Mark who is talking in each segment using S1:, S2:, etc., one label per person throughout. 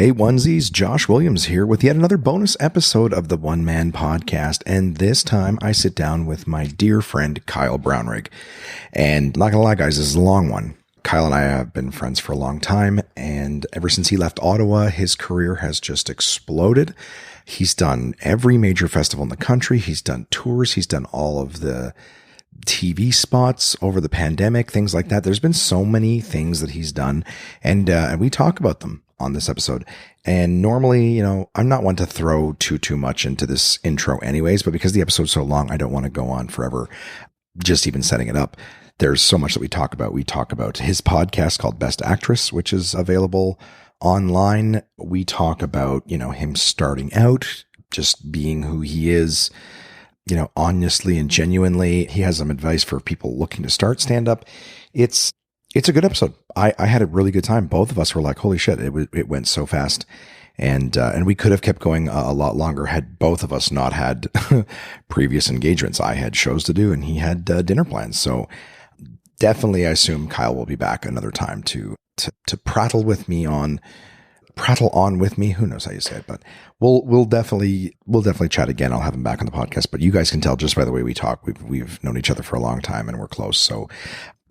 S1: Hey onesies, Josh Williams here with yet another bonus episode of the One Man Podcast, and this time I sit down with my dear friend Kyle Brownrigg. And not gonna lie guys, this is a long one. Kyle and I have been friends for a long time, and ever since he left Ottawa, his career has just exploded. He's done every major festival in the country, he's done tours, he's done all of the TV spots over the pandemic, things like that. There's been so many things that he's done, and we talk about them on this episode. And normally, I'm not one to throw too much into this intro anyways, but because the episode's so long, I don't want to go on forever just even setting it up. There's so much that we talk about. We talk about his podcast called Best Actress, which is available online. We talk about, him starting out, just being who he is, honestly and genuinely. He has some advice for people looking to start stand-up. It's a good episode. I had a really good time. Both of us were like, holy shit, it went so fast. And we could have kept going a lot longer had both of us not had previous engagements. I had shows to do and he had dinner plans. So definitely I assume Kyle will be back another time to prattle on with me. Who knows how you say it, but we'll definitely chat again. I'll have him back on the podcast, but you guys can tell just by the way we talk, we've known each other for a long time and we're close. So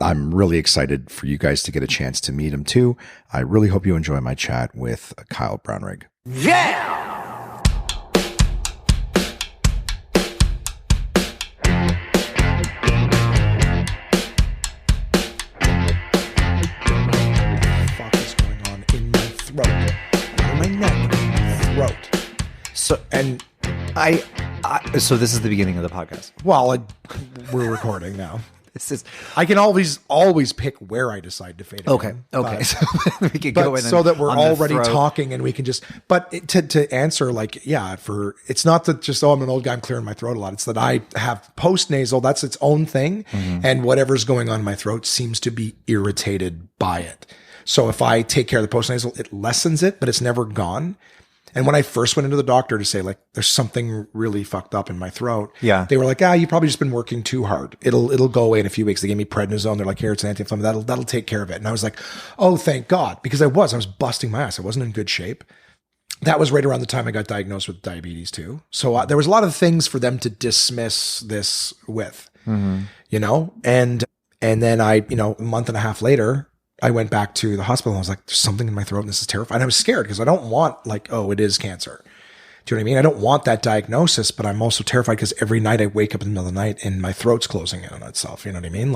S1: I'm really excited for you guys to get a chance to meet him too. I really hope you enjoy my chat with Kyle Brownrigg.
S2: Yeah!
S1: What the fuck is going on in my throat? Not in my neck, throat.
S2: So this is the beginning of the podcast.
S3: Well, we're recording now. I can always pick where I decide to fade it.
S2: Okay.
S3: in,
S2: Okay.
S3: but-
S2: So we could go in
S3: so that we're
S2: on the
S3: already
S2: throat.
S3: talking and we can just, but to answer, it's not that just, I'm an old guy, I'm clearing my throat a lot. It's that I have post nasal, that's its own thing.
S2: Mm-hmm.
S3: And whatever's going on in my throat seems to be irritated by it. So if I take care of the post nasal, it lessens it, but it's never gone. And when I first went into the doctor to say, there's something really fucked up in my throat,
S2: Yeah.
S3: they were like, you've probably just been working too hard. It'll go away in a few weeks. They gave me prednisone. They're like, here, it's an anti-inflammatory. That'll take care of it. And I was like, oh, thank God. Because I was busting my ass. I wasn't in good shape. That was right around the time I got diagnosed with diabetes too. So there was a lot of things for them to dismiss this with, and then a month and a half later, I went back to the hospital and I was like, there's something in my throat and this is terrifying. And I was scared because I don't want it is cancer. Do you know what I mean? I don't want that diagnosis, but I'm also terrified because every night I wake up in the middle of the night and my throat's closing in on itself. You know what I mean?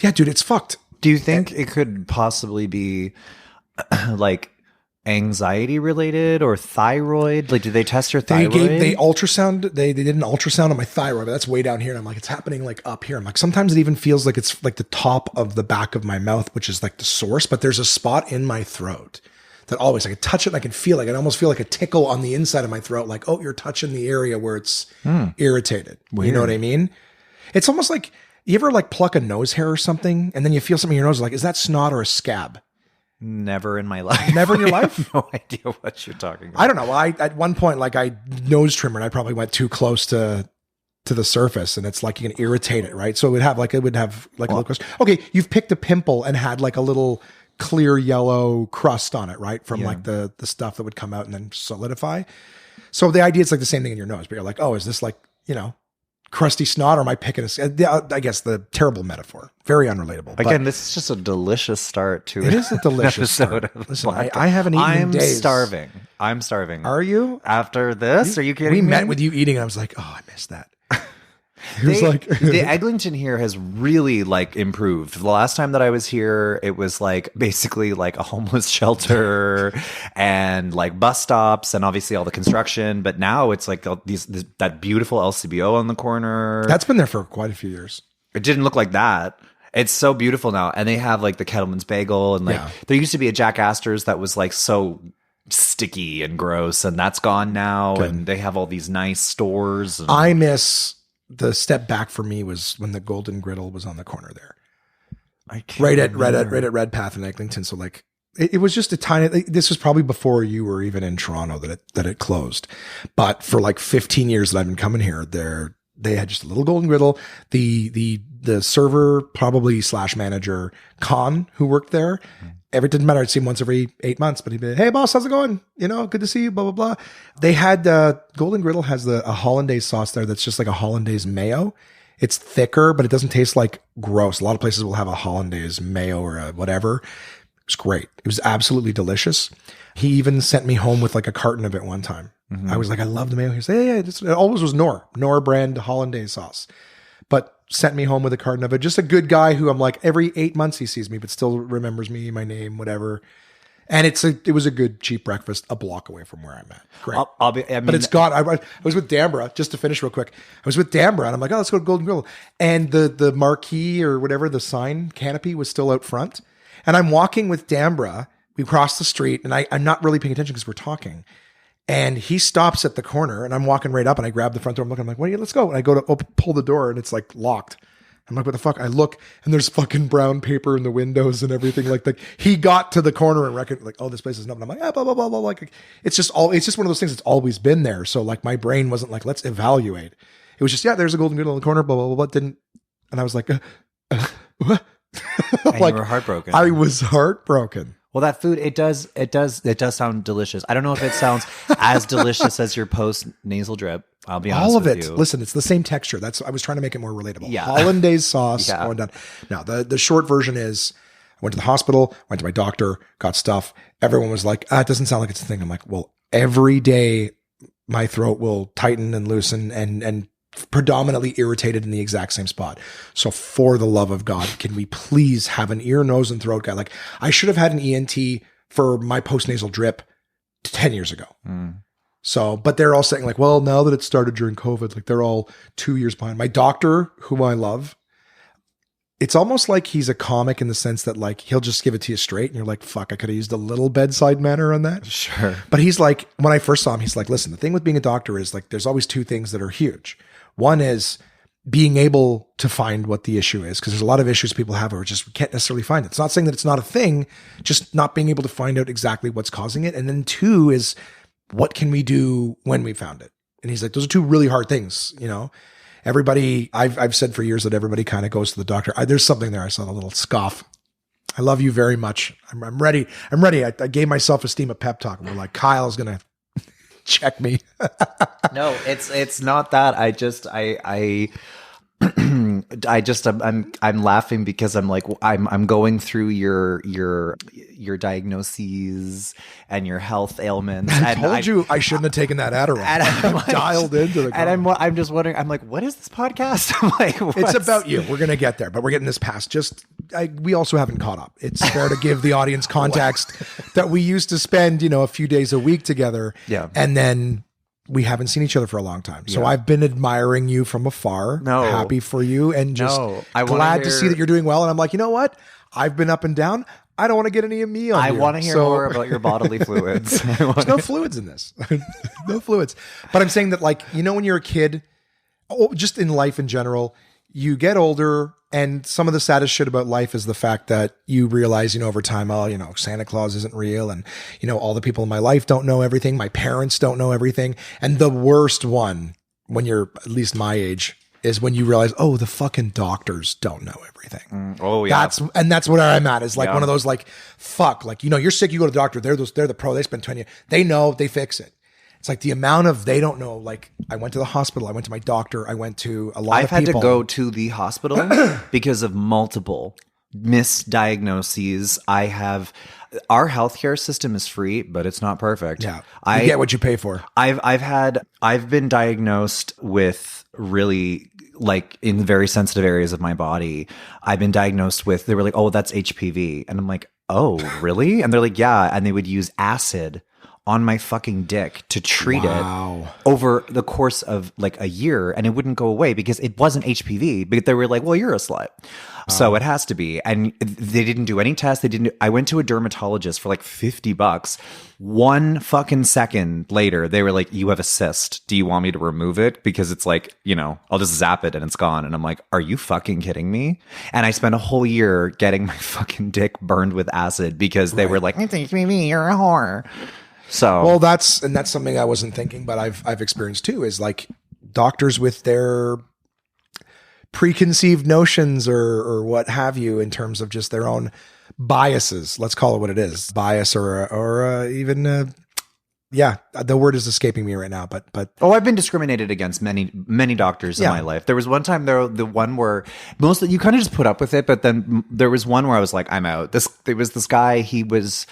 S3: Yeah, dude, it's fucked.
S2: Do you think it could possibly be anxiety related or thyroid? Do they test your thyroid?
S3: They ultrasound. They did an ultrasound on my thyroid, but that's way down here. And I'm like, it's happening up here. I'm like, sometimes it even feels like it's like the top of the back of my mouth, which is like the source, but there's a spot in my throat that always I can touch it and I can feel I almost feel like a tickle on the inside of my throat. Like, oh, you're touching the area where it's irritated. Weird. You know what I mean? It's almost like you ever pluck a nose hair or something and then you feel something in your nose, is that snot or a scab?
S2: Never in my life.
S3: Never in your life?
S2: I have no idea what you're talking about.
S3: I don't know. At one point, I nose trimmer and I probably went too close to the surface and it's you can irritate it, right? So it would have a little crust. Okay, you've picked a pimple and had a little clear yellow crust on it, right? From the stuff that would come out and then solidify. So the idea is the same thing in your nose, but you're like, oh, is this crusty snot or am I picking I guess the terrible metaphor. Very unrelatable.
S2: Again, this is just a delicious start to
S3: it. Is a delicious
S2: episode
S3: start.
S2: of
S3: Listen, I haven't eaten in days.
S2: I'm starving.
S3: Are you?
S2: After this? Are you kidding me?
S3: We met with you eating and I was like, oh, I missed that.
S2: The Eglinton here has really improved. The last time that I was here, it was basically a homeless shelter and bus stops and obviously all the construction. But now it's that beautiful LCBO on the corner.
S3: That's been there for quite a few years.
S2: It didn't look like that. It's so beautiful now. And they have the Kettleman's Bagel and there used to be a Jack Astor's that was so sticky and gross and that's gone now.
S3: Good.
S2: And they have all these nice stores. And
S3: I miss the step back for me was when the Golden Griddle was on the corner there. Right at Redpath in Eglinton. So it was just a tiny, this was probably before you were even in Toronto that it closed. But for 15 years that I've been coming here, they had just a little Golden Griddle. The server, probably / manager, Khan, who worked there, it didn't matter. I'd see him once every 8 months, but he'd be, hey boss, how's it going? Good to see you, blah, blah, blah. They had, Golden Griddle has a hollandaise sauce there that's just like a hollandaise mayo. It's thicker, but it doesn't taste like gross. A lot of places will have a hollandaise mayo or a whatever. It was great. It was absolutely delicious. He even sent me home with like a carton of it one time. Mm-hmm. I was like, I love the mayo. He said, yeah, it always was Knorr brand hollandaise sauce, but sent me home with a carton of it. Just a good guy who I'm like, every 8 months he sees me, but still remembers me, my name, whatever. And it was a good cheap breakfast a block away from where I'm at. Great. But it's got, I was with Dambra, just to finish real quick. I was with Dambra and I'm like, oh, let's go to Golden Grill. And the marquee or whatever, the sign canopy was still out front. And I'm walking with Dambra. We cross the street and I'm not really paying attention because we're talking. And he stops at the corner and I'm walking right up and I grab the front door. I'm like, let's go. And I go to pull the door and it's like locked. I'm like, what the fuck? I look and there's fucking brown paper in the windows and everything. Like he got to the corner and reckoned like, oh, this place is nothing. I'm like, blah, blah, blah, blah. Like it's just one of those things that's always been there. So like my brain wasn't like, let's evaluate. It was just, there's a Golden Griddle in the corner, blah, blah, blah, blah. And I was like, what?
S2: And like, you were heartbroken.
S3: I was heartbroken.
S2: Well, that food, it does sound delicious. I don't know if it sounds as delicious as your post nasal drip. I'll be honest with you. All of it.
S3: Listen, it's the same texture. I was trying to make it more relatable. Yeah. Hollandaise sauce going down. Now, the short version is I went to the hospital, went to my doctor, got stuff. Everyone was like, it doesn't sound like it's a thing. I'm like, well, every day my throat will tighten and loosen and predominantly irritated in the exact same spot. So for the love of God, can we please have an ear, nose, and throat guy? Like I should have had an ENT for my post-nasal drip 10 years ago. So, but they're all saying like, well, now that it started during COVID, like they're all 2 years behind. My doctor, whom I love, it's almost like he's a comic in the sense that like, he'll just give it to you straight. And you're like, fuck, I could have used a little bedside manner on that.
S2: Sure.
S3: But he's like, when I first saw him, he's like, listen, the thing with being a doctor is like, there's always two things that are huge. One is being able to find what the issue is, because there's a lot of issues people have where just can't necessarily find it. It's not saying that it's not a thing, just not being able to find out exactly what's causing it. And then two is what can we do when we found it? And he's like, those are two really hard things. Everybody, I've said for years that everybody kind of goes to the doctor. There's something there. I saw a little scoff. I love you very much. I'm ready. I gave my self-esteem a pep talk. And we're like, Kyle's going to check me.
S2: No, it's not that. I'm laughing because I'm like, I'm going through your diagnoses and your health ailments.
S3: I told you I shouldn't have taken that Adderall. I'm like, dialed into the.
S2: And I'm just wondering. I'm like, what is this podcast? I'm like,
S3: it's about you. We're gonna get there, but we're getting this past. We also haven't caught up. It's fair to give the audience context that we used to spend, a few days a week together.
S2: Yeah,
S3: and then we haven't seen each other for a long time. So I've been admiring you from afar, happy for you, and just glad to see that you're doing well. And I'm like, you know what? I've been up and down. I don't want to get any of me on
S2: I want to hear more about your bodily fluids.
S3: There's no fluids in this. No fluids. But I'm saying that like, when you're a kid, just in life in general, you get older and some of the saddest shit about life is the fact that you realize, over time, Santa Claus isn't real. And, all the people in my life don't know everything. My parents don't know everything. And the worst one, when you're at least my age, is when you realize, oh, the fucking doctors don't know everything.
S2: Oh yeah.
S3: That's what I'm at, is like one of those like, fuck, like, you're sick, you go to the doctor. They're the pro, they spend 20 years. They know, they fix it. It's like the amount of, they don't know, like I went to the hospital, I went to my doctor, I went to a lot of people.
S2: I've had to go to the hospital because of multiple misdiagnoses. Our healthcare system is free, but it's not perfect.
S3: Yeah. You get what you pay for.
S2: I've been diagnosed with really like in very sensitive areas of my body. I've been diagnosed with, they were like, oh, that's HPV. And I'm like, oh, really? And they're like, yeah. And they would use acid on my fucking dick to treat it over the course of like a year, and it wouldn't go away because it wasn't HPV. But they were like, well, you're a slut. So it has to be. And they didn't do any tests. I went to a dermatologist for like $50. 1 fucking second later, they were like, you have a cyst. Do you want me to remove it? Because it's like, I'll just zap it and it's gone. And I'm like, are you fucking kidding me? And I spent a whole year getting my fucking dick burned with acid because they were like, it's HPV, you're a whore. So
S3: well, that's something I wasn't thinking, but I've experienced too, is like doctors with their preconceived notions or what have you in terms of just their own biases. Let's call it what it is. Bias or even yeah, the word is escaping me right now, but
S2: I've been discriminated against many doctors in my life. There was one time the one where mostly you kind of just put up with it, but then there was one where I was like, I'm out. There was this guy. He was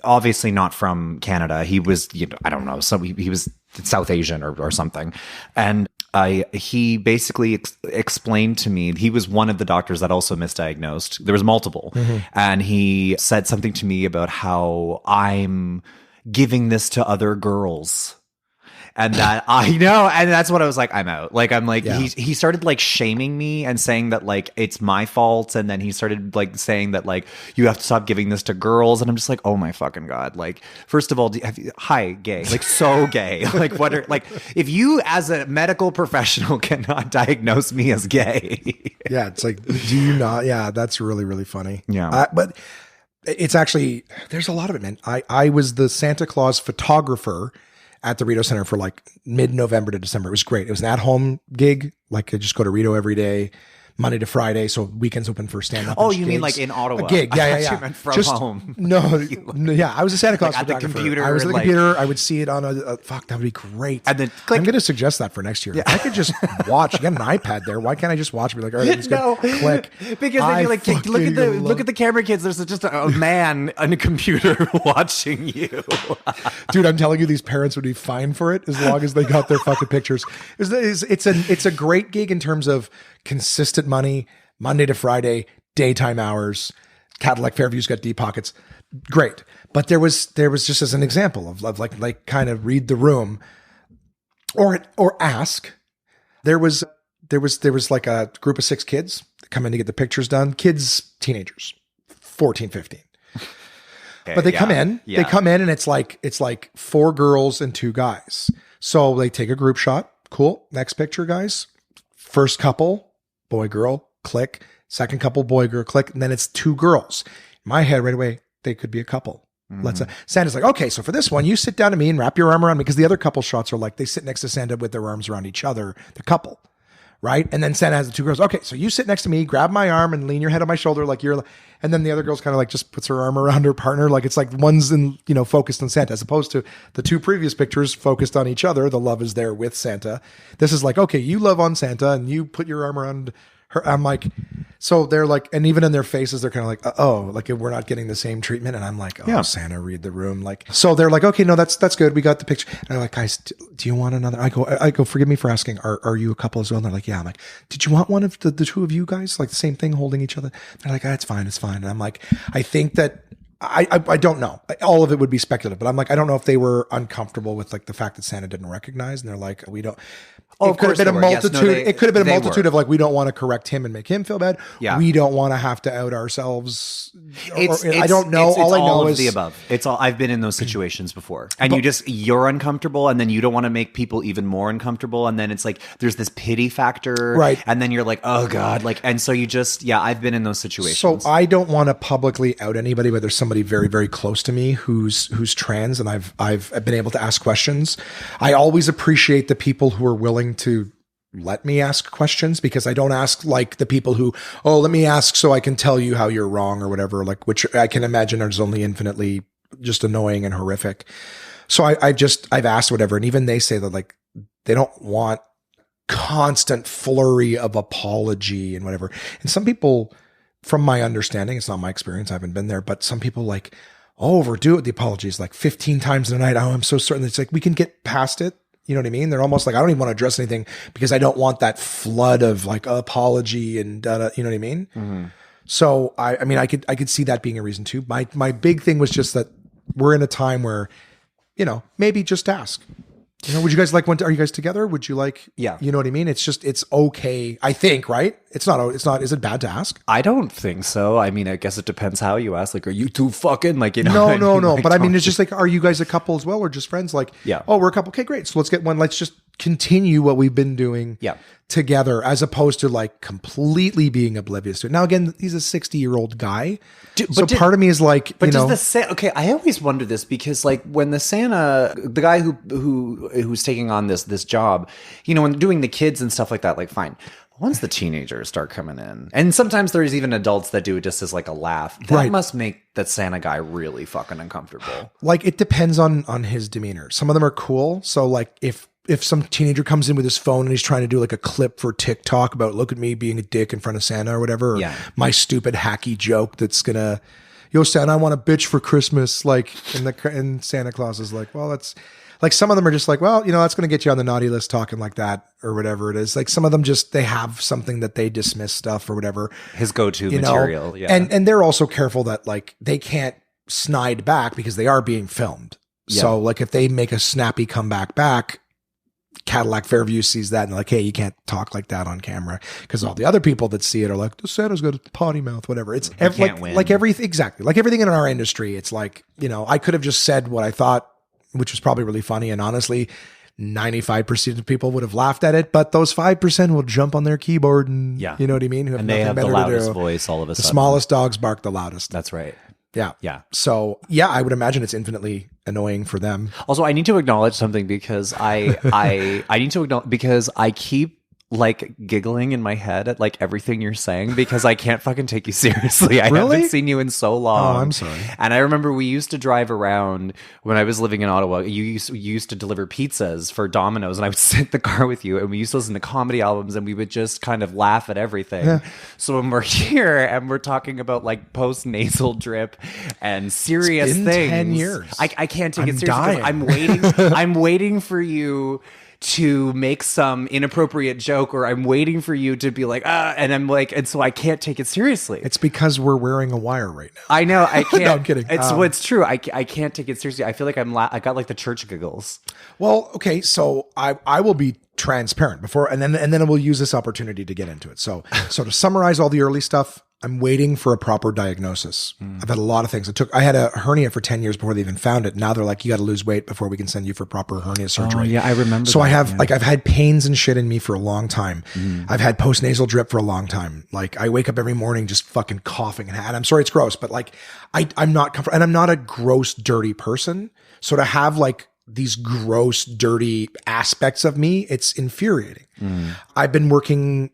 S2: obviously not from Canada. He was, I don't know, he was South Asian or something, and he basically explained to me, he was one of the doctors that also misdiagnosed. There was multiple, and he said something to me about how I'm giving this to other girls. And that I know, and that's what I was like, I'm out. Like, I'm like, he started like shaming me and saying that like it's my fault, and then he started like saying that like you have to stop giving this to girls, and I'm just like, oh my fucking god! Like, first of all, hi, gay, like so gay. Like, what are like if you as a medical professional cannot diagnose me as gay?
S3: Yeah, it's like, do you not? Yeah, that's really really funny.
S2: Yeah,
S3: but it's actually there's a lot of it, man. I was the Santa Claus photographer at the Rideau Center for like mid-November to December. It was great. It was an at-home gig. Like I just go to Rideau every day, Monday to Friday. So weekends open for stand-up.
S2: Oh, you mean like in Ottawa?
S3: A gig. Yeah.
S2: You meant from home.
S3: No, yeah. I was a Santa Claus
S2: like
S3: photographer.
S2: At the computer.
S3: I was at the computer. I would see it on a fuck, that would be great. And then click. I'm going to suggest that for next year. Yeah. I could just watch. You got an iPad there. Why can't I just watch and be like, all right, let's click.
S2: Because then you're like, look at the camera kids. There's just a man on a computer watching you.
S3: Dude, I'm telling you, these parents would be fine for it as long as they got their fucking pictures. It's a great gig in terms of consistent money, Monday to Friday, daytime hours. Cadillac Fairview's got deep pockets. Great. But there was just as an example of like kind of read the room or ask. There was like a group of 6 kids that come in to get the pictures done. Kids, teenagers, 14, 15. Okay, but they come in and it's like 4 girls and 2 guys. So they take a group shot. Cool. Next picture, guys. First couple, boy, girl, click. Second couple, boy, girl, click. And then it's 2 girls. In my head right away, they could be a couple. Santa's like, okay, so for this one, you sit down to me and wrap your arm around me, because the other couple shots are like they sit next to Santa with their arms around each other, the couple, right? And then Santa has the 2 girls. Okay, so you sit next to me, grab my arm and lean your head on my shoulder like you're, and then the other girl's kind of like just puts her arm around her partner. Like it's like one's focused on Santa, as opposed to the 2 previous pictures focused on each other. The love is there with Santa. This is like, okay, you love on Santa and you put your arm around her. I'm like, so they're like, and even in their faces, they're kind of like, oh, like we're not getting the same treatment. And I'm like, oh, yeah. Santa, read the room. Like, so they're like, okay, no, that's good. We got the picture. And I'm like, guys, do you want another? I go, forgive me for asking. Are you a couple as well? And they're like, yeah. I'm like, did you want one of the 2 of you guys, like the same thing, holding each other? They're like, it's fine. And I'm like, I think that I don't know. All of it would be speculative, but I'm like, I don't know if they were uncomfortable with like the fact that Santa didn't recognize, and they're like, we don't. It could have been a multitude. It could have been a multitude of like, we don't want to correct him and make him feel bad.
S2: Yeah.
S3: We don't want to have to out ourselves. I don't know. All I know is
S2: the above. It's all. I've been in those situations before, and you're uncomfortable, and then you don't want to make people even more uncomfortable, and then it's like there's this pity factor,
S3: right? And
S2: then you're like, oh god, like, and so you just, I've been in those situations.
S3: So I don't want to publicly out anybody, but there's somebody very very close to me who's trans, and I've been able to ask questions. I always appreciate the people who are willing to let me ask questions, because I don't ask like the people who, oh, let me ask so I can tell you how you're wrong or whatever, like, which I can imagine is only infinitely just annoying and horrific. So I've asked whatever. And even they say that like, they don't want constant flurry of apology and whatever. And some people, from my understanding, it's not my experience, I haven't been there, but some people like overdo it. The apologies like 15 times in a night. Oh, I'm so certain. It's like, we can get past it. You know what I mean? They're almost like, I don't even want to address anything because I don't want that flood of like apology and you know what I mean? Mm-hmm. So I mean, I could see that being a reason too. My big thing was just that we're in a time where, maybe just ask. Would you guys like are you guys together? Would you like,
S2: yeah.
S3: You know what I mean? It's just, it's okay. I think, right? It's not, is it bad to ask?
S2: I don't think so. I mean, I guess it depends how you ask. Like, are you 2 fucking like,
S3: No.
S2: Like,
S3: but I mean, it's just like, are you guys a couple as well? Or just friends? Like,
S2: yeah.
S3: Oh, we're a couple. Okay, great. So let's get one. Let's just continue what we've been doing together, as opposed to like completely being oblivious to it. Now, again, he's a 60-year-old guy. Part of me is like,
S2: does the Santa, okay, I always wonder this, because like when the Santa, the guy who's taking on this job, when doing the kids and stuff like that, like fine. Once the teenagers start coming in, and sometimes there's even adults that do it just as like a laugh, that must make that Santa guy really fucking uncomfortable.
S3: Like, it depends on his demeanor. Some of them are cool. So like if some teenager comes in with his phone and he's trying to do like a clip for TikTok about look at me being a dick in front of Santa or whatever, or my stupid hacky joke that's gonna, yo Santa, I want a bitch for Christmas. Like, and Santa Claus is like, well, that's like, some of them are just like, well, that's going to get you on the naughty list talking like that or whatever it is. Like, some of them just, they have something that they dismiss stuff or whatever.
S2: His go-to material. Yeah.
S3: And they're also careful that like they can't snide back because they are being filmed. Yeah. So like if they make a snappy comeback back, Cadillac Fairview sees that and like, hey, you can't talk like that on camera, because all the other people that see it are like, the Santa's got a potty mouth, whatever. It's like everything, exactly. Like everything in our industry. It's like, I could have just said what I thought, which was probably really funny. And honestly, 95% of people would have laughed at it, but those 5% will jump on their keyboard and you know what I mean? Who have
S2: and they have the loudest voice all of a sudden.
S3: The smallest dogs bark the loudest.
S2: That's right.
S3: Yeah.
S2: Yeah.
S3: So I would imagine it's infinitely annoying for them.
S2: Also, I need to acknowledge something because I need to acknowledge, because I keep like giggling in my head at like everything you're saying, because I can't fucking take you seriously. I haven't seen you in so long.
S3: Oh, I'm sorry.
S2: And I remember we used to drive around when I was living in Ottawa. You used to deliver pizzas for Domino's, and I would sit in the car with you, and we used to listen to comedy albums, and we would just kind of laugh at everything. Yeah. So when we're here and we're talking about like post-nasal drip and serious things,
S3: 10 years.
S2: I can't take it seriously. I'm waiting for you to make some inappropriate joke, or I'm waiting for you to be like, and I'm like, and so I can't take it seriously.
S3: It's because we're wearing a wire right now.
S2: I know, I can't.
S3: No, I'm kidding.
S2: It's true. I can't take it seriously. I feel like I got like the church giggles.
S3: Well, okay, so I will be transparent before, and then we'll use this opportunity to get into it. So to summarize all the early stuff, I'm waiting for a proper diagnosis. I've had a lot of things. I had a hernia for 10 years before they even found it. Now they're like, you got to lose weight before we can send you for proper hernia surgery.
S2: Oh, yeah, I remember.
S3: So I've had pains and shit in me for a long time. I've had post-nasal drip for a long time. Like, I wake up every morning just fucking coughing, and I'm sorry it's gross, but like I'm not comfortable, and I'm not a gross, dirty person. So to have like these gross, dirty aspects of me, it's infuriating. I've been working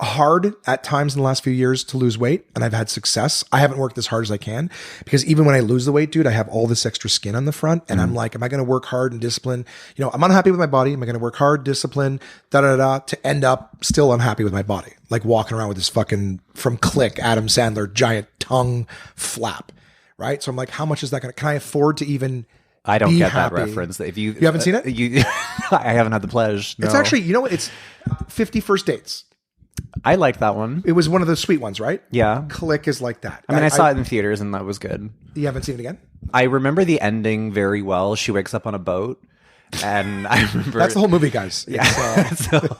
S3: hard at times in the last few years to lose weight, and I've had success. I haven't worked as hard as I can, because even when I lose the weight, dude, I have all this extra skin on the front, and I'm like, am I going to work hard and discipline? I'm unhappy with my body. Am I going to work hard, discipline, to end up still unhappy with my body? Like walking around with this fucking, from Click, Adam Sandler, giant tongue flap, right? So I'm like, how much is that going to, can I afford to even
S2: I don't get
S3: happy?
S2: that reference. If you
S3: haven't seen it?
S2: I haven't had the pleasure. No.
S3: It's actually, it's 50 First Dates.
S2: I liked that one.
S3: It was one of the sweet ones, right?
S2: Yeah.
S3: Click is like that.
S2: I saw it in theaters, and that was good.
S3: You haven't seen it again?
S2: I remember the ending very well. She wakes up on a boat, and I remember...
S3: That's the whole movie, guys.
S2: Yeah.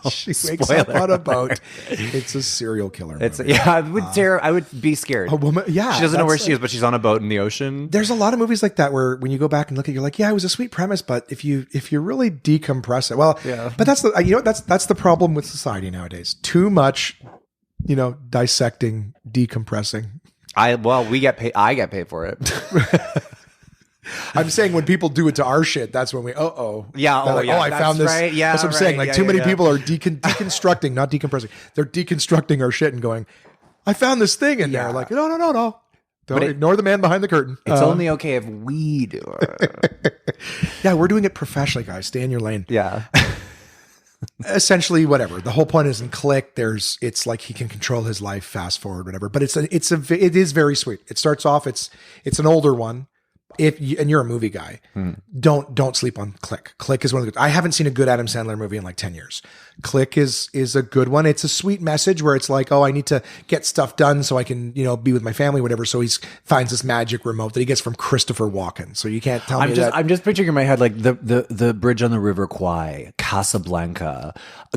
S3: She wakes up on a boat. It's a serial killer movie.
S2: I would be scared.
S3: A woman, yeah.
S2: She doesn't know where she is, but she's on a boat in the ocean.
S3: There's a lot of movies like that where when you go back and look at it, you're like, yeah, it was a sweet premise, but if you really decompress it, well, yeah. But that's the problem with society nowadays. Too much, dissecting, decompressing.
S2: We get paid. I get paid for it.
S3: I'm saying when people do it to our shit, that's when we,
S2: yeah,
S3: I found this.
S2: Right. Yeah,
S3: that's what I'm saying. Like too many people are deconstructing, not decompressing. They're deconstructing our shit and going, I found this thing in there. Like, no. Don't ignore the man behind the curtain.
S2: It's only okay if we do it.
S3: Yeah, we're doing it professionally, guys. Stay in your lane.
S2: Yeah.
S3: Essentially, whatever. The whole point is in Click, it's like he can control his life, fast forward, whatever. But it is very sweet. It starts off, it's an older one. And you're a movie guy, don't sleep on Click. Click is one of the good. I haven't seen a good Adam Sandler movie in like 10 years. Click is a good one. It's a sweet message where it's like, I need to get stuff done so I can, be with my family, whatever. So he finds this magic remote that he gets from Christopher Walken. So you can't tell me that.
S2: I'm just picturing in my head like the Bridge on the River Kwai, Casablanca,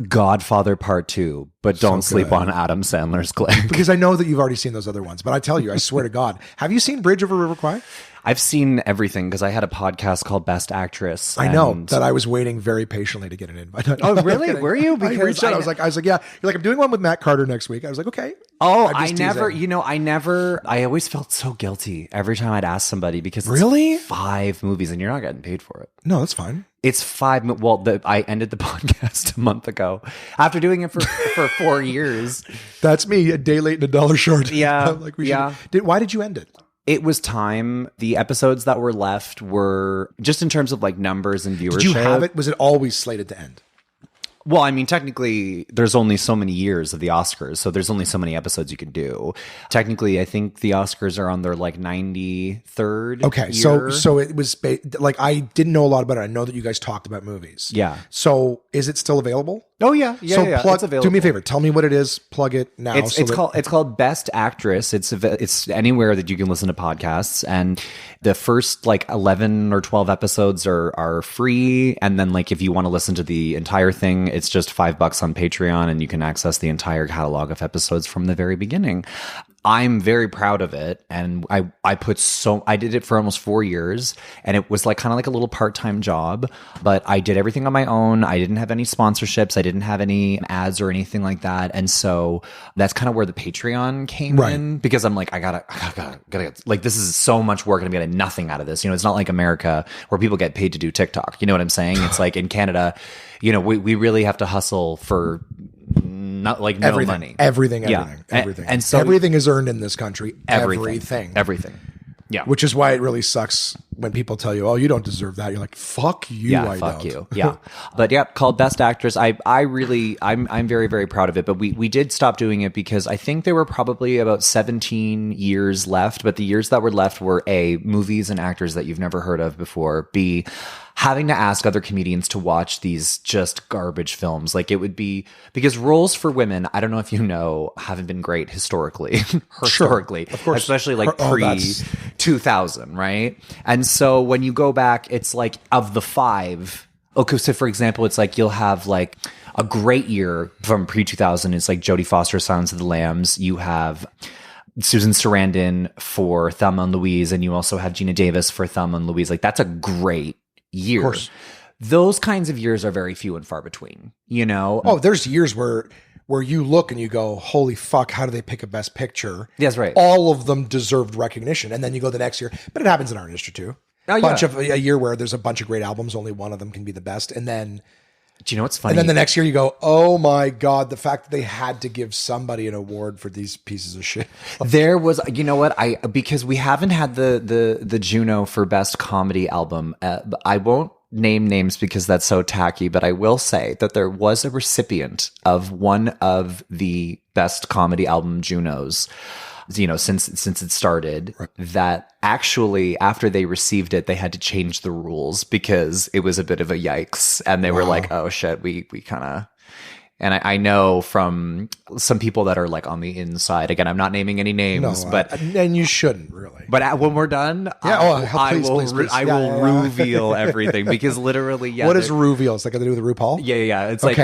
S2: Godfather Part 2, but don't sleep on Adam Sandler's Click.
S3: Because I know that you've already seen those other ones, but I tell you, I swear to God, have you seen Bridge over River Kwai?
S2: I've seen everything because I had a podcast called Best Actress.
S3: I know that I was waiting very patiently to get an invite.
S2: Oh, really? Were you?
S3: Because I reached out. I was like, yeah. You're like, I'm doing one with Matt Carter next week. I was like, okay.
S2: Oh, I always felt so guilty every time I'd ask somebody because it's 5 movies and you're not getting paid for it.
S3: No, that's fine.
S2: It's 5. Well, I ended the podcast a month ago after doing it for 4 years.
S3: That's me, a day late and a dollar short.
S2: Yeah.
S3: Why did you end it?
S2: It was time. The episodes that were left were just in terms of like numbers and viewership.
S3: Did you have it? Was it always slated to end?
S2: Well, I mean, technically, there's only so many years of the Oscars, so there's only so many episodes you can do. Technically, I think the Oscars are on their like 93rd.
S3: Okay,
S2: year.
S3: so it was like I didn't know a lot about it. I know that you guys talked about movies.
S2: Yeah.
S3: So is it still available?
S2: Oh yeah.
S3: So
S2: it's available.
S3: Do me a favor. Tell me what it is. Plug it now.
S2: It's called Best Actress. It's anywhere that you can listen to podcasts, and the first like 11 or 12 episodes are free, and then like if you want to listen to the entire thing, it's just $5 on Patreon, and you can access the entire catalog of episodes from the very beginning. I'm very proud of it, and I did it for almost 4 years, and it was like kind of like a little part-time job, but I did everything on my own. I didn't have any sponsorships, I didn't have any ads or anything like that, and so that's kind of where the Patreon came in, because I'm like, I gotta like, this is so much work and I'm getting nothing out of this. You know, it's not like America where people get paid to do TikTok. You know what I'm saying? It's like in Canada, you know, we really have to hustle for not like no money.
S3: Everything.
S2: And so
S3: everything is earned in this country.
S2: Everything. Yeah.
S3: Which is why it really sucks when people tell you, oh, you don't deserve that. You're like, fuck you.
S2: Yeah, fuck you. Yeah. But yeah, called Best Actress. I'm very, very proud of it. But we did stop doing it because I think there were probably about 17 years left. But the years that were left were A, movies and actors that you've never heard of before. B, having to ask other comedians to watch these just garbage films. Like it would be, because roles for women, I don't know if you know, haven't been great historically.
S3: Sure, of course.
S2: Especially like pre-2000, right? And so when you go back, it's like of the 5, okay, so for example, it's like you'll have like a great year from pre-2000. It's like Jodie Foster, Silence of the Lambs. You have Susan Sarandon for Thelma and Louise, and you also have Gina Davis for Thelma and Louise. Like that's a great year.
S3: Of course.
S2: Those kinds of years are very few and far between, you know?
S3: Oh, there's years where you look and you go, holy fuck, how do they pick a best picture?
S2: That's right.
S3: All of them deserved recognition. And then you go the next year, but it happens in our industry too. A year where there's a bunch of great albums, only one of them can be the best. And then,
S2: do you know what's funny?
S3: And then the next year you go, oh my God, the fact that they had to give somebody an award for these pieces of shit.
S2: There was, you know what? Because we haven't had the Juno for Best Comedy Album. I won't name names because that's so tacky, but I will say that there was a recipient of one of the Best Comedy Album Junos, you know, since it started, right, that actually after they received it, they had to change the rules because it was a bit of a yikes. And they were like, oh shit, we kind of, and I know from some people that are like on the inside, again, I'm not naming any names,
S3: and you shouldn't really.
S2: But when we're done, I will reveal everything because literally,
S3: What is reveal? It's like got to do with RuPaul?
S2: Yeah. It's like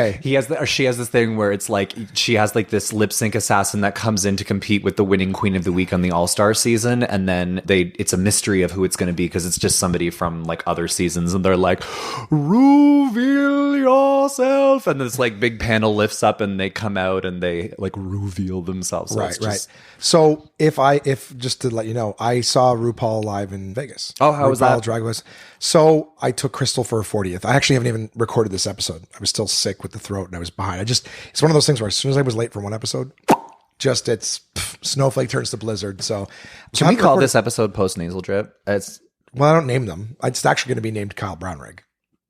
S2: she has this thing where it's like she has like this lip sync assassin that comes in to compete with the winning Queen of the Week on the All-Star season, and then it's a mystery of who it's going to be because it's just somebody from like other seasons, and they're like, reveal yourself, and this like big panel lifts up and they come out and they like reveal themselves. So
S3: right. So if just to let you know, I saw RuPaul live in Vegas.
S2: Oh, how was that?
S3: Drag Race. So I took Crystal for her 40th. I actually haven't even recorded this episode. I was still sick with the throat and I was behind. It's one of those things where as soon as I was late for one episode, snowflake turns to blizzard. So
S2: can we call this episode Post Nasal Drip?
S3: I don't name them. It's actually going to be named Kyle Brownrigg.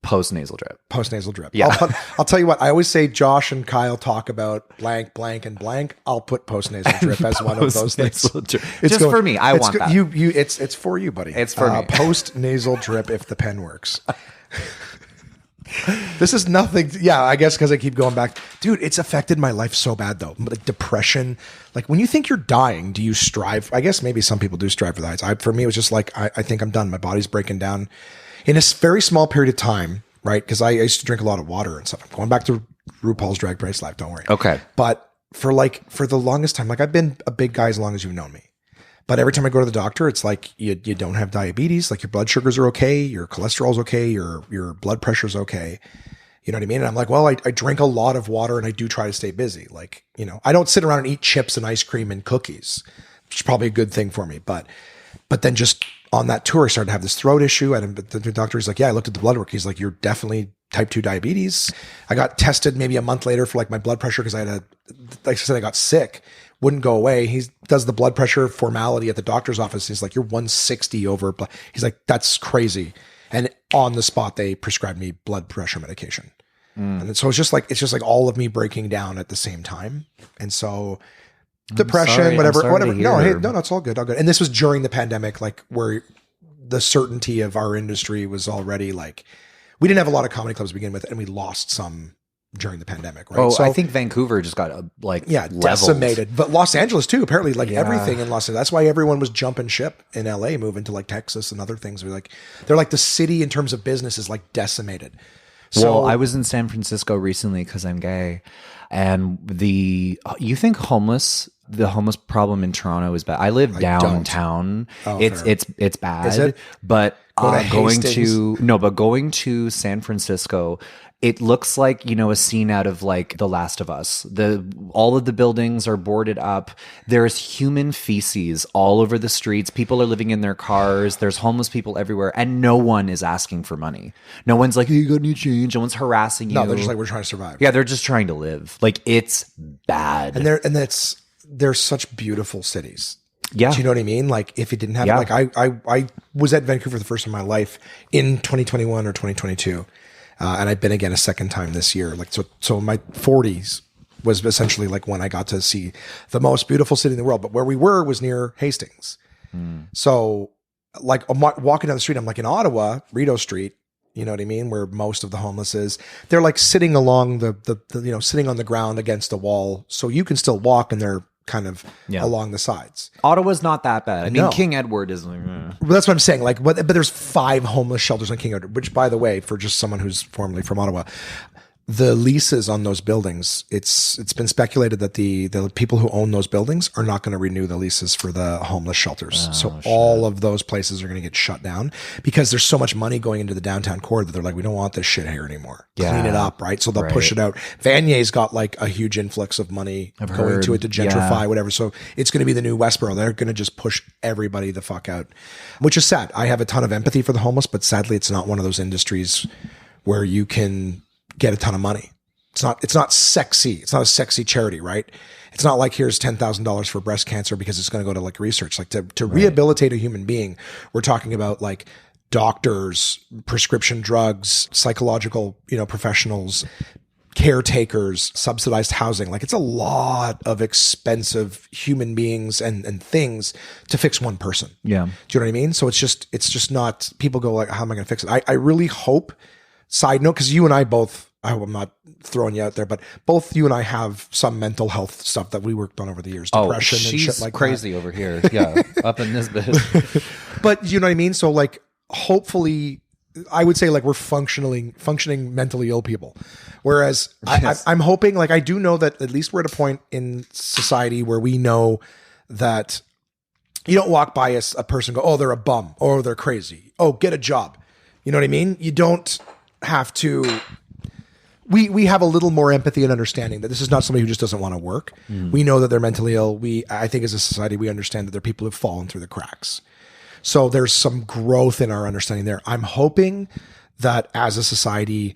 S2: Post nasal drip.
S3: Yeah. I'll tell you what, I always say Josh and Kyle talk about blank, blank, and blank. I'll put post nasal drip as one of those things.
S2: For me. I want that.
S3: It's for you, buddy.
S2: It's for me.
S3: Post nasal drip if the pen works. This is nothing. Yeah, I guess because I keep going back. Dude, it's affected my life so bad though. Like depression. Like when you think you're dying, do you strive? I guess maybe some people do strive for that. For me, it was just like, I think I'm done. My body's breaking down. In a very small period of time, right? Because I used to drink a lot of water and stuff. I'm going back to RuPaul's Drag Race life. Don't worry.
S2: Okay.
S3: But for the longest time, like I've been a big guy as long as you've known me. But every time I go to the doctor, it's like, you don't have diabetes. Like your blood sugars are okay. Your cholesterol's okay. Your blood pressure's okay. You know what I mean? And I'm like, well, I drink a lot of water and I do try to stay busy. Like, you know, I don't sit around and eat chips and ice cream and cookies, which is probably a good thing for me. But then just on that tour, I started to have this throat issue. And the doctor is like, yeah, I looked at the blood work. He's like, you're definitely type 2 diabetes. I got tested maybe a month later for like my blood pressure because like I said, I got sick. Wouldn't go away. He does the blood pressure formality at the doctor's office. He's like, you're 160 over. He's like, that's crazy. And on the spot, they prescribed me blood pressure medication. And so it's just like all of me breaking down at the same time. And so depression, whatever. No, it's all good. All good. And this was during the pandemic, like where the certainty of our industry was already like, we didn't have a lot of comedy clubs to begin with, and we lost some during the pandemic, right?
S2: So I think Vancouver just got
S3: decimated, but Los Angeles too. Apparently, everything in Los Angeles. That's why everyone was jumping ship in LA, moving to like Texas and other things. They're like the city in terms of business is like decimated.
S2: So I was in San Francisco recently because I'm gay, and you think the homeless problem in Toronto is bad. I live downtown. It's bad.
S3: Is it?
S2: But going to San Francisco, it looks like, you know, a scene out of like The Last of Us. All of the buildings are boarded up. There's human feces all over the streets. People are living in their cars. There's homeless people everywhere, and no one is asking for money. No one's like, hey, you got any change? No one's harassing you.
S3: No, they're just like, we're trying to survive.
S2: Yeah, they're just trying to live. Like, it's bad.
S3: And they're such beautiful cities.
S2: Yeah.
S3: Do you know what I mean? Like if it didn't happen, like I was at Vancouver for the first time in my life in 2021 or 2022. And I've been again a second time this year. Like, so my 40s was essentially like when I got to see the most beautiful city in the world, but where we were was near Hastings. So like I'm walking down the street, I'm like in Ottawa, Rideau Street, you know what I mean? Where most of the homeless is, they're like sitting along the sitting on the ground against a wall. So you can still walk, and they're kind of along the sides.
S2: Ottawa's not that bad. I mean, King Edward is like,
S3: Well, that's what I'm saying. Like, but there's 5 homeless shelters on King Edward, which, by the way, for just someone who's formerly from Ottawa, the leases on those buildings, it's been speculated that the people who own those buildings are not going to renew the leases for the homeless shelters. All of those places are going to get shut down because there's so much money going into the downtown core that they're like, we don't want this shit here anymore. Clean it up, right? So they'll push it out. Vanier's got like a huge influx of money going to it to gentrify, whatever. So it's going to be the new Westboro. They're going to just push everybody the fuck out, which is sad. I have a ton of empathy for the homeless, but sadly, it's not one of those industries where you can get a ton of money. It's not sexy. It's not a sexy charity, right? It's not like here's $10,000 for breast cancer because it's going to go to like research. Like to rehabilitate a human being, we're talking about like doctors, prescription drugs, psychological, professionals, caretakers, subsidized housing. Like it's a lot of expensive human beings and things to fix one person.
S2: Yeah.
S3: Do you know what I mean? So it's just not, people go like, how am I going to fix it? I really hope, side note, because you and I both, I hope I'm not throwing you out there, but both you and I have some mental health stuff that we worked on over the years. Depression and shit like
S2: crazy
S3: that.
S2: Over here. Yeah. Up in this bit.
S3: But you know what I mean? So like, hopefully, I would say like we're functioning mentally ill people. Whereas I'm hoping, like I do know that at least we're at a point in society where we know that you don't walk by a person and go, oh, they're a bum, or they're crazy. Oh, get a job. You know what I mean? You don't have to. We have a little more empathy and understanding that this is not somebody who just doesn't want to work. We know that they're mentally ill. I think as a society, we understand that there are people who've fallen through the cracks. So there's some growth in our understanding there. I'm hoping that as a society,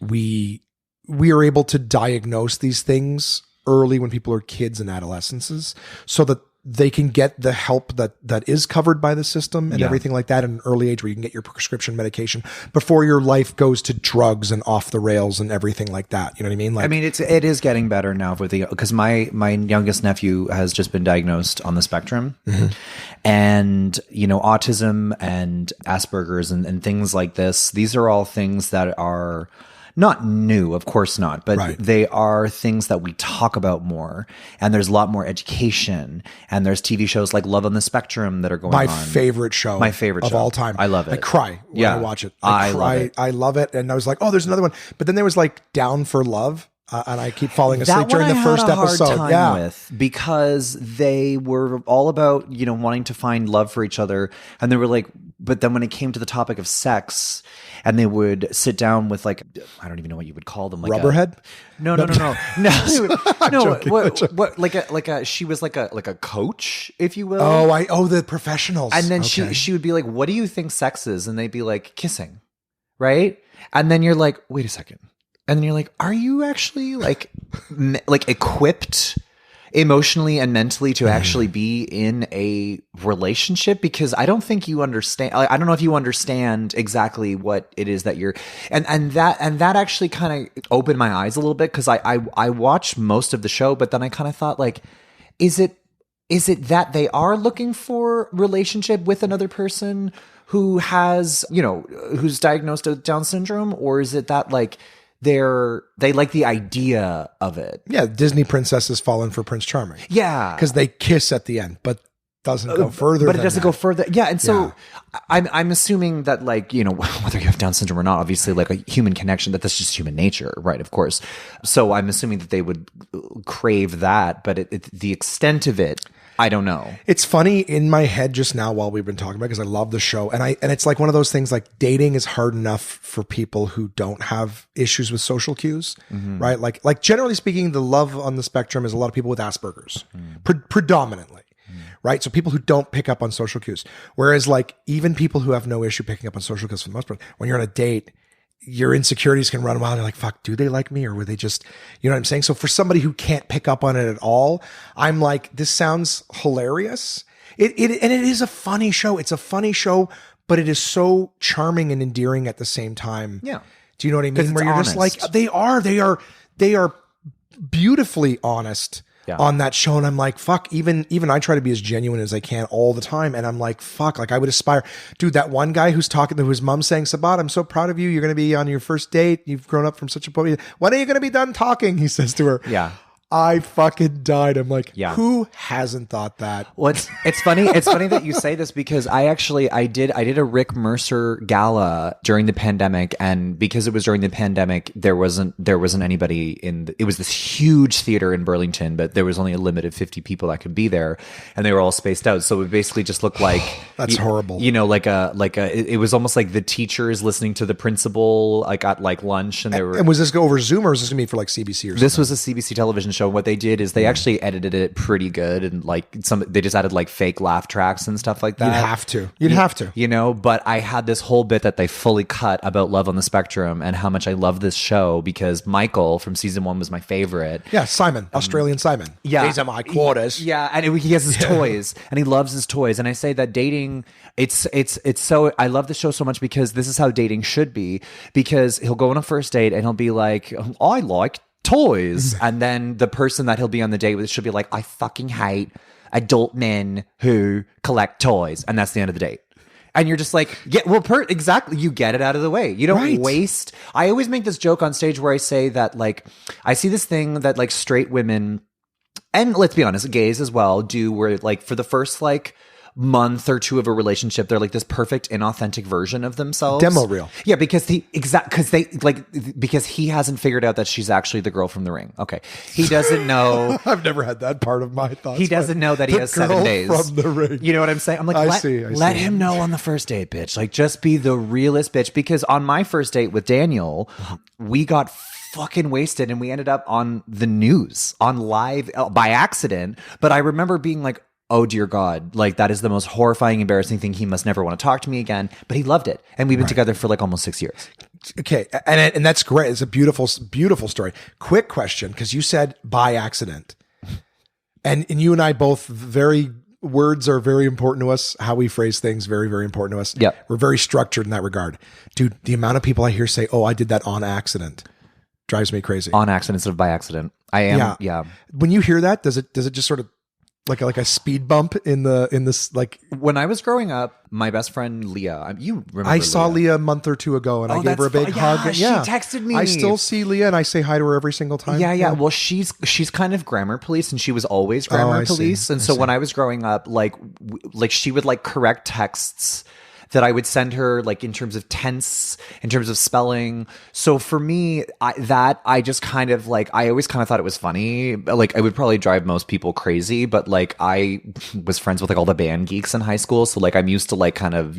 S3: we are able to diagnose these things early when people are kids and adolescents, so that they can get the help that is covered by the system and everything like that at an early age, where you can get your prescription medication before your life goes to drugs and off the rails and everything like that. You know what I mean? Like,
S2: I mean, it is getting better now because my youngest nephew has just been diagnosed on the spectrum, and autism and Asperger's and things like this. These are all things that are not new, of course not, but they are things that we talk about more. And there's a lot more education. And there's TV shows like Love on the Spectrum that are going on.
S3: My favorite show of all time.
S2: I love it.
S3: I cry when I watch it. I cry.
S2: love it.
S3: I love it. And I was like, oh, there's another one. But then there was like Down for Love. and I keep falling asleep during the first episode.
S2: With because they were all about, you know, wanting to find love for each other, and they were like, but then when it came to the topic of sex, and they would sit down with like, I don't even know what you would call them, like
S3: Rubberhead?
S2: No. What like a she was like a coach, if you will.
S3: The professionals.
S2: And then she would be like, what do you think sex is? And they'd be like, kissing, right? And then you're like, wait a second. And then you're like, are you actually like equipped emotionally and mentally to actually be in a relationship? Because I don't think you understand. I don't know if you understand exactly what it is that you're, and that actually kind of opened my eyes a little bit, because I watched most of the show, but then I kind of thought, like, is it that they are looking for relationship with another person who has, you know, who's diagnosed with Down syndrome, or is it that like they like the idea of it?
S3: Yeah, Disney princesses falling for Prince Charming.
S2: Yeah,
S3: because they kiss at the end, but doesn't go further.
S2: But it doesn't go further. Yeah, and so I'm assuming that, like, you know, whether you have Down syndrome or not, obviously, like a human connection, that's just human nature, right? Of course. So I'm assuming that they would crave that, but the extent of it, I don't know.
S3: It's funny in my head just now while we've been talking about it, because I love the show, and it's like one of those things, like dating is hard enough for people who don't have issues with social cues, right? Like generally speaking, the love on the spectrum is a lot of people with Asperger's, predominantly, right? So people who don't pick up on social cues, whereas like even people who have no issue picking up on social cues for the most part, when you're on a date, your insecurities can run wild. You're like, fuck, do they like me, or were they just, you know what I'm saying? So for somebody who can't pick up on it at all, I'm like, this sounds hilarious. And it is a funny show. It's a funny show, but it is so charming and endearing at the same time.
S2: Yeah.
S3: Do you know what I mean? Where you're
S2: honest.
S3: just like, they are beautifully honest on that show. And I'm like, fuck, even I try to be as genuine as I can all the time. And I'm like, fuck, like I would aspire. Dude, that one guy who's talking to his mom saying, Sabat, I'm so proud of you. You're going to be on your first date. You've grown up from such a boy. When are you going to be done talking? He says to her.
S2: Yeah.
S3: I fucking died. I'm like, who hasn't thought that?
S2: Well, it's funny. It's funny that you say this, because I did a Rick Mercer gala during the pandemic, and because it was during the pandemic, there wasn't anybody it was this huge theater in Burlington, but there was only a limit of 50 people that could be there, and they were all spaced out. So it basically just looked like
S3: that's horrible.
S2: You know, it was almost like the teachers listening to the principal, like at like lunch, and they were.
S3: And was this over Zoom, or was this going to be for like CBC or something?
S2: This was a CBC television show. What they did is they actually edited it pretty good, and like they just added like fake laugh tracks and stuff like that.
S3: You'd have to,
S2: you know. But I had this whole bit that they fully cut about Love on the Spectrum and how much I love this show, because Michael from season 1 was my favorite.
S3: Yeah, Simon, Australian Simon.
S2: Yeah,
S3: these are my quarters.
S2: Yeah, and he has his toys, and he loves his toys. And I say that dating, it's so, I love the show so much because this is how dating should be. Because he'll go on a first date and he'll be like, I like toys, and then the person that he'll be on the date with should be like, I fucking hate adult men who collect toys, and that's the end of the date. And you're just like, yeah, well, exactly, you get it out of the way. You don't waste. I always make this joke on stage where I say that, like, I see this thing that like straight women, and let's be honest, gays as well, do, where like for the first like month or two of a relationship, they're like this perfect inauthentic version of themselves.
S3: Demo reel.
S2: Yeah, because because he hasn't figured out that she's actually the girl from The Ring. Okay. He doesn't know.
S3: I've never had that part of my thoughts.
S2: He doesn't know that he has 7 days
S3: from The Ring.
S2: You know what I'm saying? I'm like, let him know on the first date, bitch. Like, just be the realest bitch. Because on my first date with Daniel, we got fucking wasted, and we ended up on the news, on live, by accident. But I remember being like, oh dear God, like that is the most horrifying, embarrassing thing. He must never want to talk to me again. But he loved it. And we've been together for like almost 6 years.
S3: Okay. And that's great. It's a beautiful, beautiful story. Quick question, because you said by accident. And you and I both, words are very important to us. How we phrase things, very, very important to us.
S2: Yeah.
S3: We're very structured in that regard. Dude, the amount of people I hear say, oh, I did that on accident, drives me crazy.
S2: On accident instead of by accident. I am. Yeah.
S3: When you hear that, does it just sort of like a speed bump in this, like,
S2: when I was growing up, my best friend Leah, you remember
S3: I saw Leah a month or two ago, and I gave her a big hug.
S2: Yeah, she texted me.
S3: I still see Leah, and I say hi to her every single time.
S2: Yeah. Well, she's kind of grammar police, and she was always grammar police. And so when I was growing up, like she would like correct texts that I would send her, like in terms of tense, in terms of spelling. So for me, I just kind of like, I always kind of thought it was funny. Like, it would probably drive most people crazy, but like, I was friends with like all the band geeks in high school. So like, I'm used to like kind of,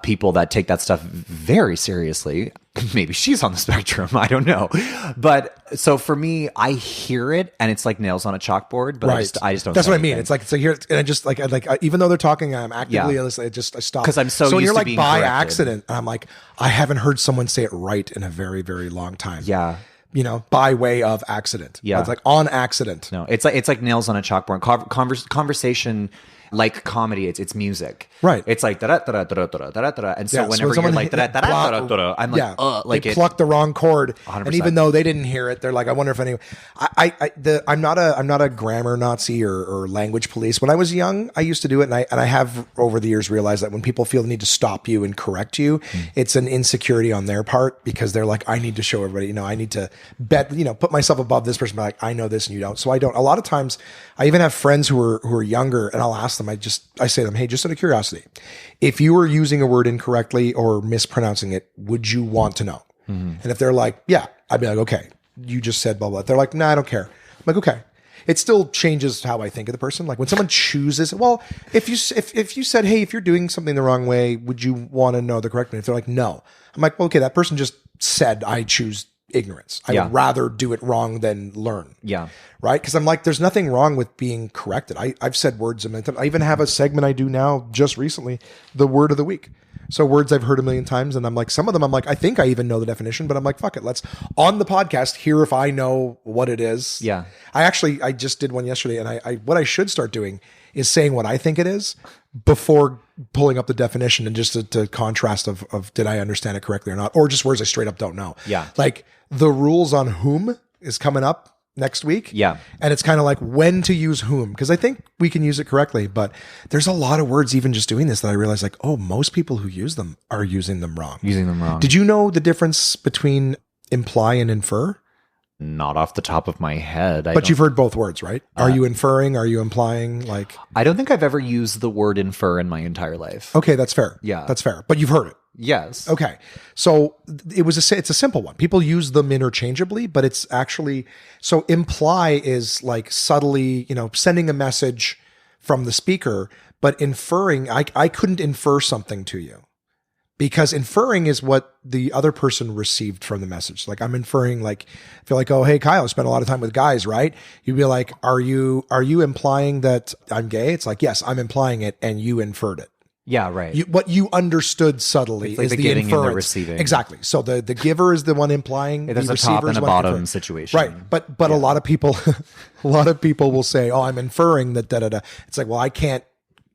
S2: people that take that stuff very seriously. Maybe she's on the spectrum. I don't know. But so for me, I hear it and it's like nails on a chalkboard, but I just don't.
S3: That's what I mean. It's like, so here, and I just like, even though they're talking, I'm actively, I stop.
S2: Because I'm so used
S3: you're
S2: to
S3: like
S2: being
S3: by
S2: corrected.
S3: accident. And I'm like, I haven't heard someone say it right in a very, very long time.
S2: Yeah.
S3: By way of accident.
S2: Yeah.
S3: It's like on accident.
S2: No, it's like nails on a chalkboard. Conversation. Like comedy, it's music,
S3: right?
S2: It's like da da da da da da da da, and so whenever you're like da da da da da, I'm like, like
S3: they plucked the wrong chord,
S2: 100%.
S3: And even though they didn't hear it, they're like, I wonder if anyone. I'm not a grammar Nazi or language police. When I was young, I used to do it, and I have over the years realized that when people feel the need to stop you and correct you, it's an insecurity on their part because they're like, I need to show everybody, I need to put myself above this person, like I know this and you don't, so I don't. A lot of times, I even have friends who are younger, and I'll ask them, I say to them, hey, just out of curiosity, if you were using a word incorrectly or mispronouncing it, would you want to know? And if they're like, yeah, I'd be like, okay, you just said blah, blah. They're like, nah, I don't care. I'm like, okay. It still changes how I think of the person. Like when someone chooses, well, if you said, hey, if you're doing something the wrong way, would you want to know the correct way? If they're like, no. I'm like, well, okay, that person just said I choose ignorance. I would rather do it wrong than learn.
S2: Yeah.
S3: Right? Because I'm like, there's nothing wrong with being corrected. I've said words a million times. I even have a segment I do now just recently, the word of the week. So words I've heard a million times, and I'm like, some of them I'm like, I think I even know the definition, but I'm like, fuck it. Let's on the podcast hear if I know what it is.
S2: Yeah.
S3: I just did one yesterday, and I what I should start doing is saying what I think it is before pulling up the definition, and just to contrast of did I understand it correctly or not, or just words I straight up don't know.
S2: Yeah.
S3: Like the rules on whom is coming up next week.
S2: Yeah.
S3: And it's kind of like when to use whom, because I think we can use it correctly, but there's a lot of words even just doing this that I realize like, oh, most people who use them are using them wrong. Did you know the difference between imply and infer?
S2: Not off the top of my head.
S3: But you've heard both words, right? Are you inferring? Are you implying? Like,
S2: I don't think I've ever used the word infer in my entire life.
S3: Okay, that's fair.
S2: Yeah.
S3: That's fair. But you've heard it.
S2: Yes.
S3: Okay. So it's a simple one. People use them interchangeably, but it's actually, so imply is like subtly, sending a message from the speaker, but inferring, I couldn't infer something to you. Because inferring is what the other person received from the message. Like I'm inferring, like, if you're like, oh, hey, Kyle, I spent a lot of time with guys, right? You'd be like, are you implying that I'm gay? It's like, yes, I'm implying it, and you inferred it.
S2: Yeah, right.
S3: What you understood subtly
S2: like
S3: is
S2: the
S3: the
S2: giving
S3: inference.
S2: and the receiving.
S3: Exactly. So the giver is the one implying.
S2: There's
S3: the
S2: a top and a
S3: one
S2: bottom
S3: inferring.
S2: situation.
S3: Right. But a lot of people, will say, oh, I'm inferring that da da da. It's like, well, I can't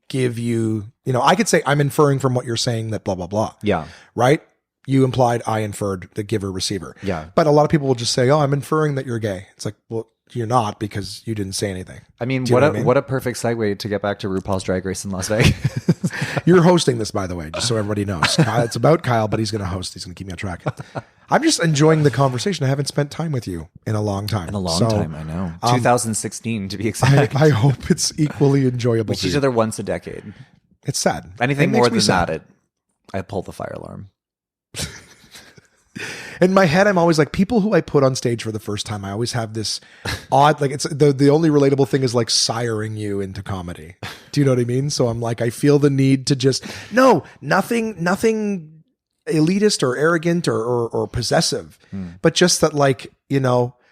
S3: give you, I could say I'm inferring from what you're saying that blah, blah, blah.
S2: Yeah.
S3: Right? You implied, I inferred, the giver receiver.
S2: Yeah.
S3: But a lot of people will just say, oh, I'm inferring that you're gay. It's like, well, you're not, because you didn't say anything.
S2: I mean, what a perfect segue to get back to RuPaul's Drag Race in Las Vegas.
S3: You're hosting this, by the way, just so everybody knows. It's about Kyle, but he's going to host. He's going to keep me on track. I'm just enjoying the conversation. I haven't spent time with you in a long time.
S2: In a long time, I know. 2016 to be exact.
S3: I hope it's equally enjoyable.
S2: We see each other once a decade.
S3: It's sad.
S2: Anything more than that, I pull the fire alarm.
S3: In my head, I'm always like, people who I put on stage for the first time, I always have this odd, like, it's the only relatable thing is like siring you into comedy. Do you know what I mean? So I'm like, I feel the need to just, nothing elitist or arrogant or possessive, but just that, like,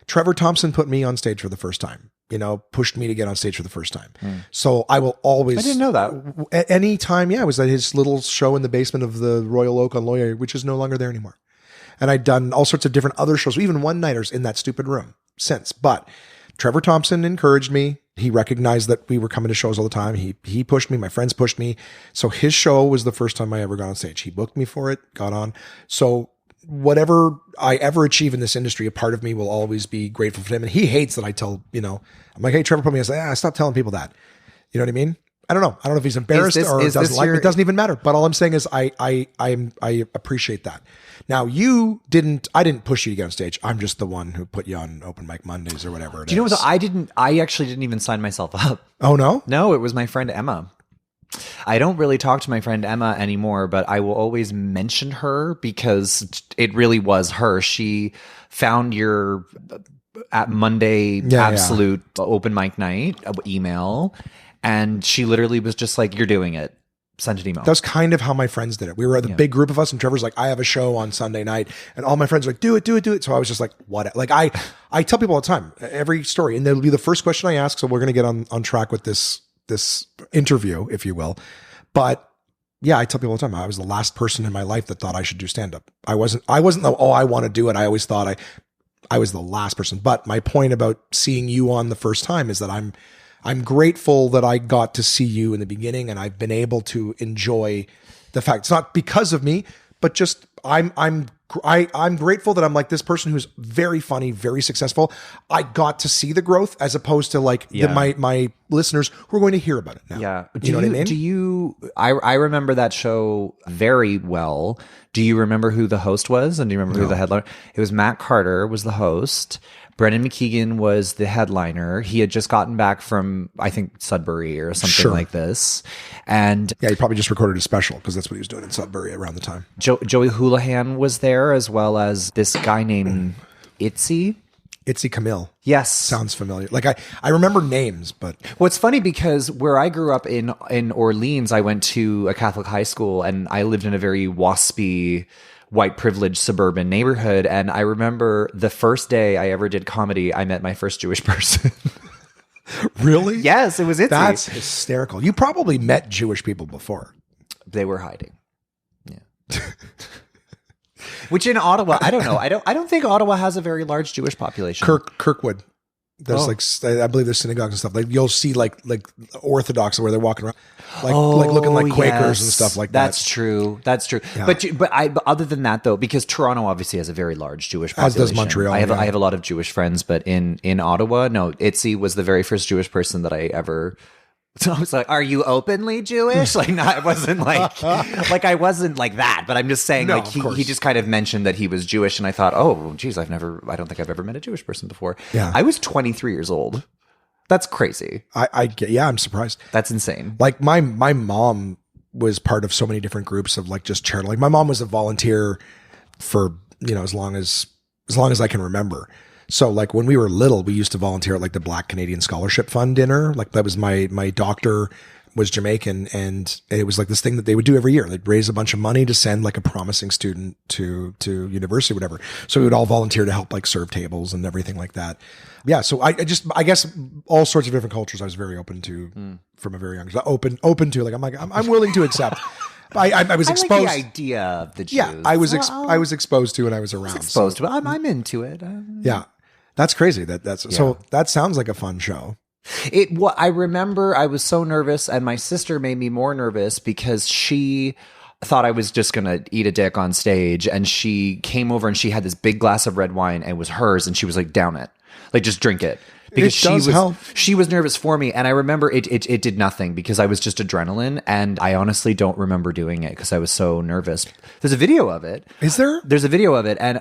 S3: Trevor Thompson put me on stage for the first time, pushed me to get on stage for the first time. So I will always,
S2: I didn't know that.
S3: At any time. Yeah. It was at his little show in the basement of the Royal Oak on Laurier, which is no longer there anymore. And I'd done all sorts of different other shows, even one-nighters in that stupid room since. But Trevor Thompson encouraged me. He recognized that we were coming to shows all the time. He pushed me. My friends pushed me. So his show was the first time I ever got on stage. He booked me for it, got on. So whatever I ever achieve in this industry, a part of me will always be grateful for him. And he hates that I tell, I'm like, hey, Trevor put me. I say, stop telling people that. You know what I mean? I don't know. I don't know if he's embarrassed or doesn't like me. It doesn't even matter. But all I'm saying is I appreciate that. Now I didn't push you to get on stage. I'm just the one who put you on Open Mic Mondays or whatever.
S2: Do you know what? I actually didn't even sign myself up.
S3: Oh no?
S2: No, it was my friend Emma. I don't really talk to my friend Emma anymore, but I will always mention her because it really was her. She found your at Monday absolute open mic night email, and she literally was just like, "You're doing it." Sent an email.
S3: That's kind of how my friends did it. We were the big group of us, and Trevor's like, I have a show on Sunday night, and all my friends are like, do it. So I was just like, what? Like I tell people all the time, every story, and it'll be the first question I ask. So we're going to get on track with this interview, if you will. But yeah, I tell people all the time, I was the last person in my life that thought I should do stand up. I wasn't I want to do it. I always thought I was the last person. But my point about seeing you on the first time is that I'm grateful that I got to see you in the beginning, and I've been able to enjoy the fact it's not because of me, but just I'm grateful that I'm like this person who's very funny, very successful. I got to see the growth as opposed to like my listeners who are going to hear about it now.
S2: Yeah.
S3: You know what I mean?
S2: I remember that show very well. Do you remember who the host was? And do you remember who the headliner? It was Matt Carter was the host. Brendan McKeegan was the headliner. He had just gotten back from, I think, Sudbury or something like this. And
S3: yeah, he probably just recorded a special because that's what he was doing in Sudbury around the time.
S2: Joey Houlihan was there, as well as this guy named Itzy
S3: Camille.
S2: Yes.
S3: Sounds familiar. Like I remember names, but
S2: well, it's funny because where I grew up in Orleans, I went to a Catholic high school, and I lived in a very waspy, white privileged suburban neighborhood. And I remember the first day I ever did comedy, I met my first Jewish person.
S3: Really?
S2: Yes, it was Itzy.
S3: That's hysterical. You probably met Jewish people before.
S2: They were hiding. Yeah. Which in Ottawa, I don't know. I don't think Ottawa has a very large Jewish population.
S3: Kirkwood. There's I believe there's synagogues and stuff. Like you'll see like Orthodox where they're walking around, like looking like Quakers and stuff like that.
S2: That's true. Yeah. But other than that though, because Toronto obviously has a very large Jewish population.
S3: As does Montreal.
S2: I have a lot of Jewish friends, but in Ottawa, no. Itzy was the very first Jewish person that I ever. So I was like, "Are you openly Jewish?" Like, no, I wasn't like I wasn't like that. But I'm just saying,
S3: no,
S2: like he just kind of mentioned that he was Jewish, and I thought, "Oh, geez, I don't think I've ever met a Jewish person before."
S3: Yeah,
S2: I was 23 years old. That's crazy.
S3: I'm surprised.
S2: That's insane.
S3: Like my mom was part of so many different groups of like just charity. Like my mom was a volunteer for as long as I can remember. So like when we were little, we used to volunteer at like the Black Canadian Scholarship Fund dinner. Like that was my doctor was Jamaican, and it was like this thing that they would do every year. They'd raise a bunch of money to send like a promising student to university, whatever. So we would all volunteer to help like serve tables and everything like that. Yeah. So I guess all sorts of different cultures I was very open to from a very young age. Open to like I'm willing to accept. I was exposed.
S2: I like the idea of the Jews.
S3: Yeah, I was exposed to, and I was around.
S2: Exposed to it. I'm into it.
S3: Yeah. That's crazy. So that sounds like a fun show.
S2: I remember I was so nervous, and my sister made me more nervous because she thought I was just going to eat a dick on stage, and she came over and she had this big glass of red wine, and it was hers, and she was like, down it. Like, just drink it. Because she was nervous for me, and I remember it did nothing because I was just adrenaline, and I honestly don't remember doing it because I was so nervous. There's a video of it.
S3: Is there?
S2: There's a video of it, and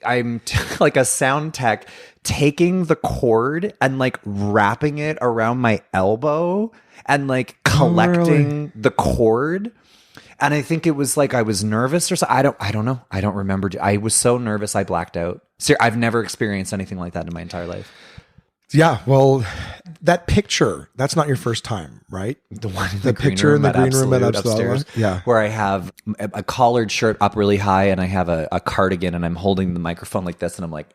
S2: I'm like a sound tech taking the cord and like wrapping it around my elbow and like collecting the cord. And I think it was like I was nervous or something. I don't know. I don't remember. I was so nervous I blacked out. I've never experienced anything like that in my entire life.
S3: Yeah, well, that picture, that's not your first time, right?
S2: The one in
S3: the picture in the green room at
S2: upstairs.
S3: Yeah.
S2: Where I have a collared shirt up really high, and I have a cardigan, and I'm holding the microphone like this, and I'm like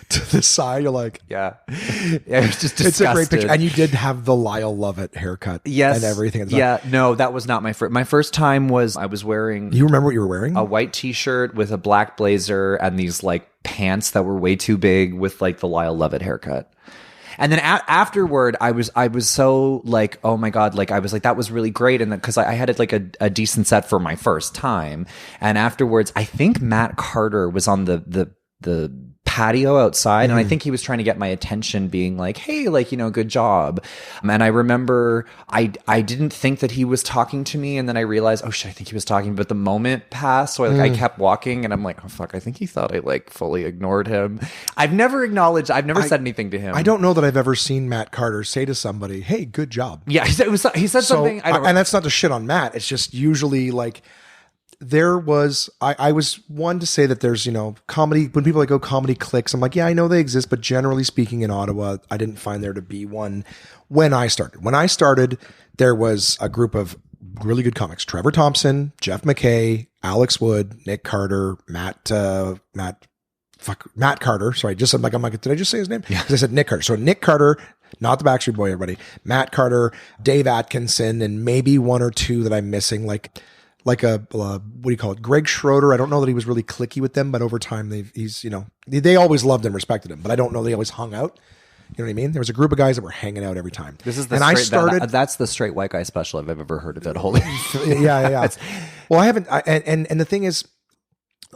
S3: to the side, you're like,
S2: yeah, it was just disgusted.
S3: It's a great picture. And you did have the Lyle Lovett haircut.
S2: Yes.
S3: And everything.
S2: Yeah, no, that was not my first. My first time was I was wearing.
S3: You remember what you were wearing?
S2: A white t-shirt with a black blazer and these like pants that were way too big with like the Lyle Lovett haircut. And then afterward, I was so like, oh my God, like I was like, that was really great. And because I had like a decent set for my first time. And afterwards, I think Matt Carter was on the patio outside. And I think he was trying to get my attention, being like, hey, like, you know, good job. And I remember I didn't think that he was talking to me. And then I realized, oh shit, I think he was talking. But the moment passed. So I kept walking and I'm like, oh fuck, I think he thought I like fully ignored him. I've never said anything to him.
S3: I don't know that I've ever seen Matt Carter say to somebody, hey, good job.
S2: Yeah, he said something.
S3: And that's not to shit on Matt. It's just usually like I was one to say that there's, you know, comedy, when people like, oh, comedy cliques, I'm like, yeah, I know they exist, but generally speaking in Ottawa, I didn't find there to be one when I started. When I started, there was a group of really good comics: Trevor Thompson, Jeff McKay, Alex Wood, Nick Carter, Matt Carter. Sorry, I'm like, did I just say his name? Because I said Nick Carter. So Nick Carter, not the Backstreet Boy, everybody. Matt Carter, Dave Atkinson, and maybe one or two that I'm missing, like a what do you call it? Greg Schroeder. I don't know that he was really cliquey with them, but over time they always loved and respected him, but I don't know they always hung out. You know what I mean? There was a group of guys that were hanging out every time.
S2: That's the straight white guy special if I've ever heard of it. Holy,
S3: yeah. Well, I haven't. And the thing is,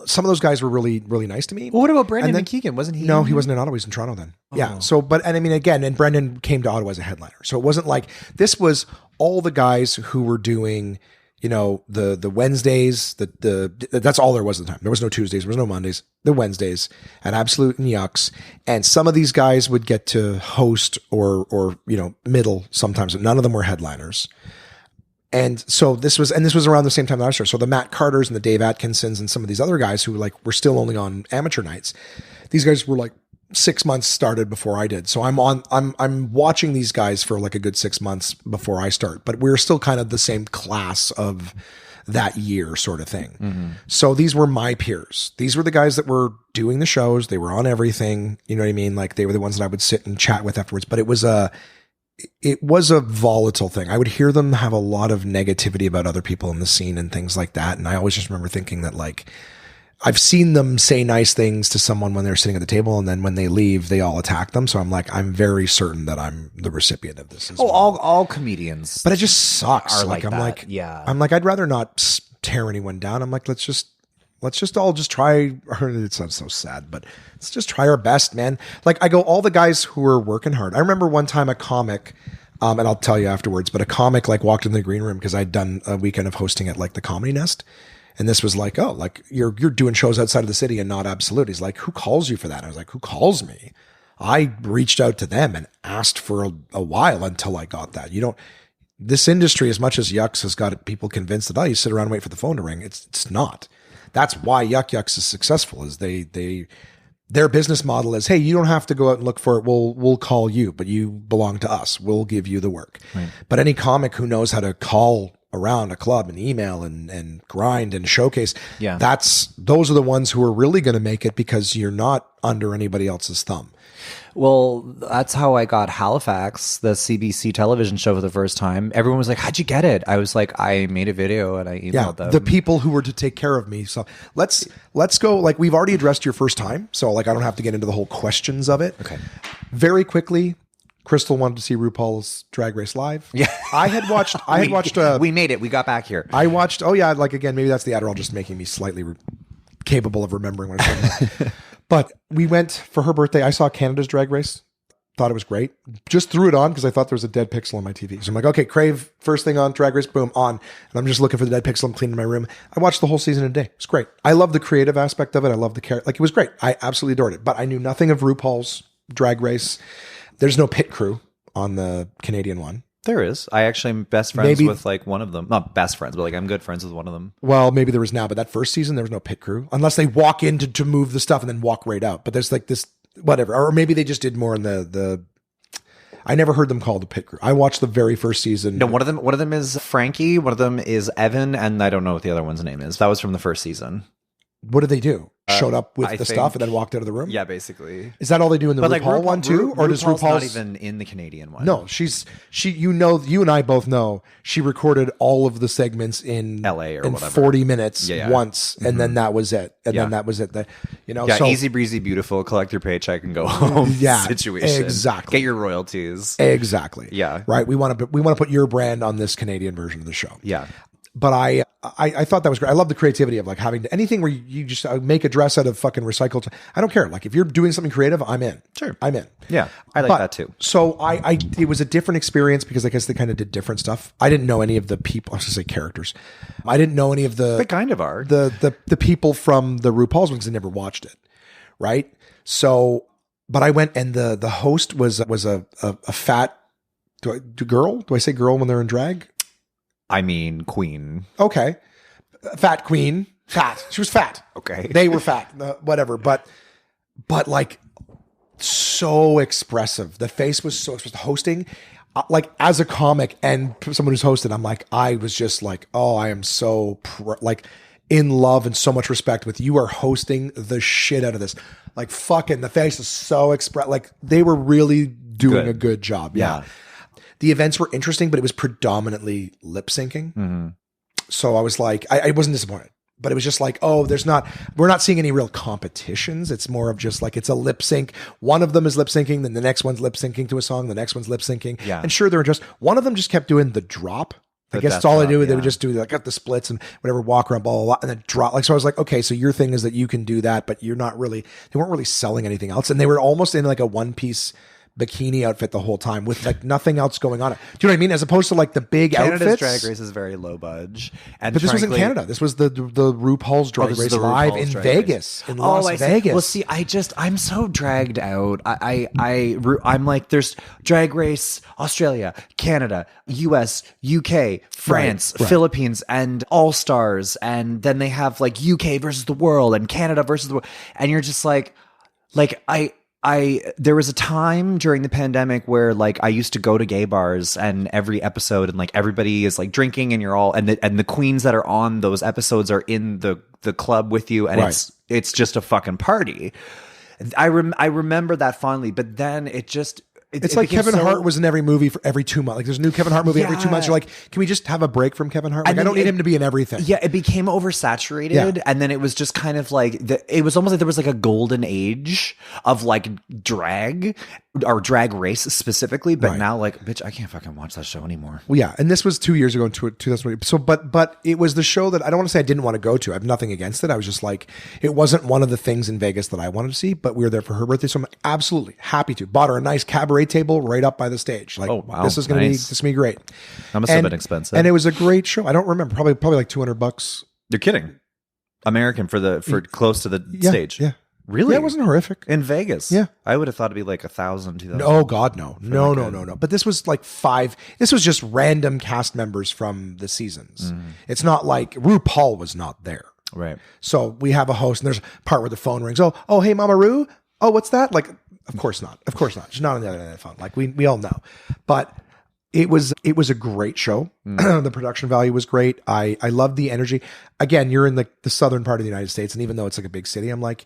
S3: some of those guys were really, really nice to me.
S2: Well, what about Brandon McKeegan? Wasn't he?
S3: No, he wasn't in Ottawa. He was in Toronto then. Oh. Yeah. So, and Brendan came to Ottawa as a headliner. So it wasn't like this was all the guys who were doing, you know, the Wednesdays, that's all there was at the time. There was no Tuesdays, there was no Mondays, the Wednesdays at Absolute and Yucks. And some of these guys would get to host or, you know, middle sometimes, but none of them were headliners. And so this was around the same time that I was there. So the Matt Carters and the Dave Atkinsons and some of these other guys who like were still only on amateur nights, these guys were like 6 months started before I did. So I'm watching these guys for like a good 6 months before I start, but we're still kind of the same class of that year sort of thing. Mm-hmm. So these were my peers. These were the guys that were doing the shows. They were on everything. You know what I mean? Like they were the ones that I would sit and chat with afterwards, but it was a volatile thing. I would hear them have a lot of negativity about other people in the scene and things like that. And I always just remember thinking that like, I've seen them say nice things to someone when they're sitting at the table, and then when they leave, they all attack them. So I'm like, I'm very certain that I'm the recipient of this.
S2: All comedians.
S3: But it just sucks.
S2: Are like
S3: I'm
S2: that.
S3: like,
S2: yeah.
S3: I'm like, I'd rather not tear anyone down. I'm like, let's just all just try. It sounds so sad, but let's just try our best, man. Like I go, all the guys who are working hard. I remember one time a comic, and I'll tell you afterwards, but a comic like walked in the green room because I'd done a weekend of hosting at like the Comedy Nest. And this was like, oh, like you're doing shows outside of the city and not Absolute. He's like, who calls you for that? And I was like, who calls me? I reached out to them and asked for a while until I got that. This industry, as much as Yucks has got people convinced that, oh, you sit around and wait for the phone to ring. It's not. That's why Yucks is successful, is their business model is, hey, you don't have to go out and look for it. We'll call you, but you belong to us. We'll give you the work. Right. But any comic who knows how to call around a club and email and grind and showcase, those are the ones who are really going to make it, because you're not under anybody else's thumb.
S2: Well, that's how I got Halifax, the CBC television show, for the first time. Everyone was like, how'd you get it? I was like, I made a video and I emailed them.
S3: The people who were to take care of me. So let's go, like, we've already addressed your first time. So like, I don't have to get into the whole questions of it.
S2: Okay.
S3: Very quickly, Crystal wanted to see RuPaul's Drag Race live.
S2: Yeah.
S3: I had watched.
S2: We made it. We got back here.
S3: I watched. Oh yeah. Like again, maybe that's the Adderall just making me slightly capable of remembering what I'm talking about. But we went for her birthday. I saw Canada's Drag Race. Thought it was great. Just threw it on because I thought there was a dead pixel on my TV. So I'm like, okay, Crave, first thing on, Drag Race, boom, on. And I'm just looking for the dead pixel. I'm cleaning my room. I watched the whole season in a day. It was great. I love the creative aspect of it. I love the character. Like, it was great. I absolutely adored it. But I knew nothing of RuPaul's Drag Race. There's no pit crew on the Canadian one.
S2: There is. I actually am best friends with like one of them. Not best friends, but like I'm good friends with one of them.
S3: Well, maybe there was now, but that first season, there was no pit crew. Unless they walk in to move the stuff and then walk right out. But there's like this, whatever. Or maybe they just did more in the I never heard them called the pit crew. I watched the very first season.
S2: No, one of them is Frankie, one of them is Evan, and I don't know what the other one's name is. That was from the first season.
S3: What did they do? Showed up with the stuff and then walked out of the room?
S2: Yeah, basically.
S3: Is that all they do in the RuPaul one too?
S2: Or does RuPaul's not even in the Canadian one?
S3: No, you and I both know she recorded all of the segments in
S2: LA or
S3: in
S2: whatever.
S3: 40 minutes once, and then that was it. And then that was it. So,
S2: easy breezy, beautiful, collect your paycheck and go home. Situation.
S3: Exactly.
S2: Get your royalties.
S3: Exactly.
S2: Yeah.
S3: Right. We want to put your brand on this Canadian version of the show.
S2: Yeah.
S3: But I thought that was great. I love the creativity of like having anything where you just make a dress out of fucking recycled. I don't care. Like if you're doing something creative, I'm in.
S2: Sure.
S3: I'm in.
S2: Yeah. I like that too.
S3: So it was a different experience because I guess they kind of did different stuff. I didn't know any of the people. I was going to say characters. I didn't know any of
S2: They kind of are.
S3: the people from the RuPaul's ones. I never watched it. Right. So, but I went and the host was a fat girl. Do I say girl when they're in drag?
S2: I mean, queen.
S3: Okay. Fat queen. Fat. She was fat.
S2: Okay.
S3: They were fat. Whatever. But like so expressive. The face was so expressive. Hosting, like as a comic and someone who's hosted, I'm like, I was just like, oh, I am so like in love and so much respect with you are hosting the shit out of this. Like fucking the face is so like they were really doing a good job. Yeah. The events were interesting, but it was predominantly lip syncing. Mm-hmm. So I was like, I wasn't disappointed, but it was just like, oh, we're not seeing any real competitions. It's more of just like, it's a lip sync. One of them is lip syncing. Then the next one's lip syncing to a song. The next one's lip syncing. Yeah. And sure, one of them just kept doing the drop. I guess that's all I do. They would just do like got the splits and whatever, walk around, blah, blah, blah, and then drop. Like, so I was like, okay, so your thing is that you can do that, but they weren't really selling anything else. And they were almost in like a one-piece bikini outfit the whole time with like nothing else going on. Do you know what I mean? As opposed to like the big
S2: Canada's
S3: outfits.
S2: Drag Race is very low budge. And
S3: but this was in Canada. This was the RuPaul's Drag Race live in Vegas, in Las Vegas.
S2: Well, see, I'm so dragged out. I'm like, there's Drag Race, Australia, Canada, US, UK, France, Philippines, and All Stars. And then they have like UK versus the world and Canada versus the world. And you're just like there was a time during the pandemic where like I used to go to gay bars and every episode and like everybody is like drinking and you're all and the queens that are on those episodes are in the club with you and it's just a fucking party. I remember that fondly, but then it's
S3: like Kevin Hart was in every movie for every 2 months. Like there's a new Kevin Hart movie every 2 months. You're like, can we just have a break from Kevin Hart? Like I don't need him to be in everything.
S2: Yeah, it became oversaturated, and then it was just kind of like it was almost like there was like a golden age of like drag or Drag Race specifically. But now, like, bitch, I can't fucking watch that show anymore.
S3: Well, yeah, and this was 2 years ago in 2020. So, but it was the show that I don't want to say I didn't want to go to. I have nothing against it. I was just like, it wasn't one of the things in Vegas that I wanted to see. But we were there for her birthday, so I'm absolutely happy to. Bought her a nice cabaret table right up by the stage. Like,
S2: oh wow,
S3: this is gonna be great.
S2: That must have been expensive.
S3: And it was a great show. I don't remember, probably like $200.
S2: You're kidding. American for close to the stage.
S3: Yeah.
S2: Really?
S3: Yeah, it wasn't horrific.
S2: In Vegas?
S3: Yeah.
S2: I would have thought it'd be like 1,000, 2,000.
S3: Oh God, no. No. But this was like this was just random cast members from the seasons. Mm. It's not like RuPaul was not there.
S2: Right.
S3: So we have a host and there's a part where the phone rings. Oh, hey, Mama Ru. Oh, what's that? Like, of course not. Of course not. She's not on the other end of the phone. Like we all know. But it was a great show. Mm. The production value was great. I loved the energy. Again, you're in the southern part of the United States, and even though it's like a big city, I'm like,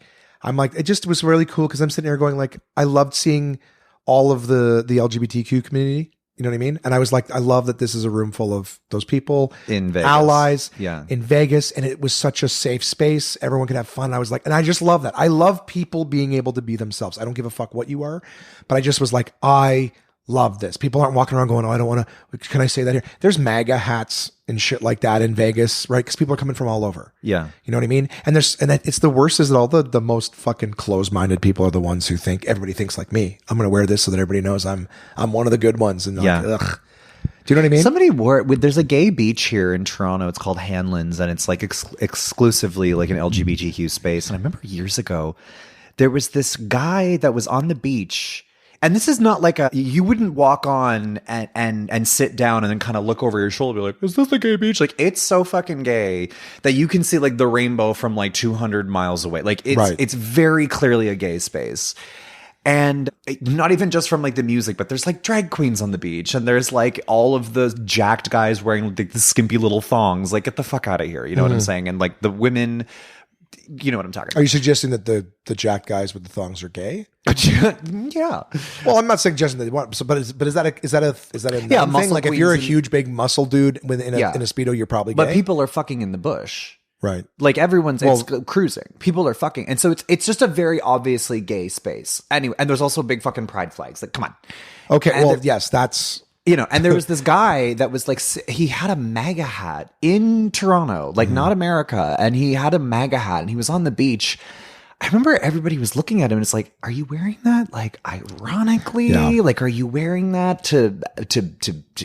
S3: it just was really cool because I'm sitting here going like, I loved seeing all of the LGBTQ community. You know what I mean? And I was like, I love that this is a room full of those people
S2: in Vegas,
S3: allies, in Vegas, and it was such a safe space. Everyone could have fun. I was like, and I just love that. I love people being able to be themselves. I don't give a fuck what you are, but I just was like, I love this. People aren't walking around going, oh, I don't want to, can I say that here? There's MAGA hats and shit like that in Vegas, right? Because people are coming from all over.
S2: Yeah.
S3: You know what I mean? And it's the worst is that all the most fucking closed-minded people are the ones who think everybody thinks like me. I'm going to wear this so that everybody knows I'm one of the good ones. And like, ugh. Do you know what I mean?
S2: Somebody there's a gay beach here in Toronto. It's called Hanlon's, and it's like exclusively like an LGBTQ space. And I remember years ago, there was this guy that was on the beach. And this is not like you wouldn't walk on and sit down and then kind of look over your shoulder and be like, is this a gay beach? Like, it's so fucking gay that you can see like the rainbow from like 200 miles away. Like it's very clearly a gay space. And not even just from like the music, but there's like drag queens on the beach and there's like all of the jacked guys wearing like the skimpy little thongs. Like, get the fuck out of here. You know what I'm saying? And like the women, you know what I'm talking about.
S3: Are you suggesting that the jacked guys with the thongs are gay?
S2: Yeah.
S3: Well, I'm not suggesting that they want, but is that a thing? Like if you're a huge big muscle dude in a Speedo, you're probably gay.
S2: But people are fucking in the bush.
S3: Right.
S2: Like it's cruising. People are fucking. And so it's just a very obviously gay space. Anyway, and there's also big fucking pride flags. Like, come on.
S3: Okay. And yes, that's
S2: You know, and there was this guy that was like, he had a MAGA hat in Toronto, like not America. And he had a MAGA hat and he was on the beach. I remember everybody was looking at him and it's like, are you wearing that? Like, ironically, like, are you wearing that to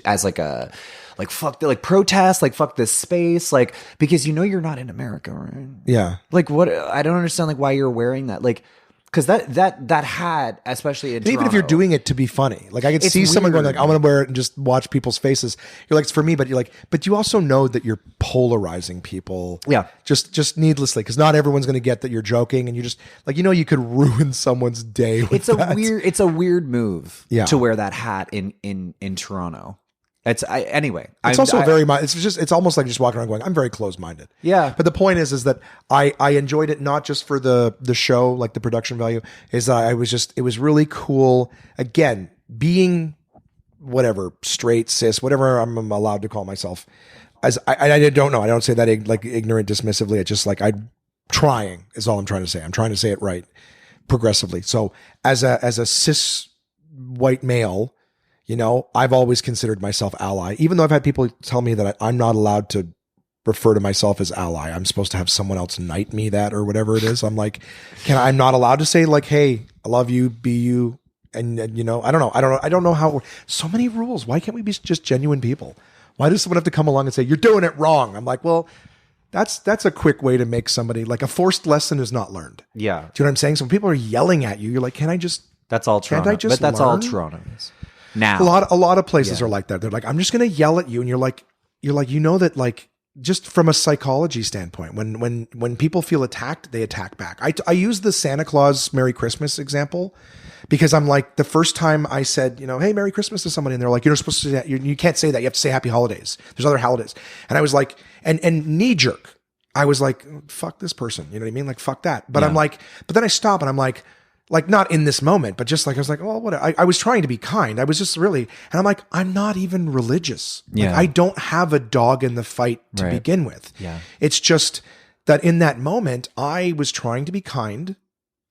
S2: as like a, like, fuck, like protest, like, fuck this space, like, because you know, you're not in America, right?
S3: Yeah.
S2: Like, what, I don't understand, like, why you're wearing that. Like, because that hat, especially in
S3: even if you're doing it to be funny, like I could see someone going like, I'm going to wear it and just watch people's faces. You're like, it's for me, but you're like, but you also know that you're polarizing people.
S2: Yeah.
S3: Just needlessly, because not everyone's going to get that you're joking, and you just like, you know, you could ruin someone's day. It's
S2: a weird move to wear that hat in Toronto. Anyway.
S3: It's also very much. It's almost like just walking around going, I'm very closed-minded.
S2: Yeah.
S3: But the point is that I enjoyed it not just for the show, like the production value. It was really cool. Again, being whatever, straight, cis, whatever I'm allowed to call myself. As I don't know. I don't say that like ignorant, dismissively. It's just like I'm trying. Is all I'm trying to say. I'm trying to say it right, progressively. So as a cis white male. You know, I've always considered myself ally, even though I've had people tell me that I'm not allowed to refer to myself as ally. I'm supposed to have someone else knight me that or whatever it is. I'm like, I'm not allowed to say like, hey, I love you, be you. And you know, I don't know how, so many rules. Why can't we be just genuine people? Why does someone have to come along and say, you're doing it wrong? I'm like, well, that's a quick way to make somebody, like, a forced lesson is not learned.
S2: Yeah.
S3: Do you know what I'm saying? So when people are yelling at you, you're like,
S2: that's all Toronto. But that's all Toronto is. Now,
S3: a lot of places are like that. They're like, I'm just going to yell at you. And you're like, you know that, like, just from a psychology standpoint, when people feel attacked, they attack back. I use the Santa Claus Merry Christmas example because I'm like, the first time I said, you know, hey, Merry Christmas to somebody, and they're like, you're not supposed to say that. You can't say that. You have to say Happy Holidays. There's other holidays. And I was like, and knee jerk. I was like, fuck this person. You know what I mean? Like, fuck that. But I'm like, but then I stop and I'm like not in this moment, but just like, I was like, oh, what? I was trying to be kind. I was just really, and I'm like, I'm not even religious. Like, I don't have a dog in the fight to begin with.
S2: Yeah.
S3: It's just that in that moment, I was trying to be kind,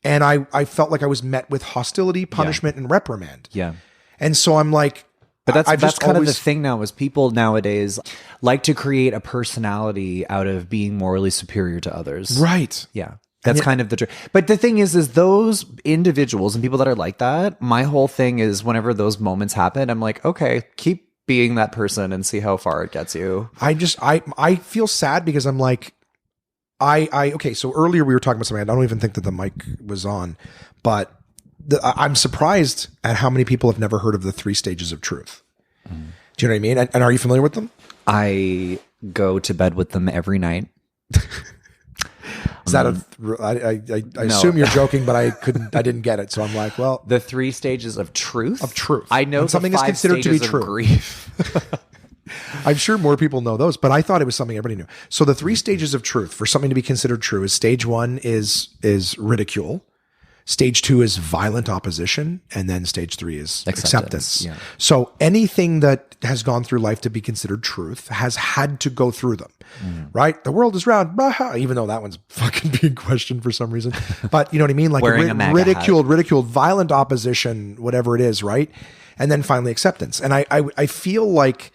S3: and I felt like I was met with hostility, punishment, and reprimand.
S2: Yeah.
S3: And so I'm like,
S2: but that's kind of the thing now, is people nowadays like to create a personality out of being morally superior to others.
S3: Right.
S2: Yeah. That's kind of the truth. But the thing is those individuals and people that are like that, my whole thing is whenever those moments happen, I'm like, okay, keep being that person and see how far it gets you.
S3: I feel sad because I'm like, okay, so earlier we were talking about something. I don't even think that the mic was on, but I'm surprised at how many people have never heard of the 3 stages of truth. Do you know what I mean? And are you familiar with them?
S2: I go to bed with them every night.
S3: Is that I assume you're joking, but I didn't get it. So I'm like, well,
S2: the 3 stages of truth. I know
S3: when something is considered to be true.
S2: Grief.
S3: I'm sure more people know those, but I thought it was something everybody knew. So the 3 stages of truth for something to be considered true is stage 1 is ridicule. Stage 2 is violent opposition. And then stage 3 is acceptance.
S2: Yeah.
S3: So anything that has gone through life to be considered truth has had to go through them, right? The world is round, even though that one's fucking being questioned for some reason. But you know what I mean? Like ridiculed, violent opposition, whatever it is, right? And then finally acceptance. And I feel like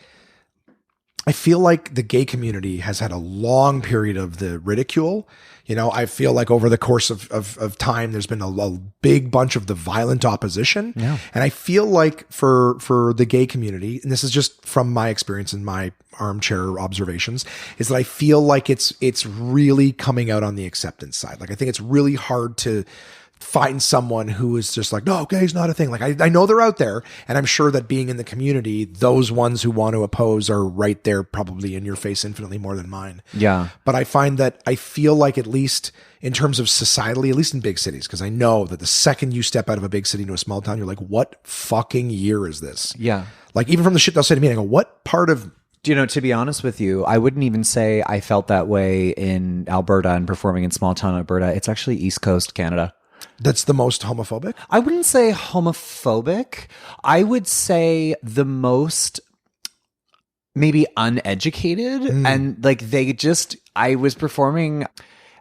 S3: the gay community has had a long period of the ridicule. You know, I feel like over the course of time, there's been a big bunch of the violent opposition.
S2: Yeah.
S3: And I feel like for the gay community, and this is just from my experience and my armchair observations, is that I feel like it's really coming out on the acceptance side. Like, I think it's really hard to find someone who is just like, no, gay's not a thing. Like, I know they're out there, and I'm sure that being in the community, those ones who want to oppose are right there, probably in your face infinitely more than mine.
S2: Yeah.
S3: But I find that I feel like, at least in terms of societally, at least in big cities, because I know that the second you step out of a big city into a small town, you're like, what fucking year is this?
S2: Yeah.
S3: Like, even from the shit they'll say to me, I go, what part of...
S2: You know, to be honest with you, I wouldn't even say I felt that way in Alberta and performing in small town Alberta. It's actually East Coast Canada.
S3: That's the most homophobic?
S2: I wouldn't say homophobic. I would say the most maybe uneducated. And like I was performing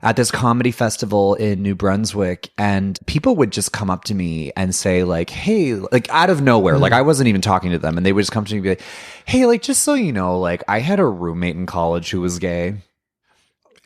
S2: at this comedy festival in New Brunswick, and people would just come up to me and say like, hey, like out of nowhere, like I wasn't even talking to them, and they would just come to me and be like, hey, like just so you know, like I had a roommate in college who was gay.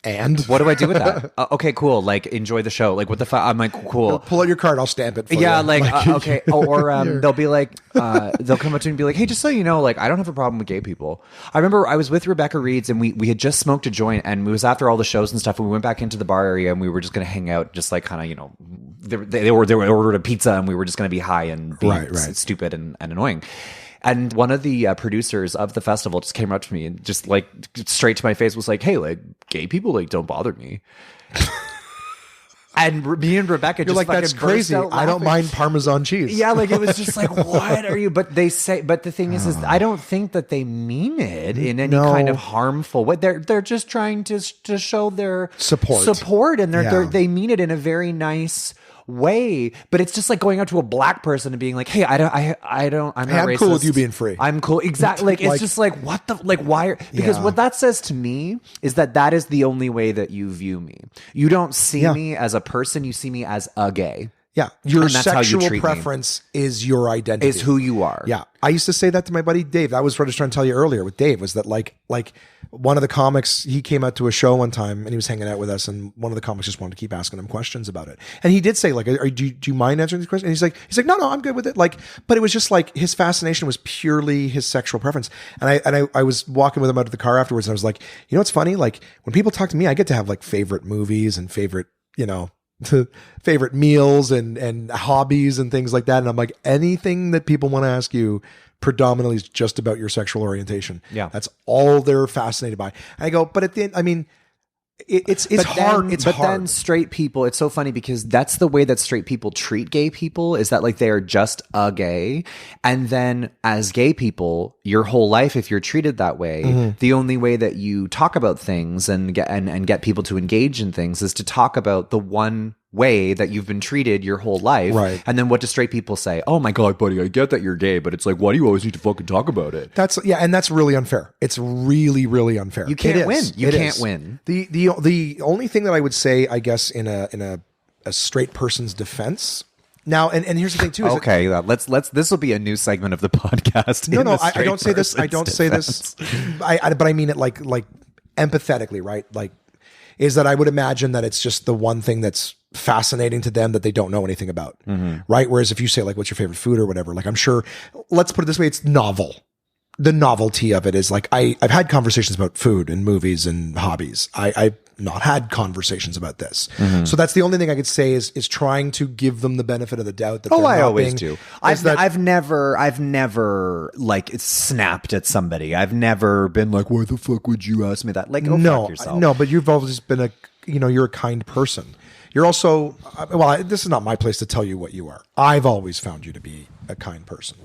S3: And
S2: what do I do with that? Okay, cool. Like, enjoy the show. Like, what the fuck? I'm like, cool.
S3: Pull out your card. I'll stamp it for you.
S2: Yeah, like okay. Or they'll be like, they'll come up to me and be like, hey, just so you know, like, I don't have a problem with gay people. I remember I was with Rebecca Reeds, and we had just smoked a joint, and it was after all the shows and stuff, and we went back into the bar area, and we were just going to hang out, just like kind of, you know, they ordered a pizza, and we were just going to be high and be stupid and annoying. And one of the producers of the festival just came up to me and just like straight to my face was like, hey, like gay people like don't bother me. And me and Rebecca just
S3: like, that's crazy. I don't mind Parmesan cheese.
S2: Yeah, like it was just like, what are you? But they say, but the thing is I don't think that they mean it in any kind of harmful way. They're just trying to show their support, and they mean it in a very nice way, but it's just like going out to a black person and being like, hey, I'm not racist.
S3: Cool with you being free.
S2: I'm cool. Exactly. Like, it's just like, what the, like, why? Because what that says to me is that is the only way that you view me. You don't see me as a person. You see me as a gay.
S3: Yeah. Your sexual preference is your identity.
S2: Is who you are.
S3: Yeah. I used to say that to my buddy Dave. That was what I was trying to tell you earlier with Dave, was that like one of the comics, he came out to a show one time and he was hanging out with us, and one of the comics just wanted to keep asking him questions about it. And he did say like, do you mind answering these questions? And he's like, no, I'm good with it. Like, but it was just like his fascination was purely his sexual preference. And I was walking with him out of the car afterwards, and I was like, you know what's funny? Like when people talk to me, I get to have like favorite movies and favorite, you know, favorite meals and hobbies and things like that. And I'm like, anything that people want to ask you predominantly is just about your sexual orientation. Yeah. That's all they're fascinated by. I go, but at the end, I mean, it's hard. But
S2: then straight people, it's so funny because that's the way that straight people treat gay people, is that like they are just a gay. And then as gay people, your whole life, if you're treated that way, the only way that you talk about things and get people to engage in things is to talk about the one way that you've been treated your whole life. Right. And then what do straight people say? Oh my God, buddy, I get that you're gay, but it's like, why do you always need to fucking talk about it?
S3: And that's really unfair. It's really, really unfair.
S2: You can't win. You can't win.
S3: The only thing that I would say, I guess, in a straight person's defense. Now, and here's the thing too.
S2: Okay, this will be a new segment of the podcast.
S3: No, I don't say this. I don't say this. But I mean it like empathetically, right? Like, is that I would imagine that it's just the one thing that's fascinating to them that they don't know anything about, right? Whereas if you say like, what's your favorite food or whatever, like I'm sure, let's put it this way, it's novel. The novelty of it is like, I've had conversations about food and movies and hobbies. I've not had conversations about this. So that's the only thing I could say is trying to give them the benefit of the doubt that
S2: I always do. I've never like snapped at somebody. I've never been like, why the fuck would you ask me that? Like, fuck yourself.
S3: No, but you've always been you're a kind person. You're also, well, this is not my place to tell you what you are. I've always found you to be a kind person.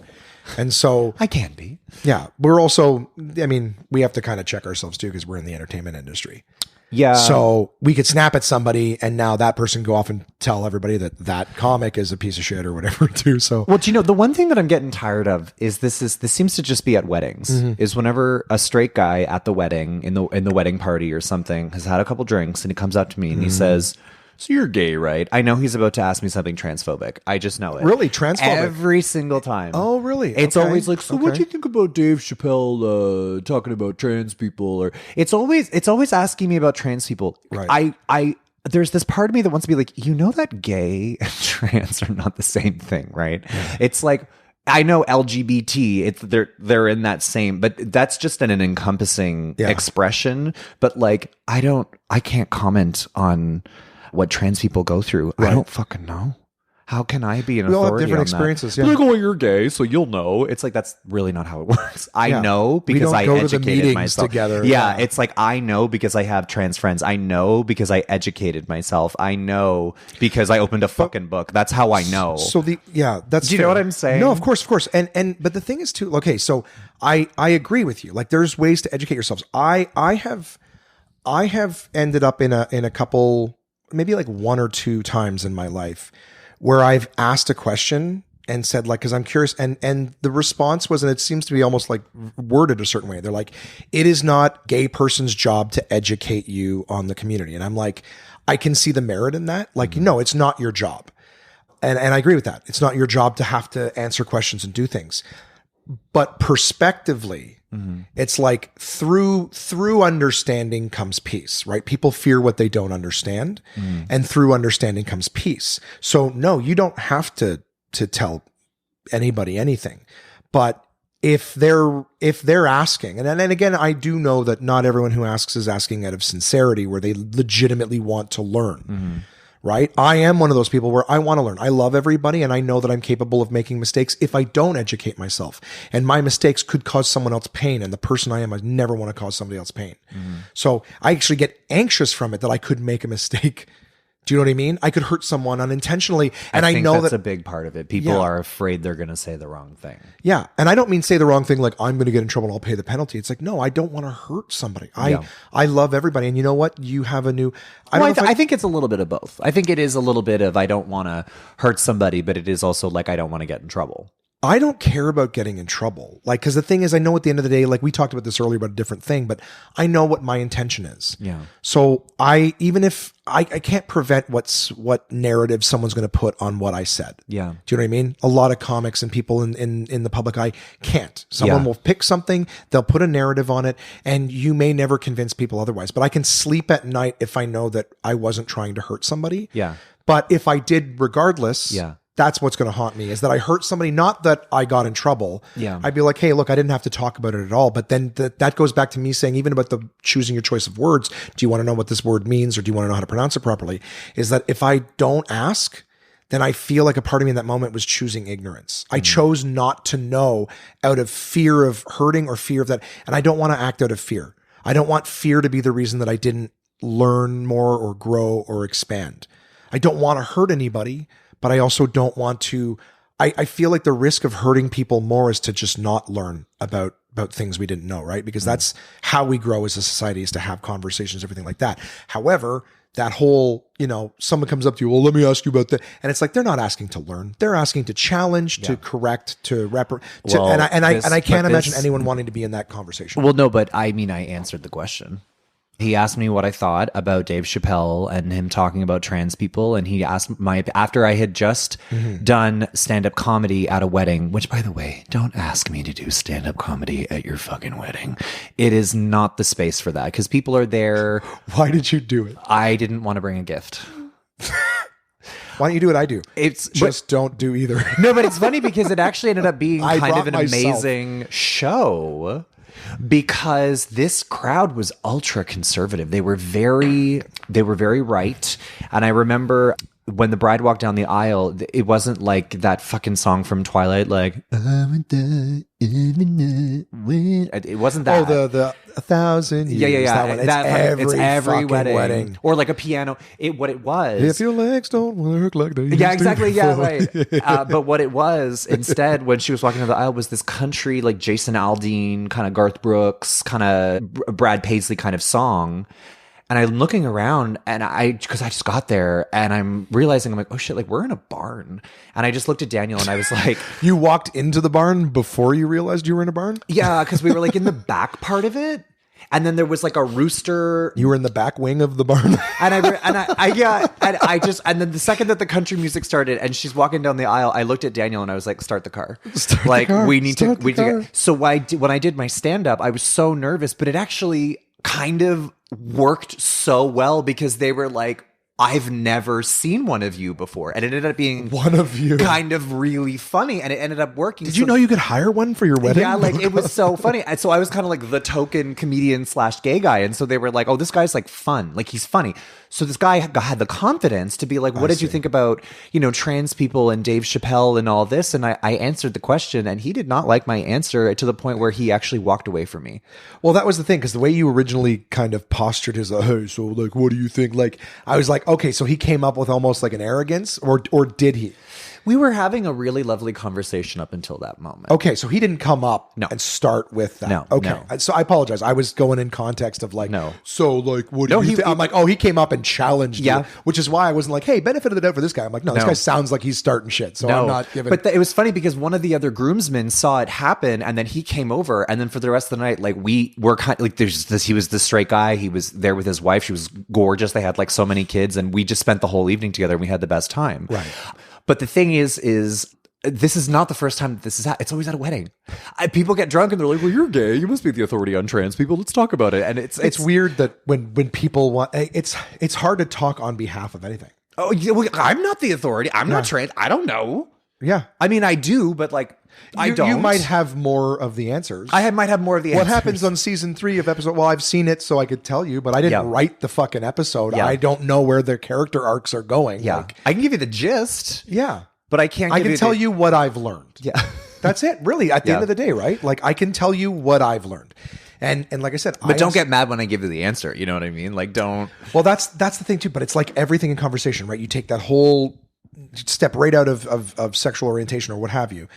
S3: And so
S2: I can be.
S3: Yeah. We're also, I mean, we have to kind of check ourselves too, because we're in the entertainment industry.
S2: Yeah.
S3: So we could snap at somebody and now that person go off and tell everybody that comic is a piece of shit or whatever too. So,
S2: well, do you know, the one thing that I'm getting tired of is this seems to just be at weddings, is whenever a straight guy at the wedding, in the wedding party or something, has had a couple drinks and he comes up to me and he says, so you're gay, right? I know he's about to ask me something transphobic. I just know it.
S3: Really? Transphobic?
S2: Every single time.
S3: Oh, really?
S2: It's always like, so what do you think about Dave Chappelle talking about trans people? Or it's always asking me about trans people.
S3: Right.
S2: I there's this part of me that wants to be like, you know that gay and trans are not the same thing, right? Yeah. It's like, I know LGBT, they're in that same, but that's just an encompassing expression. But like, I can't comment on what trans people go through. Right. I don't fucking know. How can I be an authority?
S3: We all have different experiences.
S2: Yeah. Like, oh, you're gay, so you'll know. It's like, that's really not how it works. I know because I educated myself.
S3: Together.
S2: Yeah, it's like, I know because I have trans friends. I know because I educated myself. I know because I opened a fucking book. That's how I know.
S3: So that's.
S2: Do you know what I'm saying?
S3: No, of course. But the thing is too. Okay, so I agree with you. Like, there's ways to educate yourselves. I have ended up in a couple, maybe like one or two times in my life where I've asked a question and said, like, because I'm curious, and the response was, and it seems to be almost like worded a certain way. They're like, it is not gay person's job to educate you on the community. And I'm like, I can see the merit in that. Like, no, it's not your job. And I agree with that. It's not your job to have to answer questions and do things. But perspectively, it's like through understanding comes peace, right? People fear what they don't understand, and through understanding comes peace. So no, you don't have to tell anybody anything. But if they're asking, and then again, I do know that not everyone who asks is asking out of sincerity, where they legitimately want to learn. Right? I am one of those people where I want to learn. I love everybody, and I know that I'm capable of making mistakes if I don't educate myself. And my mistakes could cause someone else pain. And the person I am, I never want to cause somebody else pain. So I actually get anxious from it that I could make a mistake. Do you know what I mean? I could hurt someone unintentionally. And I know
S2: that's a big part of it. People are afraid they're going to say the wrong thing.
S3: Yeah. And I don't mean say the wrong thing like I'm going to get in trouble and I'll pay the penalty. It's like, no, I don't want to hurt somebody. I love everybody. And you know what? You have a new...
S2: I think it's a little bit of both. I think it is a little bit of I don't want to hurt somebody, but it is also like I don't want to get in trouble.
S3: I don't care about getting in trouble. Like, because the thing is, I know at the end of the day, like we talked about this earlier about a different thing, but I know what my intention is.
S2: Yeah.
S3: So even if I can't prevent what narrative someone's going to put on what I said.
S2: Yeah.
S3: Do you know what I mean? A lot of comics and people in the public eye can't. Someone will pick something, they'll put a narrative on it, and you may never convince people otherwise. But I can sleep at night if I know that I wasn't trying to hurt somebody.
S2: Yeah.
S3: But if I did regardless,
S2: yeah.
S3: That's what's going to haunt me, is that I hurt somebody, not that I got in trouble.
S2: Yeah.
S3: I'd be like, hey, look, I didn't have to talk about it at all. But then that goes back to me saying, even about the choosing your choice of words, do you want to know what this word means, or do you want to know how to pronounce it properly? Is that if I don't ask, then I feel like a part of me in that moment was choosing ignorance. I chose not to know out of fear of hurting or fear of that. And I don't want to act out of fear. I don't want fear to be the reason that I didn't learn more or grow or expand. I don't want to hurt anybody, but I also don't want to, I feel like the risk of hurting people more is to just not learn about things we didn't know, right? Because that's how we grow as a society, is to have conversations, everything like that. However, that whole, someone comes up to you, well, let me ask you about that. And it's like, they're not asking to learn. They're asking to challenge, to correct, and I can't imagine anyone wanting to be in that conversation.
S2: Well, no, but I mean, I answered the question. He asked me what I thought about Dave Chappelle and him talking about trans people. And he asked after I had just done stand-up comedy at a wedding, which, by the way, don't ask me to do stand-up comedy at your fucking wedding. It is not the space for that, because people are there.
S3: Why did you do it?
S2: I didn't want to bring a gift.
S3: Why don't you do what I do? Don't do either.
S2: No, but it's funny because it actually ended up being kind of an amazing show. Because this crowd was ultra conservative. They were very right. And I remember when the bride walked down the aisle, it wasn't like that fucking song from Twilight, like it wasn't that.
S3: Oh, the 1,000 years.
S2: Yeah.
S3: It's every
S2: wedding. Or like a piano. What it was.
S3: If your legs don't work like they used to.
S2: Yeah, exactly. Yeah, right. But what it was instead, when she was walking down the aisle, was this country, like Jason Aldean, kind of Garth Brooks, kind of Brad Paisley kind of song. And I'm looking around, and because I just got there, and I'm realizing, I'm like, oh shit, like we're in a barn. And I just looked at Daniel, and I was like,
S3: you walked into the barn before you realized you were in a barn?
S2: Yeah, because we were like in the back part of it. And then there was like a rooster.
S3: You were in the back wing of the barn.
S2: And then the second that the country music started and she's walking down the aisle, I looked at Daniel and I was like, start the car. We need to. So when I did my stand up, I was so nervous, but it actually kind of worked so well, because they were like, I've never seen one of you before. And it ended up being
S3: one of you
S2: kind of really funny. And it ended up working.
S3: Did you know you could hire one for your wedding?
S2: Yeah, like it was so funny. And so I was kind of like the token comedian / gay guy. And so they were like, oh, this guy's like fun. Like he's funny. So this guy had the confidence to be like, what did you think about, trans people and Dave Chappelle and all this? And I answered the question, and he did not like my answer, to the point where he actually walked away from me.
S3: Well, that was the thing, because the way you originally kind of postured his, hey, so like, what do you think? Like, I was like, okay, so he came up with almost like an arrogance, or did he?
S2: We were having a really lovely conversation up until that moment.
S3: Okay, so he didn't come up
S2: No.
S3: and start with that.
S2: No,
S3: Okay,
S2: no.
S3: so I apologize. I was going in context of like,
S2: No.
S3: So like, what do you think? I'm like, oh, he came up and challenged
S2: Yeah.
S3: you, which is why I wasn't like, hey, benefit of the doubt for this guy. I'm like, no, this
S2: No.
S3: guy sounds like he's starting shit. So I'm not giving.
S2: But it was funny because one of the other groomsmen saw it happen, and then he came over, and then for the rest of the night, like we were kind of like, there's this. He was the straight guy. He was there with his wife. She was gorgeous. They had like so many kids, and we just spent the whole evening together. And we had the best time.
S3: Right.
S2: But the thing is this is not the first time that this is it's always at a wedding. People get drunk and they're like, well, you're gay. You must be the authority on trans people. Let's talk about it. And it's
S3: weird that when people want, it's hard to talk on behalf of anything.
S2: Oh, yeah, well, I'm not the authority. I'm not trans. I don't know.
S3: Yeah.
S2: I mean, I do, but like, I don't.
S3: You might have more of the answers.
S2: Might have more of the answers.
S3: What happens on season 3 of episode? Well, I've seen it, so I could tell you, but I didn't write the fucking episode.
S2: Yeah.
S3: I don't know where their character arcs are going.
S2: Yeah.
S3: Like,
S2: I can give you the gist.
S3: yeah.
S2: But I can't.
S3: I can tell you what I've learned.
S2: Yeah,
S3: that's it. Really, at the end of the day, right? Like I can tell you what I've learned, and like I said,
S2: but don't get mad when I give you the answer. You know what I mean? Like don't.
S3: Well, that's the thing too. But it's like everything in conversation, right? You take that whole step right out of sexual orientation or what have you.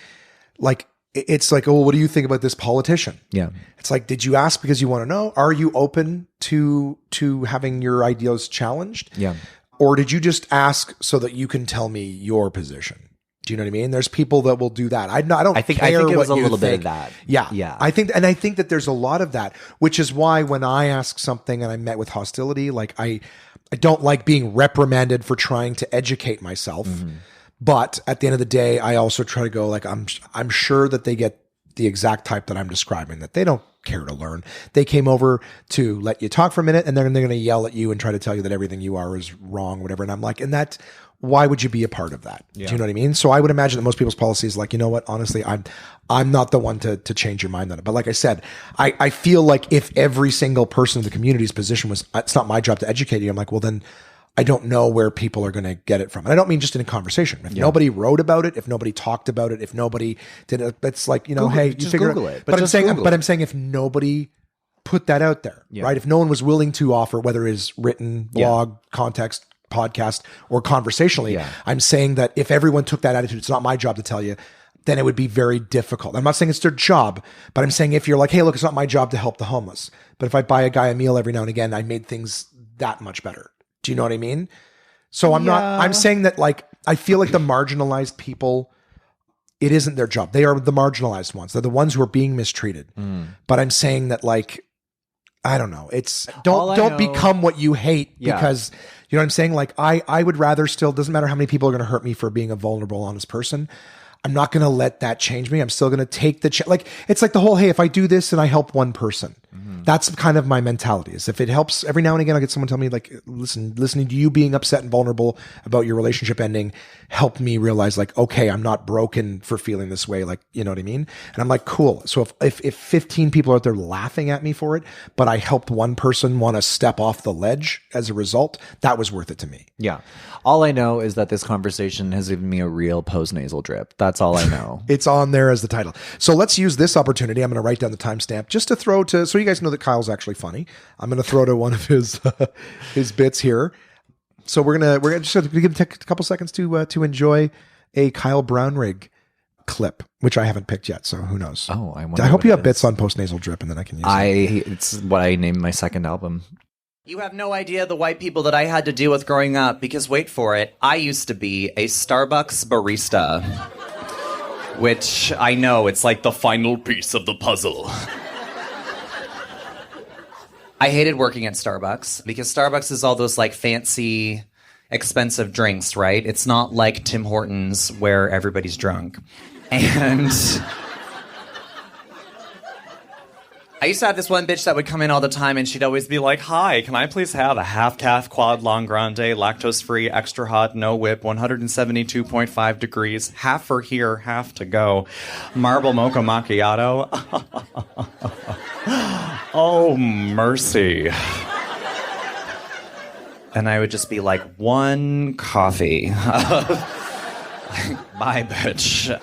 S3: Like it's like, oh, what do you think about this politician?
S2: Yeah,
S3: it's like, did you ask because you want to know? Are you open to having your ideas challenged?
S2: Yeah.
S3: Or did you just ask so that you can tell me your position? Do you know what I mean? There's people that will do that. I don't.
S2: I think
S3: care
S2: it was
S3: what
S2: a
S3: you
S2: little bit
S3: think.
S2: of that.
S3: Yeah,
S2: yeah.
S3: I think that there's a lot of that, which is why when I ask something and I'm met with hostility, like I don't like being reprimanded for trying to educate myself. Mm-hmm. But at the end of the day, I also try to go like I'm sure that they get the exact type that I'm describing, that they don't care to learn. They came over to let you talk for a minute, and then they're going to yell at you and try to tell you that everything you are is wrong, whatever. And I'm like, why would you be a part of that? Yeah. Do you know what I mean? So I would imagine that most people's policy is like, you know what? Honestly, I'm not the one to change your mind on it. But like I said, I feel like if every single person in the community's position was, it's not my job to educate you. I'm like, well, then I don't know where people are going to get it from. And I don't mean just in a conversation. If nobody wrote about it, if nobody talked about it, if nobody did it, it's like, you know,
S2: Google,
S3: hey,
S2: you
S3: figure
S2: Google it.
S3: But I'm saying if nobody put that out there, right? If no one was willing to offer, whether it's written, blog, context, podcast, or conversationally, I'm saying that if everyone took that attitude, it's not my job to tell you, then it would be very difficult. I'm not saying it's their job, but I'm saying if you're like, hey, look, it's not my job to help the homeless, but if I buy a guy a meal every now and again, I made things that much better. Do you know what I mean? So I'm saying that like, I feel like the marginalized people, it isn't their job. They are the marginalized ones. They're the ones who are being mistreated. But I'm saying that like, I don't know. It's don't become what you hate because you know what I'm saying? Like I would rather still, doesn't matter how many people are going to hurt me for being a vulnerable, honest person. I'm not going to let that change me. I'm still going to take the like, it's like the whole, hey, if I do this and I help one person, that's kind of my mentality is if it helps every now and again, I'll get someone tell me like, listening to you being upset and vulnerable about your relationship ending helped me realize like, okay, I'm not broken for feeling this way. Like, you know what I mean? And I'm like, cool. So if 15 people are out there laughing at me for it, but I helped one person want to step off the ledge as a result, that was worth it to me.
S2: Yeah. All I know is that this conversation has given me a real post-nasal drip. That's all I know.
S3: It's on there as the title. So let's use this opportunity. I'm going to write down the timestamp just to throw to, so you guys know that Kyle's actually funny. I'm going to throw to one of his bits here. So we're gonna just take a couple seconds to enjoy a Kyle Brownrigg clip, which I haven't picked yet. So who knows?
S2: Oh,
S3: I hope you have bits on post-nasal drip and then I can use it.
S2: It's what I named my second album.
S4: You have no idea the white people that I had to deal with growing up because, wait for it, I used to be a Starbucks barista. Which, I know, it's like the final piece of the puzzle. I hated working at Starbucks because Starbucks is all those, like, fancy, expensive drinks, right? It's not like Tim Hortons where everybody's drunk. And I used to have this one bitch that would come in all the time, and she'd always be like, hi, can I please have a half-calf quad long grande, lactose-free, extra hot, no whip, 172.5 degrees, half for here, half to go, marble mocha macchiato. Oh, mercy. And I would just be like, one coffee. Bye, bitch.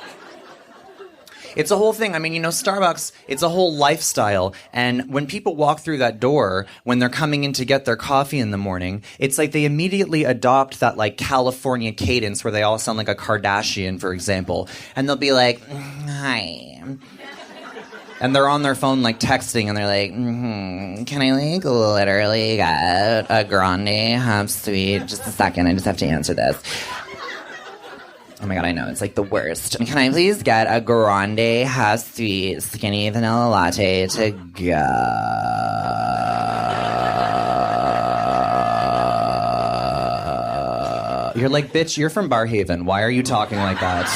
S4: It's a whole thing. I mean, Starbucks, it's a whole lifestyle. And when people walk through that door, when they're coming in to get their coffee in the morning, it's like they immediately adopt that like California cadence where they all sound like a Kardashian, for example. And they'll be like, hi. And they're on their phone like texting and they're like, can I like literally get a grande half sweet? Just a second, I just have to answer this. Oh my god, I know, it's like the worst. Can I please get a grande half sweet skinny vanilla latte to go? You're like, bitch, you're from Barhaven. Why are you talking like that?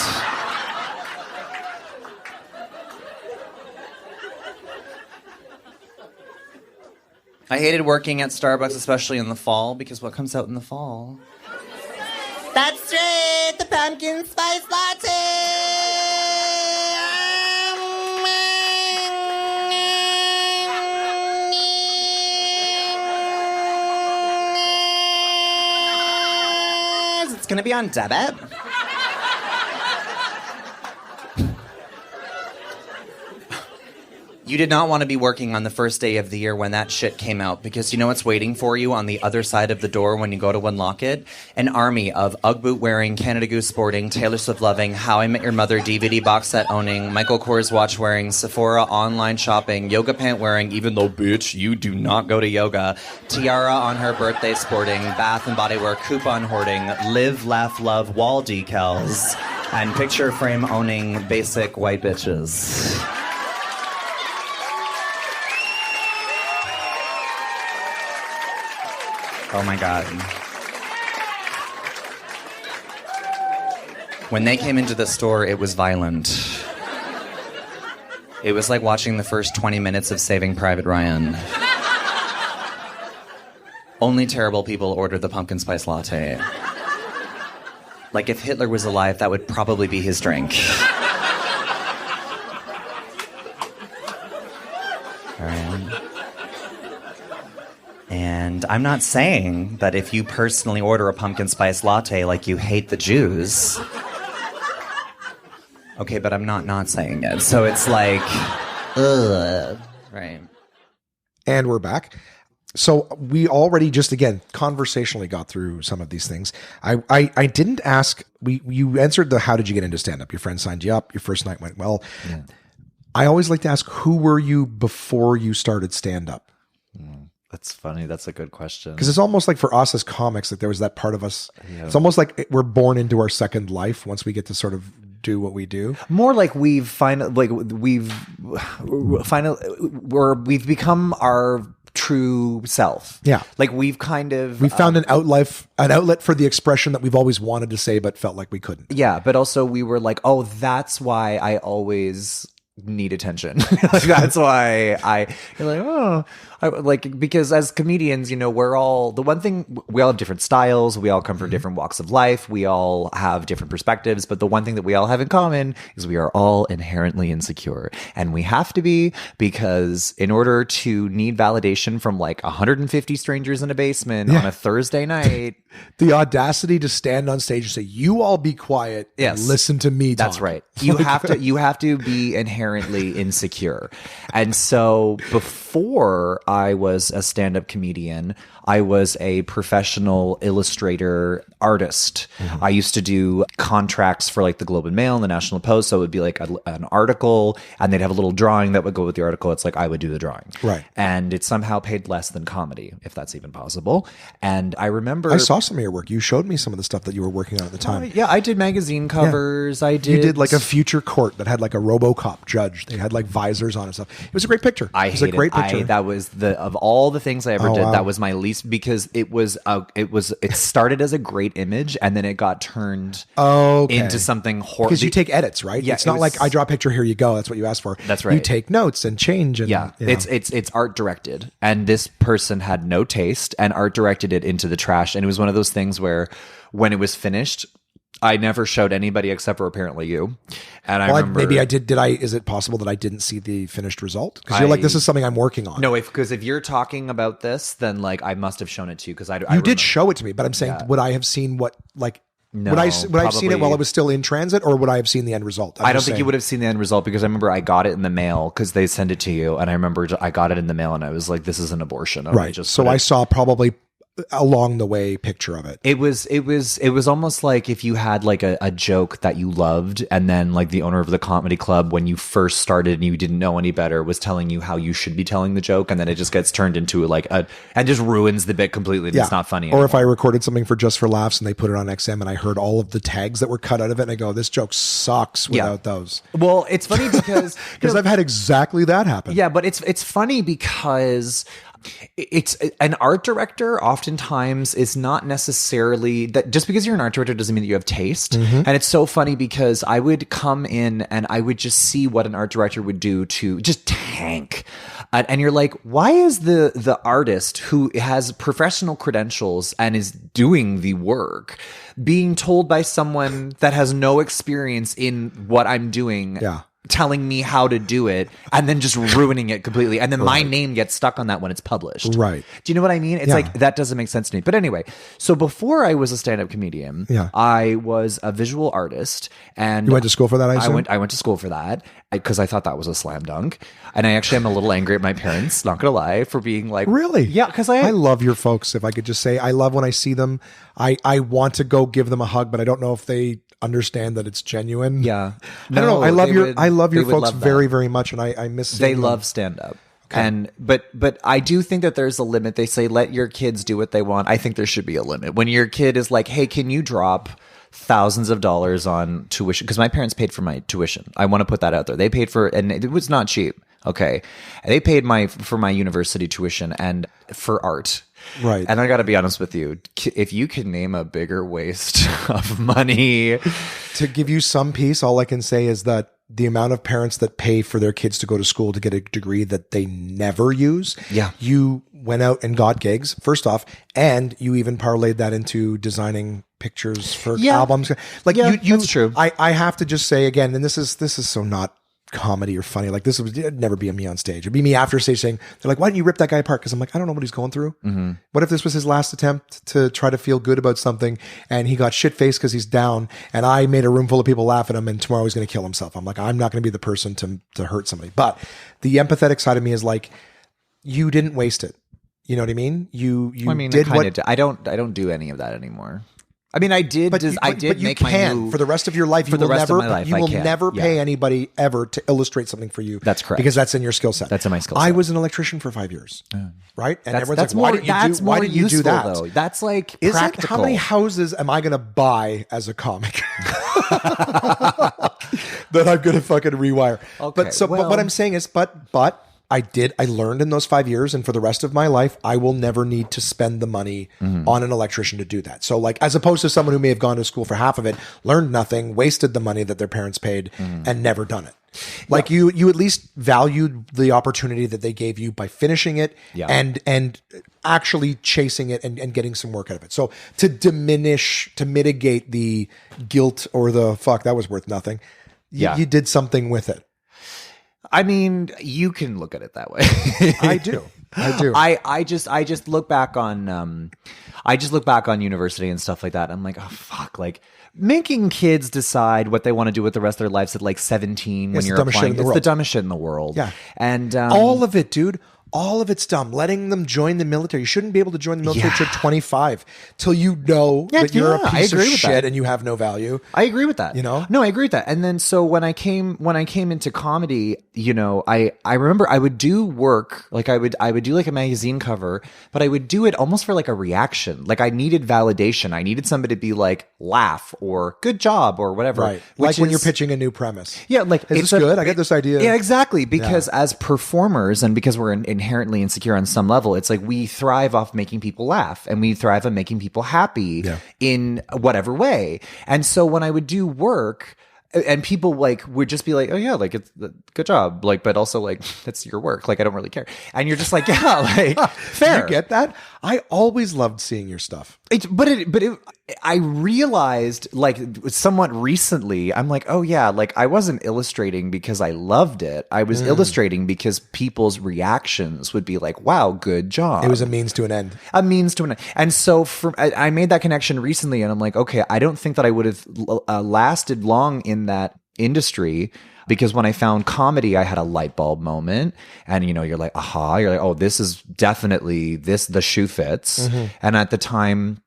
S4: I hated working at Starbucks, especially in the fall, because what comes out in the fall? That's right, the pumpkin spice latte! It's gonna be on debit. You did not want to be working on the first day of the year when that shit came out, because you know what's waiting for you on the other side of the door when you go to unlock it? An army of Ugg boot wearing, Canada Goose sporting, Taylor Swift loving, How I Met Your Mother DVD box set owning, Michael Kors watch wearing, Sephora online shopping, yoga pant wearing, even though bitch, you do not go to yoga, tiara on her birthday sporting, Bath and Body Work coupon hoarding, live, laugh, love wall decals, and picture frame owning basic white bitches. Oh my god. When they came into the store, it was violent. It was like watching the first 20 minutes of Saving Private Ryan. Only terrible people order the pumpkin spice latte. Like if Hitler was alive, that would probably be his drink. All right. And I'm not saying that if you personally order a pumpkin spice latte like you hate the Jews. Okay, but I'm not saying it. So it's like, ugh. Right.
S3: And we're back. So we already just, again, conversationally got through some of these things. I didn't ask, you answered the how did you get into stand-up? Your friend signed you up. Your first night went well. Yeah. I always like to ask, who were you before you started stand-up?
S2: That's funny. That's a good question.
S3: Because it's almost like for us as comics, like there was that part of us. Yeah. It's almost like we're born into our second life once we get to sort of do what we do.
S2: More like we've become our true self.
S3: Yeah.
S2: Like we've kind of...
S3: We found an outlet for the expression that we've always wanted to say but felt like we couldn't.
S2: Yeah, but also we were like, oh, that's why I always need attention. Like, that's why you're like, oh, because as comedians, we're all, the one thing, we all have different styles, we all come from different walks of life, we all have different perspectives, but the one thing that we all have in common is we are all inherently insecure. And we have to be, because in order to need validation from like 150 strangers in a basement on a Thursday night.
S3: The audacity to stand on stage and say, you all be quiet and listen to me talk.
S2: That's right. You have to be inherently insecure. And so before I was a stand-up comedian, I was a professional illustrator artist. Mm-hmm. I used to do contracts for like the Globe and Mail and the National Post. So it would be like an article and they'd have a little drawing that would go with the article. It's like I would do the drawing.
S3: Right.
S2: And it somehow paid less than comedy, if that's even possible. And I remember...
S3: I saw some of your work. You showed me some of the stuff that you were working on at the time.
S2: Yeah, I did magazine covers. Yeah.
S3: You did like a future court that had like a RoboCop judge. They had like visors on and stuff. It was a great picture.
S2: It was a great picture. That was of all the things I ever did, that was my least, because it started as a great image and then it got turned into something horrible.
S3: Because you take edits, right?
S2: Yeah,
S3: it's not like I draw a picture, here you go. That's what you asked for.
S2: That's right.
S3: You take notes and change. And,
S2: it's art directed, and this person had no taste and art directed it into the trash. And it was one of those things where when it was finished, I never showed anybody except for apparently you. And I remember...
S3: Maybe I did. Is it possible that I didn't see the finished result? Because you're like, this is something I'm working on.
S2: No, because if you're talking about this, then like I must have shown it to you, because I
S3: did show it to me, but I'm saying, would I have seen what, like,
S2: No,
S3: would I have seen it while it was still in transit, or would I have seen the end result?
S2: I don't think you would have seen the end result, because I remember I got it in the mail because they send it to you, and I remember I got it in the mail and I was like, "This is an abortion."
S3: Right. So I saw probably along the way picture of it.
S2: It was almost like if you had like a joke that you loved, and then like the owner of the comedy club, when you first started and you didn't know any better, was telling you how you should be telling the joke, and then it just gets turned into like and just ruins the bit completely, and it's not funny anymore.
S3: Or if I recorded something for Just for Laughs and they put it on XM and I heard all of the tags that were cut out of it, and I go, this joke sucks without those.
S2: Well, it's funny because
S3: I've had exactly that happen.
S2: Yeah, but it's funny because it's an art director oftentimes is not necessarily that. Just because you're an art director doesn't mean that you have taste. And it's so funny because I would come in and I would just see what an art director would do to just tank. And you're like, why is the artist who has professional credentials and is doing the work being told by someone that has no experience in what I'm doing?
S3: Yeah.
S2: Telling me how to do it and then just ruining it completely, and then my name gets stuck on that when it's published.
S3: Right.
S2: Do you know what I mean? It's like, that doesn't make sense to me. But anyway, so before I was a stand-up comedian, I was a visual artist. And
S3: you went to school for that? I
S2: went to school for that because I thought that was a slam dunk. And I actually am a little angry at my parents, not gonna lie, for being like,
S3: really?
S2: Yeah, because I
S3: love your folks. If I could just say, I love when I see them. I want to go give them a hug, but I don't know if they understand that it's genuine.
S2: Yeah.
S3: I don't know. I love your folks very, very much, and I miss seeing them.
S2: Love stand up. Okay. And but I do think that there's a limit. They say let your kids do what they want. I think there should be a limit. When your kid is like, "Hey, can you drop thousands of dollars on tuition?" Because my parents paid for my tuition. I want to put that out there. They paid for, and it was not cheap. Okay, they paid for my university tuition and for art.
S3: Right.
S2: And I got to be honest with you, if you can name a bigger waste of money.
S3: To give you some peace, all I can say is that the amount of parents that pay for their kids to go to school to get a degree that they never use.
S2: Yeah.
S3: You went out and got gigs, first off, and you even parlayed that into designing pictures for albums. Like
S2: that's true.
S3: I have to just say again, and this is so not comedy or funny. Like this it'd never be me on stage. It'd be me after stage saying, they're like, why didn't you rip that guy apart? Because I'm like, I don't know what he's going through. What if this was his last attempt to try to feel good about something and he got shit-faced because he's down, and I made a room full of people laugh at him, and tomorrow he's going to kill himself. I'm like, I'm not going to be the person to hurt somebody. But the empathetic side of me is like, you didn't waste it. You know what I mean? You did what...
S2: I don't do any of that anymore. I mean, I did. But you make
S3: can.
S2: my move
S3: For the rest of your life. You will never pay anybody ever to illustrate something for you.
S2: That's correct,
S3: because that's in your skill set.
S2: That's in my skill set.
S3: I was an electrician for 5 years, right? And everyone's like, why didn't you do that?
S2: Though. That's like
S3: is
S2: practical.
S3: It, how many houses am I going to buy as a comic that I'm going to fucking rewire?
S2: Okay,
S3: but what I'm saying is, but I learned in those 5 years, and for the rest of my life, I will never need to spend the money on an electrician to do that. So like, as opposed to someone who may have gone to school for half of it, learned nothing, wasted the money that their parents paid, and never done it. Like you at least valued the opportunity that they gave you by finishing it and actually chasing it and getting some work out of it. So to mitigate the guilt or the fuck, that was worth nothing. You did something with it.
S2: I mean, you can look at it that way.
S3: I do.
S2: I just look back on university and stuff like that. I'm like, oh fuck, like making kids decide what they want to do with the rest of their lives at like 17 when you're applying. It's the dumbest shit in the world.
S3: Yeah.
S2: And
S3: all of it, dude. All of it's dumb. Letting them join the military. You shouldn't be able to join the military till 25, till you know that you're a piece of shit and you have no value.
S2: I agree with that.
S3: You know?
S2: No, I agree with that. And then so when I came into comedy, you know, I remember I would do work, like I would do like a magazine cover, but I would do it almost for like a reaction. Like I needed validation. I needed somebody to be like, laugh or good job or whatever.
S3: Right. Like when you're pitching a new premise.
S2: Yeah. Like,
S3: is this good? I get this idea.
S2: Yeah, exactly. Because as performers and because we're inherently insecure on some level, it's like we thrive off making people laugh and we thrive on making people happy in whatever way. And so when I would do work, And people like would just be like, oh yeah, like it's good job, like, but also like it's your work, like I don't really care. And you're just like, yeah, like fair.
S3: You get that? I always loved seeing your stuff.
S2: I realized like somewhat recently, I'm like, oh yeah, like I wasn't illustrating because I loved it. I was illustrating because people's reactions would be like, wow, good job.
S3: It was a means to an end.
S2: A means to an end. And so I made that connection recently, and I'm like, okay, I don't think that I would have lasted long in that industry. Because when I found comedy, I had a light bulb moment, and you're like, aha, you're like, oh, this is definitely the shoe fits. And at the time,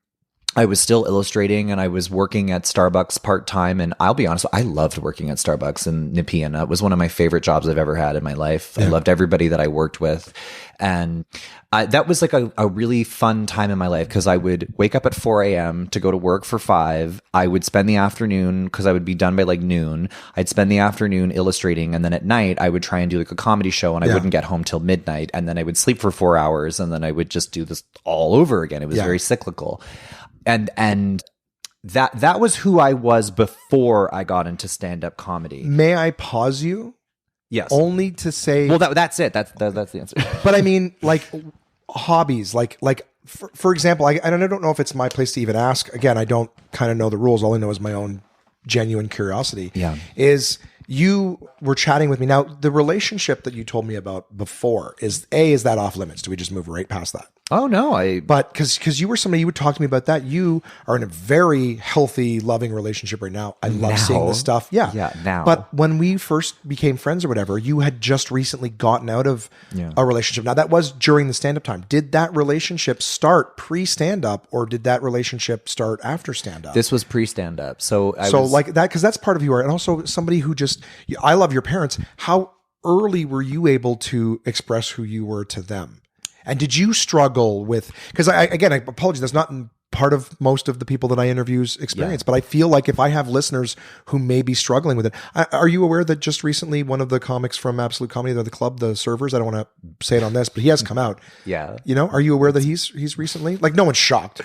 S2: I was still illustrating, and I was working at Starbucks part-time. And I'll be honest, I loved working at Starbucks in Nepean. It was one of my favorite jobs I've ever had in my life. I loved everybody that I worked with. And that was like a really fun time in my life, because I would wake up at 4 a.m. to go to work for 5. I would spend the afternoon, because I would be done by like noon. I'd spend the afternoon illustrating, and then at night I would try and do like a comedy show, and I wouldn't get home till midnight. And then I would sleep for 4 hours, and then I would just do this all over again. It was very cyclical. And that was who I was before I got into stand-up comedy.
S3: May I pause you?
S2: Yes.
S3: Only to say,
S2: well, that's it. That's the answer.
S3: But I mean, like hobbies, like for example, I don't know if it's my place to even ask. Again, I don't kind of know the rules. All I know is my own genuine curiosity.
S2: Yeah.
S3: Is you were chatting with me. Now, the relationship that you told me about before is that off limits? Do we just move right past that?
S2: Oh no,
S3: but because you were somebody, you would talk to me about that. You are in a very healthy, loving relationship right now. I love seeing this stuff. Yeah.
S2: Now.
S3: But when we first became friends or whatever, you had just recently gotten out of a relationship. Now that was during the stand-up time. Did that relationship start pre-stand-up, or did that relationship start after stand-up?
S2: This was pre-stand-up. So
S3: like that, because that's part of who you are. And also somebody who I love your parents. How early were you able to express who you were to them? And did you struggle with, because I apologize, that's not part of most of the people that I interview's experience, but I feel like if I have listeners who may be struggling with it, are you aware that just recently one of the comics from Absolute Comedy, the club, the Servers, I don't want to say it on this, but he has come out.
S2: Yeah.
S3: Are you aware that he's recently, like, no one's shocked.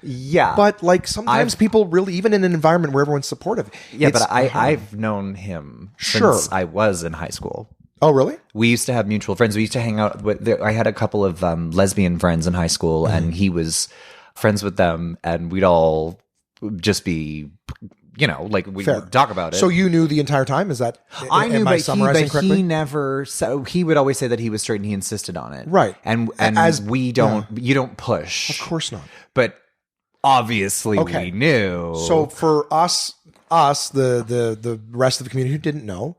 S2: Yeah.
S3: But like sometimes people really, even in an environment where everyone's supportive.
S2: Yeah, but I've known him since I was in high school.
S3: Oh, really?
S2: We used to have mutual friends. We used to hang out with, I had a couple of lesbian friends in high school, and he was friends with them, and we'd all just be, like we would talk about it.
S3: So you knew the entire time? Is that,
S2: I knew, but
S3: he
S2: never, so he would always say that he was straight, and he insisted on it.
S3: Right.
S2: And as we don't, you don't push.
S3: Of course not.
S2: But obviously we knew.
S3: So for us, the rest of the community who didn't know,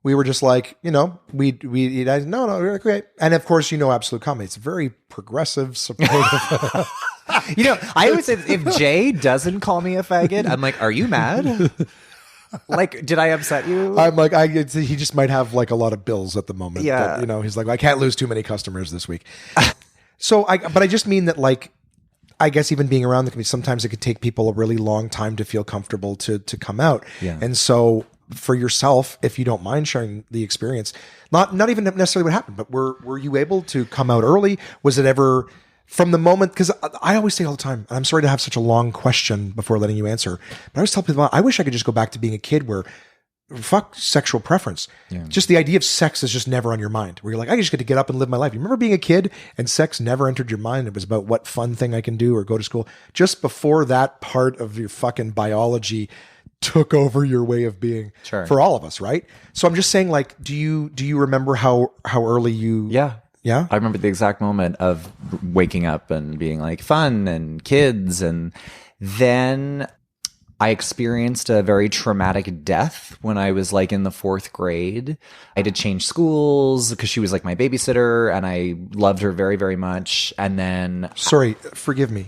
S3: we were just like, no, okay. And of course, Absolute Comedy. It's very progressive, supportive.
S2: I always say, if Jay doesn't call me a faggot, I'm like, are you mad? Like, did I upset you?
S3: I'm like, he just might have like a lot of bills at the moment.
S2: Yeah.
S3: But, he's like, I can't lose too many customers this week. But I just mean that, like, I guess even being around the community, sometimes it could take people a really long time to feel comfortable to come out.
S2: Yeah.
S3: And so for yourself, if you don't mind sharing the experience, not even necessarily what happened, but were you able to come out early? Was it ever from the moment? Because I always say all the time, and I'm sorry to have such a long question before letting you answer, but I always tell people, I wish I could just go back to being a kid where fuck sexual preference. Yeah. Just the idea of sex is just never on your mind, where you're like, I just get to get up and live my life. You remember being a kid and sex never entered your mind? It was about what fun thing I can do or go to school. Just before that part of your fucking biology took over your way of being, for all of us, right? So I'm just saying, like, do you remember how early you?
S2: Yeah. I remember the exact moment of waking up and being like fun and kids, and then I experienced a very traumatic death when I was like in the 4th grade. I had to change schools because she was like my babysitter, and I loved her very, very much. And then,
S3: sorry, forgive me.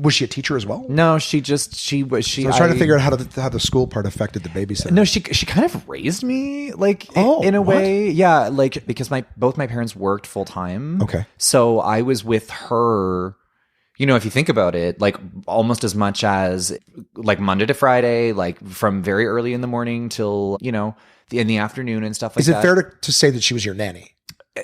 S3: Was she a teacher as well?
S2: No, she was. So
S3: I was trying to figure out how the school part affected the babysitter.
S2: No, she kind of raised me, like, in a way. Yeah, like, because both my parents worked full time.
S3: Okay,
S2: so I was with her. If you think about it, like almost as much as like Monday to Friday, like from very early in the morning till, in the afternoon and stuff like that.
S3: Is it fair to say that she was your nanny?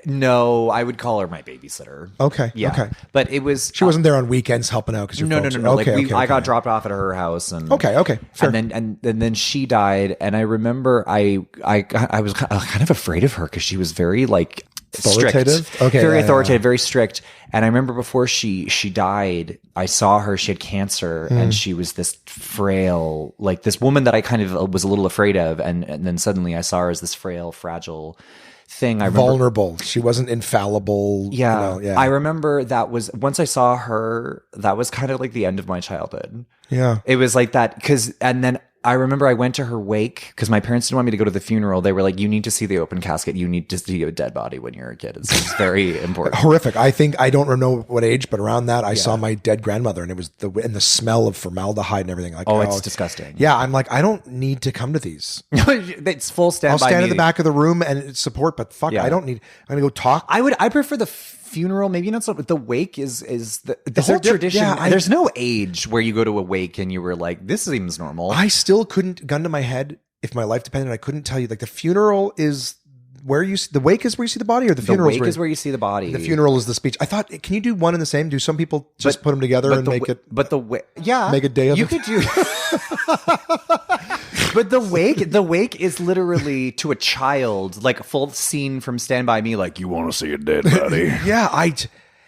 S2: No, I would call her my babysitter.
S3: Okay.
S2: Yeah.
S3: Okay.
S2: But it was...
S3: She wasn't there on weekends helping out because you're
S2: No.
S3: Okay,
S2: Like I got dropped off at her house, and
S3: Okay. Fair.
S2: and then she died, and I remember I was kind of afraid of her because she was very like
S3: authoritative.
S2: Strict.
S3: Okay,
S2: very
S3: yeah,
S2: authoritative, very strict. And I remember before she died, I saw her. She had cancer, and she was this frail, like this woman that I kind of was a little afraid of, and then suddenly I saw her as this frail, fragile thing. I remember,
S3: vulnerable. She wasn't infallible.
S2: yeah,
S3: Yeah.
S2: I remember that was once I saw her. That was kind of like the end of my childhood.
S3: Yeah.
S2: It was like that and then I remember I went to her wake because my parents didn't want me to go to the funeral. They were like, "You need to see the open casket. You need to see a dead body when you're a kid. It's very important."
S3: Horrific. I think I don't know what age, but around that, I saw my dead grandmother, and it was the smell of formaldehyde and everything. Like,
S2: it's disgusting.
S3: Yeah, I'm like, I don't need to come to these.
S2: It's full stand.
S3: I'll stand
S2: by
S3: in the back of the room and support, but fuck, I don't need. I'm gonna go talk.
S2: I prefer the funeral, maybe not so, but the wake is the whole tradition.
S3: Yeah,
S2: there's no age where you go to a wake and you were like, this seems normal.
S3: I still couldn't, gun to my head, if my life depended, I couldn't tell you. Like the funeral is where you see, the wake is where you see the body, or the funeral
S2: is where you see the body.
S3: The funeral is the speech. I thought, can you do one and the same? Do some people just put them together and make it?
S2: But the wake, yeah,
S3: make a day of
S2: you
S3: it?
S2: could do. But the wake is literally to a child, like a full scene from Stand By Me, like, you want to see a dead body.
S3: Yeah,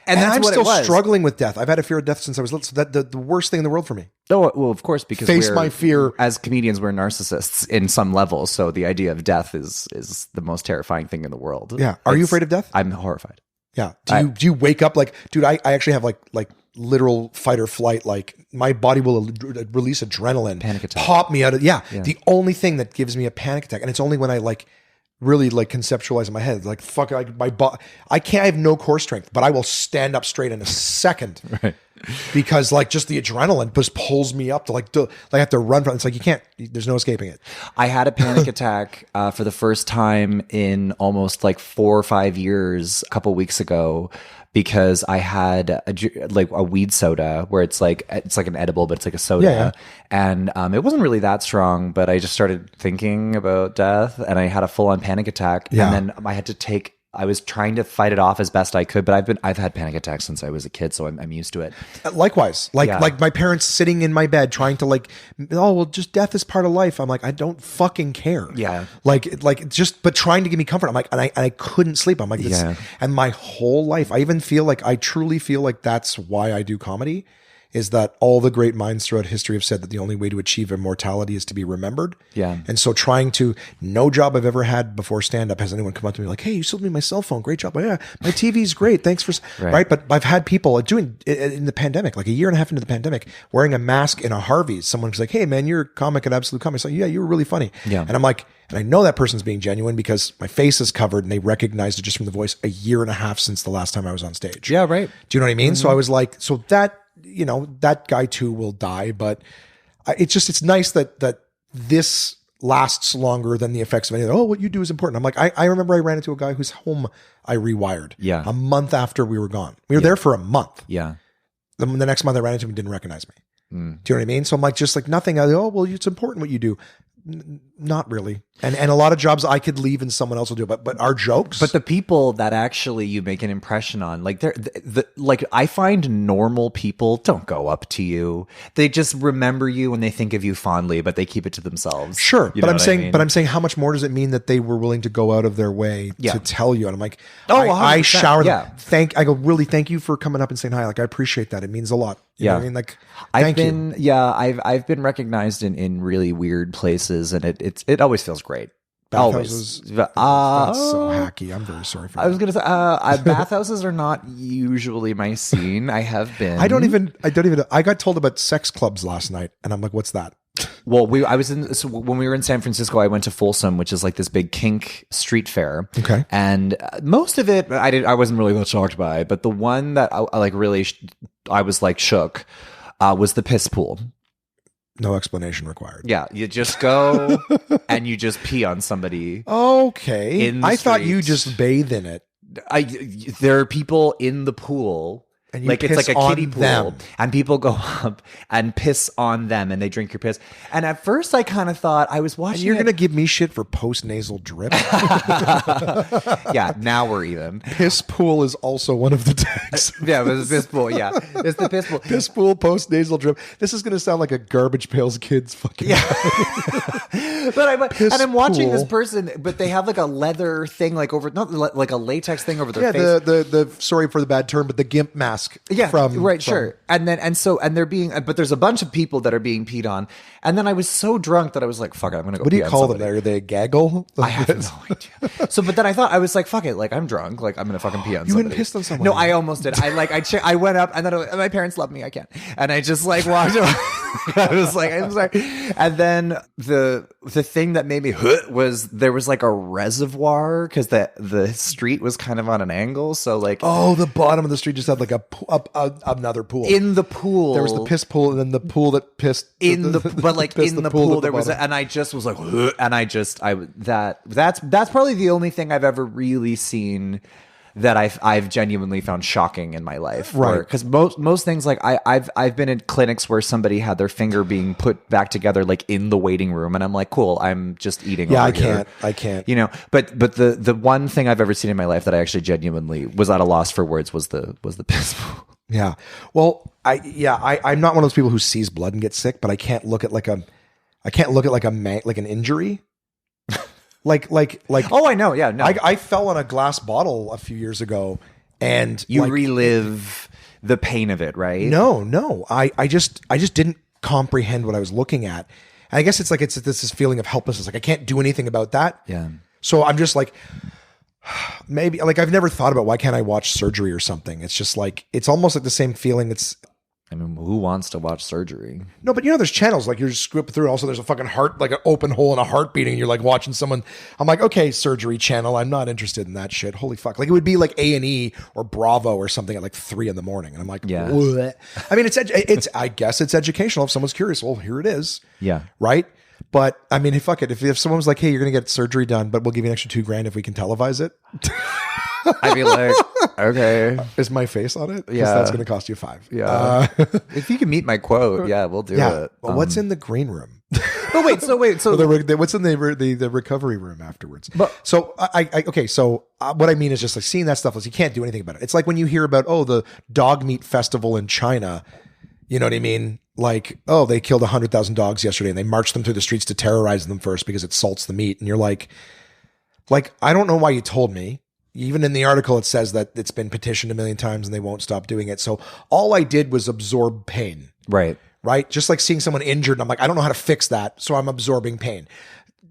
S3: and
S2: that's
S3: I'm
S2: what it
S3: still
S2: was.
S3: struggling with death. I've had a fear of death since I was little. So that the worst thing in the world for me.
S2: Oh, well, of course, because
S3: Face my fear.
S2: As comedians, we're narcissists in some level. So the idea of death is the most terrifying thing in the world.
S3: Yeah. Are you afraid of death?
S2: I'm horrified.
S3: Yeah. Do you wake up like, dude, I actually have like literal fight or flight. Like my body will release adrenaline,
S2: panic attack,
S3: pop me out of, the only thing that gives me a panic attack. And it's only when I like really like conceptualize in my head, like fuck, I have no core strength, but I will stand up straight in a second.
S2: Right.
S3: Because like just the adrenaline just pulls me up to I have to run from it. It's like, you can't, there's no escaping it. I
S2: had a panic attack for the first time in almost like 4 or 5 years a couple weeks ago, because I had a weed soda where it's like an edible, but it's like a soda.
S3: Yeah.
S2: And it wasn't really that strong, but I just started thinking about death, and I had a full on panic attack.
S3: Yeah.
S2: And then I was trying to fight it off as best I could, but I've had panic attacks since I was a kid, so I'm used to it.
S3: Likewise, like my parents sitting in my bed trying to just death is part of life. I'm like, I don't fucking care.
S2: Yeah.
S3: But trying to give me comfort. I'm like, and I couldn't sleep. I'm like, and my whole life, I truly feel like that's why I do comedy. Is that all the great minds throughout history have said that the only way to achieve immortality is to be remembered.
S2: Yeah.
S3: And so no job I've ever had before stand-up has anyone come up to me like, hey, you sold me my cell phone. Great job. Oh, yeah, my TV's great. Thanks for, right. But I've had people doing in the pandemic, like a year and a half into the pandemic, wearing a mask in a Harvey's. Someone was like, hey man, you're a comic at Absolute Comedy. So yeah, you were really funny.
S2: Yeah.
S3: And I'm like, and I know that person's being genuine because my face is covered and they recognized it just from the voice a year and a half since the last time I was on stage.
S2: Yeah. Right.
S3: Do you know what I mean? Mm-hmm. So I was like, so that, that guy too will die, but it's nice that this lasts longer than the effects of any other. Oh, what you do is important. I'm like, I remember I ran into a guy whose home I rewired.
S2: Yeah.
S3: A month after we were gone. We were there for a month.
S2: Yeah.
S3: The next month I ran into him and didn't recognize me. Do you know what I mean? So I'm like, just like nothing. It's important what you do. Not really. And a lot of jobs I could leave and someone else will do, but our jokes.
S2: But the people that actually you make an impression on, like I find normal people don't go up to you. They just remember you and they think of you fondly, but they keep it to themselves.
S3: Sure. But I'm saying how much more does it mean that they were willing to go out of their way to tell you? And I'm like, I shower them. Really thank you for coming up and saying hi. Like, I appreciate that. It means a lot. You know what I mean? Like, thank you.
S2: Yeah. I've been recognized in really weird places, and it always feels great. Always.
S3: That's so hacky. I'm very sorry for that.
S2: I was going to say, bathhouses are not usually my scene. I have been.
S3: I got told about sex clubs last night, and I'm like, what's that?
S2: Well, when we were in San Francisco, I went to Folsom, which is like this big kink street fair.
S3: Okay.
S2: And most of it, I wasn't really that shocked by, but the one that I was like shook, was the piss pool.
S3: No explanation required.
S2: Yeah, you just go and you just pee on somebody.
S3: Okay. I thought you just bathe in it.
S2: There are people in the pool
S3: And
S2: like it's like a kiddie pool,
S3: them.
S2: and people go up and piss on them, and they drink your piss. And at first, I kind of thought I was watching.
S3: And you're gonna give me shit for post-nasal drip?
S2: Yeah, now we're even.
S3: Piss pool is also one of the tags.
S2: Yeah, it was a piss pool. Yeah, it's the piss pool.
S3: Piss pool, post-nasal drip. This is gonna sound like a Garbage Pails Kids fucking.
S2: Yeah. And I'm watching
S3: pool.
S2: this person, but they have like a leather thing, like over, not like a latex thing over their
S3: Yeah,
S2: face.
S3: the sorry for the bad term, but the GIMP mask.
S2: Yeah, sure. And they're being, but there's a bunch of people that are being peed on. And then I was so drunk that I was like, fuck it, I'm gonna go.
S3: What do you
S2: pee on
S3: call
S2: somebody.
S3: them? Are they a gaggle?
S2: I have no idea. So, but then I thought, I was like, fuck it, like I'm drunk, like I'm gonna fucking pee on
S3: You
S2: somebody.
S3: went and pissed on someone?
S2: No, I almost did. I went up, and then my parents love me, I can't. And I just like walked away. I was like, I'm sorry. And then the thing that made me was there was like a reservoir because the street was kind of on an angle. So like,
S3: Oh, the bottom of the street just had like another pool.
S2: in the pool,
S3: There was the piss pool, and then the pool that pissed
S2: in the pool there was,
S3: bottom.
S2: and I just was like, and that's probably the only thing I've ever really seen that I've genuinely found shocking in my life,
S3: Right?
S2: Because most things, like I've been in clinics where somebody had their finger being put back together, like in the waiting room, and I'm like, cool, I'm just eating.
S3: Yeah,
S2: over here.
S3: I can't.
S2: You know, but the one thing I've ever seen in my life that I actually genuinely was at a loss for words was the piss pool.
S3: Yeah. Well, I'm not one of those people who sees blood and gets sick, but I can't look at like an injury. like
S2: Oh, I know. Yeah, no,
S3: I fell on a glass bottle a few years ago, and
S2: you relive the pain of it, right?
S3: No. I just didn't comprehend what I was looking at. And I guess it's this feeling of helplessness. Like I can't do anything about that.
S2: Yeah.
S3: So I'm just like, maybe, like, I've never thought about why can't I watch surgery or something. It's just like, it's almost like the same feeling.
S2: I mean, who wants to watch surgery?
S3: No, but there's channels, like you're just scooping through. Also, there's a fucking heart, like an open hole and a heart beating. And you're like watching someone. I'm like, okay, surgery channel. I'm not interested in that shit. Holy fuck. Like it would be like A&E or Bravo or something at like 3 a.m. And I'm like,
S2: Yeah.
S3: what? I mean, I guess it's educational. If someone's curious, well, here it is.
S2: Yeah.
S3: Right. But I mean, fuck it. If someone was like, hey, you're going to get surgery done, but we'll give you an extra $2,000 if we can televise it.
S2: I'd be like, okay.
S3: Is my face on it? 'Cause
S2: Yeah.
S3: that's going to cost you $5.
S2: Yeah. If you can meet my quote, yeah, we'll do
S3: Yeah.
S2: it.
S3: Well, what's in the green room?
S2: Oh, wait. So
S3: what's in the recovery room afterwards?
S2: But-
S3: So okay. So what I mean is just like seeing that stuff is you can't do anything about it. It's like when you hear about the dog meat festival in China. You know what I mean? Like, they killed 100,000 dogs yesterday, and they marched them through the streets to terrorize them first because it salts the meat. And you're like, I don't know why you told me. Even in the article, it says that it's been petitioned 1 million times and they won't stop doing it. So all I did was absorb pain.
S2: Right.
S3: Right? Just like seeing someone injured, and I'm like, I don't know how to fix that, so I'm absorbing pain.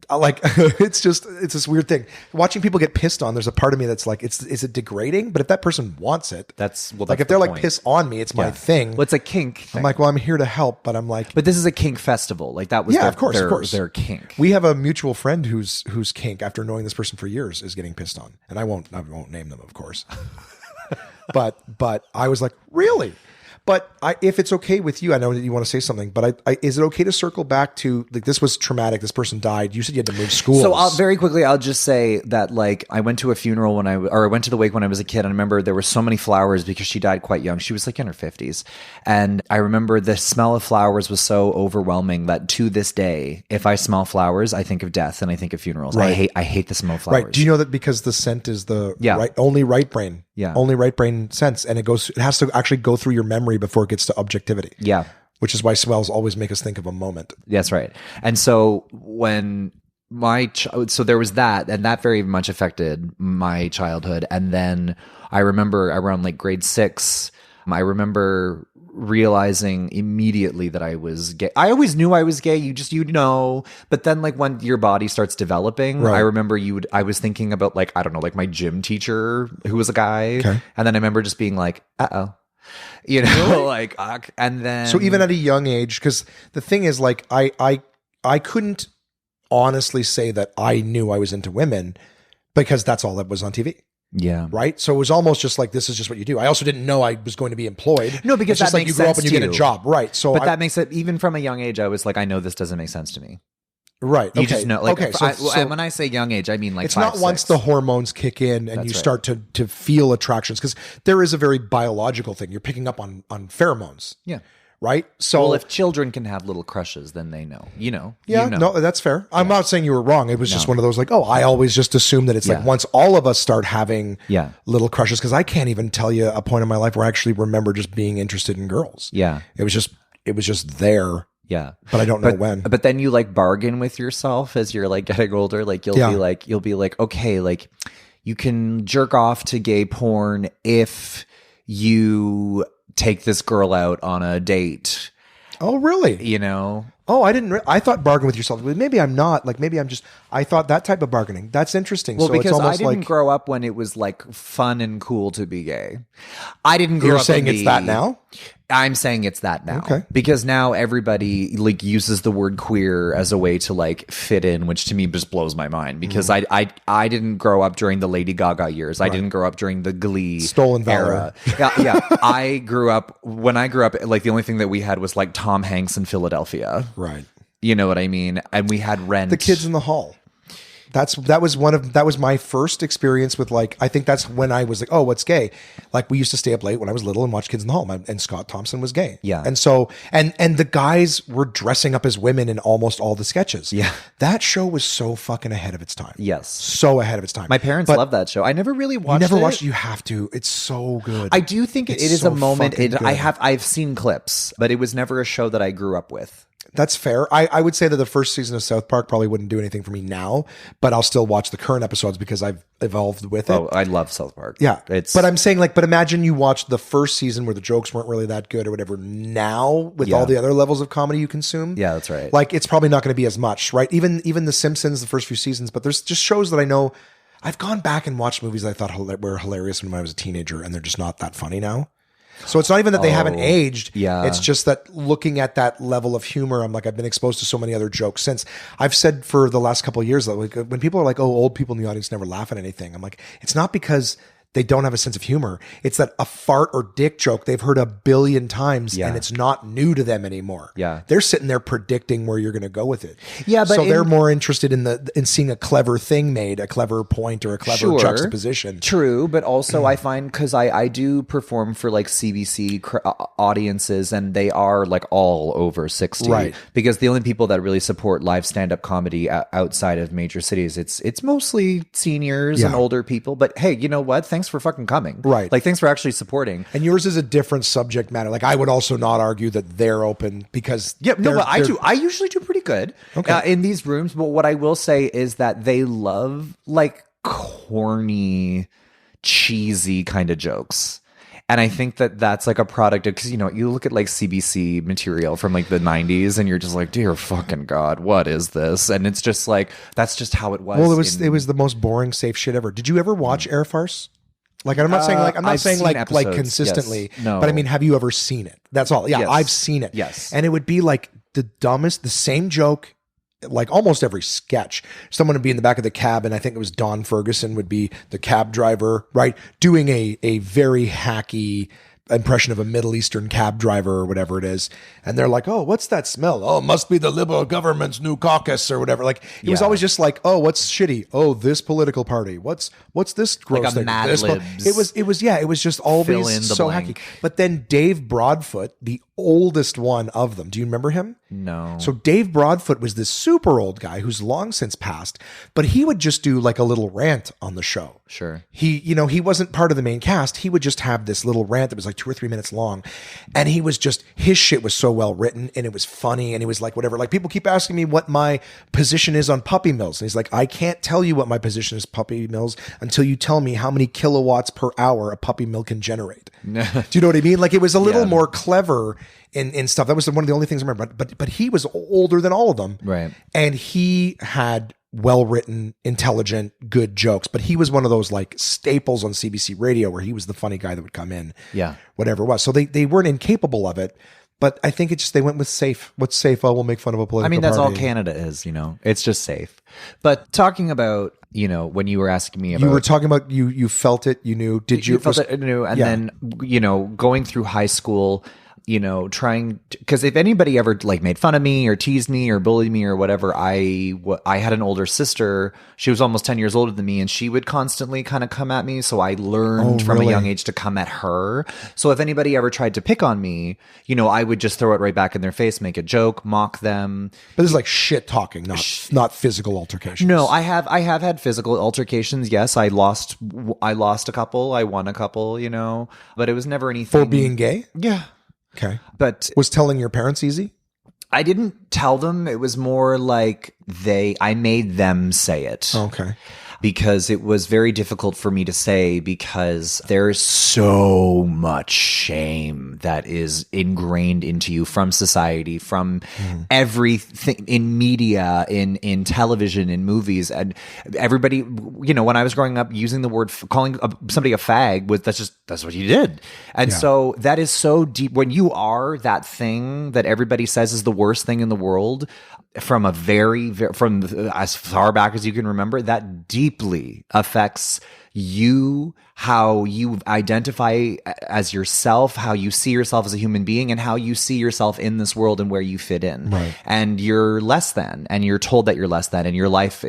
S3: Like, it's this weird thing. Watching people get pissed on, there's a part of me that's like, is it degrading? But if that person wants it,
S2: That's
S3: like if they're like piss on me, it's my thing.
S2: Well, it's a kink thing.
S3: I'm like, well, I'm here to help, but I'm like,
S2: But this is a kink festival. Like that was
S3: of course.
S2: their kink.
S3: We have a mutual friend whose kink, after knowing this person for years, is getting pissed on, and I won't name them, of course. but I was like, really? But if it's okay with you, I know that you want to say something, but is it okay to circle back to, like, this was traumatic. This person died. You said you had to move schools.
S2: So very quickly, I'll just say that, like, I went to a funeral I went to the wake when I was a kid. And I remember there were so many flowers because she died quite young. She was like in her 50s. And I remember the smell of flowers was so overwhelming that to this day, if I smell flowers, I think of death and I think of funerals.
S3: Right.
S2: I hate the smell of flowers.
S3: Right. Do you know that because the scent is the
S2: Yeah.
S3: only right brain?
S2: Yeah.
S3: Only right brain sense. And it has to actually go through your memory before it gets to objectivity.
S2: Yeah.
S3: Which is why smells always make us think of a moment.
S2: That's right. And so when so there was that, and that very much affected my childhood. And then I remember around like grade 6, I remember realizing immediately that I was gay. I always knew I was gay. You know, but then like when your body starts developing,
S3: Right.
S2: I remember I was thinking about, like, I don't know, like my gym teacher who was a guy.
S3: Okay.
S2: And then I remember just being like, you know, like, and then.
S3: So even at a young age, because the thing is, like, I couldn't honestly say that I knew I was into women because that's all that was on TV.
S2: Yeah.
S3: Right. So it was almost just like, this is just what you do. I also didn't know I was going to be employed.
S2: No, because
S3: it's just
S2: that
S3: like
S2: makes
S3: you grow up
S2: sense
S3: and you
S2: to
S3: get a
S2: you.
S3: job. Right. So
S2: But that makes it, even from a young age, I was like, I know this doesn't make sense to me.
S3: Right.
S2: You
S3: okay.
S2: just know. Like,
S3: okay. So
S2: when I say young age, I mean like
S3: it's
S2: 5,
S3: not once
S2: 6.
S3: the hormones kick in and you start to feel attractions, because there is a very biological thing. You're picking up on pheromones.
S2: Yeah.
S3: Right. So
S2: well, if children can have little crushes, then they know.
S3: Yeah.
S2: You know.
S3: No, that's fair. I'm not saying you were wrong. It was just one of those like, I always just assume that it's like once all of us start having little crushes, because I can't even tell you a point in my life where I actually remember just being interested in girls.
S2: Yeah.
S3: It was just there.
S2: Yeah.
S3: But I don't know when.
S2: But then you like bargain with yourself as you're like getting older. Like you'll be like, okay, like you can jerk off to gay porn if you take this girl out on a date.
S3: Oh, really? Oh, I didn't. I thought bargain with yourself. Maybe I'm not. Like maybe I'm just. I thought that type of bargaining. That's interesting.
S2: Well,
S3: so
S2: because
S3: it's almost
S2: I didn't
S3: like,
S2: grow up when it was like fun and cool to be gay. I didn't grow up.
S3: You're saying it's that now?
S2: I'm saying it's that now.
S3: Okay.
S2: Because now everybody like uses the word queer as a way to like fit in, which to me just blows my mind. Because I didn't grow up during the Lady Gaga years. I didn't grow up during the Glee
S3: Stolen Valor
S2: era. Yeah. I grew up like the only thing that we had was like Tom Hanks in Philadelphia.
S3: Right.
S2: You know what I mean? And we had Rent.
S3: The Kids in the Hall. That was my first experience with like, I think that's when I was like, oh, what's gay? Like we used to stay up late when I was little and watch Kids in the Hall, and Scott Thompson was gay.
S2: Yeah.
S3: And so, and the guys were dressing up as women in almost all the sketches.
S2: Yeah.
S3: That show was so fucking ahead of its time.
S2: Yes.
S3: So ahead of its time.
S2: My parents loved that show. I never really watched it.
S3: You never watched it? You have to. It's so good.
S2: I do think it is
S3: so
S2: a moment.
S3: fucking good.
S2: I've seen clips, but it was never a show that I grew up with.
S3: That's fair. I would say that the first season of South Park probably wouldn't do anything for me now, but I'll still watch the current episodes because I've evolved with it.
S2: Oh, I love South Park.
S3: Yeah. But I'm saying like, but imagine you watched the first season where the jokes weren't really that good or whatever. Now with all the other levels of comedy you consume.
S2: Yeah, that's right.
S3: Like it's probably not going to be as much, right? Even The Simpsons, the first few seasons, but there's just shows that I know I've gone back and watched movies that I thought were hilarious when I was a teenager and they're just not that funny now. So it's not even that they haven't aged.
S2: Yeah.
S3: It's just that looking at that level of humor, I'm like, I've been exposed to so many other jokes since. I've said for the last couple of years that like, when people are like, oh, old people in the audience never laugh at anything. I'm like, it's not because they don't have a sense of humor. It's that a fart or dick joke they've heard a billion times and it's not new to them anymore.
S2: Yeah.
S3: They're sitting there predicting where you're going to go with it.
S2: Yeah, but
S3: so they're more interested in seeing a clever thing made, a clever point or a clever juxtaposition.
S2: True, but also I find because I do perform for like CBC audiences and they are like all over 60.
S3: Right.
S2: Because the only people that really support live stand-up comedy outside of major cities, it's mostly seniors and older people. But hey, you know what? Thanks for fucking coming.
S3: Right.
S2: Like, thanks for actually supporting.
S3: And yours is a different subject matter. Like, I would also not argue that they're open because...
S2: but I do. I usually do pretty good in these rooms. But what I will say is that they love, like, corny, cheesy kind of jokes. And I think that that's like a product of, because, you know, you look at like CBC material from like the 90s and you're just like, dear fucking God, what is this? And it's just like, that's just how it was.
S3: Well, it was the most boring, safe shit ever. Did you ever watch Air Farce? Like, I'm not saying like, like consistently,
S2: yes. No.
S3: But I mean, have you ever seen it? That's all. Yeah,
S2: yes.
S3: I've seen it.
S2: Yes.
S3: And it would be like the dumbest, the same joke, like almost every sketch. Someone would be in the back of the cab, and I think it was Don Ferguson would be the cab driver, right? Doing a very hacky impression of a Middle Eastern cab driver or whatever it is. And they're like, oh, what's that smell? Oh, it must be the Liberal government's new caucus or whatever. Like, it was always just like, oh, what's shitty? Oh, this political party. What's this gross
S2: like a
S3: thing?
S2: Mad Libs.
S3: It was just always so hacky. But then Dave Broadfoot, the oldest one of them. Do you remember him?
S2: No.
S3: So Dave Broadfoot was this super old guy who's long since passed, but he would just do like a little rant on the show.
S2: Sure.
S3: He wasn't part of the main cast. He would just have this little rant that was like 2 or 3 minutes long. And he was just, his shit was so well written and it was funny. And he was like, whatever, like people keep asking me what my position is on puppy mills. And he's like, I can't tell you what my position is puppy mills until you tell me how many kilowatts per hour a puppy mill can generate. Do you know what I mean? Like it was a little more clever in stuff. That was one of the only things I remember. But he was older than all of them.
S2: Right.
S3: And he had well-written, intelligent, good jokes. But he was one of those like staples on CBC radio where he was the funny guy that would come in.
S2: Yeah.
S3: Whatever it was. So they weren't incapable of it. But I think it's just they went with safe. What's safe? Oh, we'll make fun of a political
S2: that's
S3: party.
S2: all Canada is, you know. It's just safe. But talking about, you know, when you were asking me about...
S3: You were talking about you felt it, you knew. Did you...
S2: felt it, knew, and then, you know, going through high school... trying, because if anybody ever like made fun of me or teased me or bullied me or whatever, I had an older sister. She was almost 10 years older than me, and she would constantly kind of come at me. So I learned from a young age to come at her. So if anybody ever tried to pick on me, I would just throw it right back in their face, make a joke, mock them.
S3: But this is like shit talking, not physical altercations.
S2: No, I have had physical altercations. Yes, I lost a couple. I won a couple, but it was never anything.
S3: For being gay?
S2: Yeah.
S3: Okay.
S2: But
S3: was telling your parents easy?
S2: I didn't tell them. It was more like I made them say it.
S3: Okay.
S2: Because it was very difficult for me to say, because there's so much shame that is ingrained into you from society, from everything in media, in television, in movies. And everybody, when I was growing up, using the word, calling somebody a fag, that's what you did. And so that is so deep. When you are that thing that everybody says is the worst thing in the world, from as far back as you can remember, that deeply affects you, how you identify as yourself, how you see yourself as a human being, and how you see yourself in this world and where you fit in.
S3: Right.
S2: And you're less than, and you're told that you're less than, and your life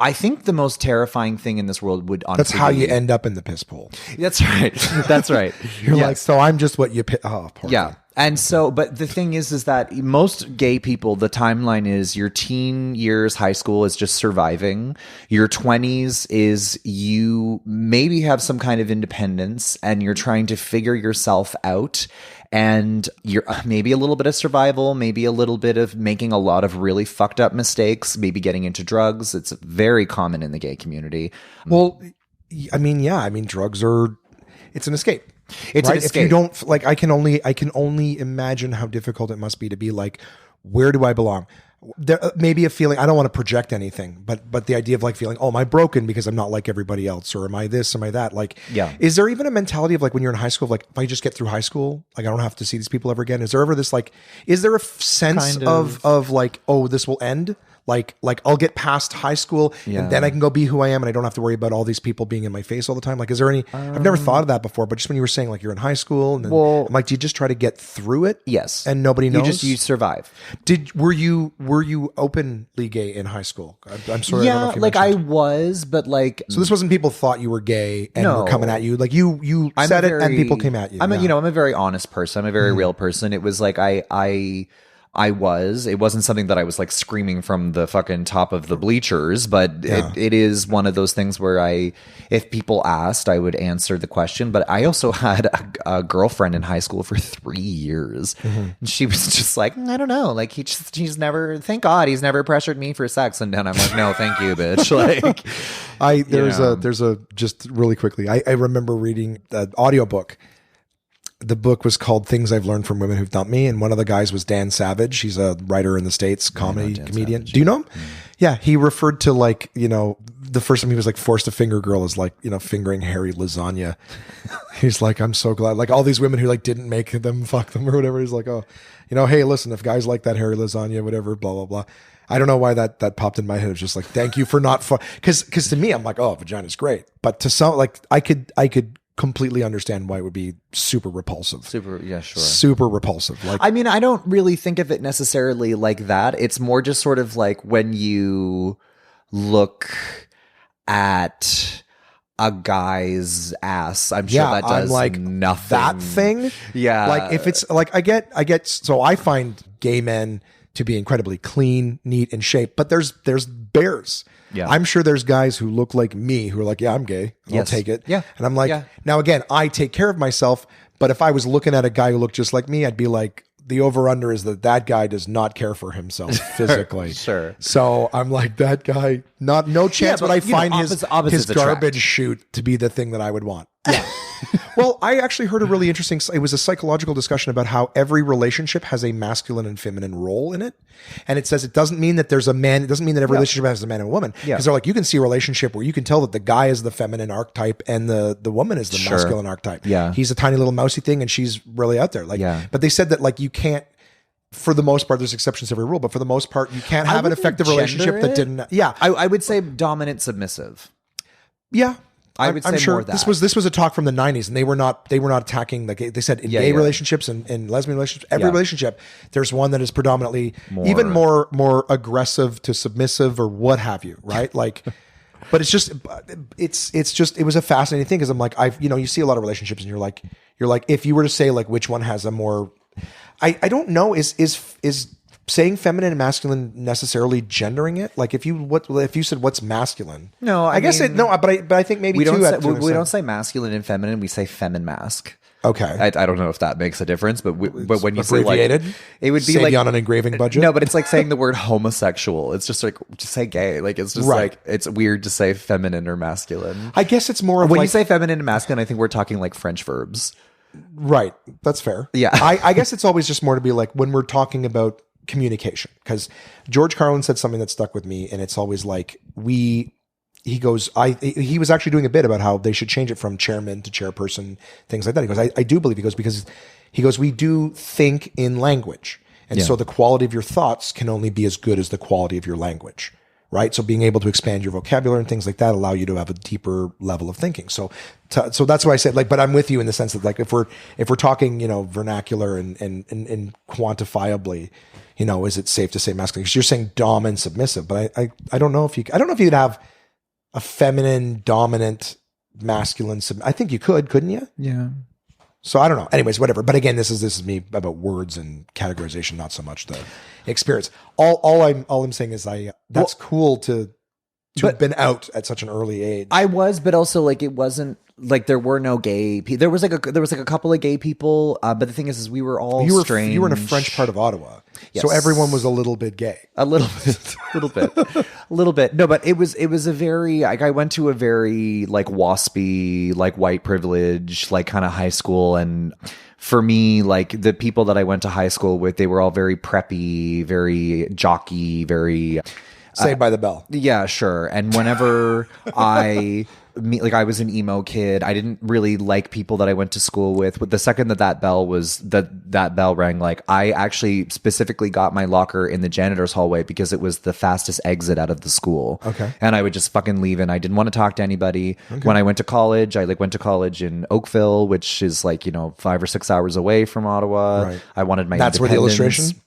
S2: I think the most terrifying thing in this world would honestly
S3: That's how you end up in the piss pool.
S2: That's right. That's right.
S3: You're like, so I'm just what you poor thing.
S2: And so, but the thing is that most gay people, the timeline is your teen years, high school is just surviving. Your 20s is you maybe have some kind of independence and you're trying to figure yourself out. And you're maybe a little bit of survival, maybe a little bit of making a lot of really fucked up mistakes, maybe getting into drugs. It's very common in the gay community.
S3: Well, drugs it's an escape.
S2: It's an escape.
S3: If you don't like, I can only imagine how difficult it must be to be like, where do I belong? There maybe a feeling, I don't want to project anything, but the idea of like feeling, oh, am I broken because I'm not like everybody else, or am I this, am I that? Like, is there even a mentality of like when you're in high school, like if I just get through high school, like I don't have to see these people ever again? Is there ever this like, is there a sense of like, oh, this will end? Like I'll get past high school and then I can go be who I am and I don't have to worry about all these people being in my face all the time. Like, is there any, I've never thought of that before, but just when you were saying like you're in high school and then I'm like, do you just try to get through it?
S2: Yes.
S3: And nobody knows?
S2: You survive.
S3: Were you openly gay in high school? I'm sorry.
S2: Yeah,
S3: I don't know if you
S2: like
S3: mentioned.
S2: I was, but like.
S3: So this wasn't people thought you were gay and were coming at you. Like you said it and people came at you.
S2: I'm a very honest person. I'm a very real person. It was like it wasn't something that I was like screaming from the fucking top of the bleachers, but it is one of those things where if people asked, I would answer the question. But I also had a girlfriend in high school for 3 years. And she was just like, I don't know. Like he's never, thank God he's never pressured me for sex. And then I'm like, no, thank you, bitch. Like,
S3: there's just really quickly, I remember reading the audiobook. The book was called Things I've Learned from Women Who've Dumped Me. And one of the guys was Dan Savage. He's a writer in the States, comedian. Savage, do you know him? Yeah. He referred to like, the first time he was like forced to finger girl is like, fingering hairy lasagna. He's like, I'm so glad. Like all these women who like didn't make them fuck them or whatever. He's like, oh, hey, listen, if guys like that hairy lasagna, whatever, blah, blah, blah. I don't know why that popped in my head. It was just like, thank you for not, because to me, I'm like, oh, vagina's great. But to some, like I could completely understand why it would be super repulsive. Super repulsive. Like,
S2: I mean, I don't really think of it necessarily like that. It's more just sort of like when you look at a guy's ass. I'm sure that does like nothing.
S3: That thing.
S2: Yeah.
S3: Like if it's like I get so I find gay men to be incredibly clean, neat, and shape, but there's bears.
S2: Yeah.
S3: I'm sure there's guys who look like me who are like, yeah, I'm gay. I'll take it.
S2: Yeah.
S3: And I'm like, now again, I take care of myself, but if I was looking at a guy who looked just like me, I'd be like, the over under is that guy does not care for himself physically.
S2: Sure.
S3: So I'm like, that guy, no chance, but I find his garbage chute to be the thing that I would want. Yeah. Well, I actually heard a really interesting, it was a psychological discussion about how every relationship has a masculine and feminine role in it. And it says it doesn't mean that there's a man, it doesn't mean that every relationship has a man and a woman. Because they're like, you can see a relationship where you can tell that the guy is the feminine archetype and the woman is the masculine archetype.
S2: Yeah.
S3: He's a tiny little mousy thing and she's really out there. Like, but they said that like you can't, for the most part, there's exceptions to every rule, but for the most part, you can't have an effective relationship that didn't. Yeah.
S2: I would say dominant, submissive.
S3: Yeah.
S2: I'm
S3: sure
S2: more that.
S3: this was a talk from the 90s, and they were not attacking they said in gay relationships and lesbian relationships, every relationship, there's one that is predominantly even more aggressive to submissive or what have you, right? Like, but it's just it was a fascinating thing because I'm like, you see a lot of relationships and you're like if you were to say like which one has a more, I don't know, is saying feminine and masculine necessarily gendering it? Like if you said what's masculine?
S2: No,
S3: I guess but I think maybe
S2: we
S3: too.
S2: Don't say masculine and feminine. We say feminmask.
S3: Okay,
S2: I don't know if that makes a difference, but when you say like, it would be
S3: like
S2: on
S3: an engraving budget.
S2: No, but it's like saying the word homosexual. It's just like just say gay. Like it's just like it's weird to say feminine or masculine.
S3: I guess it's more of
S2: when you say feminine and masculine. I think we're talking like French verbs.
S3: Right, that's fair.
S2: Yeah,
S3: I guess it's always just more to be like when we're talking about communication, because George Carlin said something that stuck with me, and it's always like he was actually doing a bit about how they should change it from chairman to chairperson, things like that. He goes, I do believe, because we do think in language. And so the quality of your thoughts can only be as good as the quality of your language, right? So being able to expand your vocabulary and things like that allow you to have a deeper level of thinking. So that's why I said, like, but I'm with you in the sense that like, if we're talking, vernacular and quantifiably, is it safe to say masculine? Because you're saying dom and submissive, but I don't know if you could have a feminine, dominant, masculine. I think you couldn't you?
S2: Yeah.
S3: So I don't know. Anyways, whatever. But again, this is me about words and categorization, not so much the experience. All I'm saying is that's cool to have been out at such an early age.
S2: I was, but also like it wasn't like there were no gay people. There was like a couple of gay people, but the thing is we were all strange.
S3: You were in a French part of Ottawa, so everyone was a little bit gay.
S2: A little bit. No, but it was a very like I went to a very like waspy, like white privilege, like kind of high school, and for me, like the people that I went to high school with, they were all very preppy, very jockey, very
S3: Saved by the Bell.
S2: Yeah, sure. And whenever I was an emo kid, I didn't really like people that I went to school with. But the second that bell rang, like I actually specifically got my locker in the janitor's hallway because it was the fastest exit out of the school.
S3: Okay.
S2: And I would just fucking leave, and I didn't want to talk to anybody. Okay. When I went to college, I went to college in Oakville, which is 5 or 6 hours away from Ottawa.
S3: Right.
S2: I wanted my
S3: That's where the illustration?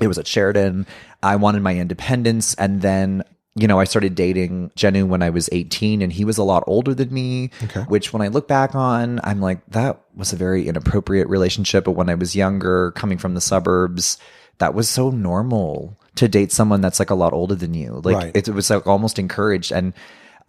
S2: It was at Sheridan. I wanted my independence. And then, I started dating Jennu when I was 18, and he was a lot older than me, which when I look back on, I'm like, that was a very inappropriate relationship. But when I was younger, coming from the suburbs, that was so normal to date someone that's like a lot older than you. Like it was like almost encouraged. And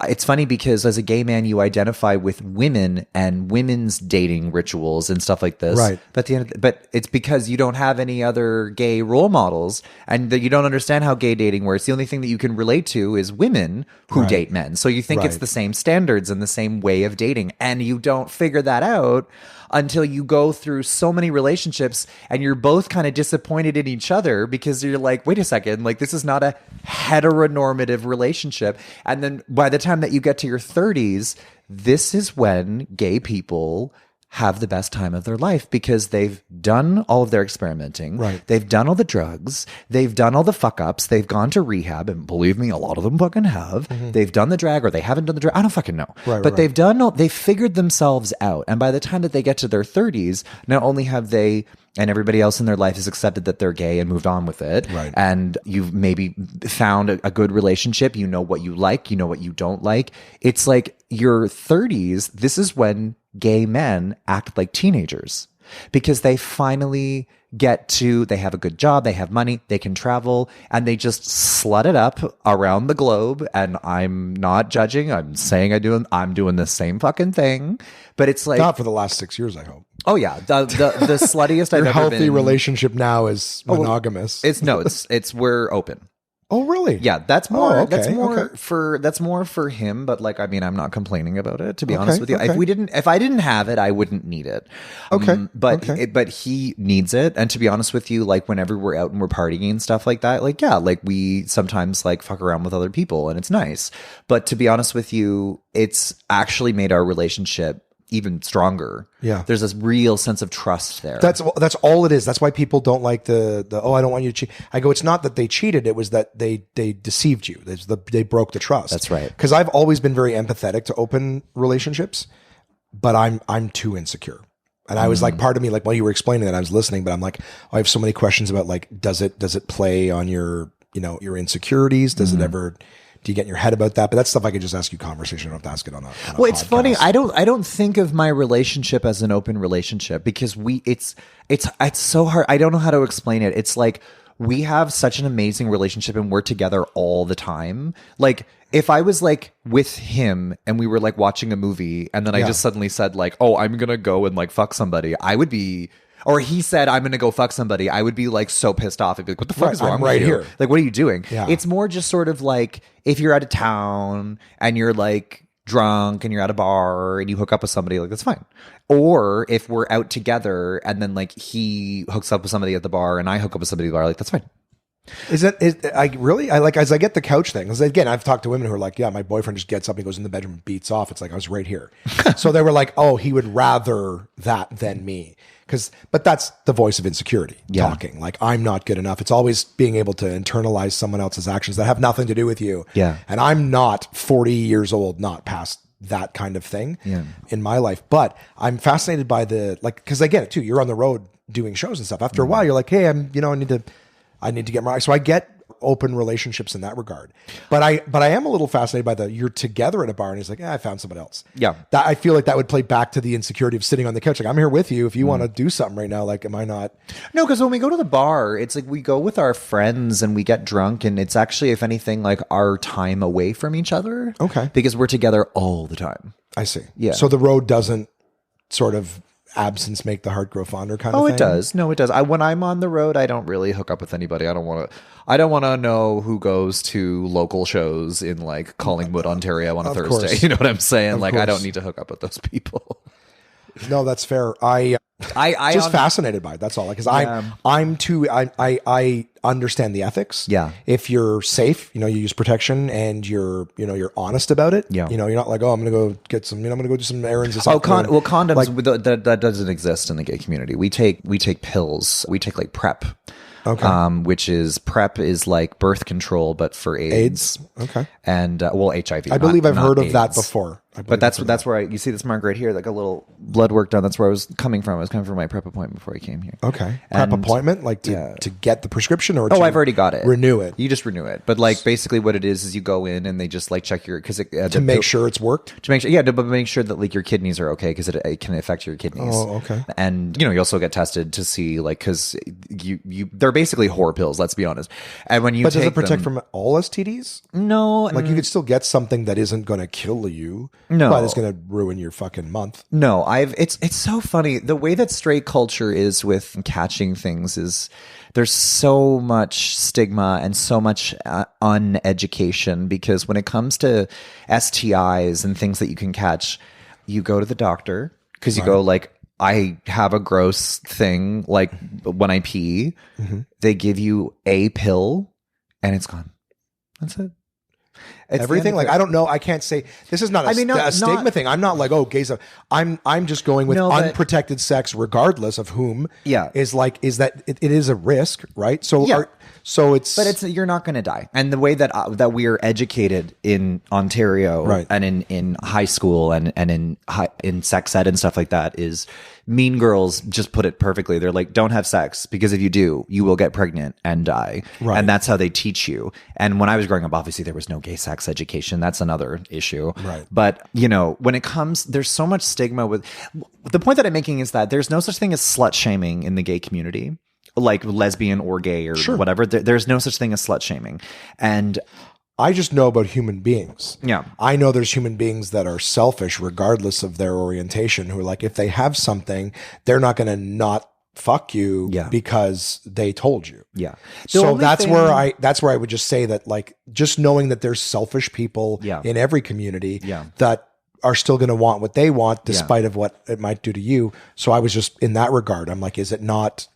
S2: it's funny because as a gay man, you identify with women and women's dating rituals and stuff like this.
S3: Right.
S2: But it's because you don't have any other gay role models, and that you don't understand how gay dating works. The only thing that you can relate to is women who date men. So you think it's the same standards and the same way of dating, and you don't figure that out until you go through so many relationships and you're both kind of disappointed in each other because you're like, wait a second, like this is not a heteronormative relationship. And then by the time that you get to your 30s, this is when gay people have the best time of their life because they've done all of their experimenting.
S3: Right.
S2: They've done all the drugs. They've done all the fuck ups. They've gone to rehab. And believe me, a lot of them fucking have. Mm-hmm. They've done the drag or they haven't done the drag. I don't fucking know. But they've figured themselves out. And by the time that they get to their 30s, not only have they and everybody else in their life has accepted that they're gay and moved on with it.
S3: Right.
S2: And you've maybe found a good relationship. You know what you like. You know what you don't like. It's like your 30s. This is when gay men act like teenagers because they finally they have a good job, they have money, they can travel, and they just slut it up around the globe. And I'm not judging. I'm saying I'm doing the same fucking thing. But it's like
S3: not for the last 6 years, I hope.
S2: Oh yeah, the sluttiest I've ever been. Your
S3: healthy relationship now is monogamous.
S2: It's we're open.
S3: Oh really?
S2: Yeah, that's more. That's more for him. But like, I mean, I'm not complaining about it. To be honest with you, if I didn't have it, I wouldn't need it. But he needs it. And to be honest with you, like whenever we're out and we're partying and stuff like that, like like we sometimes like fuck around with other people and it's nice. But to be honest with you, it's actually made our relationship even stronger.
S1: Yeah.
S2: There's this real sense of trust there.
S1: That's all it is. That's why people don't like the oh, I don't want you to cheat. I go, it's not that they cheated. It was that they deceived you. They broke the trust.
S2: That's right.
S1: Because I've always been very empathetic to open relationships, but I'm too insecure. And I was like, part of me, like while you were explaining that, I was listening, but I'm like, I have so many questions about like, does it play on your, your insecurities? Does it ever, do you get in your head about that? But that's stuff I could just ask you conversation. I don't have to ask it on a
S2: well, it's
S1: podcast.
S2: funny. I don't think of my relationship as an open relationship because it's so hard. I don't know how to explain it. It's like we have such an amazing relationship and we're together all the time. Like if I was like with him and we were like watching a movie and then I just suddenly said like, oh, I'm going to go and like fuck somebody, I would be, or he said, I'm going to go fuck somebody, I would be like so pissed off. I'd be like, what the fuck is wrong with you?
S1: Here.
S2: Like, what are you doing?
S1: Yeah.
S2: It's more just sort of like if you're out of town and you're like drunk and you're at a bar and you hook up with somebody, like that's fine. Or if we're out together and then like he hooks up with somebody at the bar and I hook up with somebody at the bar, like that's fine.
S1: I like, as I get the couch thing, because again, I've talked to women who are like, yeah, my boyfriend just gets up and goes in the bedroom and beats off. It's like, I was right here. So they were like, oh, he would rather that than me. But that's the voice of insecurity talking. Like, I'm not good enough. It's always being able to internalize someone else's actions that have nothing to do with you.
S2: Yeah.
S1: And I'm not 40 years old, not past that kind of thing in my life. But I'm fascinated by because I get it too. You're on the road doing shows and stuff. After a while, you're like, hey, I need to get more. So I get open relationships in that regard. But I am a little fascinated by you're together at a bar and he's like, I found someone else.
S2: Yeah.
S1: That I feel like that would play back to the insecurity of sitting on the couch. Like, I'm here with you. If you want to do something right now, like, am I not?
S2: No, because when we go to the bar, it's like we go with our friends and we get drunk and it's actually, if anything, like our time away from each other.
S1: Okay.
S2: Because we're together all the time.
S1: I see.
S2: Yeah.
S1: So the road doesn't sort of absence make the heart grow fonder kind of thing?
S2: Oh, it does. No, it does. When I'm on the road, I don't really hook up with anybody. I don't want to know who goes to local shows in like Collingwood, Ontario on a Thursday.
S1: Course.
S2: You know what I'm saying?
S1: Of
S2: like,
S1: course.
S2: I don't need to hook up with those people.
S1: No, that's fair. I just fascinated by it. That's all. Like, because I understand the ethics.
S2: Yeah.
S1: If you're safe, you use protection and you're honest about it.
S2: Yeah.
S1: You're not like, oh, I'm going to go get some, I'm going to go do some errands. Or
S2: Oh,
S1: something.
S2: condoms.
S1: Like,
S2: that doesn't exist in the gay community. We take pills. We take like PrEP.
S1: Okay.
S2: Which is PrEP is like birth control, but for AIDS.
S1: Okay.
S2: And HIV.
S1: I believe I've heard of that
S2: AIDS.
S1: before.
S2: But that's where you see this mark right here, like a little blood work done. That's where I was coming from. I was coming from my PrEP appointment before I came here.
S1: Okay. PrEP appointment, like to get the prescription or
S2: I've already got it.
S1: Renew it.
S2: You just renew it. But like basically what it is you go in and they just like check your
S1: to make sure it's worked.
S2: To make sure, but make sure that like your kidneys are okay because it can affect your kidneys.
S1: Oh, okay.
S2: And you also get tested to see like because they're basically whore pills. Let's be honest. And when you
S1: does it protect from all STDs?
S2: No,
S1: like you could still get something that isn't going to kill you.
S2: No,
S1: but it's going to ruin your fucking month.
S2: No, it's so funny the way that straight culture is with catching things is there's so much stigma and so much uneducation because when it comes to STIs and things that you can catch, you go to the doctor because you go like, I have a gross thing like when I pee, they give you a pill and it's gone. That's it. It's
S1: everything. Like, I don't know. I can't say this is not a stigma thing. I'm not like, oh, gays. I'm just going with unprotected sex, regardless of whom.
S2: Yeah.
S1: Is that it is a risk, right? So, but
S2: you're not going to die. And the way that we are educated in Ontario,
S1: right,
S2: and in high school and in sex ed and stuff like that is Mean Girls just put it perfectly. They're like, don't have sex because if you do, you will get pregnant and die. Right. And that's how they teach you. And when I was growing up, obviously there was no gay sex education. That's another issue.
S1: Right.
S2: But when it comes, there's so much stigma with the point that I'm making is that there's no such thing as slut shaming in the gay community, like lesbian or gay or whatever. There's no such thing as slut shaming. And
S1: I just know about human beings.
S2: Yeah.
S1: I know there's human beings that are selfish regardless of their orientation, who are like, if they have something, they're not going to not fuck you because they told you.
S2: Yeah.
S1: So that's where I would just say that, like, just knowing that there's selfish people in every community that
S3: are still going to want what they want despite of what it might do to you. So I was just in that regard. I'm like, is it not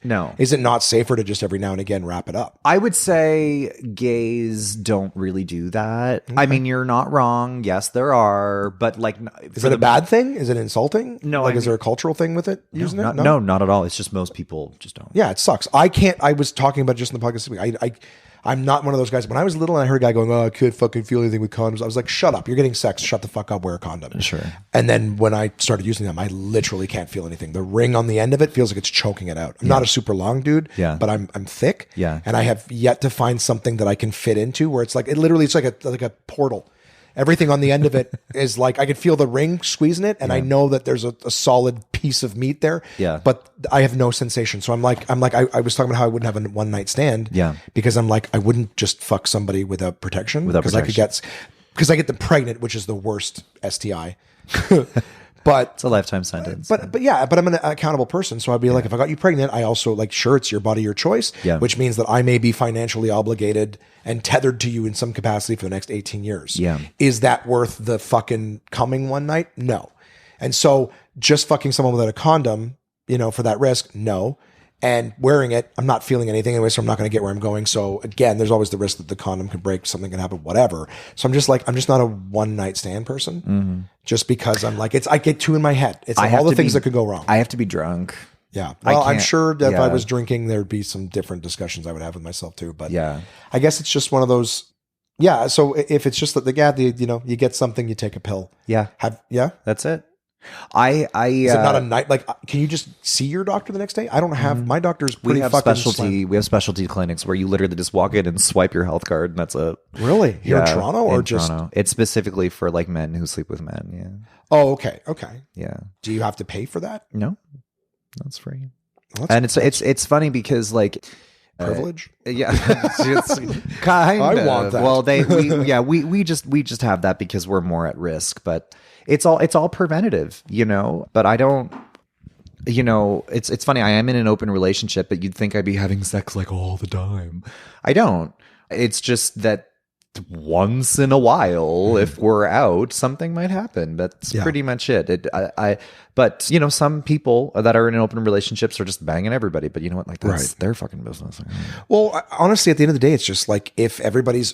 S3: safer to just every now and again wrap it up?
S2: I would say gays don't really do that. Okay. I mean, you're not wrong. Yes, there are, but like,
S3: is it a bad thing? Is it insulting?
S2: No.
S3: Like, is there a cultural thing with it?
S2: No, not at all. It's just most people just don't.
S3: Yeah, it sucks. I was talking about just in the podcast. I'm not one of those guys. When I was little and I heard a guy going, "Oh, I could fucking feel anything with condoms," I was like, "Shut up! You're getting sex. Shut the fuck up. Wear a condom."
S2: Sure.
S3: And then when I started using them, I literally can't feel anything. The ring on the end of it feels like it's choking it out. I'm not a super long dude, but I'm thick.
S2: Yeah.
S3: And I have yet to find something that I can fit into where it's like it's like a portal. Everything on the end of it is like, I could feel the ring squeezing it, and I know that there's a solid piece of meat there.
S2: Yeah.
S3: But I have no sensation. So I was talking about how I wouldn't have a one night stand.
S2: Yeah.
S3: Because I'm like, I wouldn't just fuck somebody without protection. Because I get them pregnant, which is the worst STI. But
S2: it's a lifetime sentence.
S3: But I'm an accountable person. So I'd be like, if I got you pregnant, I also like, sure, it's your body, your choice, which means that I may be financially obligated and tethered to you in some capacity for the next 18 years.
S2: Yeah.
S3: Is that worth the fucking coming one night? No. And so just fucking someone without a condom, for that risk, no. And wearing it, I'm not feeling anything anyway, so I'm not going to get where I'm going. So again, there's always the risk that the condom can break, something can happen, whatever. So I'm just not a one night stand person, just because I'm like, I get too in my head. It's like all the things that could go wrong.
S2: I have to be drunk.
S3: Yeah. Well, I'm sure that if I was drinking, there'd be some different discussions I would have with myself too. But I guess it's just one of those. Yeah. So if it's just that you get something, you take a pill.
S2: Yeah. That's it. Is
S3: it not a night? Like, can you just see your doctor the next day? I don't have my doctor's pretty fucking slim.
S2: We have specialty clinics where you literally just walk in and swipe your health card, and that's it.
S3: Really? Here in Toronto, or just
S2: Toronto. It's specifically for like men who sleep with men. Yeah.
S3: Oh, okay.
S2: Yeah.
S3: Do you have to pay for that?
S2: No, that's free. Well, and it's funny because like.
S3: Privilege?
S2: Yeah, it's kind of.
S3: I want that.
S2: Well, we just have that because we're more at risk, but it's all preventative, But I don't, it's funny. I am in an open relationship, but you'd think I'd be having sex like all the time. I don't. It's just that once in a while, if we're out, something might happen. That's pretty much it. But some people that are in open relationships are just banging everybody. But you know what? Like, that's their fucking business.
S3: Well, honestly, at the end of the day, it's just like, if everybody's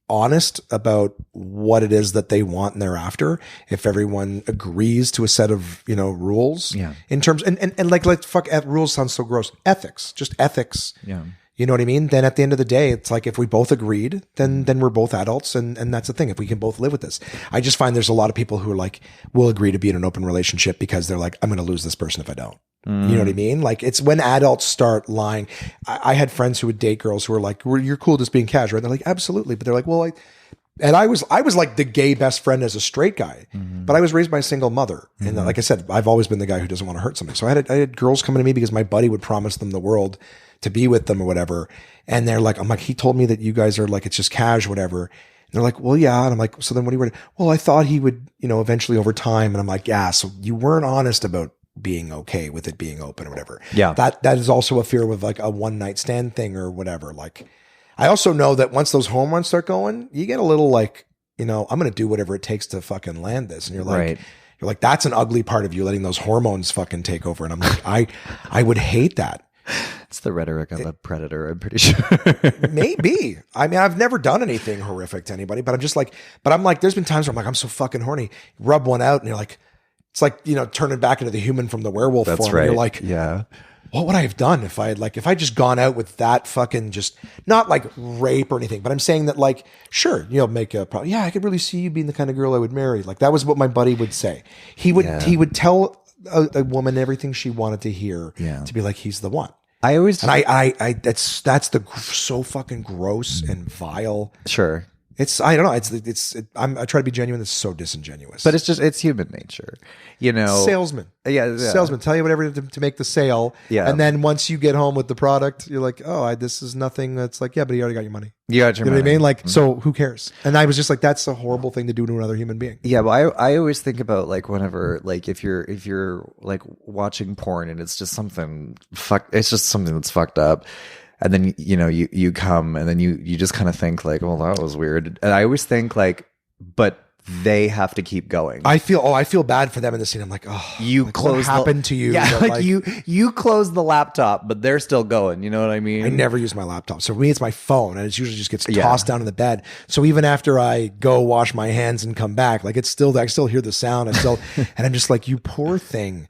S3: honest about what it is that they want and they're after, if everyone agrees to a set of rules, in terms and like fuck, rules sounds so gross. Ethics, just ethics.
S2: Yeah.
S3: You know what I mean? Then at the end of the day, it's like, if we both agreed, then we're both adults, and that's the thing. If we can both live with this, I just find there's a lot of people who are like, will agree to be in an open relationship because they're like, I'm going to lose this person if I don't. You know what I mean? Like, it's when adults start lying. I had friends who would date girls who were like, well, you're cool just being casual. And they're like, absolutely. But they're like, well, I was like the gay best friend as a straight guy, but I was raised by a single mother. And like I said, I've always been the guy who doesn't want to hurt somebody. So I had girls coming to me because my buddy would promise them the world to be with them or whatever. And they're like, I'm like, he told me that you guys are like, it's just cash, whatever. And they're like, well, yeah. And I'm like, so then what do you, well, I thought he would, eventually over time. And I'm like, yeah, so you weren't honest about being okay with it being open or whatever.
S2: Yeah.
S3: That is also a fear with like a one night stand thing or whatever. Like, I also know that once those home runs start going, you get a little like, I'm going to do whatever it takes to fucking land this. And you're like, that's an ugly part of you, letting those hormones fucking take over. And I'm like, I would hate that.
S2: It's the rhetoric of a predator, I'm pretty sure.
S3: Maybe. I mean, I've never done anything horrific to anybody, but I'm like, there's been times where I'm like, I'm so fucking horny. Rub one out and you're like, it's like, turning back into the human from the werewolf
S2: That's
S3: form.
S2: Right.
S3: And you're like, what would I have done if I just gone out with that fucking, just not like rape or anything, but I'm saying that like, sure, make a problem. Yeah, I could really see you being the kind of girl I would marry. Like, that was what my buddy would say. He would tell a woman everything she wanted to hear to be like, he's the one.
S2: I always, and
S3: I that's the so fucking gross and vile.
S2: Sure.
S3: I don't know. I try to be genuine. It's so disingenuous,
S2: but it's human nature,
S3: Salesman, salesman tell you whatever to make the sale, and then once you get home with the product, you're like, oh, this is nothing. That's like, yeah, but you already got your money.
S2: You got your money.
S3: Know what I mean? Like, so who cares? And I was just like, that's a horrible thing to do to another human being.
S2: Yeah, but I always think about like whenever, like if you're like watching porn and it's just something it's just something that's fucked up. And then, you come and then you just kind of think like, well, that was weird. And I always think like, but they have to keep going.
S3: I feel bad for them in the scene. I'm like, oh, what happened to you?
S2: Yeah, like you close the laptop, but they're still going. You know what I mean?
S3: I never use my laptop. So for me, it's my phone, and it usually just gets tossed down in the bed. So even after I go wash my hands and come back, like I still hear the sound. And I'm just like, you poor thing.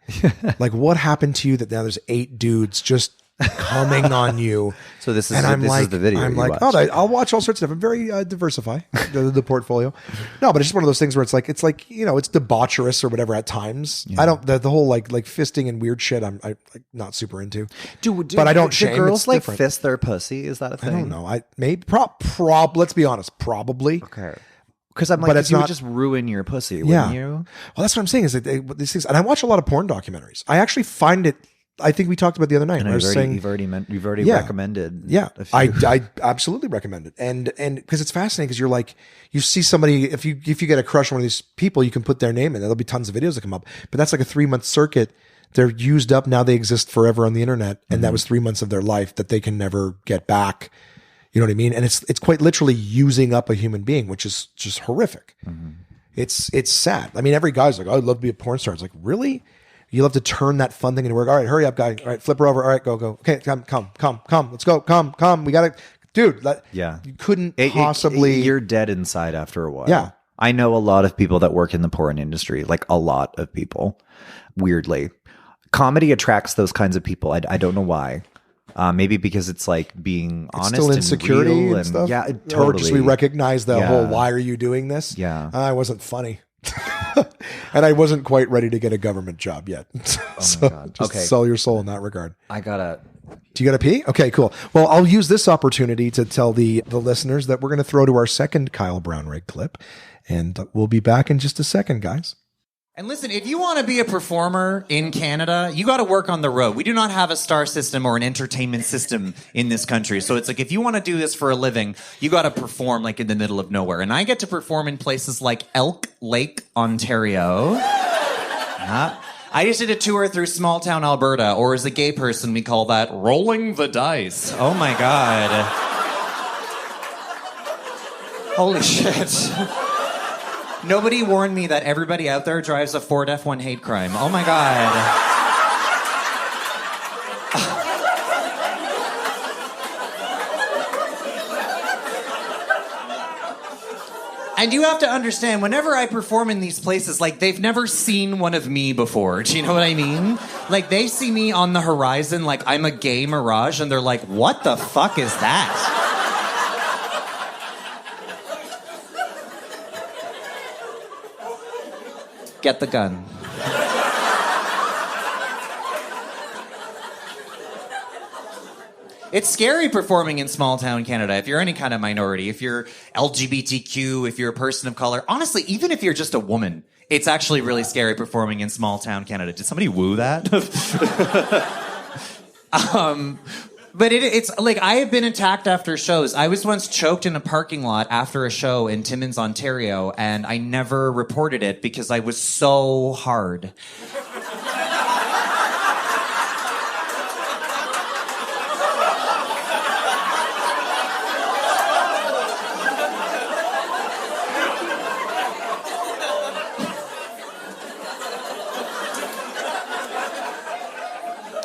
S3: Like, what happened to you that now there's 8 dudes just coming on you?
S2: So this is the video.
S3: I'm like, oh, I'll watch all sorts of stuff. I'm very diversify the portfolio. No, but it's just one of those things where it's like it's debaucherous or whatever at times. Yeah. I don't the whole like fisting and weird shit. I'm not super into. But I don't shame.
S2: Do girls
S3: it's
S2: like
S3: different.
S2: fist their pussy? Is that a thing?
S3: I don't know. Let's be honest. Probably.
S2: Okay. Because I'm like, you would just ruin your pussy, wouldn't you?
S3: Well, that's what I'm saying is that these things, and I watch a lot of porn documentaries. I actually find it. I think we talked about the other night.
S2: You've already recommended.
S3: Yeah, I absolutely recommend it, and because it's fascinating because you're like, you see somebody, if you get a crush on one of these people, you can put their name in. There'll be tons of videos that come up, but that's like a 3-month circuit. They're used up now. They exist forever on the internet, and that was 3 months of their life that they can never get back. You know what I mean? And it's quite literally using up a human being, which is just horrific. Mm-hmm. It's sad. I mean, every guy's like, oh, I'd love to be a porn star. It's like, really? You love to turn that fun thing into work. All right, hurry up, guy. All right, flip her over. All right, go. Okay, come. Let's go. Come. We gotta, dude. You couldn't possibly.
S2: You're dead inside after a while.
S3: Yeah.
S2: I know a lot of people that work in the porn industry, like a lot of people. Weirdly, comedy attracts those kinds of people. I don't know why. Maybe because it's like being honest,
S3: still insecurity
S2: and real
S3: and stuff.
S2: Yeah, totally.
S3: Or just we recognize the whole "why are you doing this?"
S2: Yeah,
S3: I wasn't funny, and I wasn't quite ready to get a government job yet. So
S2: God.
S3: just sell your soul in that regard.
S2: Do
S3: you gotta pee? Okay, cool. Well, I'll use this opportunity to tell the listeners that we're going to throw to our second Kyle Brownrigg clip, and we'll be back in just a second, guys.
S4: And listen, if you want to be a performer in Canada, you got to work on the road. We do not have a star system or an entertainment system in this country. So it's like, if you want to do this for a living, you got to perform like in the middle of nowhere. And I get to perform in places like Elk Lake, Ontario. I just did a tour through small town Alberta, or as a gay person, we call that rolling the dice. Oh my God. Holy shit. Nobody warned me that everybody out there drives a Ford F1 hate crime. Oh my God. And you have to understand, whenever I perform in these places, like, they've never seen one of me before. Do you know what I mean? Like, they see me on the horizon, like I'm a gay mirage, and they're like, what the fuck is that? Get the gun. It's scary performing in small town Canada. If you're any kind of minority, if you're LGBTQ, if you're a person of color, honestly, even if you're just a woman, it's actually really scary performing in small town Canada. Did somebody woo that? But it's like, I have been attacked after shows. I was once choked in a parking lot after a show in Timmins, Ontario, and I never reported it because I was so hard.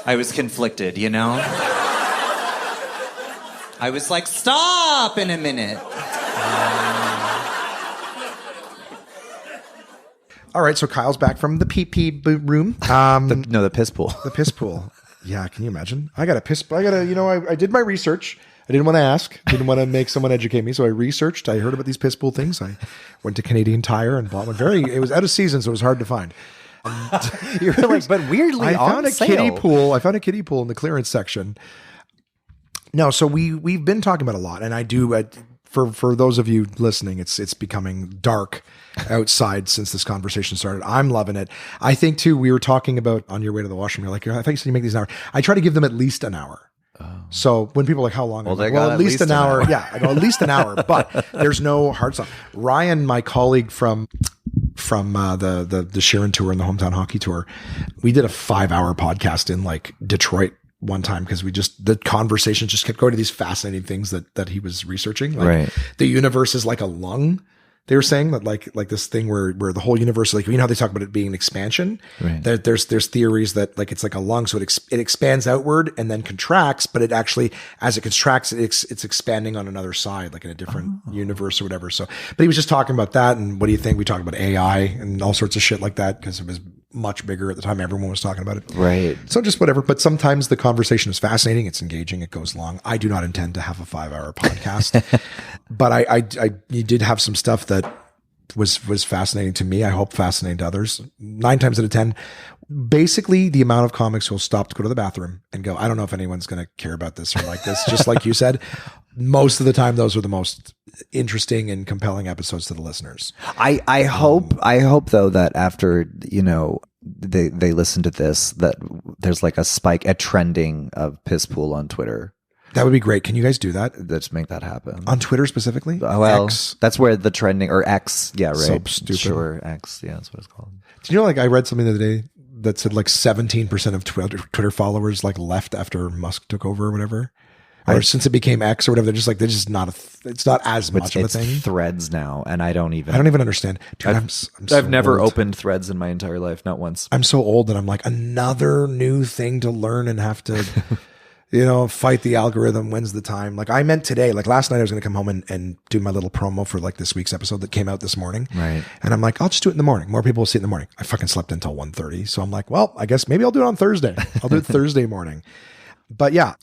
S4: I was conflicted, you know? I was like, stop in a minute.
S3: All right, so Kyle's back from the pee room.
S2: The piss pool.
S3: The piss pool. Yeah, can you imagine? I did my research. I didn't want to ask. Didn't want to make someone educate me. So I researched. I heard about these piss pool things. I went to Canadian Tire and bought one. It was out of season, so it was hard to find.
S2: You were like, but weirdly,
S3: I found a kiddie pool. I found a kiddie pool in the clearance section. No, so we've been talking about a lot, and I do. For those of you listening, it's becoming dark outside since this conversation started. I'm loving it. I think too. We were talking about on your way to the washroom. You're like, I think you said you make these an hour. I try to give them at least an hour. Oh. So when people are like, how long?
S2: Well,
S3: at least an hour. Yeah, I go at least an hour. But there's no hard stuff. Ryan, my colleague from the Sharon tour and the hometown hockey tour, we did a 5-hour podcast in like Detroit one time because the conversation just kept going to these fascinating things that he was researching. Like,
S2: right.
S3: The universe is like a lung. They were saying that like this thing where the whole universe, like, you know how they talk about it being an expansion.
S2: Right.
S3: There's theories that like it's like a lung, so it expands outward and then contracts, but it actually, as it contracts, it's expanding on another side, like in a different universe or whatever. So, but he was just talking about that. And what do you think? We talked about AI and all sorts of shit like that because it was much bigger at the time. Everyone was talking about it.
S2: Right.
S3: So just whatever. But sometimes the conversation is fascinating. It's engaging. It goes long. I do not intend to have a 5-hour podcast, but you did have some stuff that was fascinating to me. I hope fascinating to others. 9 times out of 10, basically the amount of comics who'll stop to go to the bathroom and go, I don't know if anyone's going to care about this or like this. Just like you said, most of the time, those were the most interesting and compelling episodes to the listeners.
S2: I hope though that after, you know, they listen to this, that there's like a trending of piss pool on Twitter.
S3: That would be great. Can you guys do that?
S2: Let's make that happen.
S3: On Twitter specifically?
S2: Well,
S3: X?
S2: that's where the trending, or X. Yeah, right.
S3: So stupid.
S2: Sure, X. Yeah, that's what it's called.
S3: Do you know, like I read something the other day that said like 17% of Twitter followers like left after Musk took over or whatever. Or since it became X or whatever, they're just not it's not as much of a thing.
S2: It's Threads now, and I don't even
S3: understand. Dude,
S2: I've never opened Threads in my entire life, not once.
S3: I'm so old that I'm like, another new thing to learn and have to, you know, fight the algorithm. When's the time? Like I meant today, like last night I was going to come home and do my little promo for like this week's episode that came out this morning.
S2: Right.
S3: And I'm like, I'll just do it in the morning. More people will see it in the morning. I fucking slept until 1:30. So I'm like, well, I guess maybe I'll do it on Thursday. I'll do it Thursday morning. But yeah.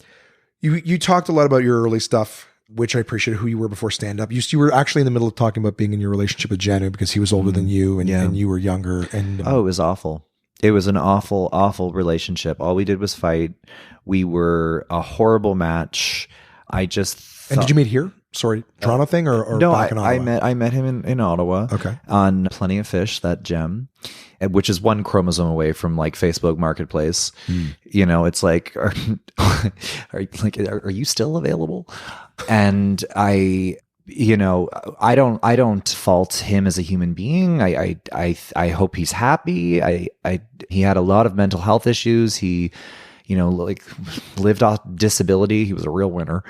S3: You talked a lot about your early stuff, which I appreciate, who you were before stand-up. You were actually in the middle of talking about being in your relationship with Janu because he was older than you and you were younger. And
S2: it was awful. It was an awful, awful relationship. All we did was fight. We were a horrible match. And
S3: did you meet here? Sorry, Toronto thing or
S2: no?
S3: Back in Ottawa?
S2: I met him in Ottawa.
S3: Okay.
S2: On Plenty of Fish, that gem, which is one chromosome away from like Facebook Marketplace. You know, it's like, are you still available? And I don't fault him as a human being. I hope he's happy. He had a lot of mental health issues. He, you know, like lived off disability. He was a real winner.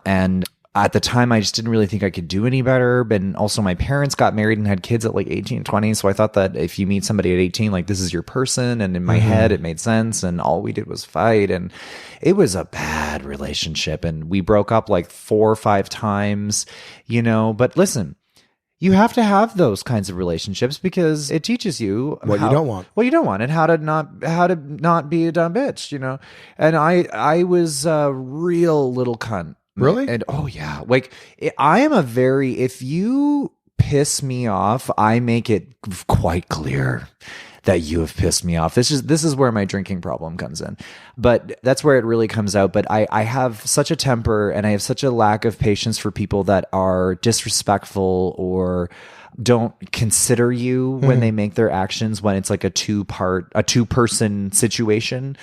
S2: And at the time, I just didn't really think I could do any better. But also my parents got married and had kids at like 18, 20. So I thought that if you meet somebody at 18, like this is your person. And in my head, it made sense. And all we did was fight. And it was a bad relationship. And we broke up like 4 or 5 times, you know. But listen, you have to have those kinds of relationships because it teaches you
S3: what you don't want,
S2: and how to not be a dumb bitch, you know. And I was a real little cunt.
S3: Really?
S2: And oh yeah, like I am if you piss me off, I make it quite clear that you have pissed me off. This is where my drinking problem comes in. But that's where it really comes out. But I have such a temper and I have such a lack of patience for people that are disrespectful or don't consider you when they make their actions, when it's like a two-person situation.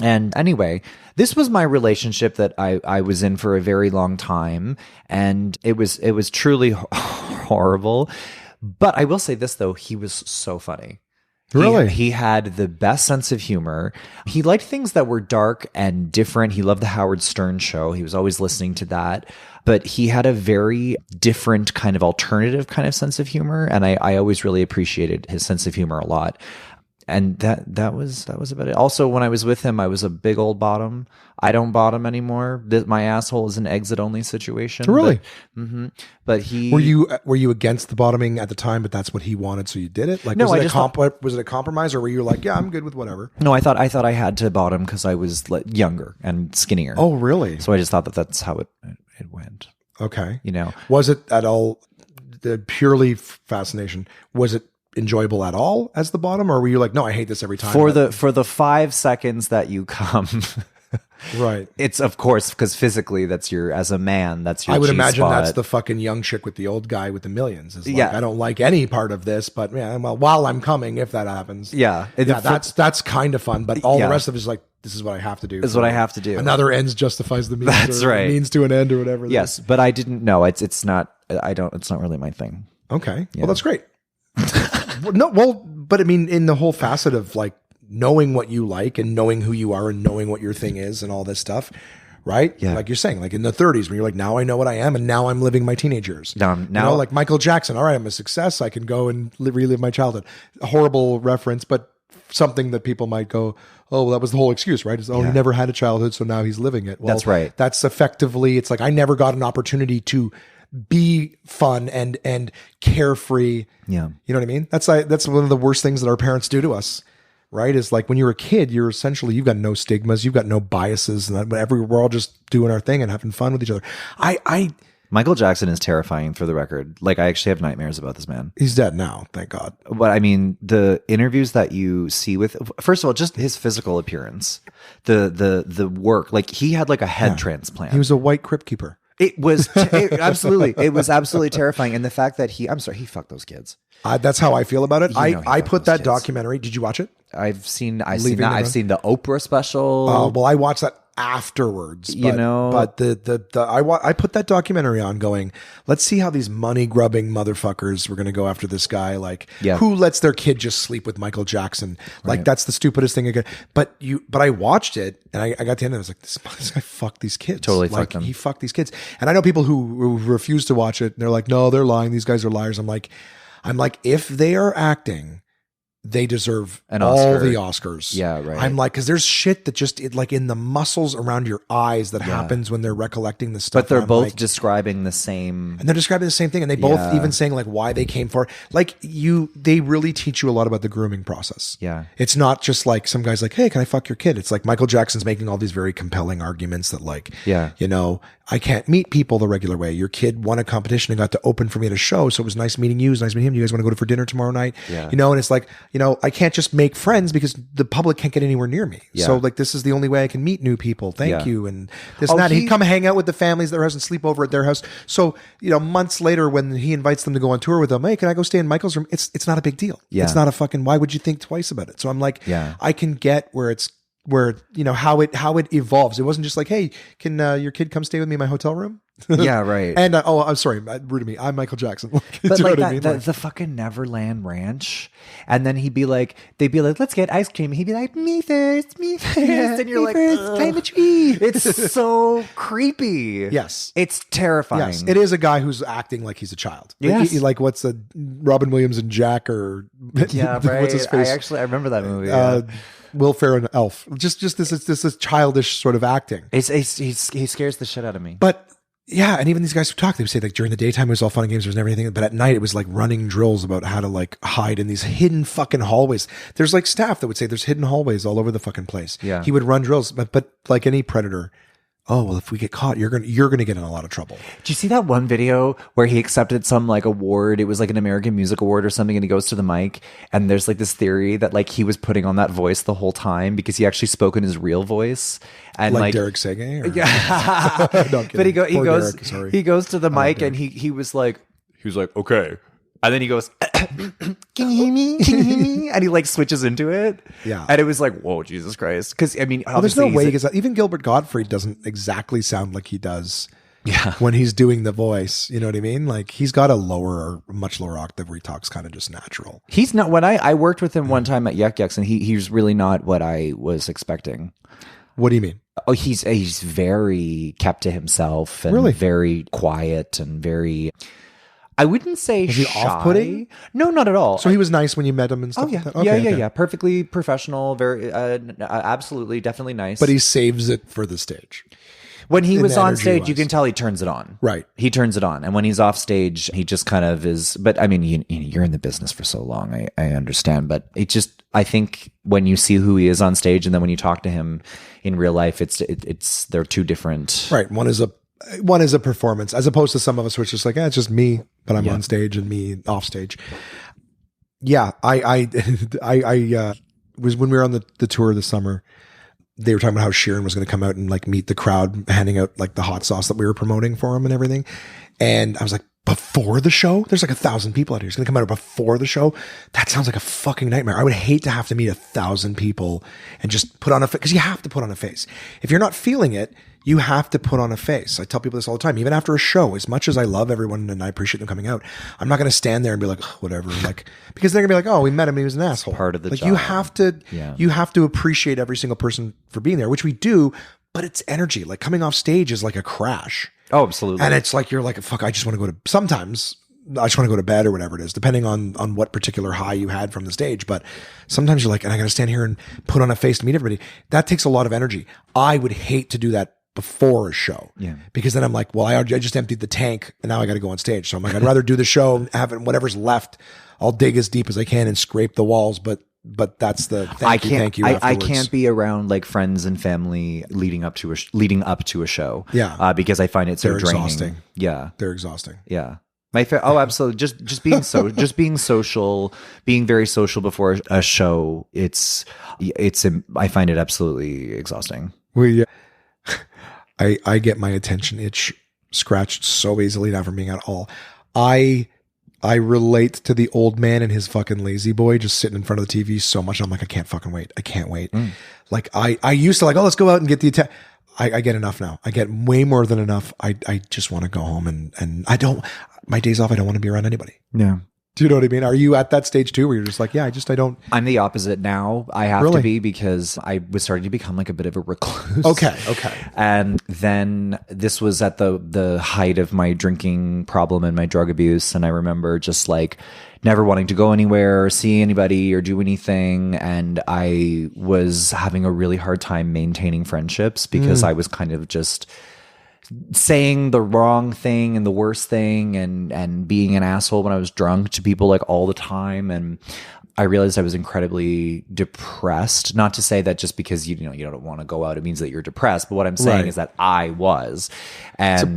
S2: And anyway, this was my relationship that I was in for a very long time, and it was truly horrible. But I will say this though, he was so funny.
S3: Really?
S2: He had the best sense of humor. He liked things that were dark and different. He loved the Howard Stern show. He was always listening to that. But he had a very different kind of alternative kind of sense of humor. And I always really appreciated his sense of humor a lot. And that was about it. Also, when I was with him, I was a big old bottom. I don't bottom anymore. My asshole is an exit only situation.
S3: Really?
S2: But he
S3: were you against the bottoming at the time? But that's what he wanted, so you did it. Like,
S2: no,
S3: was it a compromise, or were you like, yeah, I'm good with whatever?
S2: No, I thought I had to bottom because I was younger and skinnier.
S3: Oh, really?
S2: So I just thought that's how it went.
S3: Okay.
S2: You know,
S3: was it at all the purely fascination? Was it enjoyable at all as the bottom, or were you like, no, I hate this every time?
S2: For the 5 seconds that you come,
S3: right?
S2: It's of course because physically that's your as a man that's your.
S3: I would
S2: G
S3: imagine
S2: spot.
S3: that's the fucking young chick with the old guy with the millions. Is like, yeah, I don't like any part of this, but yeah, well, while I'm coming, if that happens, that's kind of fun. But all the rest of it is like, this is what I have to do.
S2: This is what I have to do.
S3: Another ends justifies the means.
S2: That's right.
S3: Means to an end or whatever.
S2: Yes, but I didn't know. It's not. It's not really my thing.
S3: Okay. Yeah. Well, that's great. But I mean, in the whole facet of like knowing what you like and knowing who you are and knowing what your thing is and all this stuff, right?
S2: Yeah.
S3: Like you're saying, like in the 30s, when you're like, now I know what I am, and now I'm living my teenage years.
S2: Now,
S3: you know, like Michael Jackson. All right, I'm a success. I can go and relive my childhood. A horrible reference, but something that people might go, oh, well, that was the whole excuse, right? Is, he never had a childhood, so now he's living it. Well,
S2: that's right.
S3: That's effectively, it's like, I never got an opportunity to be fun and carefree.
S2: Yeah.
S3: You know what I mean? That's one of the worst things that our parents do to us, right? Is like when you're a kid, you're essentially, you've got no stigmas, you've got no biases, and we're all just doing our thing and having fun with each other.
S2: Michael Jackson is terrifying, for the record. Like, I actually have nightmares about this man.
S3: He's dead now, thank God.
S2: But I mean, the interviews that you see with, first of all, just his physical appearance, the work, like he had like a head transplant.
S3: He was a white crypt keeper.
S2: It was absolutely, it was absolutely terrifying. And the fact that he fucked those kids.
S3: That's how I feel about it. I put that
S2: kids.
S3: documentary. Did you watch it?
S2: I've seen the Oprah special.
S3: Well, I watched that afterwards, but,
S2: you know,
S3: but I put that documentary on going, let's see how these money grubbing motherfuckers were going to go after this guy. Like, who lets their kid just sleep with Michael Jackson? Like, that's the stupidest thing. But I watched it and I got to the end and I was like, this guy fucked these kids.
S2: Totally
S3: like,
S2: fucked them.
S3: He fucked these kids. And I know people who refuse to watch it. And they're like, no, they're lying. These guys are liars. I'm like, if they are acting, they deserve all the Oscars.
S2: Yeah, right.
S3: I'm like, because there's shit that just like in the muscles around your eyes that happens when they're recollecting the stuff.
S2: But they're both like, describing the same.
S3: And they're describing the same thing. And they both even saying like why they came for it. Like they really teach you a lot about the grooming process.
S2: Yeah.
S3: It's not just like some guy's like, hey, can I fuck your kid? It's like Michael Jackson's making all these very compelling arguments that like, you know, I can't meet people the regular way. Your kid won a competition and got to open for me at a show. So it was nice meeting you. It was nice meeting him. You guys want to go for dinner tomorrow night?
S2: Yeah.
S3: You know, and it's like, you know, I can't just make friends because the public can't get anywhere near me.
S2: Yeah.
S3: So like, this is the only way I can meet new people. Thank you. And this and that. He'd come hang out with the families at their house and sleep over at their house. So, you know, months later when he invites them to go on tour with them, hey, can I go stay in Michael's room? It's not a big deal.
S2: Yeah.
S3: It's not a fucking, why would you think twice about it? So I'm like, I can get where you know, how it evolves. It wasn't just like, hey, can your kid come stay with me in my hotel room?
S2: Yeah, right.
S3: And I'm sorry, rude to me. I'm Michael Jackson.
S2: But like that, the fucking Neverland Ranch, and then they'd be like, let's get ice cream. He'd be like, me first, and you're like, climb a tree. It's so creepy.
S3: Yes,
S2: it's terrifying.
S3: Yes, it is a guy who's acting like he's a child.
S2: Yes,
S3: like what's the Robin Williams and Jack or
S2: right?
S3: What's his face?
S2: I remember that movie.
S3: Will Ferrell and Elf. Just this childish sort of acting.
S2: He scares the shit out of me.
S3: But yeah, and even these guys who talk, they would say like during the daytime it was all fun and games, there was never anything, but at night it was like running drills about how to like hide in these hidden fucking hallways. There's like staff that would say there's hidden hallways all over the fucking place.
S2: Yeah,
S3: he would run drills, but like any predator. Oh, well, if we get caught, you're gonna get in a lot of trouble.
S2: Did you see that one video where he accepted some like award? It was like an American Music Award or something, and he goes to the mic, and there's like this theory that like he was putting on that voice the whole time because he actually spoke in his real voice. And like
S3: Derek Sege?
S2: Yeah.
S3: No,
S2: but he goes to the mic and he was like, okay. And then he goes, can you hear me? Can you hear me? And he like switches into it.
S3: Yeah.
S2: And it was like, whoa, Jesus Christ. Because I mean,
S3: there's no way he gets that. Even Gilbert Gottfried doesn't exactly sound like he does when he's doing the voice. You know what I mean? Like he's got a much lower octave where he talks kind of just natural.
S2: He's not, when I worked with him one time at Yuck Yucks, and he's really not what I was expecting.
S3: What do you mean?
S2: Oh, he's very kept to himself and very quiet and very... I wouldn't say
S3: was he
S2: shy.
S3: Off-putting?
S2: No, not at all.
S3: So he was nice when you met him and stuff.
S2: Oh yeah,
S3: like that? Okay,
S2: yeah. Perfectly professional. Very, absolutely, definitely nice.
S3: But he saves it for the stage.
S2: When he was on stage, you can tell he turns it on.
S3: Right.
S2: He turns it on. And when he's off stage, he just kind of is. But I mean, you're in the business for so long. I understand. But it just, I think when you see who he is on stage and then when you talk to him in real life, they're two different.
S3: Right. One is a performance as opposed to some of us, which is like, it's just me, but I'm on stage and me off stage. Yeah. I was when we were on the tour this summer. They were talking about how Sheeran was going to come out and like meet the crowd, handing out like the hot sauce that we were promoting for him and everything. And I was like, before the show? There's like 1,000 people out here. He's going to come out before the show. That sounds like a fucking nightmare. I would hate to have to meet 1,000 people and just put on a face, because you have to put on a face. If you're not feeling it, you have to put on a face. I tell people this all the time, even after a show, as much as I love everyone and I appreciate them coming out, I'm not going to stand there and be like, whatever, like, because they're gonna be like, oh, we met him, he was an asshole.
S2: Part of the
S3: like
S2: job.
S3: you have to appreciate every single person for being there, which we do. but it's energy. Like coming off stage is like a crash.
S2: Oh, absolutely.
S3: And it's like, you're like, fuck, I just want to go to, sometimes I just want to go to bed or whatever it is, depending on what particular high you had from the stage. But sometimes you're like, and I got to stand here and put on a face to meet everybody. That takes a lot of energy. I would hate to do that before a show.
S2: Yeah.
S3: Because then I'm like, well, I just emptied the tank and now I got to go on stage. So I'm like, I'd rather do the show, have it, whatever's left, I'll dig as deep as I can and scrape the walls. But that's the thank you.
S2: I can't be around like friends and family leading up to a show.
S3: Yeah.
S2: Because I find it so draining.
S3: Exhausting.
S2: Yeah.
S3: They're exhausting.
S2: Yeah. Absolutely. Just being being social, being very social before a show. I find it absolutely exhausting.
S3: I get my attention itch scratched so easily, not from being at all. I relate to the old man and his fucking lazy boy just sitting in front of the TV so much. I'm like, I can't fucking wait. I can't wait. Like I used to like, oh, let's go out and get the attack. I get enough now. I get way more than enough. I just want to go home and my days off, I don't want to be around anybody.
S2: Yeah.
S3: Do you know what I mean? Are you at that stage too, where you're just like, I don't.
S2: I'm the opposite now. I have
S3: Really?
S2: to be, because I was starting to become like a bit of a recluse.
S3: Okay.
S2: And then this was at the height of my drinking problem and my drug abuse. And I remember just like never wanting to go anywhere or see anybody or do anything. And I was having a really hard time maintaining friendships because I was kind of just saying the wrong thing and the worst thing and being an asshole when I was drunk to people like all the time. And I realized I was incredibly depressed. Not to say that just because you don't want to go out, it means that you're depressed. But what I'm saying is that I was. And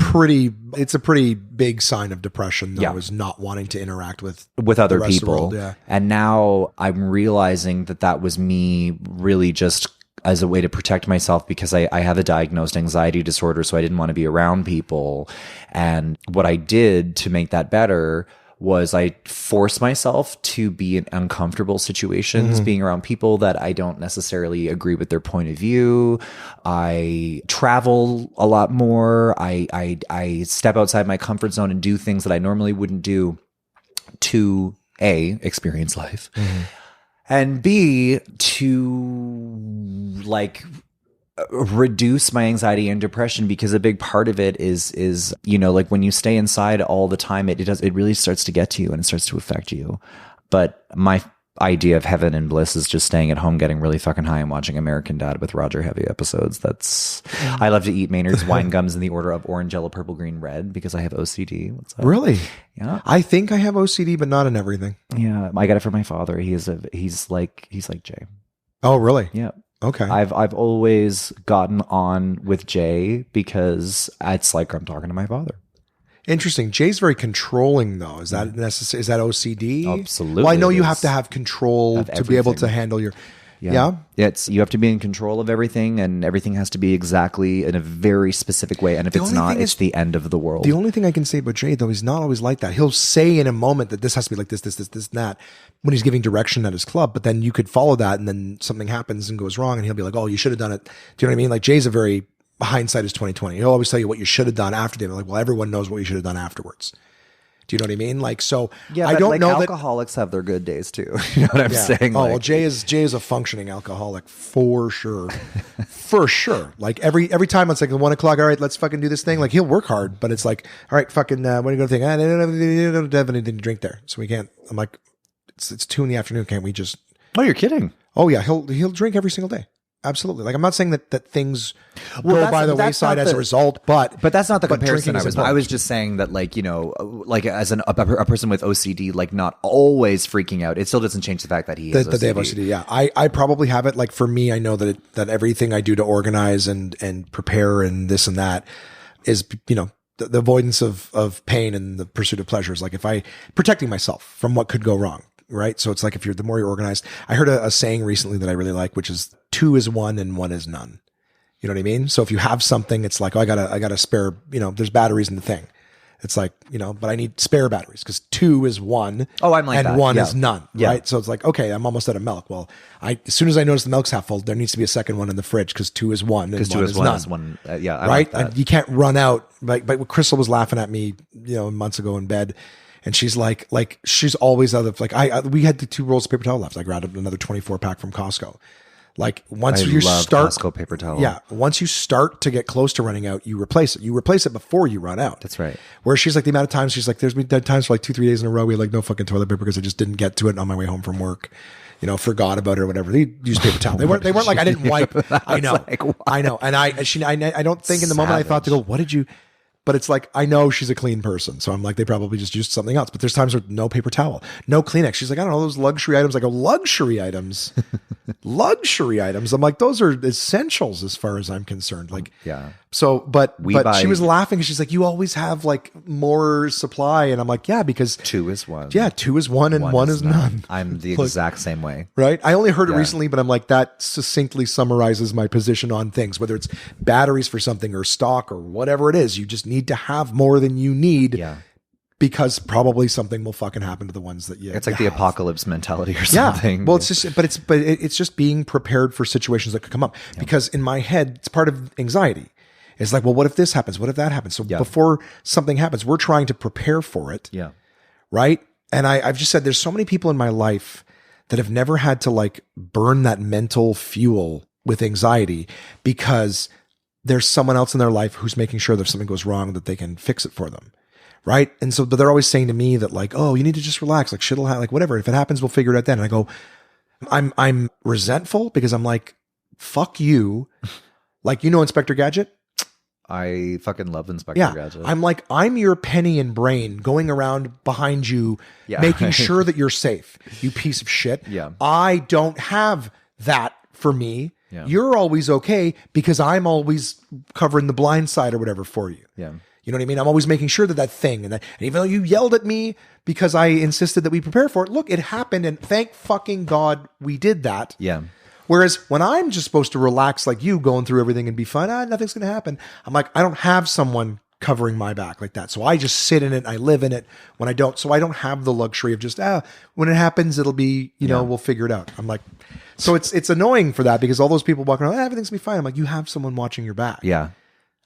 S3: it's a pretty big sign of depression, though, is not wanting to interact with
S2: other
S3: the rest of the
S2: people.
S3: world, yeah.
S2: And now I'm realizing that was me really just as a way to protect myself, because I have a diagnosed anxiety disorder, so I didn't want to be around people. And what I did to make that better was I forced myself to be in uncomfortable situations, being around people that I don't necessarily agree with their point of view. I travel a lot more. I step outside my comfort zone and do things that I normally wouldn't do to experience life. And B, to like reduce my anxiety and depression, because a big part of it is like when you stay inside all the time, it really starts to get to you and it starts to affect you. But my idea of heaven and bliss is just staying at home, getting really fucking high and watching American Dad with Roger Heavy episodes. I love to eat Maynard's wine gums in the order of orange, yellow, purple, green, red, because I have OCD. What's up?
S3: Really?
S2: Yeah.
S3: I think I have OCD, but not in everything.
S2: Yeah. I got it from my father. He's like Jay.
S3: Oh, really?
S2: Yeah.
S3: Okay.
S2: I've always gotten on with Jay because it's like I'm talking to my father.
S3: Interesting. Jay's very controlling, though. Is that necessary? Is that OCD?
S2: Absolutely.
S3: Well, I know you have to have control to be able to handle your. Yeah.
S2: You have to be in control of everything, and everything has to be exactly in a very specific way. And if it's not, it's the end of the world.
S3: The only thing I can say about Jay, though, he's not always like that. He'll say in a moment that this has to be like this, and that when he's giving direction at his club, but then you could follow that and then something happens and goes wrong and he'll be like, oh, you should have done it. Do you know what I mean? Like Jay's a very hindsight is 2020. He'll always tell you what you should have done after dinner. Like, well, everyone knows what you should have done afterwards. Do you know what I mean? Like, so
S2: yeah,
S3: I don't know
S2: alcoholics have their good days too. You know what I'm saying?
S3: Oh, well, Jay is a functioning alcoholic for sure. For sure. Like every time it's like 1 o'clock. All right, let's fucking do this thing. Like he'll work hard, but it's like, all right, fucking, when are you going to think? I don't have anything to drink there. So we can't, I'm like, it's 2 p.m. Can't we just?
S2: Oh, you're kidding.
S3: Oh yeah. He'll drink every single day. Absolutely. Like I'm not saying that things go by the wayside as a result, but
S2: that's not the comparison I was just saying that, like, like as a person with OCD, like not always freaking out, it still doesn't change the fact that he has OCD.
S3: That they have OCD. Yeah. I probably have it. Like for me, I know that everything I do to organize and prepare and this and that is, the avoidance of pain and the pursuit of pleasures. Like if I protecting myself from what could go wrong. Right. So it's like the more you're organized. I heard a saying recently that I really like, which is 2 is 1 and 1 is none. You know what I mean? So if you have something, it's like, oh, I got a spare, there's batteries in the thing. It's like, but I need spare batteries because 2 is 1.
S2: Oh, I'm like
S3: and
S2: that.
S3: 1 is none.
S2: Yeah.
S3: Right. So it's like, okay, I'm almost out of milk. Well, as soon as I notice the milk's half full, there needs to be a second one in the fridge because 2 is 1 and 1 is none.
S2: Yeah. I
S3: right.
S2: Like that.
S3: And you can't run out. But Crystal was laughing at me, months ago in bed. And she's like she's always we had the 2 rolls of paper towel left. I grabbed another 24 pack from Costco. Like once
S2: I
S3: you
S2: love
S3: start
S2: Costco paper towel.
S3: Yeah. Once you start to get close to running out, you replace it. You replace it before you run out.
S2: That's right.
S3: Where she's like, the amount of times she's like, there's been times for like 2-3 days in a row we had like no fucking toilet paper because I just didn't get to it on my way home from work. You know, forgot about it or whatever. They used paper towel. They weren't like I didn't wipe. I know.
S2: Like,
S3: I know. And I don't think in the moment I thought to go, what did you, but it's like, I know she's a clean person. So I'm like, they probably just used something else. But there's times where no paper towel, no Kleenex. She's like, I don't know, those luxury items. I go, luxury items? Luxury items. I'm like, those are essentials as far as I'm concerned. Like,
S2: Yeah.
S3: So, but she was laughing. She's like, you always have like more supply. And I'm like, yeah, because
S2: 2 is 1.
S3: yeah, 2 is 1 and 1 is none.
S2: I'm the
S3: Like,
S2: exact same way.
S3: right? I only heard it recently, but I'm like, that succinctly summarizes my position on things, whether it's batteries for something or stock or whatever it is. You just need to have more than you need.
S2: Yeah.
S3: Because probably something will fucking happen to the ones that you.
S2: It's like the
S3: have.
S2: apocalypse mentality or
S3: Yeah.
S2: something.
S3: Well, it's just being prepared for situations that could come up. Yeah. Because in my head, it's part of anxiety. It's like, well, what if this happens? What if that happens? So before something happens, we're trying to prepare for it.
S2: Yeah.
S3: Right. And I've just said there's so many people in my life that have never had to like burn that mental fuel with anxiety because there's someone else in their life who's making sure that if something goes wrong, that they can fix it for them. Right. And so, but they're always saying to me that like, oh, you need to just relax, like shit'll happen, like whatever. If it happens, we'll figure it out then. And I go, I'm resentful because I'm like, fuck you. Like, you know, Inspector Gadget.
S2: I fucking love Inspector
S3: Yeah.
S2: Gadget.
S3: I'm like, I'm your penny and brain going around behind you, making sure that you're safe, you piece of shit.
S2: Yeah.
S3: I don't have that for me.
S2: Yeah.
S3: You're always okay because I'm always covering the blind side or whatever for you.
S2: Yeah.
S3: You know what I mean? I'm always making sure that thing, and even though you yelled at me because I insisted that we prepare for it, look, it happened, and thank fucking God we did that.
S2: Yeah.
S3: Whereas when I'm just supposed to relax like you, going through everything and be fun, nothing's going to happen. I'm like, I don't have someone covering my back like that. So I just sit in it, and I live in it when I don't. So I don't have the luxury of just, when it happens, it'll be, you know, we'll figure it out. I'm like, so it's annoying for that because all those people walking around, everything's going to be fine. I'm like, you have someone watching your back.
S2: Yeah.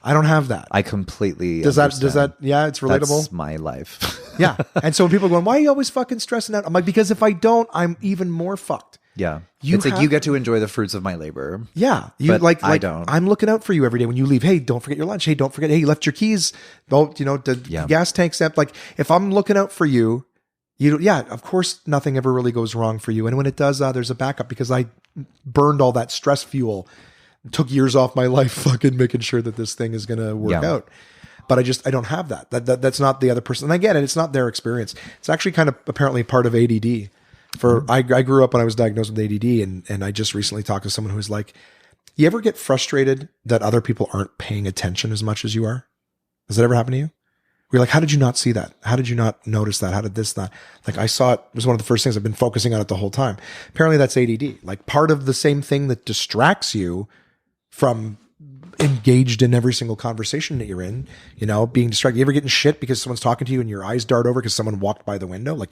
S3: I don't have that.
S2: I completely
S3: does that yeah, it's relatable.
S2: That's my life.
S3: Yeah. And so when people are going, why are you always fucking stressing out? I'm like, because if I don't, I'm even more fucked.
S2: Yeah.
S3: You
S2: it's like you get to enjoy the fruits of my labor.
S3: Yeah. You
S2: but
S3: like
S2: I don't.
S3: I'm looking out for you every day when you leave. Hey, don't forget your lunch. Hey, don't forget. Hey, you left your keys. Don't, you know, the gas tank's empty. Like if I'm looking out for you, of course nothing ever really goes wrong for you. And when it does, there's a backup because I burned all that stress fuel. Took years off my life fucking making sure that this thing is going to work out. But I don't have that. That's not the other person. And I get it. It's not their experience. It's actually kind of apparently part of ADD. I grew up when I was diagnosed with ADD and I just recently talked to someone who's like, you ever get frustrated that other people aren't paying attention as much as you are? Has that ever happened to you? You're like, how did you not see that? How did you not notice that? How did this not? Like I saw it was one of the first things I've been focusing on it the whole time. Apparently that's ADD. Like part of the same thing that distracts you from engaged in every single conversation that you're in, you know, being distracted. You ever getting shit because someone's talking to you and your eyes dart over because someone walked by the window? Like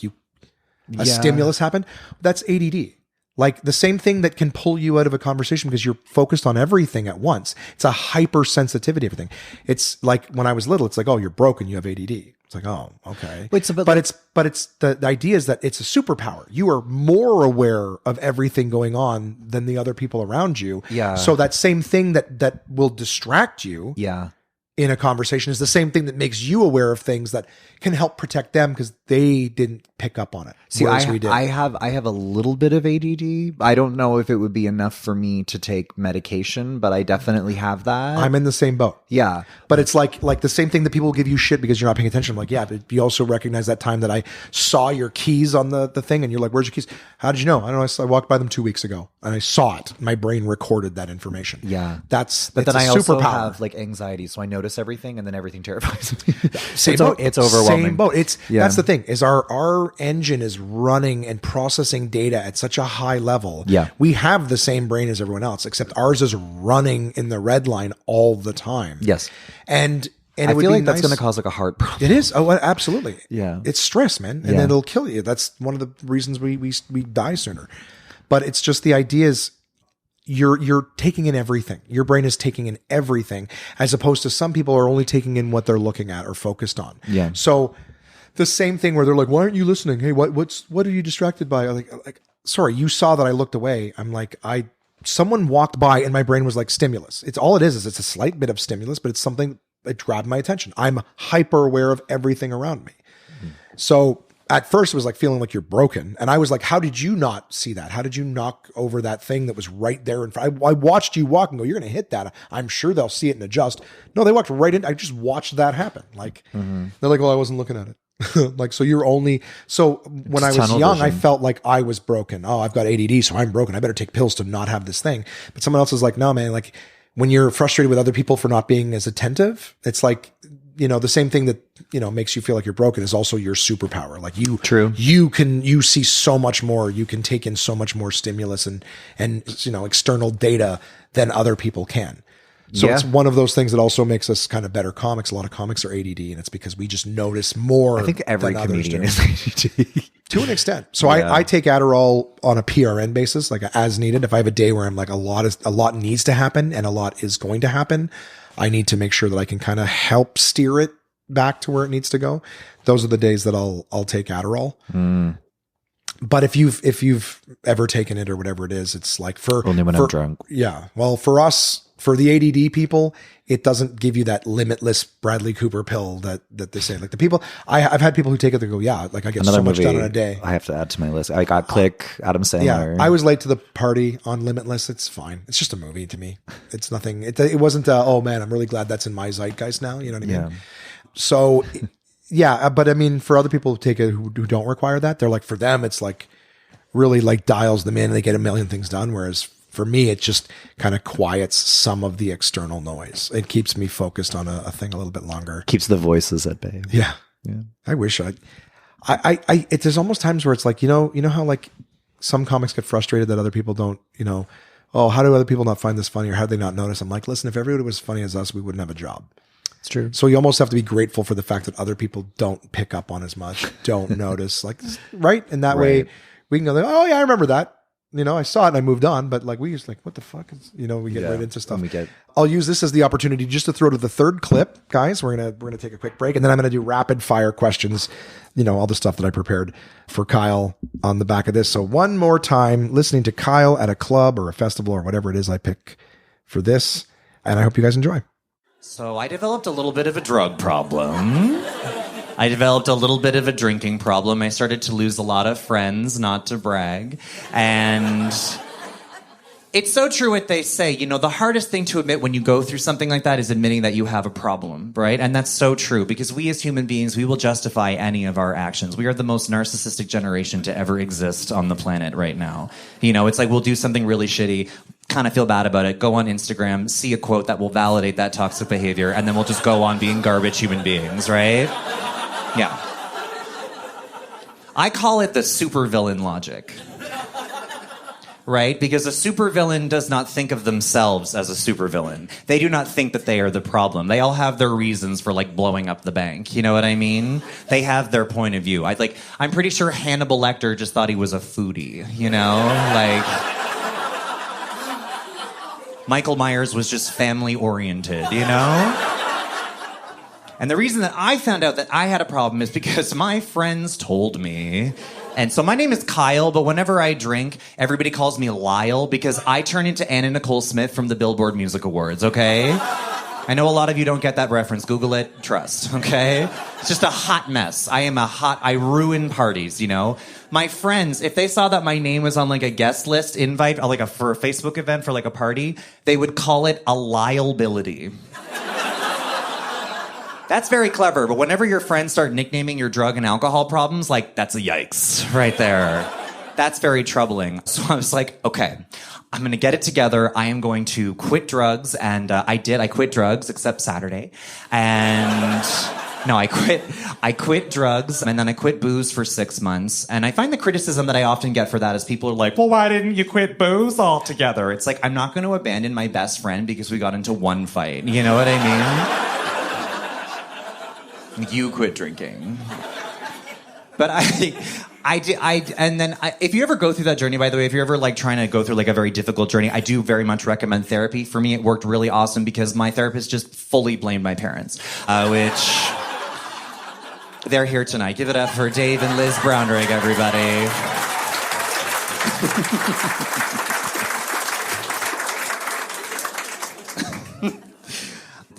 S3: a stimulus happened. That's ADD. Like the same thing that can pull you out of a conversation because you're focused on everything at once. It's a hypersensitivity, everything. It's like when I was little, it's like, oh, you're broken. You have ADD. It's like, oh, okay. But it's the idea is that it's a superpower. You are more aware of everything going on than the other people around you.
S2: Yeah.
S3: So that same thing that will distract you.
S2: Yeah.
S3: In a conversation is the same thing that makes you aware of things that can help protect them because they didn't pick up on it.
S2: See, I have a little bit of ADD. I don't know if it would be enough for me to take medication, but I definitely have that.
S3: I'm in the same boat.
S2: Yeah.
S3: But it's like the same thing that people will give you shit because you're not paying attention. I'm like, yeah, but you also recognize that time that I saw your keys on the thing and you're like, where's your keys? How did you know? I don't know. I walked by them 2 weeks ago and I saw it. My brain recorded that information.
S2: Yeah.
S3: But
S2: then I also have like anxiety. So I notice everything and then everything terrifies me. It's overwhelming.
S3: Same boat. That's the thing is our engine is running and processing data at such a high level.
S2: Yeah.
S3: We have the same brain as everyone else, except ours is running in the red line all the time.
S2: Yes.
S3: And
S2: I feel like that's going to cause like a heart problem.
S3: It is. Oh, absolutely.
S2: Yeah.
S3: It's stress, man. And then it'll kill you. That's one of the reasons we die sooner. But it's just the idea is you're taking in everything. Your brain is taking in everything, as opposed to some people are only taking in what they're looking at or focused on.
S2: Yeah.
S3: So the same thing where they're like, why aren't you listening? Hey, what are you distracted by? Like, sorry, you saw that I looked away. I'm like, I someone walked by and my brain was like stimulus. It's all it is it's a slight bit of stimulus, but it's something that grabbed my attention. I'm hyper aware of everything around me. So at first it was like feeling like you're broken. And I was like, how did you not see that? How did you knock over that thing that was right there in front? I watched you walk and go, you're going to hit that. I'm sure they'll see it and adjust. No, they walked right in. I just watched that happen. Like, they're like, well, I wasn't looking at it. Like, so you're only, so when I was young, vision. I felt like I was broken. Oh, I've got ADD, so I'm broken. I better take pills to not have this thing. But someone else is like, no, man, like when you're frustrated with other people for not being as attentive, it's like, the same thing that, makes you feel like you're broken is also your superpower. Like you see so much more, you can take in so much more stimulus and, external data than other people can. So it's one of those things that also makes us kind of better comics. A lot of comics are ADD, and it's because we just notice more.
S2: I think every comedian is ADD.
S3: To an extent. So I take Adderall on a PRN basis, like as needed. If I have a day where I'm like a lot needs to happen and a lot is going to happen, I need to make sure that I can kind of help steer it back to where it needs to go. Those are the days that I'll take Adderall. But if you've ever taken it or whatever it is, it's like
S2: only when I'm drunk.
S3: Yeah. Well, for us, for the ADD people, it doesn't give you that limitless Bradley Cooper pill that they say. Like the people, I've had people who take it, they go, yeah, like I get so much done in a day.
S2: I have to add to my list. I got Click, Adam Sandler.
S3: Yeah, I was late to the party on Limitless. It's fine. It's just a movie to me. It's nothing. It wasn't, oh man, I'm really glad that's in my zeitgeist now. You know what I mean? So yeah, but I mean, for other people who take it who don't require that, they're like, for them, it's like really like dials them in and they get a million things done. Whereas for me, it just kind of quiets some of the external noise. It keeps me focused on a thing a little bit longer.
S2: Keeps the voices at bay.
S3: Yeah. I wish there's almost times where it's like, you know how like some comics get frustrated that other people don't, oh, how do other people not find this funny or how do they not notice? I'm like, listen, if everybody was funny as us, we wouldn't have a job.
S2: It's true.
S3: So you almost have to be grateful for the fact that other people don't pick up on as much, don't notice, like, right? And that way we can go, oh yeah, I remember that. I saw it and I moved on, but like we just like, what the fuck is, we get right into stuff. I'll use this as the opportunity just to throw to the third clip, guys. We're going to take a quick break and then I'm going to do rapid fire questions, all the stuff that I prepared for Kyle on the back of this. So one more time, listening to Kyle at a club or a festival or whatever it is I pick for this. And I hope you guys enjoy.
S4: So I developed a little bit of a drug problem. I developed a little bit of a drinking problem. I started to lose a lot of friends, not to brag. And it's so true what they say. The hardest thing to admit when you go through something like that is admitting that you have a problem, right? And that's so true because we as human beings, we will justify any of our actions. We are the most narcissistic generation to ever exist on the planet right now. It's like we'll do something really shitty, kind of feel bad about it, go on Instagram, see a quote that will validate that toxic behavior, and then we'll just go on being garbage human beings, right? Yeah. I call it the supervillain logic. Right? Because a supervillain does not think of themselves as a supervillain. They do not think that they are the problem. They all have their reasons for like blowing up the bank. You know what I mean? They have their point of view. I'm pretty sure Hannibal Lecter just thought he was a foodie, like Michael Myers was just family oriented, And the reason that I found out that I had a problem is because my friends told me. And so my name is Kyle, but whenever I drink, everybody calls me Lyle because I turn into Anna Nicole Smith from the Billboard Music Awards, okay? I know a lot of you don't get that reference. Google it, trust, okay? It's just a hot mess. I ruin parties, My friends, if they saw that my name was on like a guest list invite, or for a Facebook event for like a party, they would call it a liability. That's very clever, but whenever your friends start nicknaming your drug and alcohol problems, that's a yikes right there. That's very troubling. So I was like, okay, I'm going to get it together. I am going to quit drugs, and I did. I quit drugs, except Saturday. And no, I quit drugs, and then I quit booze for 6 months. And I find the criticism that I often get for that is people are like, well, why didn't you quit booze altogether? It's like, I'm not going to abandon my best friend because we got into one fight. You know what I mean? You quit drinking. But if you ever go through that journey, by the way, if you're ever trying to go through a very difficult journey, I do very much recommend therapy. For me, it worked really awesome because my therapist just fully blamed my parents, which they're here tonight. Give it up for Dave and Liz Brownrigg, everybody.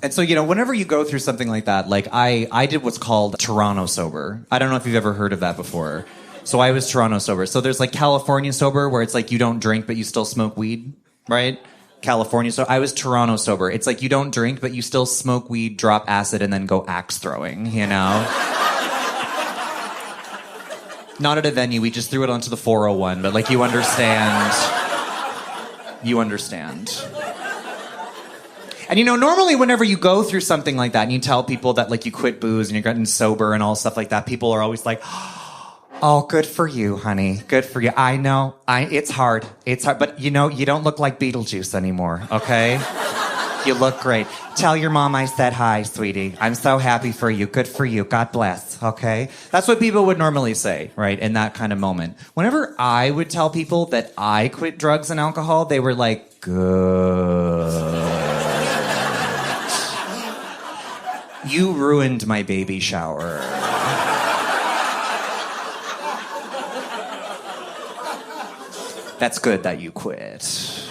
S4: And so, whenever you go through something like that, like I did what's called Toronto sober. I don't know if you've ever heard of that before. So I was Toronto sober. So there's like California sober, where it's like you don't drink, but you still smoke weed, right? California. So I was Toronto sober. It's like you don't drink, but you still smoke weed, drop acid, and then go axe throwing, Not at a venue. We just threw it onto the 401, but like you understand. You understand. And normally whenever you go through something like that and you tell people that like you quit booze and you're getting sober and all stuff like that, people are always like, oh, good for you, honey. Good for you. I know. It's hard. It's hard. But you don't look like Beetlejuice anymore, okay? You look great. Tell your mom I said hi, sweetie. I'm so happy for you. Good for you. God bless, okay? That's what people would normally say, right, in that kind of moment. Whenever I would tell people that I quit drugs and alcohol, they were like, good. You ruined my baby shower. That's good that you quit.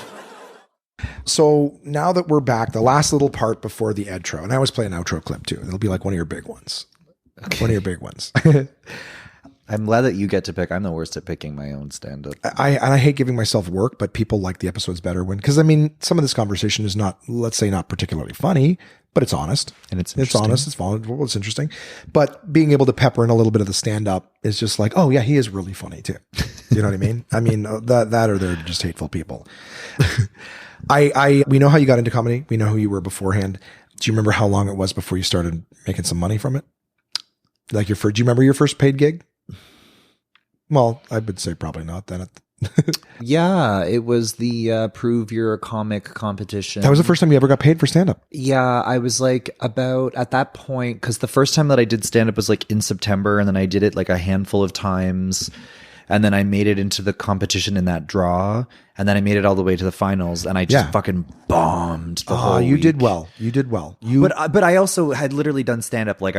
S3: So now that we're back, the last little part before the outro, and I always play an outro clip too. It'll be like one of your big ones. Okay. One of your big ones.
S2: I'm glad that you get to pick. I'm the worst at picking my own stand-up.
S3: I hate giving myself work, but people like the episodes better because some of this conversation is not, let's say, not particularly funny, but it's honest.
S2: And it's
S3: honest, it's vulnerable, it's interesting. But being able to pepper in a little bit of the stand-up is just like, oh yeah, he is really funny too. You know what I mean? I mean, that or they're just hateful people. We know how you got into comedy. We know who you were beforehand. Do you remember how long it was before you started making some money from it? Like do you remember your first paid gig? Well, I would say probably not then.
S2: Yeah, it was the Prove You're a Comic competition.
S3: That was the first time you ever got paid for stand-up?
S2: Yeah, I was like about at that point, because the first time that I did stand-up was like in September, and then I did it like a handful of times. And then I made it into the competition in that draw. And then I made it all the way to the finals. And I just fucking bombed the whole week.
S3: You did well. You did well.
S2: But I also had literally done stand-up like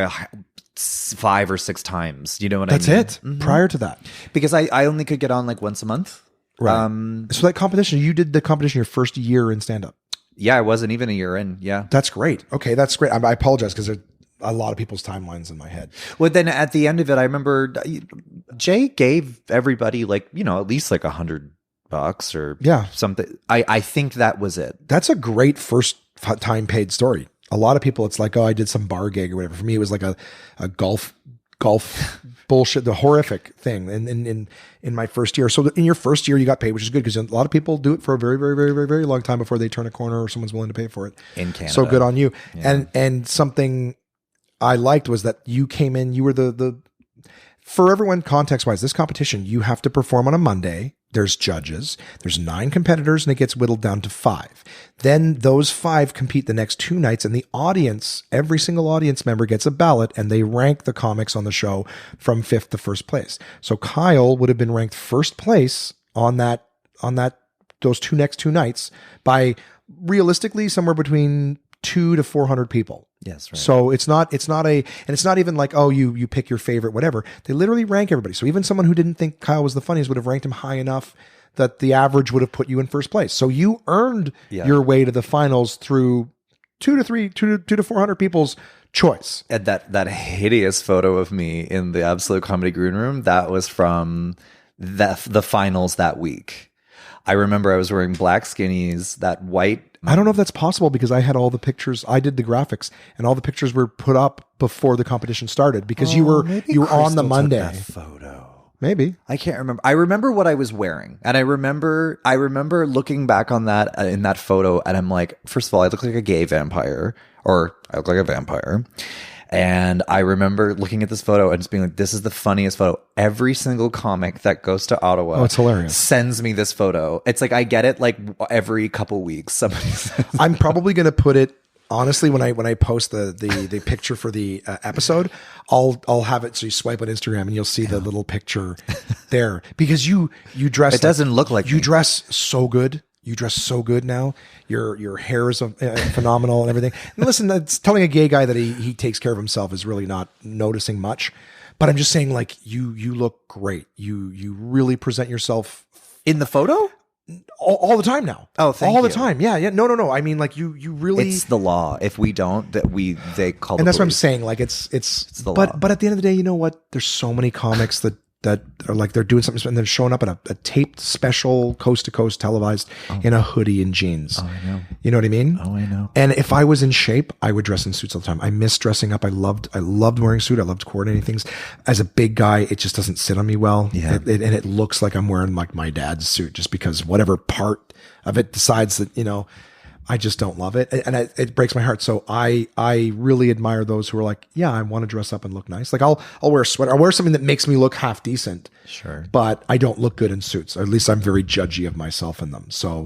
S2: 5 or 6 times. You know what I mean?
S3: That's it. Mm-hmm. Prior to that.
S2: Because I only could get on like once a month.
S3: Right. So that competition, you did the competition your first year in stand-up.
S2: Yeah, I wasn't even a year in. Yeah.
S3: That's great. Okay, that's great. I apologize because there's a lot of people's timelines in my head.
S2: Well, then at the end of it, I remember Jay gave everybody like, at least like $100 or something. I think that was it.
S3: That's a great first time paid story. A lot of people, it's like, oh, I did some bar gig or whatever. For me, it was like a golf bullshit, the horrific thing in my first year. So in your first year, you got paid, which is good because a lot of people do it for a very, very, very, very, very long time before they turn a corner or someone's willing to pay for it.
S2: In Canada.
S3: So good on you.
S2: Yeah.
S3: And something I liked was that you came in, you were the for everyone context wise, this competition, you have to perform on a Monday. There's judges, there's 9 competitors, and it gets whittled down to 5. Then those 5 compete the next 2 nights, and the audience, every single audience member gets a ballot, and they rank the comics on the show from 5th to 1st place. So Kyle would have been ranked 1st place on those next 2 nights by realistically somewhere between 200 to 400 people.
S2: Yes, right.
S3: So it's not even like, oh, you pick your favorite, whatever. They literally rank everybody. So even someone who didn't think Kyle was the funniest would have ranked him high enough that the average would have put you in 1st place. So you earned your way to the finals through 200 to 400 people's choice.
S2: And that hideous photo of me in the Absolute Comedy Green Room, that was from the finals that week. I remember I was wearing black skinnies, that white.
S3: I don't know if that's possible because I had all the pictures. I did the graphics and all the pictures were put up before the competition started because you were on the Monday.
S2: Took that photo.
S3: Maybe.
S2: I can't remember. I remember what I was wearing. And I remember looking back on that in that photo and I'm like, first of all, I look like a gay vampire or I look like a vampire. And I remember looking at this photo and just being like, this is the funniest photo. Every single comic that goes to Ottawa
S3: it's hilarious.
S2: Sends me this photo. It's like I get it like every couple weeks. Somebody says
S3: I'm probably going to put it, honestly, when I post the picture for the episode, I'll have it so you swipe on Instagram and you'll see the little picture there. Because you dress...
S2: It doesn't look like
S3: you
S2: me.
S3: Dress so good. You dress so good now. Your hair is phenomenal and everything. And listen, that's telling a gay guy that he takes care of himself is really not noticing much. But I'm just saying, like, you look great. You really present yourself
S2: in the photo.
S3: all the time now.
S2: Oh, thank
S3: all
S2: you.
S3: the time. Yeah. No. I mean, like you really.
S2: It's the law. If we don't, they call.
S3: And
S2: the
S3: that's what I'm
S2: police.
S3: saying. Like it's
S2: the
S3: but
S2: law.
S3: but at the end of the day, you know what? There's so many comics that are like they're doing something and they're showing up at a taped special coast to coast televised in a hoodie and jeans.
S2: Oh, I know.
S3: You know what I mean?
S2: Oh, I know.
S3: And if I was in shape, I would dress in suits all the time. I miss dressing up. I loved wearing a suit. I loved coordinating things. As a big guy, it just doesn't sit on me well.
S2: Yeah.
S3: And it looks like I'm wearing like my dad's suit just because whatever part of it decides that, you know, I just don't love it. And it breaks my heart. So I really admire those who are like, yeah, I want to dress up and look nice. Like I'll wear a sweater. I'll wear something that makes me look half decent.
S2: Sure.
S3: But I don't look good in suits. Or at least I'm very judgy of myself in them. So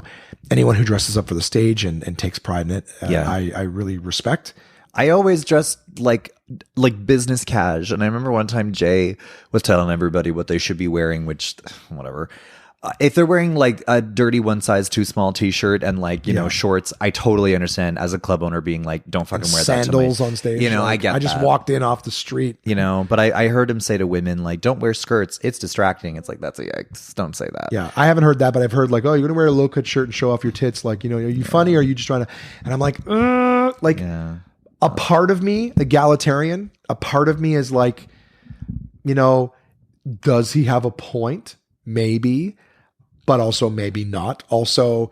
S3: anyone who dresses up for the stage and takes pride in it, I really respect.
S2: I always dress like business cash. And I remember one time Jay was telling everybody what they should be wearing, which whatever. If they're wearing like a dirty one size too small t-shirt and like, you know, shorts, I totally understand as a club owner being like, don't fucking wear that.
S3: Sandals on stage.
S2: You know,
S3: like,
S2: I get
S3: I just walked in off the street.
S2: You know, but I heard him say to women, like, don't wear skirts. It's distracting. It's like, that's a yikes. Don't say that.
S3: Yeah. I haven't heard that, but I've heard like, oh, you're going to wear a low cut shirt and show off your tits. Like, you know, are you funny or are you just trying to, and I'm like, a part of me, egalitarian, a part of me is like, you know, does he have a point? Maybe. But also maybe not. Also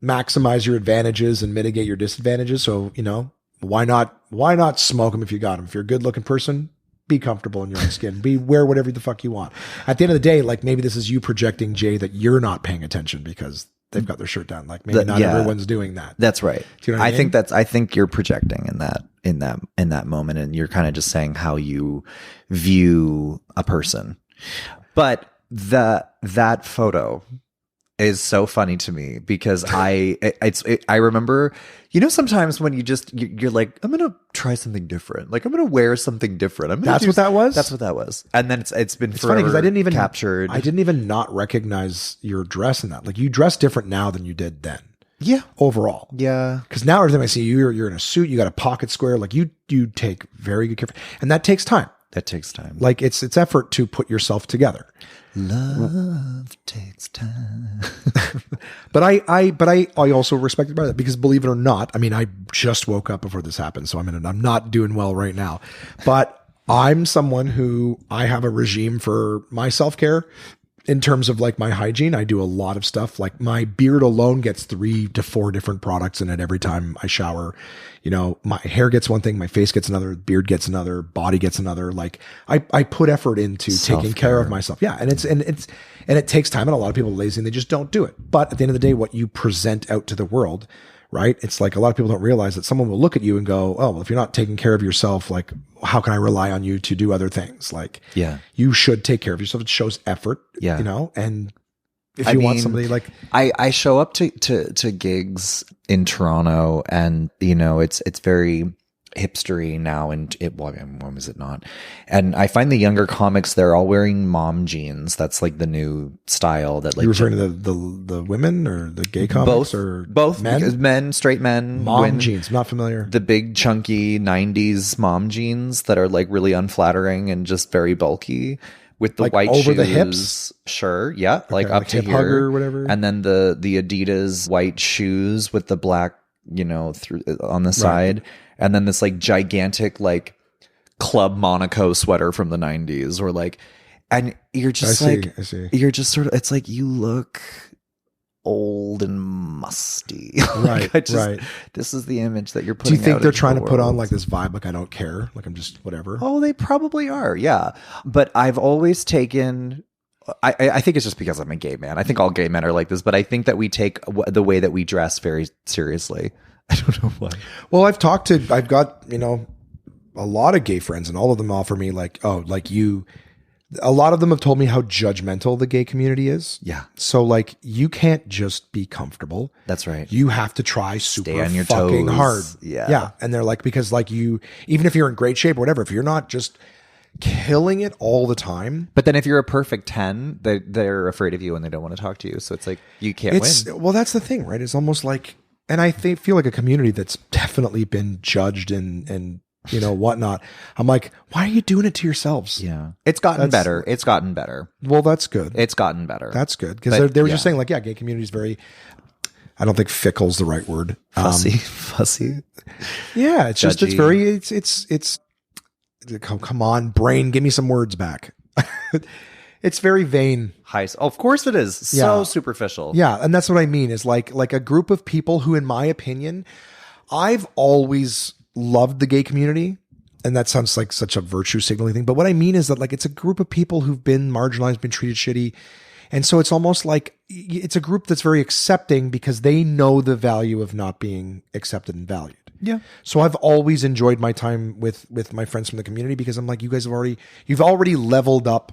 S3: maximize your advantages and mitigate your disadvantages. So, you know, why not smoke them if you got them? If you're a good looking person, be comfortable in your own skin. Wear whatever the fuck you want. At the end of the day, like maybe this is you projecting, Jay, that you're not paying attention because they've got their shirt down. Like maybe not everyone's doing that.
S2: That's right.
S3: Do you know what I mean?
S2: I think you're projecting in that moment, and you're kind of just saying how you view a person. But that photo is so funny to me because I remember, you know, sometimes when you're like, I'm gonna try something different, like I'm gonna wear something different.
S3: That's what that was.
S2: That's what that was. And then it's been
S3: funny because I didn't even
S2: captured.
S3: I didn't even not recognize your dress in that. Like you dress different now than you did then.
S2: Yeah.
S3: Overall.
S2: Yeah.
S3: Because now every time I see you, you're in a suit. You got a pocket square. Like you take very good care, and that takes time.
S2: That takes time.
S3: Like it's effort to put yourself together.
S2: Love takes time.
S3: But I also respect it by that because believe it or not, I mean, I just woke up before this happened, so I'm not doing well right now. But I'm someone who I have a regime for my self-care in terms of like my hygiene. I do a lot of stuff. Like my beard alone gets 3 to 4 different products in it every time I shower. You know, my hair gets one thing, my face gets another, beard gets another, body gets another. Like I put effort into taking care of myself. Yeah. And it takes time, and a lot of people are lazy and they just don't do it. But at the end of the day, what you present out to the world, right? It's like a lot of people don't realize that someone will look at you and go, oh, well, if you're not taking care of yourself, like how can I rely on you to do other things? Like, you should take care of yourself. It shows effort, you know, and if you want somebody like
S2: I show up to gigs in Toronto, and you know, it's very hipstery now, and when was it not? And I find the younger comics, they're all wearing mom jeans. That's like the new style. That like
S3: you're referring to the women or the gay comics
S2: both
S3: men,
S2: straight men,
S3: mom jeans. I'm not familiar.
S2: The big chunky 90s mom jeans that are like really unflattering and just very bulky. With the
S3: like
S2: white
S3: over
S2: shoes,
S3: the hips,
S2: sure, yeah,
S3: okay,
S2: like up
S3: like
S2: to
S3: hip
S2: here,
S3: hugger or whatever,
S2: and then the Adidas white shoes with the black, you know, through on the side, and then this like gigantic like Club Monaco sweater from the 90s, or like, and you're just I see. You're just sort of, it's like you look old and musty.
S3: Right.
S2: This is the image that you're putting.
S3: Do you think
S2: out
S3: they're
S2: into
S3: trying
S2: the
S3: to put on
S2: world.
S3: like this vibe? Like I don't care. Like I'm just whatever.
S2: Oh, they probably are. Yeah. But I've always taken, I think it's just because I'm a gay man. I think all gay men are like this, but I think that we take the way that we dress very seriously. I don't know why.
S3: Well, I've got, you know, a lot of gay friends, and all of them offer me like, oh, like you, a lot of them have told me how judgmental the gay community is.
S2: Yeah.
S3: So like you can't just be comfortable.
S2: That's right.
S3: You have to try super
S2: Stay on your
S3: fucking
S2: toes.
S3: hard.
S2: Yeah.
S3: Yeah. And they're like, because like you, even if you're in great shape or whatever, if you're not just killing it all the time.
S2: But then if you're a perfect 10, they're afraid of you and they don't want to talk to you. So it's like, you can't win.
S3: Well, that's the thing, right? It's almost like, and I feel like a community that's definitely been judged and whatnot. I'm like, why are you doing it to yourselves?
S2: Yeah. It's gotten better. It's gotten better.
S3: Well, that's good.
S2: It's gotten better.
S3: That's good. Because they were just saying like, yeah, gay community is very, I don't think fickle's the right word.
S2: Fussy.
S3: Yeah. It's just, it's
S2: Judgy.
S3: very, it's, come on, brain, give me some words back. It's very vain.
S2: Of course it is. So
S3: Yeah.
S2: superficial.
S3: Yeah. And that's what I mean is like a group of people who, in my opinion, I've always loved the gay community. And that sounds like such a virtue signaling thing. But what I mean is that like, it's a group of people who've been marginalized, been treated shitty. And so it's almost like it's a group that's very accepting because they know the value of not being accepted and valued.
S2: Yeah.
S3: So I've always enjoyed my time with my friends from the community because I'm like, you guys you've already leveled up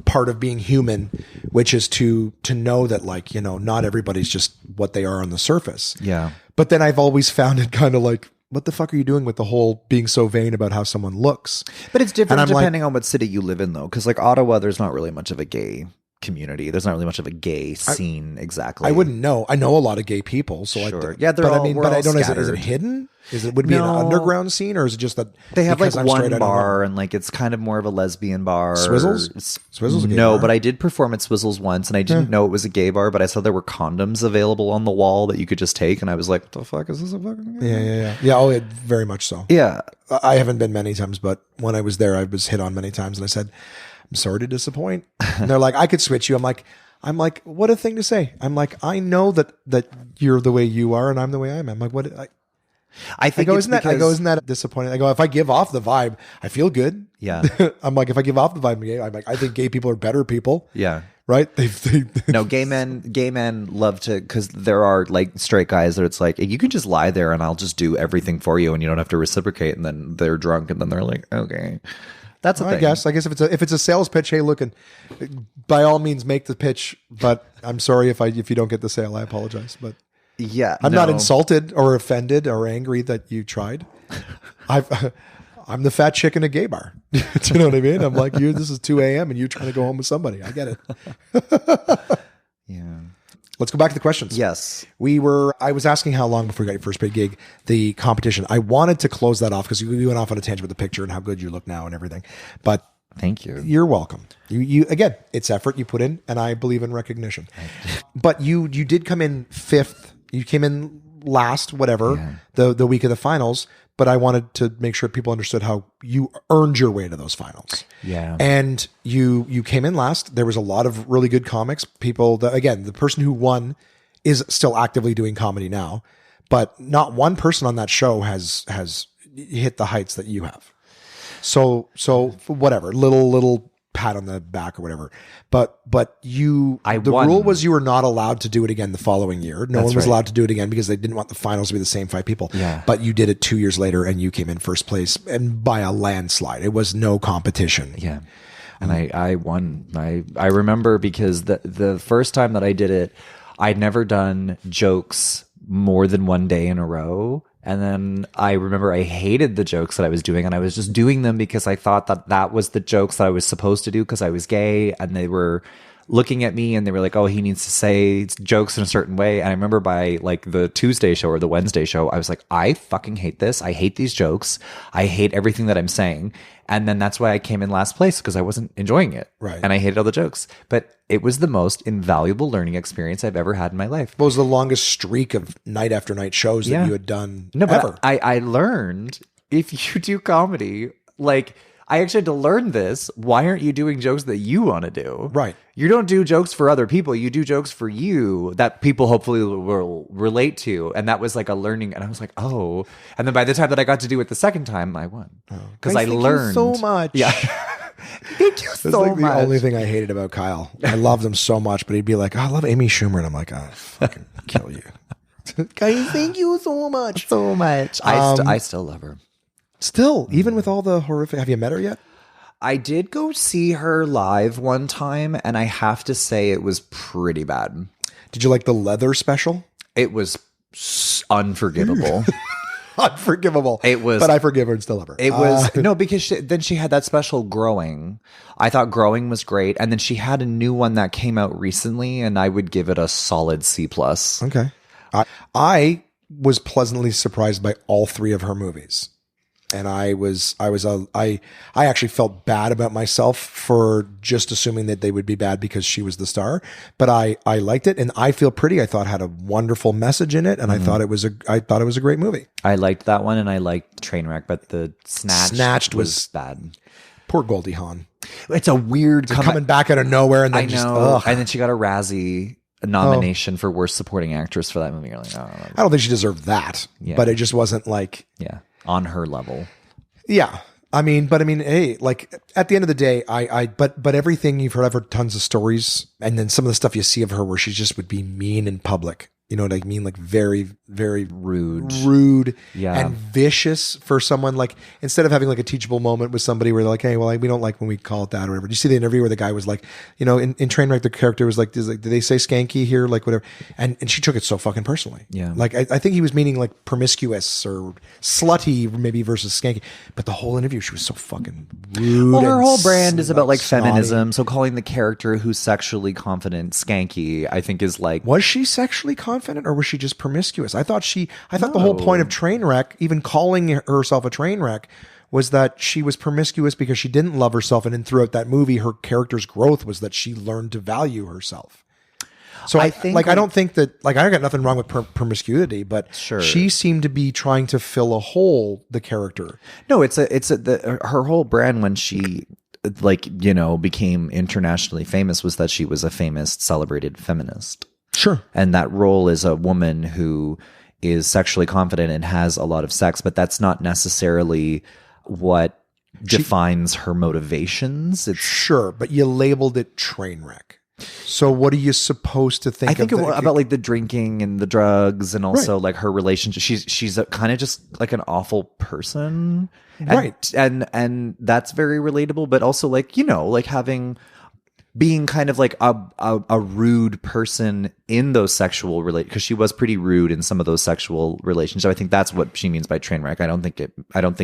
S3: part of being human, which is to know that like, not everybody's just what they are on the surface.
S2: Yeah.
S3: But then I've always found it kind of like, what the fuck are you doing with the whole being so vain about how someone looks?
S2: But it's different
S3: And I'm
S2: depending on what city you live in, though. Because like Ottawa, there's not really much of a gay community. There's not really much of a gay scene exactly.
S3: I wouldn't know. I know a lot of gay people, so
S2: Sure.
S3: yeah,
S2: We're
S3: I
S2: all
S3: don't know. Is
S2: scattered.
S3: it hidden? Would it be an underground scene, or is it just that
S2: They have like
S3: because I'm straight, I
S2: one
S3: don't know?
S2: bar, and like it's kind of more of a lesbian bar.
S3: Swizzles? Swizzles a gay
S2: No,
S3: bar?
S2: but I did perform at Swizzles once, and I didn't know it was a gay bar, but I saw there were condoms available on the wall that you could just take, and I was like, "What the fuck is this a fucking?"
S3: Yeah. Oh, very much so.
S2: Yeah.
S3: I haven't been many times, but when I was there, I was hit on many times, and I said, "I'm sorry to disappoint." And they're like, "I could switch you." I'm like, what a thing to say. I'm like, I know that you're the way you are, and I'm the way I am. I'm like, what?
S2: I think
S3: isn't that disappointing? I go, if I give off the vibe, I feel good.
S2: Yeah.
S3: I'm like, if I give off the vibe, I'm like, I think gay people are better people.
S2: Yeah.
S3: Right?
S2: No, gay men love to, because there are like straight guys that it's like, you can just lie there and I'll just do everything for you and you don't have to reciprocate. And then they're drunk and then they're like, okay. That's a thing.
S3: I guess if it's a sales pitch, hey, look, and by all means make the pitch, but I'm sorry if you don't get the sale, I apologize. But
S2: yeah,
S3: I'm not insulted or offended or angry that you tried. I'm the fat chick in a gay bar. Do you know what I mean? I'm like, this is 2 a.m. and you're trying to go home with somebody. I get it.
S2: Yeah.
S3: Let's go back to the questions.
S2: Yes.
S3: I was asking how long before you got your first paid gig, the competition. I wanted to close that off because you went off on a tangent with the picture and how good you look now and everything. But
S2: thank you.
S3: You're welcome. You again, it's effort you put in, and I believe in recognition. But you did come in fifth. You came in last, whatever, the week of the finals. But I wanted to make sure people understood how you earned your way to those finals.
S2: Yeah.
S3: And you came in last. There was a lot of really good comics. People that, again, the person who won is still actively doing comedy now, but not one person on that show has hit the heights that you have. So whatever, little pat on the back or whatever. But the
S2: won.
S3: rule was you were not allowed to do it again the following year. No one was
S2: right.
S3: allowed to do it again because they didn't want the finals to be the same 5 people.
S2: Yeah.
S3: But you did it 2 years later and you came in first place and by a landslide. It was no competition.
S2: Yeah. And I won. I remember because the first time that I did it, I'd never done jokes more than one day in a row. And then I remember I hated the jokes that I was doing, and I was just doing them because I thought that was the jokes that I was supposed to do because I was gay, and they were looking at me and they were like, oh, he needs to say jokes in a certain way. And I remember by like the Tuesday show or the Wednesday show, I was like, I fucking hate this. I hate these jokes. I hate everything that I'm saying. And then that's why I came in last place because I wasn't enjoying it.
S3: Right.
S2: And I hated all the jokes. But it was the most invaluable learning experience I've ever had in my life.
S3: What was the longest streak of night after night shows that you had done ever?
S2: But I learned if you do comedy, like I actually had to learn this. Why aren't you doing jokes that you want to do?
S3: Right.
S2: You don't do jokes for other people. You do jokes for you that people hopefully will relate to. And that was like a learning. And I was like, oh. And then by the time that I got to do it the second time, I won. Because I learned.
S3: Thank you so much.
S2: Yeah. Thank you so
S3: That's like
S2: much.
S3: the only thing I hated about Kyle. I loved him so much, but he'd be like, oh, I love Amy Schumer. And I'm like, I'll fucking kill you. Kyle, thank you so much.
S2: So much. I still love her.
S3: Still, even with all the horrific, have you met her yet?
S2: I did go see her live one time, and I have to say it was pretty bad.
S3: Did you like the leather special?
S2: It was unforgivable.
S3: Unforgivable.
S2: It was,
S3: but I forgive her and still love her.
S2: It was no, because then she had that special Growing. I thought Growing was great, and then she had a new one that came out recently, and I would give it a solid C+.
S3: Okay. I was pleasantly surprised by all 3 of her movies. And I actually felt bad about myself for just assuming that they would be bad because she was the star, but I liked it. And I Feel Pretty, I thought had a wonderful message in it. And I thought it was a great movie.
S2: I liked that one, and I liked Trainwreck, but the Snatched was bad.
S3: Poor Goldie Hawn.
S2: It's a weird
S3: coming back out of nowhere, and then
S2: and then she got a Razzie nomination for worst supporting actress for that movie. You're like,
S3: I don't think she deserved that, but it just wasn't like
S2: on her level.
S3: Yeah. I mean, hey, like at the end of the day, but everything you've heard, I've heard tons of stories, and then some of the stuff you see of her where she just would be mean in public. You know what I mean? Like very, very rude and vicious for someone. Like instead of having like a teachable moment with somebody where they're like, hey, well, we don't like when we call it that or whatever. Do you see the interview where the guy was like, in Trainwreck, the character was like, did they say skanky here? Like whatever. And she took it so fucking personally.
S2: Yeah.
S3: Like I think he was meaning like promiscuous or slutty maybe versus skanky. But the whole interview, she was so fucking rude.
S2: Well, her whole brand is about like feminism. So calling the character who's sexually confident skanky, I think is like.
S3: Was she sexually confident or was she just promiscuous? I thought the whole point of Trainwreck, even calling herself a train wreck, was that she was promiscuous because she didn't love herself. And then throughout that movie, her character's growth was that she learned to value herself. So I don't think that, like, I got nothing wrong with promiscuity, but she seemed to be trying to fill a hole, the character.
S2: No, her whole brand when she became internationally famous was that she was a famous, celebrated feminist.
S3: Sure.
S2: And that role is a woman who is sexually confident and has a lot of sex, but that's not necessarily what defines her motivations.
S3: Sure, but you labeled it Trainwreck. So what are you supposed to think?
S2: I think about like the drinking and the drugs and also like her relationship. She's kind of just like an awful person.
S3: Right.
S2: And that's very relatable, but also like, being kind of like a rude person in those sexual because she was pretty rude in some of those sexual relationships. I think that's what she means by train wreck. I don't think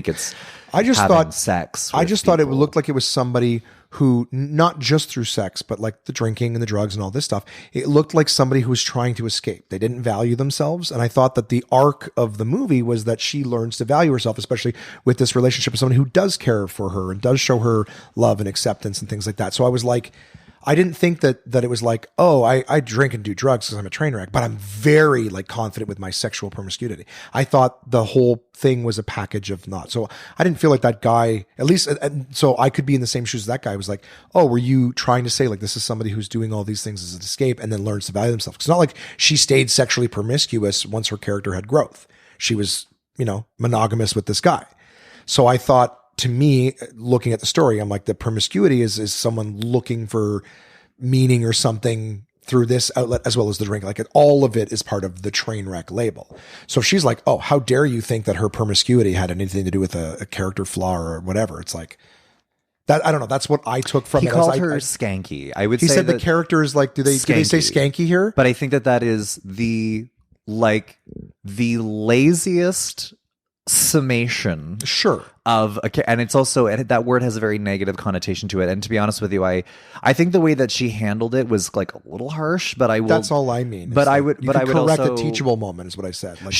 S2: it's.
S3: I just thought
S2: sex.
S3: I just thought it looked like it was somebody who, not just through sex, but like the drinking and the drugs and all this stuff, it looked like somebody who was trying to escape. They didn't value themselves. And I thought that the arc of the movie was that she learns to value herself, especially with this relationship with someone who does care for her and does show her love and acceptance and things like that. So I was like, I didn't think that it was like, oh, I drink and do drugs because I'm a train wreck, but I'm very like confident with my sexual promiscuity. I thought the whole thing was a package of not. So I didn't feel like that guy, at least, so I could be in the same shoes as that guy. Was like, oh, were you trying to say like this is somebody who's doing all these things as an escape and then learns to value themselves? It's not like she stayed sexually promiscuous once her character had growth. She was, monogamous with this guy. So I thought, to me, looking at the story, I'm like, the promiscuity is someone looking for meaning or something through this outlet as well as the drink. Like all of it is part of the train wreck label. So if she's like, oh, how dare you think that her promiscuity had anything to do with a character flaw or whatever? It's like that. I don't know. That's what I took from it.
S2: He called her skanky. I would say
S3: he said the character is like, do they say skanky here?
S2: But I think that is the laziest summation and it's also, that word has a very negative connotation to it, and to be honest with you, I think the way that she handled it was like a little harsh, but that's
S3: all I mean.
S2: But I would
S3: correct
S2: also,
S3: the teachable moment is what I said. Like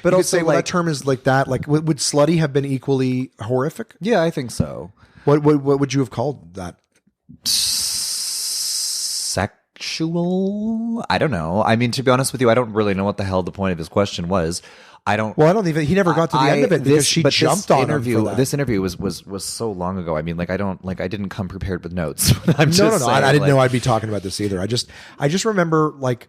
S2: but also
S3: say, well, that term is like that. Like would slutty have been equally horrific?
S2: Yeah, I think so.
S3: What would you have called that?
S2: Sexual? I don't know. I mean, to be honest with you, I don't really know what the hell the point of his question was. I don't even. He never got to the end of it because she jumped on him for that. This interview was so long ago. I mean, like I didn't come prepared with notes.
S3: No. I didn't know I'd be talking about this either. I just remember like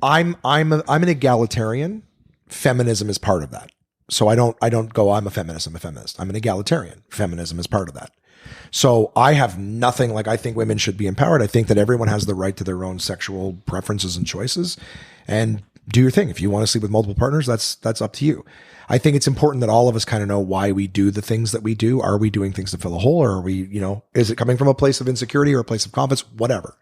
S3: I'm an egalitarian. Feminism is part of that. So I don't go, I'm a feminist. I'm a feminist. I'm an egalitarian. Feminism is part of that. So I have nothing, like I think women should be empowered. I think that everyone has the right to their own sexual preferences and choices, and do your thing. If you want to sleep with multiple partners, that's up to you. I think it's important that all of us kind of know why we do the things that we do. Are we doing things to fill a hole, or are we, is it coming from a place of insecurity or a place of confidence? Whatever.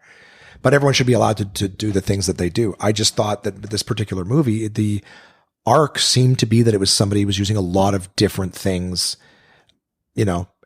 S3: But everyone should be allowed to do the things that they do. I just thought that with this particular movie, the arc seemed to be that it was somebody who was using a lot of different things,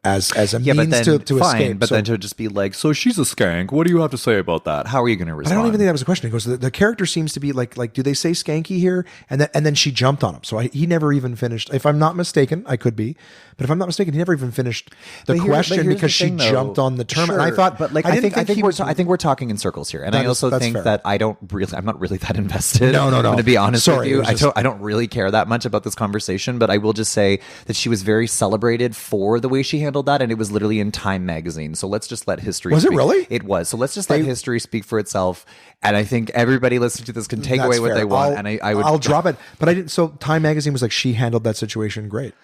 S3: as a
S2: Yeah, but
S3: means
S2: then
S3: to
S2: fine,
S3: escape.
S2: but
S3: So-
S2: then to just be like, so she's a skank. What do you have to say about that? How are you going to
S3: But
S2: respond?
S3: I don't even think that was a question. It goes, the character seems to be like, do they say skanky here? And then she jumped on him. So he never even finished. If I'm not mistaken, I could be, but if I'm not mistaken, he never even finished the
S2: But
S3: question
S2: here's
S3: because
S2: the
S3: she
S2: thing, though.
S3: jumped on the term.
S2: Sure,
S3: And I thought,
S2: but like,
S3: I
S2: I
S3: didn't
S2: think I think we're talking in circles here, and I also
S3: that's
S2: think
S3: fair.
S2: that I'm not really that invested.
S3: No.
S2: I'm gonna be honest
S3: Sorry, it
S2: with
S3: was
S2: you.
S3: just-
S2: I don't really care that much about this conversation, but I will just say that she was very celebrated for the way she handled that, and it was literally in Time magazine. So let's just let history.
S3: Was it
S2: speak.
S3: really?
S2: It was. So let's just let history speak for itself. And I think everybody listening to this can take
S3: That's
S2: away what
S3: fair.
S2: they want.
S3: I'll drop it. But I didn't. So Time magazine was like, she handled that situation great.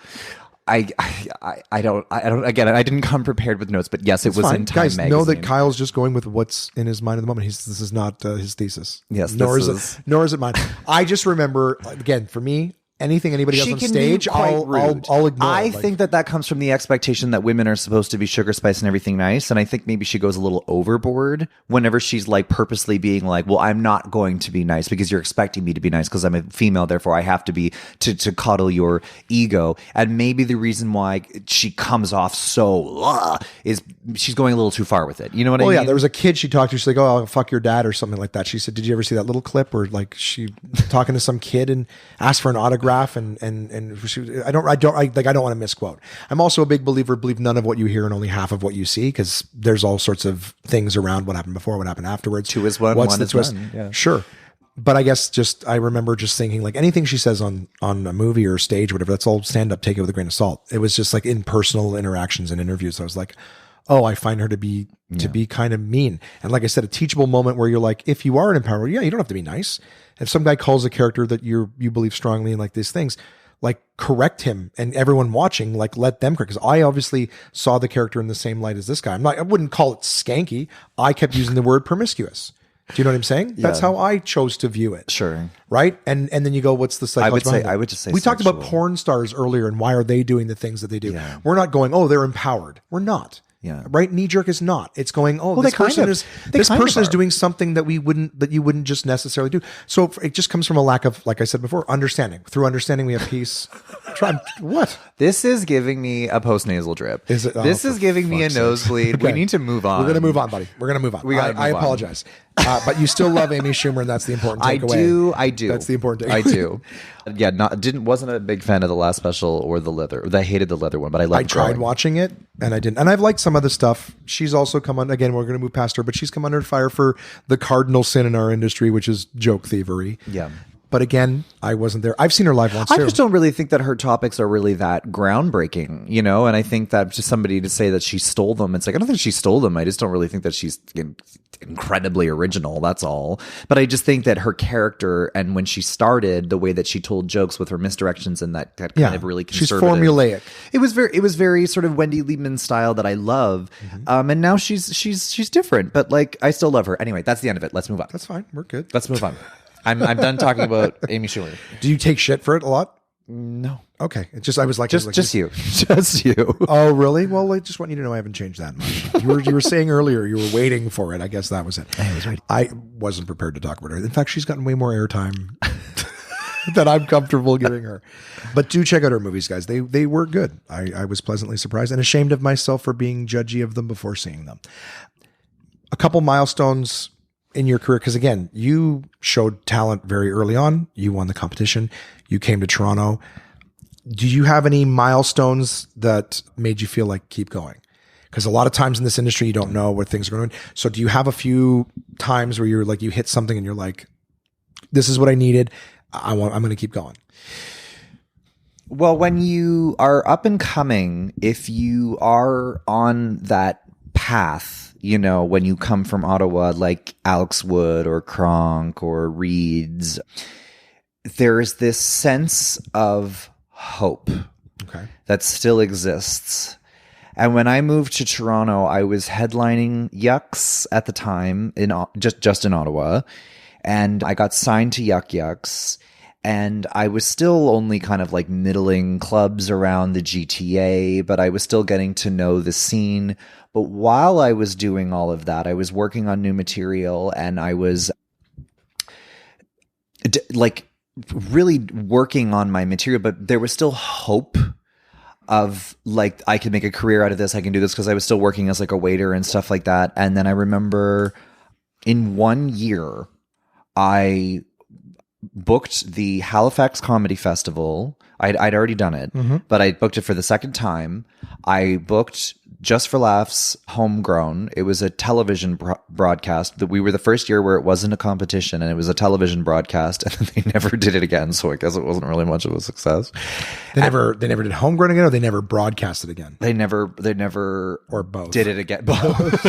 S2: I don't. Again, I didn't come prepared with notes, but yes, it was
S3: Fine.
S2: in Time
S3: Guys,
S2: magazine.
S3: know that Kyle's just going with what's in his mind at the moment. This is not his thesis.
S2: Yes,
S3: nor
S2: this
S3: is it mine. I just remember, again, for me, anything anybody else
S2: She
S3: on
S2: can
S3: stage,
S2: be quite
S3: I'll
S2: rude.
S3: ignore.
S2: I
S3: Like,
S2: think that comes from the expectation that women are supposed to be sugar spice and everything nice, and I think maybe she goes a little overboard whenever she's like purposely being like, "Well, I'm not going to be nice because you're expecting me to be nice because I'm a female, therefore I have to be to coddle your ego." And maybe the reason why she comes off so is she's going a little too far with it. You know what I mean?
S3: yeah, there was a kid she talked to. She's like, "Oh, I'll fuck your dad" or something like that. She said, "Did you ever see that little clip where like she talking to some kid and asked for an autograph and she, I don't want to misquote. I'm also a big believer, believe none of what you hear and only half of what you see, because there's all sorts of things around what happened before, what happened afterwards.
S2: 2 is 1,
S3: What's
S2: 1
S3: the
S2: is
S3: twist?
S2: none. Yeah.
S3: Sure. But I guess I remember just thinking like anything she says on a movie or stage, or whatever, that's all stand up, take it with a grain of salt. It was just like in personal interactions and interviews. I was like, oh, I find her to be kind of mean. And like I said, a teachable moment where you're like, if you are an empowerer, you don't have to be nice. If some guy calls a character that you believe strongly in, like these things, like correct him, and everyone watching, like let them correct. Because I obviously saw the character in the same light as this guy. I wouldn't call it skanky. I kept using the word promiscuous. Do you know what I'm saying? That's how I chose to view it.
S2: Sure.
S3: Right. And then you go, what's the psychology?
S2: I would just say
S3: we talked about
S2: sexual.
S3: porn stars earlier and why are they doing the things that they do?
S2: Yeah.
S3: We're not going, oh, they're empowered. We're not.
S2: Yeah.
S3: Right. Knee jerk is not. It's going, oh,
S2: Well,
S3: this
S2: they kind
S3: person
S2: of-
S3: is
S2: they
S3: this
S2: kind of
S3: person is
S2: are.
S3: doing something that you wouldn't just necessarily do. So it just comes from a lack of, like I said before, understanding. Through understanding, we have peace. What?
S2: This is giving me a postnasal drip.
S3: Is it? Oh,
S2: this
S3: for
S2: is giving me a
S3: fuck's sake.
S2: nosebleed. We
S3: Okay.
S2: need to move on.
S3: We're going to move on, buddy. We're going to move on.
S2: We gotta
S3: I
S2: move on.
S3: apologize. But you still love Amy Schumer, and that's the important takeaway.
S2: I do.
S3: That's the important takeaway.
S2: I do. Yeah, wasn't a big fan of the last special or the leather. I hated the leather one, but I loved
S3: I tried
S2: Growing.
S3: watching it and I didn't. And I've liked some of the stuff. She's also come on, again, we're going to move past her, but she's come under fire for the cardinal sin in our industry, which is joke thievery.
S2: Yeah.
S3: But again, I wasn't there. I've seen her live once
S2: I
S3: too.
S2: just don't really think that her topics are really that groundbreaking, you know? And I think that just somebody to say that she stole them, it's like, I don't think she stole them. I just don't really think that she's incredibly original. That's all. But I just think that her character, and when she started, the way that she told jokes with her misdirections and that kind of really
S3: she's
S2: conservative.
S3: formulaic.
S2: It was very sort of Wendy Liebman style that I love. And now she's different, but like, I still love her. Anyway, that's the end of it. Let's move on.
S3: That's fine. We're good.
S2: Let's move on. I'm done talking about Amy Schumer.
S3: Do you take shit for it a lot?
S2: No.
S3: Okay. It's just, I was like,
S2: Just you. Just you.
S3: Oh, really? Well, I just want you to know I haven't changed that much. You were saying earlier you were waiting for it. I guess that was it. I wasn't prepared to talk about her. In fact, she's gotten way more airtime than I'm comfortable giving her. But do check out her movies, guys. They were good. I was pleasantly surprised and ashamed of myself for being judgy of them before seeing them. A couple milestones in your career, because again, you showed talent very early on. You won the competition. You came to Toronto. Do you have any milestones that made you feel like keep going? Because a lot of times in this industry, you don't know where things are going. So do you have a few times where you're like, you hit something and you're like, this is what I needed. I'm going to keep going.
S2: Well, when you are up and coming, if you are on that path, you know, when you come from Ottawa, like Alex Wood or Kronk or Reeds, there's this sense of hope that still exists. And when I moved to Toronto, I was headlining Yucks at the time in just in Ottawa, and I got signed to Yuck Yucks. And I was still only kind of like middling clubs around the GTA, but I was still getting to know the scene. But while I was doing all of that, I was working on new material, and I was like really working on my material, but there was still hope of like, I could make a career out of this. I can do this because I was still working as like a waiter and stuff like that. And then I remember in 1 year, I booked the Halifax Comedy Festival. I'd already done it, but I booked it for the second time. I booked Just for Laughs Homegrown. It was a television broadcast. We were the first year where it wasn't a competition, and it was a television broadcast, and then they never did it again. So I guess it wasn't really much of a success.
S3: They never did Homegrown again, or they never broadcasted again.
S2: They never,
S3: or both
S2: did it again. Both.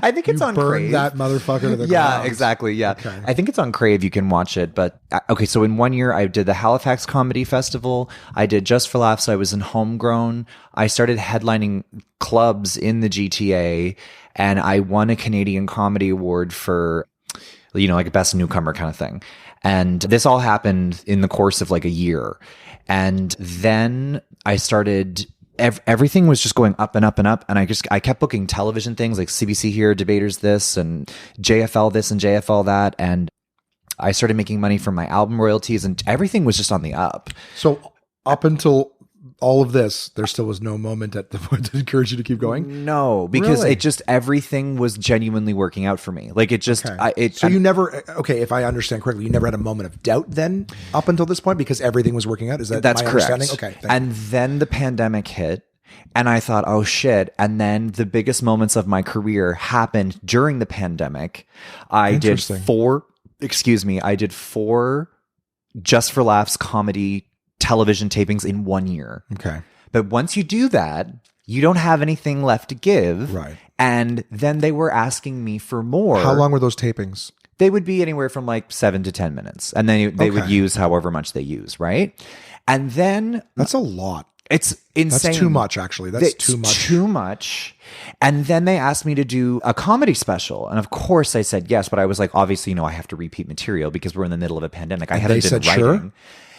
S2: I think it's on Crave.
S3: That motherfucker to the ground.
S2: Yeah, exactly. Yeah, okay. I think it's on Crave. You can watch it. But okay, so in 1 year, I did the Halifax Comedy Festival. I did Just for Laughs. I was in Homegrown. I started headlining clubs in the GTA, and I won a Canadian Comedy Award for, like a best newcomer kind of thing. And this all happened in the course of like a year. And then I started, everything was just going up and up and up. And I kept booking television things like CBC here, Debaters this, and JFL this and JFL that. And I started making money from my album royalties, and everything was just on the up.
S3: So up until all of this, there still was no moment at the point to encourage you to keep going?
S2: No, because
S3: Really?
S2: it just, everything was genuinely working out for me. Like it just,
S3: Okay. You never, if I understand correctly, you never had a moment of doubt then up until this point because everything was working out? Is that's my
S2: correct.
S3: understanding? Okay.
S2: And then the pandemic hit. And I thought, oh shit. And then the biggest moments of my career happened during the pandemic. I did four Just for Laughs comedy television tapings in 1 year.
S3: Okay.
S2: But once you do that, you don't have anything left to give.
S3: Right.
S2: And then they were asking me for more.
S3: How long were those tapings?
S2: They would be anywhere from like 7 to 10 minutes. And then they would use however much they use, right? And then...
S3: That's a lot.
S2: It's insane.
S3: That's too much, actually. That's too much.
S2: Too much. And then they asked me to do a comedy special. And of course I said yes, but I was like, obviously, I have to repeat material because we're in the middle of a pandemic. I hadn't been writing. Sure?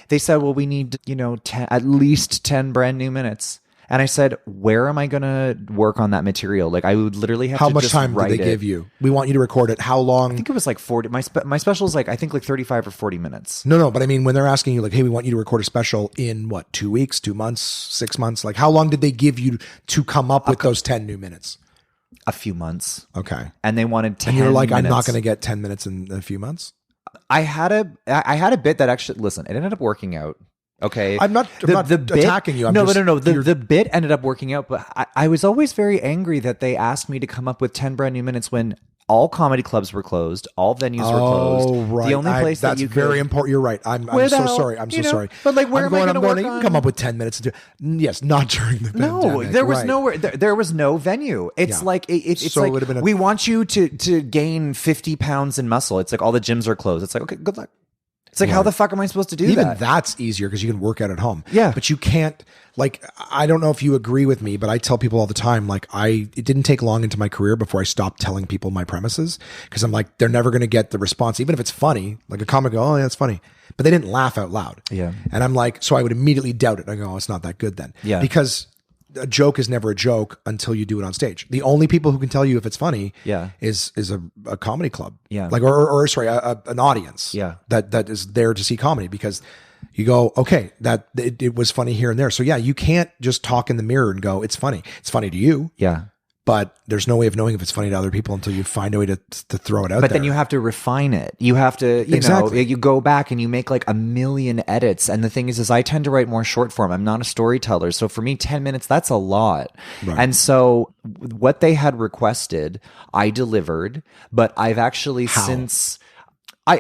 S2: They said, well, we need, 10, at least 10 brand new minutes. And I said, where am I going to work on that material? Like, I would literally have
S3: to
S2: just
S3: write it. How much time did they give you? We want you to record it. How long?
S2: I think it was like 40. My special is like, I think like 35 or 40 minutes.
S3: No, but I mean, when they're asking you like, hey, we want you to record a special in what, 2 weeks, 2 months, 6 months? Like, how long did they give you to come up with those 10 new minutes?
S2: A few months.
S3: Okay.
S2: And they wanted 10
S3: And you're like,
S2: minutes.
S3: I'm not going to get 10 minutes in a few months?
S2: I had a bit that actually, listen, it ended up working out. Okay.
S3: I'm not attacking you.
S2: No. The bit ended up working out, but I was always very angry that they asked me to come up with 10 brand new minutes when all comedy clubs were closed, all venues were closed.
S3: Oh, right.
S2: The only place
S3: that's
S2: that you could,
S3: very important. You're right. I'm so sorry. I'm so sorry.
S2: But like, where am I going to work
S3: You
S2: on?
S3: can come up with 10 minutes to do. Yes, not during the pandemic.
S2: No, there was nowhere. There was no venue. It's like it's
S3: So it
S2: like
S3: would have been
S2: we want you to gain 50 pounds in muscle. It's like all the gyms are closed. It's like, okay, good luck. It's like, how the fuck am I supposed to do that?
S3: Even that's easier because you can work out at home.
S2: Yeah.
S3: But you can't, like, I don't know if you agree with me, but I tell people all the time, like, it didn't take long into my career before I stopped telling people my premises because I'm like, they're never going to get the response, even if it's funny. Like a comic go, oh, yeah, it's funny. But they didn't laugh out loud.
S2: Yeah.
S3: And I'm like, so I would immediately doubt it. I go, oh, it's not that good then.
S2: Yeah.
S3: Because a joke is never a joke until you do it on stage. The only people who can tell you if it's funny is a comedy club.
S2: Yeah.
S3: Like, or sorry, an audience.
S2: Yeah.
S3: That is there to see comedy because you go, okay, that it was funny here and there. So yeah, you can't just talk in the mirror and go, it's funny. It's funny to you.
S2: Yeah.
S3: But there's no way of knowing if it's funny to other people until you find a way to throw it out there.
S2: But then you have to refine it. You have to, you go back and you make like 1 million edits. And the thing is I tend to write more short form. I'm not a storyteller. So for me, 10 minutes, that's a lot. Right. And so what they had requested, I delivered, but I've actually since... I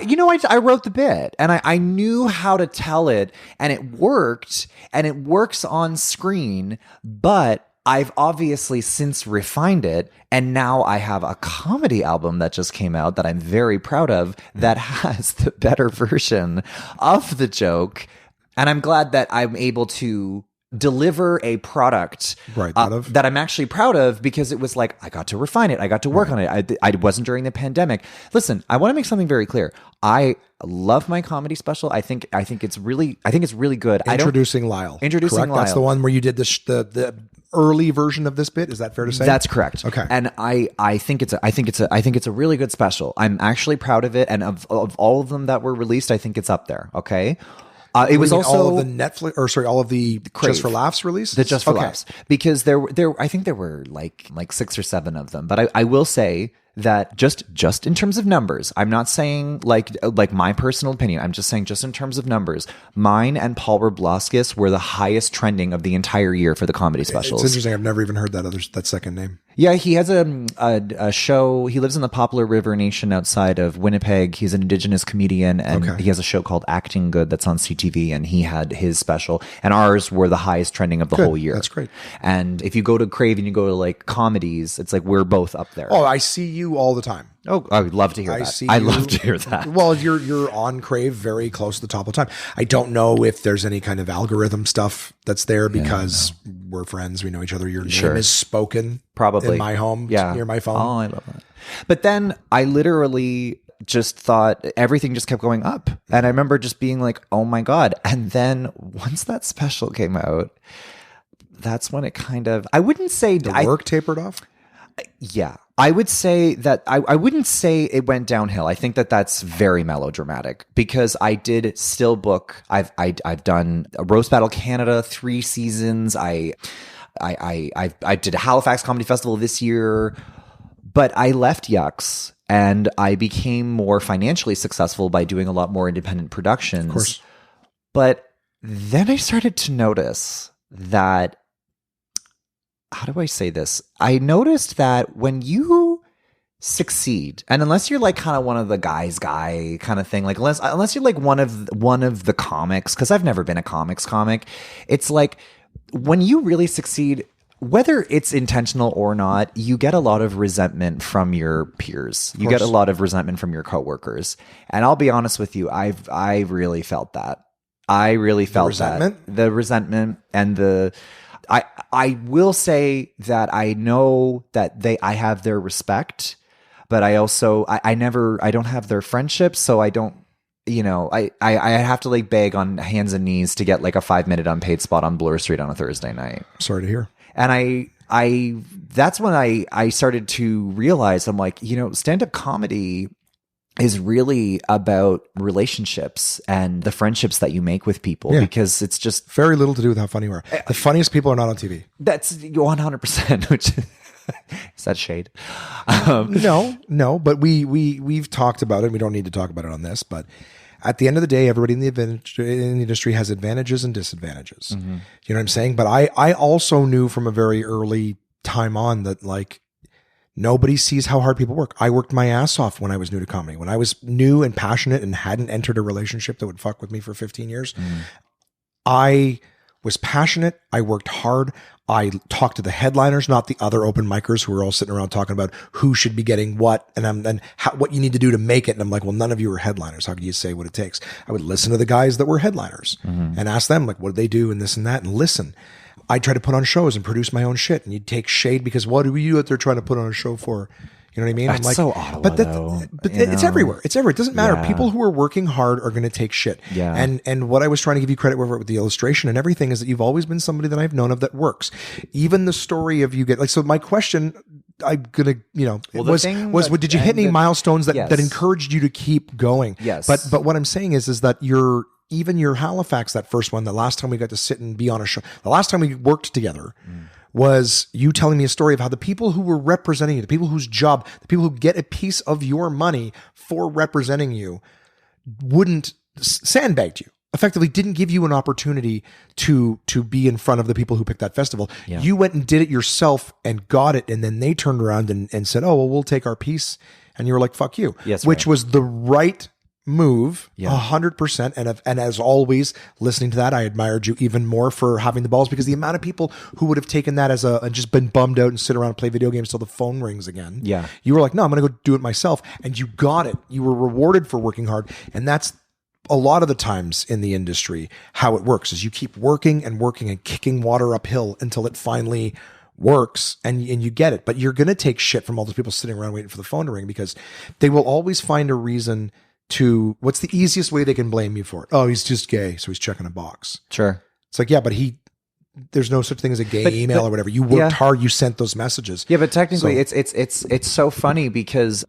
S2: wrote the bit and I knew how to tell it and it worked and it works on screen, but I've obviously since refined it, and now I have a comedy album that just came out that I'm very proud of that has the better version of the joke, and I'm glad that I'm able to deliver a product that I'm actually proud of because it was like I got to refine it, I got to work on it. I wasn't during the pandemic. Listen, I want to make something very clear. I love my comedy special. I think it's really good.
S3: Introducing Lyle. Correct?
S2: Lyle.
S3: That's the one where you did the early version of this bit. Is that fair to say?
S2: That's correct.
S3: Okay.
S2: And I think it's a really good special. I'm actually proud of it, and of all of them that were released, I think it's up there. Okay. It was also
S3: all of the Netflix, or sorry, all of the
S2: Crave.
S3: Just for Laughs releases.
S2: The Just for Laughs, because I think there were like 6 or 7 of them. But I will say that just in terms of numbers, I'm not saying like my personal opinion. I'm just saying just in terms of numbers, mine and Paul Robloskis were the highest trending of the entire year for the comedy specials.
S3: It's interesting. I've never even heard that second name.
S2: Yeah, he has a show. He lives in the Poplar River Nation outside of Winnipeg. He's an Indigenous comedian, and he has a show called Acting Good that's on CTV, and he had his special. And ours were the highest trending of the whole year.
S3: That's great.
S2: And if you go to Crave and you go to like comedies, it's like we're both up there.
S3: Oh, I see you all the time.
S2: Oh, I would love to hear that. I love to hear that.
S3: Well, you're on Crave very close to the top of the time. I don't know if there's any kind of algorithm stuff that's there because we're friends. We know each other. Your name is spoken
S2: probably
S3: in my home near my phone.
S2: Oh, I love that. But then I literally just thought everything just kept going up. And I remember just being like, oh my God. And then once that special came out, that's when it kind of, I wouldn't say
S3: the work tapered off.
S2: Yeah. I would say that I wouldn't say it went downhill. I think that that's very melodramatic because I did still book. I've done a Roast Battle Canada 3 seasons. I did a Halifax Comedy Festival this year, but I left Yucks and I became more financially successful by doing a lot more independent productions. Of
S3: course.
S2: But then I started to notice that, how do I say this? I noticed that when you succeed, and unless you're like kind of one of the guy kind of thing, like unless you're like one of the comics, because I've never been a comics comic, it's like when you really succeed, whether it's intentional or not, you get a lot of resentment from your peers. You get a lot of resentment from your coworkers. And I'll be honest with you, I really felt that. I really felt the resentment and the. I will say that I know that I have their respect, but I also I don't have their friendship, so I don't, I have to like beg on hands and knees to get like a 5-minute unpaid spot on Bloor Street on a Thursday night.
S3: Sorry to hear.
S2: And I that's when I started to realize, I'm like, stand-up comedy is really about relationships and the friendships that you make with people, because it's just
S3: very little to do with how funny you are. The funniest people are not on TV.
S2: That's 100%, which is that shade?
S3: No, but we've talked about it. We don't need to talk about it on this, but at the end of the day, everybody in the industry has advantages and disadvantages. Mm-hmm. You know what I'm saying? But I also knew from a very early time on that like, nobody sees how hard people work. I worked my ass off when I was new to comedy. When I was new and passionate and hadn't entered a relationship that would fuck with me for 15 years, I was passionate. I worked hard. I talked to the headliners, not the other open micers who were all sitting around talking about who should be getting what and what you need to do to make it. And I'm like, well, none of you are headliners. How can you say what it takes? I would listen to the guys that were headliners and ask them like, what did they do and this and that, and listen. I try to put on shows and produce my own shit, and you'd take shade because what are you out there trying to put on a show for? You know what I mean?
S2: That's
S3: I'm like,
S2: so Ottawa,
S3: but it's everywhere. It's everywhere. It doesn't matter.
S2: Yeah.
S3: People who are working hard are going to take shit.
S2: Yeah.
S3: And what I was trying to give you credit with the illustration and everything is that you've always been somebody that I've known of that works. Even the story of you get like, so my question, I'm gonna, did you hit any milestones that encouraged you to keep going?
S2: Yes.
S3: But what I'm saying is that even your Halifax, that first one, the last time we got to sit and be on a show, the last time we worked together was you telling me a story of how the people who were representing you, the people whose job, the people who get a piece of your money for representing you wouldn't sandbagged you. Effectively didn't give you an opportunity to be in front of the people who picked that festival. Yeah. You went and did it yourself and got it. And then they turned around and said, oh, well, we'll take our piece. And you were like, fuck you.
S2: Yes,
S3: which was the right move, 100%. And as always, listening to that, I admired you even more for having the balls, because the amount of people who would have taken that as and just been bummed out and sit around and play video games till the phone rings again.
S2: Yeah.
S3: You were like, no, I'm going to go do it myself. And you got it. You were rewarded for working hard. And that's a lot of the times in the industry, how it works is you keep working and working and kicking water uphill until it finally works and you get it. But you're going to take shit from all those people sitting around waiting for the phone to ring, because they will always find a reason to, what's the easiest way they can blame you for it? Oh, he's just gay, so he's checking a box.
S2: Sure.
S3: It's like, yeah, but there's no such thing as a gay email or whatever. You worked hard, you sent those messages.
S2: Yeah, but technically it's so funny because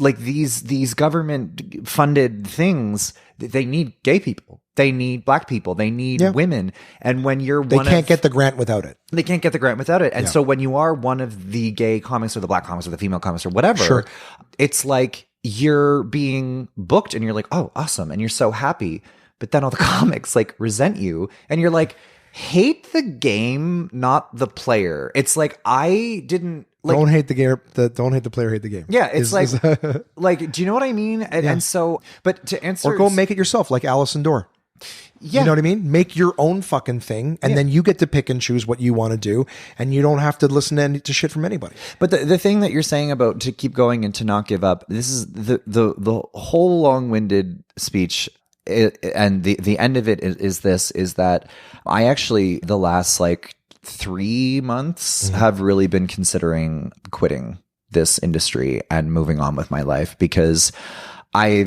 S2: like these government funded things, they need gay people, they need black people, they need women, and when you're
S3: they can't get the grant without it.
S2: They can't get the grant without it. And so when you are one of the gay comics or the black comics or the female comics or whatever, it's like you're being booked and you're like, oh, awesome, and you're so happy, but then all the comics like resent you and you're like, hate the game, not the player. It's like, I didn't like,
S3: don't hate the game. Don't hate the player. Hate the game.
S2: Yeah, it's like, do you know what I mean? And so, but to answer,
S3: or go make it yourself, like Alison Dorr. Yeah, you know what I mean. Make your own fucking thing, and then you get to pick and choose what you want to do, and you don't have to listen to shit from anybody.
S2: But the thing that you're saying about to keep going and to not give up, this is the whole long-winded speech. And the end of it is that I actually, the last like 3 months have really been considering quitting this industry and moving on with my life, because I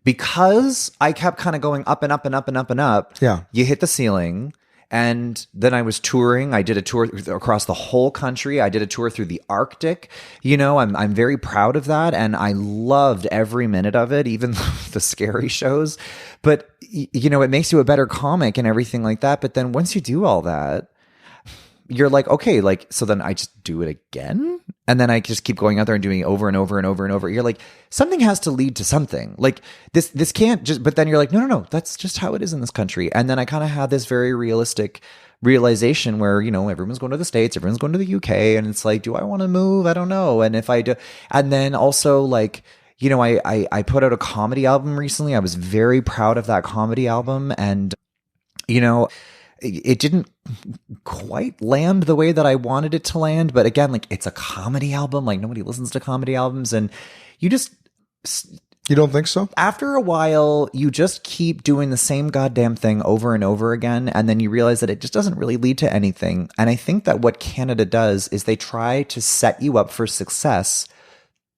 S2: kept kind of going up and up and up and up and up.
S3: Yeah.
S2: You hit the ceiling. And then I was touring. I did a tour across the whole country. I did a tour through the Arctic. You know, I'm very proud of that. And I loved every minute of it, even the scary shows. But, you know, it makes you a better comic and everything like that. But then once you do all that, you're like, okay, like, so then I just do it again? And then I just keep going out there and doing it over and over and over and over. You're like, something has to lead to something. Like this can't just, but then you're like, no, that's just how it is in this country. And then I kind of had this very realistic realization where, you know, everyone's going to the States, everyone's going to the UK. And it's like, do I want to move? I don't know. And if I do, and then also like, you know, I put out a comedy album recently. I was very proud of that comedy album. And, you know, it didn't quite land the way that I wanted it to land. But again, like, it's a comedy album. Like, nobody listens to comedy albums. And you
S3: don't think so?
S2: After a while, you just keep doing the same goddamn thing over and over again. And then you realize that it just doesn't really lead to anything. And I think that what Canada does is they try to set you up for success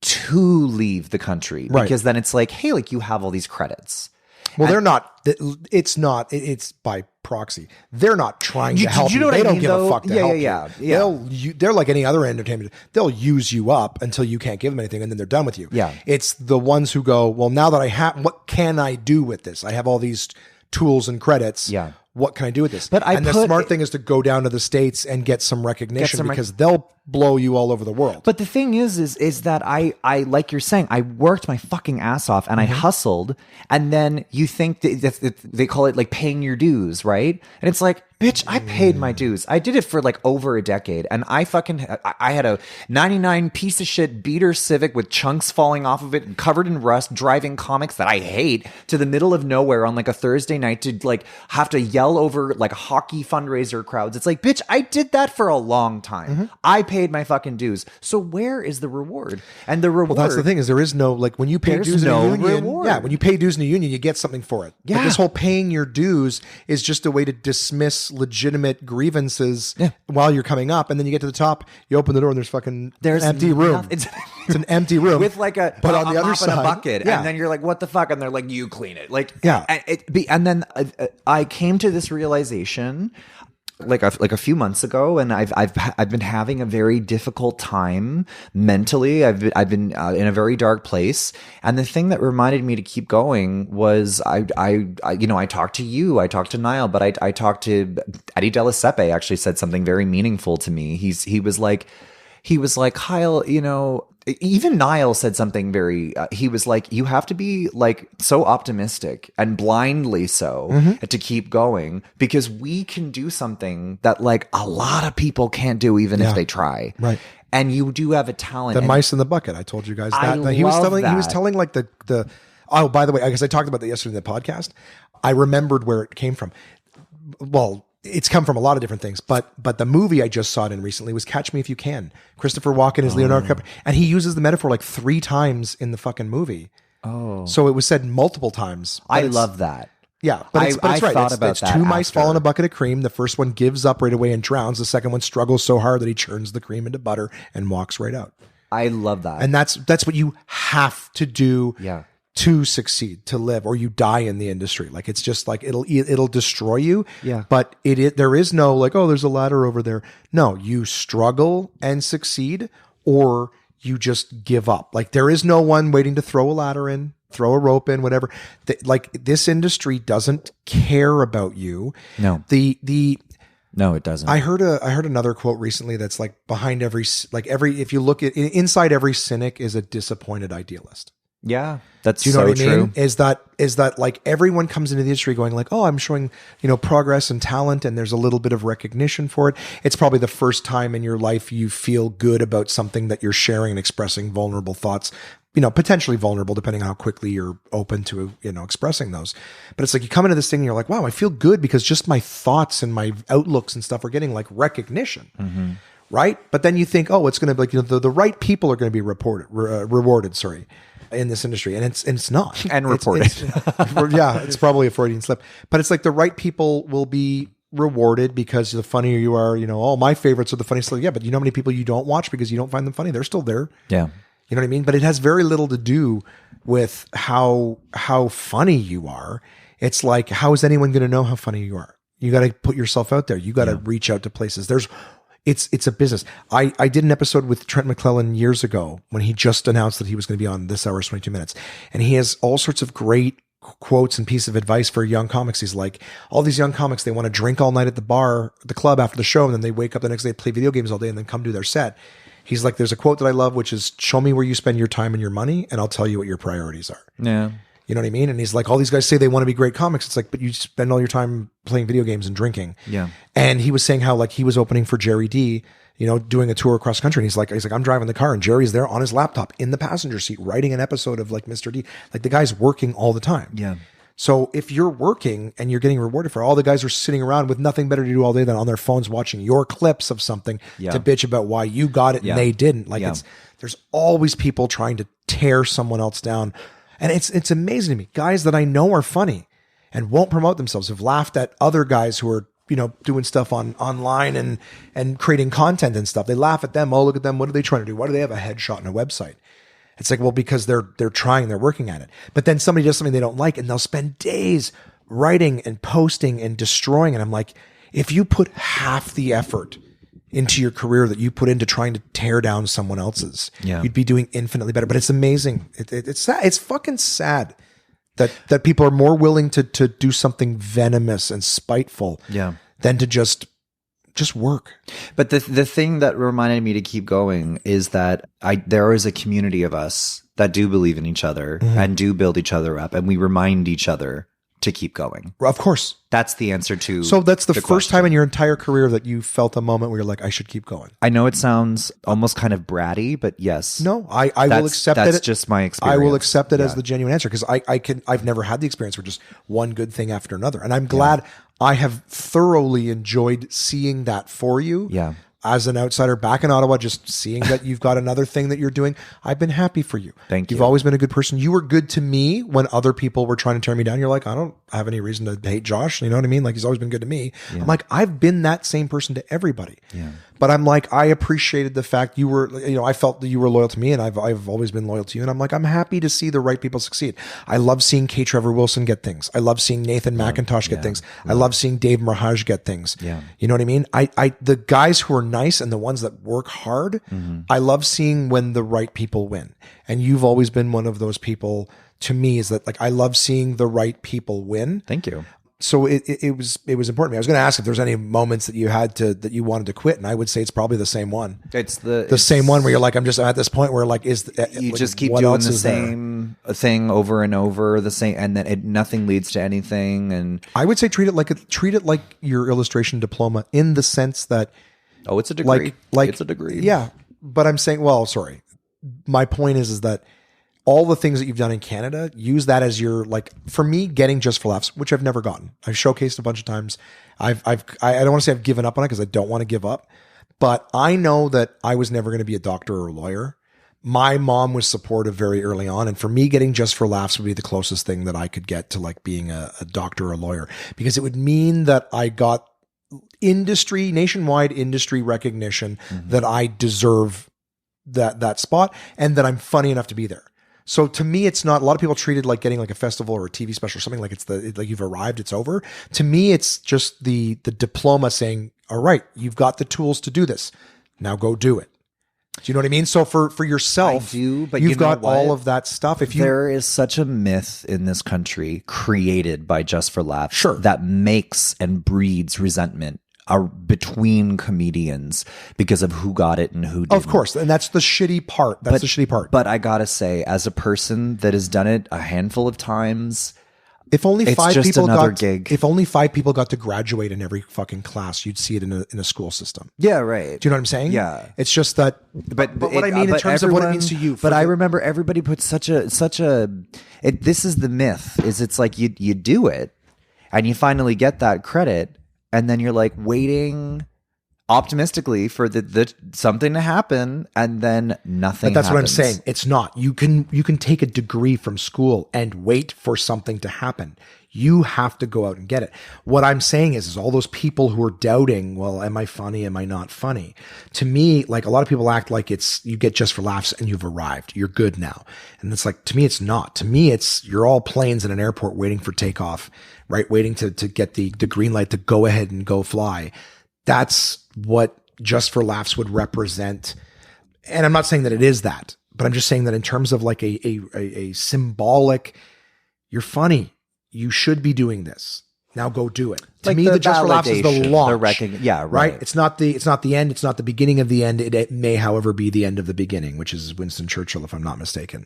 S2: to leave the country. Because then it's like, hey, like, you have all these credits.
S3: Well, they're not. It's by proxy. They're not trying to help you. They don't give a fuck to help you. They're like any other entertainment. They'll use you up until you can't give them anything, and then they're done with you.
S2: Yeah.
S3: It's the ones who go, well, now that I have, what can I do with this? I have all these tools and credits.
S2: Yeah.
S3: What can I do with this?
S2: But
S3: the smart thing is to go down to the States and get some recognition, because they'll blow you all over the world.
S2: But the thing is that I like you're saying, I worked my fucking ass off and I hustled, and then you think that they call it like paying your dues, right? And it's like, bitch, I paid my dues. I did it for like over a decade, and I had a 99 piece of shit beater Civic with chunks falling off of it and covered in rust, driving comics that I hate to the middle of nowhere on like a Thursday night to like have to yell over like hockey fundraiser crowds. It's like, bitch, I did that for a long time. I paid my fucking dues. So where is the reward? And the reward.
S3: Well, that's the thing, is there is no, like, when you pay dues in a union,
S2: reward.
S3: Yeah, when you pay dues in a union, you get something for it.
S2: Yeah.
S3: But this whole paying your dues is just a way to dismiss legitimate grievances while you're coming up, and then you get to the top, you open the door, and there's an empty room. It's an empty room
S2: with like a
S3: but on the other side,
S2: a bucket, and then you're like, what the fuck? And they're like, you clean it. Like, and then I came to this realization like a few months ago, and I've been having a very difficult time mentally. I've been in a very dark place, and the thing that reminded me to keep going was I you know, I talked to you, I talked to Niall, but I talked to Eddie Delasepe. Actually said something very meaningful to me. He was like, Kyle, you know, even Niall said something very, he was like, you have to be like so optimistic and blindly so to keep going, because we can do something that like a lot of people can't do even if they try.
S3: Right.
S2: And you do have a talent.
S3: The mice in the bucket. I told you guys that. He was telling like the, oh, by the way, I guess I talked about that yesterday in the podcast. I remembered where it came from. Well, it's come from a lot of different things, but the movie I just saw it in recently was Catch Me If You Can. Christopher Walken is Leonardo DiCaprio, and he uses the metaphor like 3 times in the fucking movie. Oh, so it was said multiple times.
S2: I love that.
S3: Yeah, but it's right. It's 2 mice fall in a bucket of cream. The first one gives up right away and drowns. The second one struggles so hard that he churns the cream into butter and walks right out.
S2: I love that,
S3: and that's what you have to do.
S2: Yeah.
S3: To succeed, to live, or you die in the industry. Like, it's just like it'll destroy you.
S2: Yeah.
S3: But there is no like, oh, there's a ladder over there. No, you struggle and succeed, or you just give up. Like there is no one waiting to throw a ladder in, throw a rope in, whatever. Like this industry doesn't care about you.
S2: No. No, it doesn't.
S3: I heard another quote recently that's like behind if you look at inside every cynic is a disappointed idealist.
S2: Yeah, that's
S3: Do you know
S2: so
S3: what I mean?
S2: true.
S3: Is that like everyone comes into the industry going like, oh, I'm showing, progress and talent and there's a little bit of recognition for it. It's probably the first time in your life you feel good about something that you're sharing and expressing vulnerable thoughts, potentially vulnerable depending on how quickly you're open to, expressing those. But it's like you come into this thing and you're like, wow, I feel good because just my thoughts and my outlooks and stuff are getting like recognition. Mm-hmm. Right. But then you think, oh, it's going to be like, the right people are going to be rewarded, in this industry. And it's not.
S2: And reported.
S3: It's probably a Freudian slip. But it's like the right people will be rewarded because the funnier you are, all my favorites are the funniest. Yeah, but you know how many people you don't watch because you don't find them funny? They're still there.
S2: Yeah.
S3: You know what I mean? But it has very little to do with how funny you are. It's like, how is anyone going to know how funny you are? You got to put yourself out there. You got to reach out to places. It's a business. I did an episode with Trent McClellan years ago when he just announced that he was going to be on This Hour's 22 Minutes. And he has all sorts of great quotes and pieces of advice for young comics. He's like, all these young comics, they want to drink all night at the club after the show. And then they wake up the next day, play video games all day and then come do their set. He's like, there's a quote that I love, which is, show me where you spend your time and your money, and I'll tell you what your priorities are.
S2: Yeah.
S3: You know what I mean? And he's like, all these guys say they want to be great comics. It's like, but you spend all your time playing video games and drinking.
S2: Yeah.
S3: And he was saying how like he was opening for Jerry D, doing a tour across country. And he's like, I'm driving the car and Jerry's there on his laptop in the passenger seat, writing an episode of like Mr. D. Like the guy's working all the time.
S2: Yeah.
S3: So if you're working and you're getting rewarded for all the guys are sitting around with nothing better to do all day than on their phones watching your clips of something to bitch about why you got it and they didn't. Like there's always people trying to tear someone else down. And it's amazing to me. Guys that I know are funny and won't promote themselves have laughed at other guys who are, doing stuff online and creating content and stuff. They laugh at them. Oh, look at them. What are they trying to do? Why do they have a headshot on a website? It's like, well, because they're trying, they're working at it. But then somebody does something they don't like and they'll spend days writing and posting and destroying. And I'm like, if you put half the effort into your career that you put into trying to tear down someone else's, you'd be doing infinitely better. But it's amazing. It's sad. It's fucking sad that people are more willing to do something venomous and spiteful than to just work.
S2: But the thing that reminded me to keep going is that there is a community of us that do believe in each other and do build each other up, and we remind each other to keep going.
S3: Of course.
S2: That's the answer to.
S3: So that's the first time in your entire career that you felt a moment where you're like, I should keep going.
S2: I know it sounds almost kind of bratty, but yes.
S3: No, I will accept
S2: that.
S3: That's
S2: just my experience.
S3: I will accept it as the genuine answer because I've never had the experience where just one good thing after another. And I'm glad I have thoroughly enjoyed seeing that for you.
S2: Yeah.
S3: As an outsider back in Ottawa, just seeing that you've got another thing that you're doing, I've been happy for you.
S2: Thank you.
S3: You've always been a good person. You were good to me when other people were trying to tear me down. You're like, I don't have any reason to hate Josh. You know what I mean? Like, he's always been good to me. Yeah. I'm like, I've been that same person to everybody.
S2: Yeah.
S3: But I'm like, I appreciated the fact you were, I felt that you were loyal to me and I've always been loyal to you. And I'm like, I'm happy to see the right people succeed. I love seeing K. Trevor Wilson get things. I love seeing Nathan McIntosh get things. I love seeing Dave Mirage get things.
S2: Yeah.
S3: You know what I mean? The guys who are nice and the ones that work hard, I love seeing when the right people win. And you've always been one of those people to me, is that like, I love seeing the right people win.
S2: Thank you.
S3: So it was important to me. I was going to ask if there's any moments that you had that you wanted to quit, and I would say it's probably the same one.
S2: It's
S3: same one where you're like, I'm just at this point where like
S2: just keep doing the same thing over and over, the same, and then nothing leads to anything. And
S3: I would say treat it like your illustration diploma, in the sense that
S2: it's a degree,
S3: like
S2: it's a degree.
S3: Yeah, but I'm saying, sorry. My point is that all the things that you've done in Canada, use that as your, like, for me, getting Just for Laughs, which I've never gotten. I've showcased a bunch of times. I don't want to say I've given up on it because I don't want to give up, but I know that I was never going to be a doctor or a lawyer. My mom was supportive very early on. And for me, getting Just for Laughs would be the closest thing that I could get to like being a doctor or a lawyer, because it would mean that I got nationwide industry recognition, that I deserve that spot, and that I'm funny enough to be there. So to me, it's not, a lot of people treat it like getting like a festival or a TV special or something, like it's like you've arrived, it's over. To me, it's just the diploma saying, all right, you've got the tools to do this. Now go do it. Do you know what I mean? So for yourself,
S2: I do, but
S3: you've
S2: you know
S3: got
S2: what?
S3: all of that stuff. If you
S2: There is such a myth in this country created by Just for Laughs
S3: Sure.
S2: that makes and breeds resentment between comedians because of who got it and who didn't.
S3: of course, and that's the shitty part. That's the shitty part.
S2: But I gotta say, as a person that has done it a handful of times,
S3: if only
S2: it's
S3: five
S2: just
S3: people
S2: another
S3: got
S2: gig.
S3: if only 5 people got to graduate in every fucking class, you'd see it in a school system.
S2: yeah, right.
S3: Do you know what I'm saying?
S2: Yeah.
S3: It's just that. But what I mean in terms of what it means to you.
S2: But I remember everybody puts such a. This is the myth. It's like you do it, and you finally get that credit, and then you're like waiting optimistically for the something to happen, and then nothing.
S3: But that's what I'm
S2: happens.
S3: saying. It's not. You can take a degree from school and wait for something to happen. You have to go out and get it. What I'm saying is all those people who are doubting, well, am I funny? Am I not funny? To me, like a lot of people act like it's, you get Just for Laughs and you've arrived. You're good now. And it's like, to me, it's not. To me, it's, you're all planes in an airport waiting for takeoff, right? Waiting to get the green light to go ahead and go fly. That's what Just for Laughs would represent. And I'm not saying that it is that, but I'm just saying that in terms of like a symbolic, you're funny. You should be doing this. Now go do it. To
S2: Like
S3: me, the Just for Laughs is the
S2: validation,
S3: launch.
S2: Yeah, right.
S3: It's not the end. It's not the beginning of the end. It may, however, be the end of the beginning, which is Winston Churchill, if I'm not mistaken.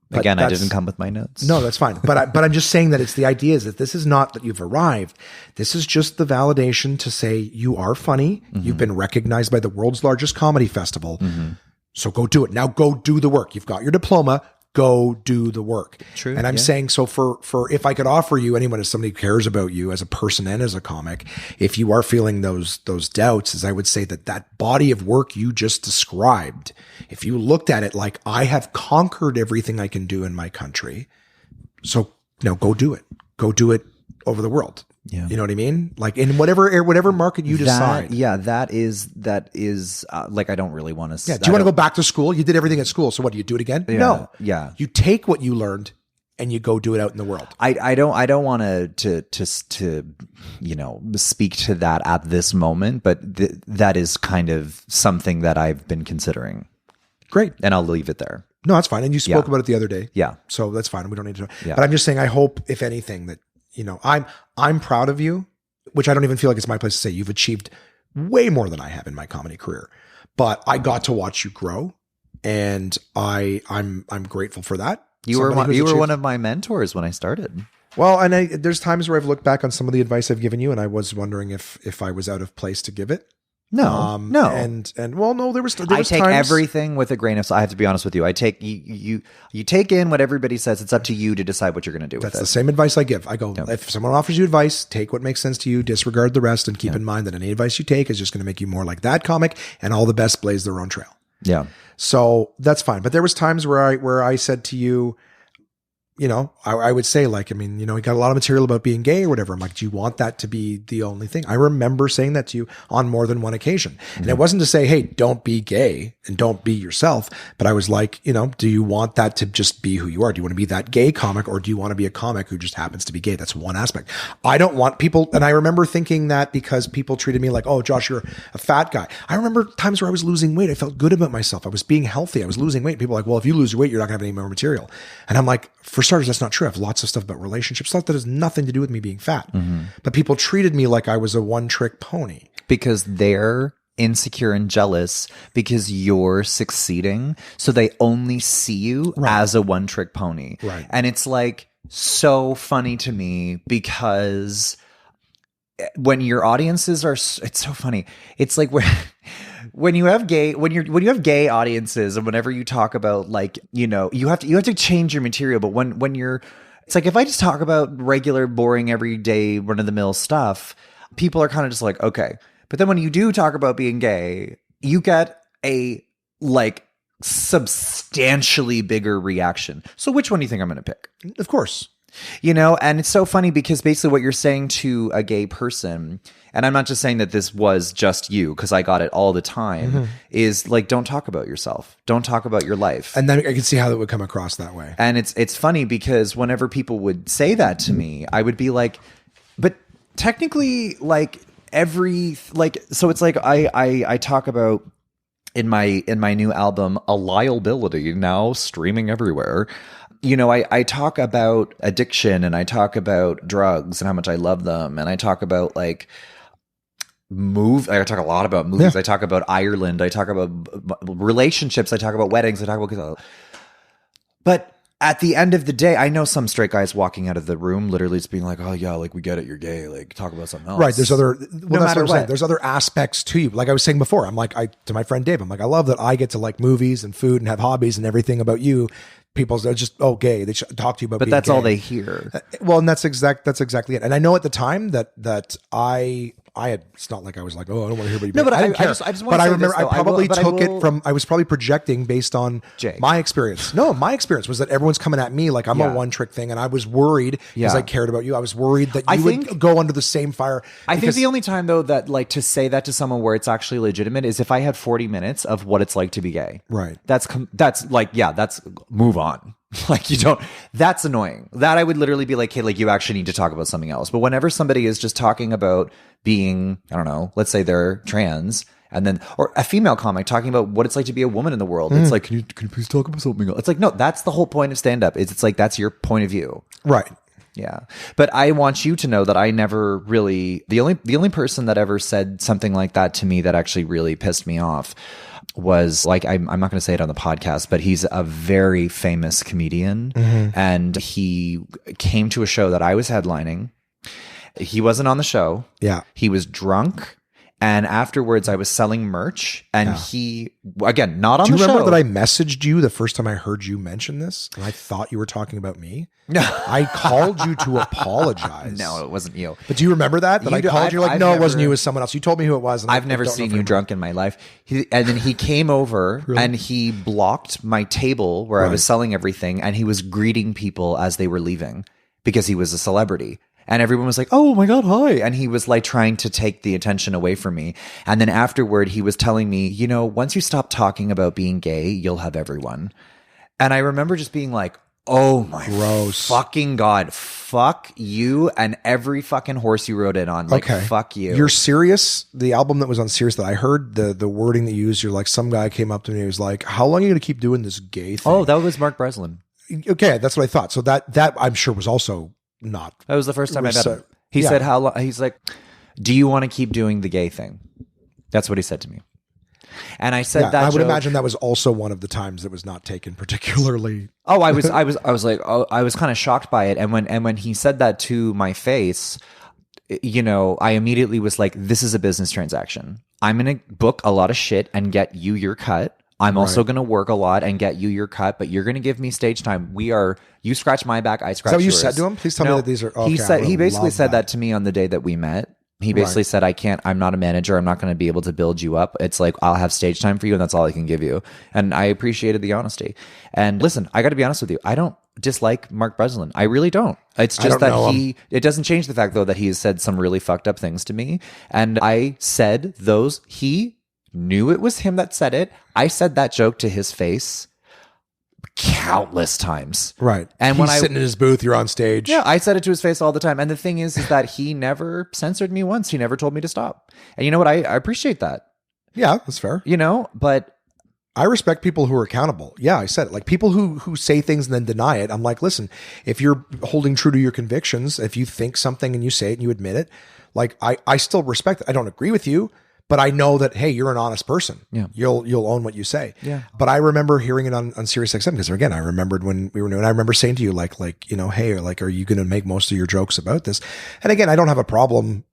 S3: But
S2: Again, I didn't come with my notes.
S3: No, that's fine. But I'm just saying that it's the idea is that this is not that you've arrived. This is just the validation to say you are funny.
S2: Mm-hmm.
S3: You've been recognized by the world's largest comedy festival. Mm-hmm. So go do it. Now go do the work. You've got your diploma. Go do the work.
S2: True.
S3: And I'm saying, so for if I could offer you, anyone as somebody who cares about you as a person and as a comic, if you are feeling those doubts, is I would say that body of work you just described, if you looked at it like I have conquered everything I can do in my country, so now go do it. Go do it over the world.
S2: Yeah.
S3: You know what I mean? Like in whatever market you decide.
S2: That is like, I don't really want to.
S3: Yeah. Do you want to go back to school? You did everything at school. So what, do you do it again?
S2: Yeah,
S3: No.
S2: yeah.
S3: You take what you learned and you go do it out in the world.
S2: I don't want to speak to that at this moment, but that is kind of something that I've been considering.
S3: Great.
S2: And I'll leave it there.
S3: No, that's fine. And you spoke about it the other day.
S2: Yeah.
S3: So that's fine. We don't need to.
S2: Yeah.
S3: But I'm just saying, I hope, if anything, that, I'm proud of you, which I don't even feel like it's my place to say. You've achieved way more than I have in my comedy career, but I got to watch you grow, and I'm grateful for that.
S2: You were one of my mentors when I started.
S3: Well, and there's times where I've looked back on some of the advice I've given you, and I was wondering if I was out of place to give it.
S2: No.
S3: And well, no, there was
S2: I take
S3: times,
S2: everything with a grain of salt. I have to be honest with you. I take you take in what everybody says. It's up to you to decide what you're going to do with it.
S3: That's the same advice I give. I go, if someone offers you advice, take what makes sense to you, disregard the rest, and keep in mind that any advice you take is just going to make you more like that comic, and all the best blaze their own trail.
S2: Yeah.
S3: So that's fine. But there was times where I said to you, I would say, like, we got a lot of material about being gay or whatever. I'm like, do you want that to be the only thing? I remember saying that to you on more than one occasion. And it wasn't to say, hey, don't be gay and don't be yourself. But I was like, do you want that to just be who you are? Do you want to be that gay comic, or do you want to be a comic who just happens to be gay? That's one aspect. I don't want people. And I remember thinking that because people treated me like, oh, Josh, you're a fat guy. I remember times where I was losing weight. I felt good about myself. I was being healthy. I was losing weight. People were like, well, if you lose your weight, you're not going to have any more material. And I'm like, for starters, that's not true. I have lots of stuff about relationships, stuff that has nothing to do with me being fat. Mm-hmm. But people treated me like I was a one-trick pony.
S2: Because they're insecure and jealous because you're succeeding. So they only see you as a one-trick pony.
S3: Right.
S2: And it's like so funny to me because when your audiences are, it's so funny. It's like when you have gay audiences, and whenever you talk about, like, you have to change your material. But when you're, it's like, if I just talk about regular, boring, everyday, run of the mill stuff, people are kind of just like, okay. But then when you do talk about being gay, you get a like substantially bigger reaction. So which one do you think I'm going to pick?
S3: Of course.
S2: And it's so funny because basically what you're saying to a gay person, and I'm not just saying that this was just you, because I got it all the time, is like, don't talk about yourself. Don't talk about your life.
S3: And then I can see how that would come across that way.
S2: And it's funny because whenever people would say that to me, I would be like, but technically, like, so it's like I talk about in my new album, A Liability, now streaming everywhere, you know, I talk about addiction and I talk about drugs and how much I love them. And I talk about like I talk a lot about movies. Yeah. I talk about Ireland. I talk about relationships. I talk about weddings. I talk about, but at the end of the day, I know some straight guys walking out of the room literally just being like, oh yeah, like we get it, you're gay, like talk about something else.
S3: Right. There's other, well, that's what I'm saying. There's other aspects to you. Like I was saying before, I'm like, to my friend Dave, I'm like, I love that I get to like movies and food and have hobbies and everything about you. People are just, oh, gay. They should talk to you about
S2: but
S3: being
S2: that's
S3: gay.
S2: all they hear.
S3: Well, and that's exactly it. And I know at the time that I had, it's not like I was like, oh, I don't want to hear about you.
S2: No, but
S3: I didn't care.
S2: I just want
S3: but
S2: to
S3: I
S2: say
S3: remember
S2: this, though.
S3: I probably
S2: I
S3: was probably projecting based on
S2: Jake.
S3: my experience. No, my experience was that everyone's coming at me like I'm a one trick thing. And I was worried because I cared about you. I was worried that you would go under the same fire.
S2: I think the only time though that like to say that to someone where it's actually legitimate is if I had 40 minutes of what it's like to be gay.
S3: Right.
S2: That's like, yeah, that's move on. Like you don't, that's annoying. That I would literally be like, hey, like you actually need to talk about something else. But whenever somebody is just talking about being, I don't know, let's say they're trans and then, or a female comic talking about what it's like to be a woman in the world. It's like, can you please talk about something else? It's like, no, that's the whole point of stand up. It's like, that's your point of view.
S3: Right.
S2: Yeah. But I want you to know that I never really, the only person that ever said something like that to me that actually really pissed me off was like, I'm not going to say it on the podcast, but he's a very famous comedian. And he came to a show that I was headlining. He wasn't on the show.
S3: Yeah.
S2: He was drunk. And afterwards, I was selling merch, and he, again, not on the show.
S3: Do you remember that I messaged you the first time I heard you mention this? And I thought you were talking about me?
S2: No.
S3: I called you to apologize.
S2: No, it wasn't you.
S3: But do you remember that? That I called you like,
S2: I've
S3: no,
S2: never,
S3: it wasn't you, it was someone else. You told me who it was. And
S2: I've never seen you drunk in my life. And then he came over and he blocked my table where I was selling everything, and he was greeting people as they were leaving because he was a celebrity. And everyone was like, oh my God, hi. And he was like trying to take the attention away from me. And then afterward, he was telling me, you know, once you stop talking about being gay, you'll have everyone. And I remember just being like, oh my fucking God, fuck you and every fucking horse you rode in on. Like, fuck you.
S3: You're serious? The album that was on Serious that I heard, the wording that you used, you're like, some guy came up to me and was like, how long are you going to keep doing this gay thing?
S2: Oh, that was Mark Breslin.
S3: Okay, that's what I thought. So that I'm sure was also not.
S2: That was the first time I met him. He said, how long? He's like, do you want to keep doing the gay thing? That's what he said to me. And I said that
S3: I would imagine that was also one of the times that was not taken particularly.
S2: Oh, I was like, oh, I was kind of shocked by it. And when he said that to my face, you know, I immediately was like, this is a business transaction. I'm going to book a lot of shit and get you your cut. I'm also going to work a lot and get you your cut, but you're going to give me stage time. You scratch my back, I scratch yours.
S3: Is that what you said to him? Please tell me that these are, okay,
S2: he basically said that to me on the day that we met. He basically said, I'm not a manager. I'm not going to be able to build you up. It's like, I'll have stage time for you and that's all I can give you. And I appreciated the honesty. And listen, I got to be honest with you. I don't dislike Mark Breslin. I really don't. It's just that it doesn't change the fact though that he has said some really fucked up things to me. And I said he knew it was him that said it. I said that joke to his face countless times.
S3: Right.
S2: And
S3: he's sitting in his booth, you're on stage.
S2: Yeah, I said it to his face all the time. And the thing is that he never censored me once. He never told me to stop. And you know what? I appreciate that.
S3: Yeah, that's fair.
S2: You know, but
S3: I respect people who are accountable. Yeah, I said it. Like people who say things and then deny it. I'm like, listen, if you're holding true to your convictions, if you think something and you say it and you admit it, like I still respect it. I don't agree with you. But I know that, hey, you're an honest person. Yeah. You'll own what you say.
S2: Yeah.
S3: But I remember hearing it on Sirius XM because again, I remembered when we were new and I remember saying to you, like, you know, hey, like, are you going to make most of your jokes about this? And again, I don't have a problem.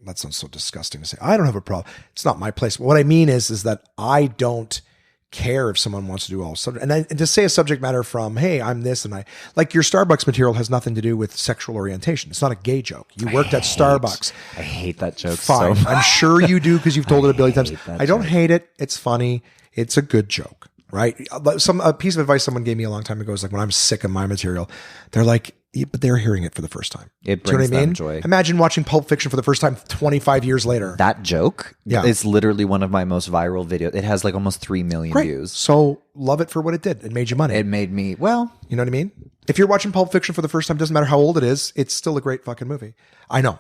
S3: That sounds so disgusting to say. I don't have a problem. It's not my place. What I mean is that I don't care if someone wants to do all subject and to say a subject matter from, hey, I'm this and I like your Starbucks material has nothing to do with sexual orientation. It's not a gay joke. You worked at Starbucks.
S2: I hate that joke.
S3: Fine.
S2: So
S3: I'm sure you do because you've told it a billion times. I don't hate it. It's funny. It's a good joke, right? A piece of advice someone gave me a long time ago is like when I'm sick of my material, they're like, yeah, but they're hearing it for the first time.
S2: It brings them joy.
S3: Imagine watching Pulp Fiction for the first time 25 years later.
S2: That joke is literally one of my most viral videos. It has like almost 3 million views.
S3: So love it for what it did. It made you money.
S2: It made me, well.
S3: You know what I mean? If you're watching Pulp Fiction for the first time, doesn't matter how old it is, it's still a great fucking movie. I know.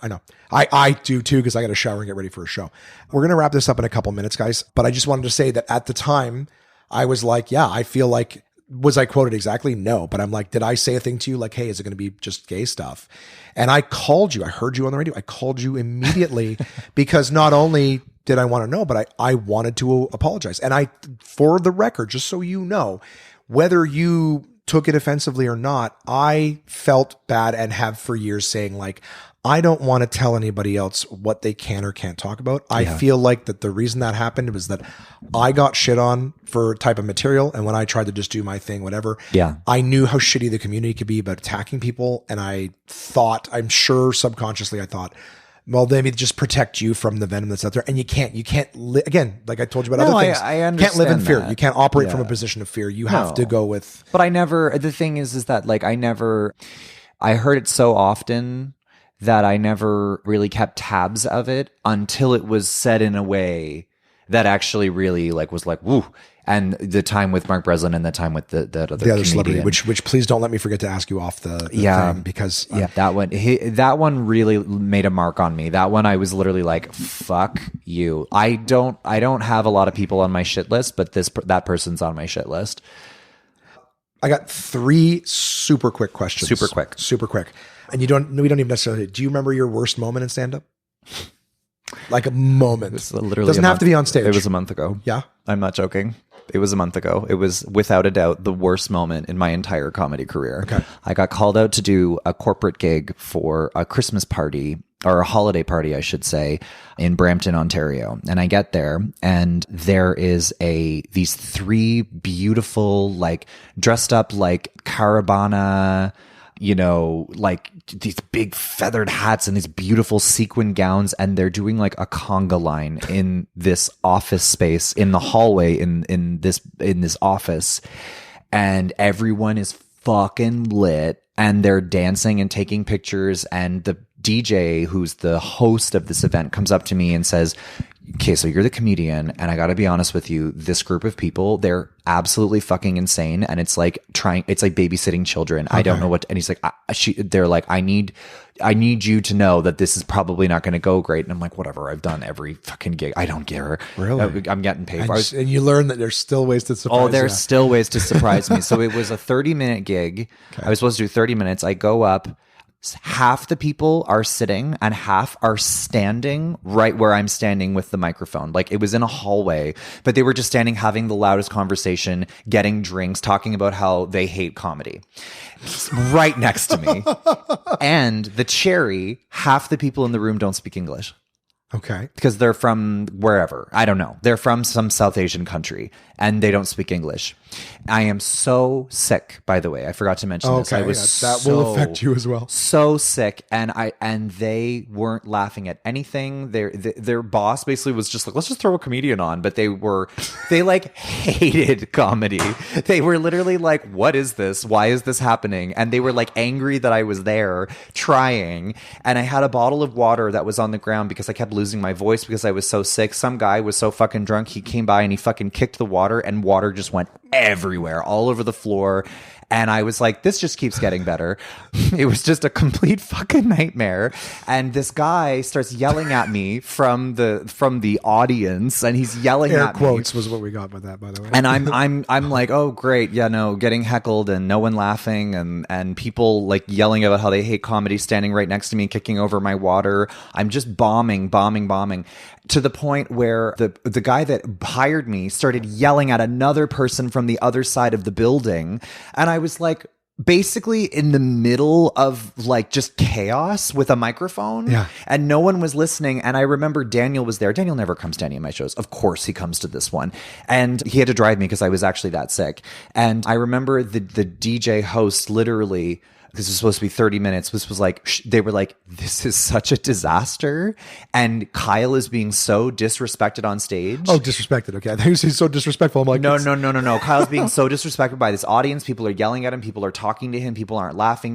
S3: I do too, because I got to shower and get ready for a show. We're going to wrap this up in a couple minutes, guys. But I just wanted to say that at the time, I was like, yeah, I feel like, was I quoted exactly? No. But I'm like, did I say a thing to you like, hey, is it going to be just gay stuff? And I called you. I heard you on the radio. I called you immediately because not only did I want to know, but I wanted to apologize. And for the record, just so you know, whether you took it offensively or not, I felt bad and have for years saying like, I don't want to tell anybody else what they can or can't talk about. I feel like that the reason that happened was that I got shit on for type of material. And when I tried to just do my thing, whatever, I knew how shitty the community could be about attacking people. And I'm sure subconsciously I thought, well, let me just protect you from the venom that's out there. And you can't again, like I told you about other things,
S2: I understand,
S3: can't live in fear.
S2: that.
S3: You can't operate from a position of fear. You have to go with.
S2: But the thing is that like, I heard it so often that I never really kept tabs of it until it was said in a way that actually really like was like, woo. And the time with Mark Breslin and the time with the other
S3: celebrity, which please don't let me forget to ask you off the thing, because
S2: that one really made a mark on me. That one I was literally like, fuck you. I don't have a lot of people on my shit list, but that person's on my shit list.
S3: I got 3 super quick questions. Super quick. And we don't even necessarily, do you remember your worst moment in stand-up? Like a moment.
S2: It's literally
S3: doesn't have to be on stage.
S2: It was a month ago.
S3: Yeah.
S2: I'm not joking. It was a month ago. It was without a doubt the worst moment in my entire comedy career.
S3: Okay.
S2: I got called out to do a corporate gig for a Christmas party, or a holiday party, I should say, in Brampton, Ontario. And I get there and there is these 3 beautiful, like dressed up like Caravana, like these big feathered hats and these beautiful sequin gowns. And they're doing like a conga line in this office space in the hallway in this office. And everyone is fucking lit and they're dancing and taking pictures. And the DJ, who's the host of this event, comes up to me and says, okay, so you're the comedian, and I gotta be honest with you, this group of people, they're absolutely fucking insane, and it's like babysitting children. Okay. I don't know what, and he's like, they're like, I need you to know that this is probably not going to go great. And I'm like, whatever, I've done every fucking gig. I don't care.
S3: Really?
S2: I'm getting paid for it.
S3: And you learn that there's still ways to surprise you.
S2: Oh, there's still ways to surprise me. So it was a 30-minute gig. Okay. I was supposed to do 30 minutes. I go up. Half the people are sitting and half are standing right where I'm standing with the microphone. Like it was in a hallway, but they were just standing having the loudest conversation, getting drinks, talking about how they hate comedy. Right next to me. And the cherry, half the people in the room don't speak English.
S3: Okay.
S2: Because they're from wherever. I don't know. They're from some South Asian country and they don't speak English. I am so sick, by the way. I forgot to mention this. I was
S3: that will affect you as well.
S2: So sick. And they weren't laughing at anything. Their boss basically was just like, let's just throw a comedian on. But they like hated comedy. They were literally like, what is this? Why is this happening? And they were like angry that I was there trying. And I had a bottle of water that was on the ground because I kept losing my voice because I was so sick. Some guy was so fucking drunk. He came by and he fucking kicked the water and water just went everywhere, all over the floor. And I was like, this just keeps getting better. It was just a complete fucking nightmare. And this guy starts yelling at me from the audience, and he's yelling
S3: Air
S2: at me.
S3: Air quotes was what we got by that, by the way.
S2: And I'm like, oh great, yeah, no, getting heckled and no one laughing and people like yelling about how they hate comedy, standing right next to me, kicking over my water. I'm just bombing to the point where the guy that hired me started yelling at another person from the other side of the building, and I was like basically in the middle of like just chaos with a microphone.
S3: Yeah.
S2: And no one was listening. And I remember Daniel was there. Daniel never comes to any of my shows. Of course he comes to this one. And he had to drive me because I was actually that sick. And I remember the DJ host literally, this was supposed to be 30 minutes. This was like, they were like, this is such a disaster. And Kyle is being so disrespected on stage.
S3: Oh, disrespected. Okay. I think he's so disrespectful. I'm like,
S2: no. Kyle's being so disrespected by this audience. People are yelling at him. People are talking to him. People aren't laughing.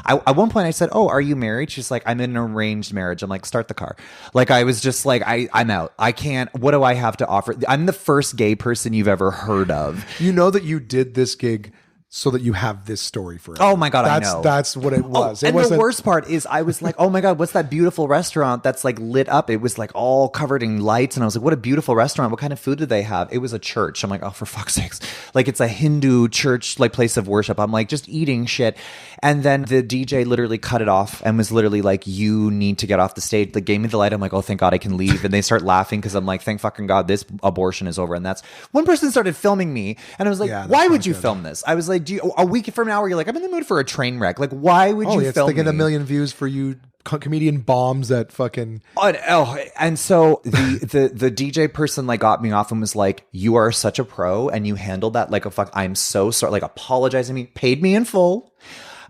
S2: At one point I said, oh, are you married? She's like, I'm in an arranged marriage. I'm like, start the car. Like, I was just like, I'm out. I can't, what do I have to offer? I'm the first gay person you've ever heard of.
S3: You know that you did this gig so that you have this story forever.
S2: Oh my God, I know.
S3: That's what it was.
S2: And the worst part is I was like, oh my God, what's that beautiful restaurant that's like lit up? It was like all covered in lights. And I was like, what a beautiful restaurant. What kind of food did they have? It was a church. I'm like, oh, for fuck's sakes. Like it's a Hindu church, like place of worship. I'm like just eating shit. And then the DJ literally cut it off and was literally like, you need to get off the stage. They gave me the light. I'm like, oh, thank God I can leave. And they start laughing because I'm like, thank fucking God this abortion is over. And that's one person started filming me. And I was like, why would you film this? I was like, a week from now where you're like, I'm in the mood for a train wreck. Like, why would you film me?
S3: They get 1 million views for you comedian bombs that fucking...
S2: And so the DJ person like got me off and was like, you are such a pro and you handled that like a fuck. I'm so sorry. Like apologizing me, paid me in full.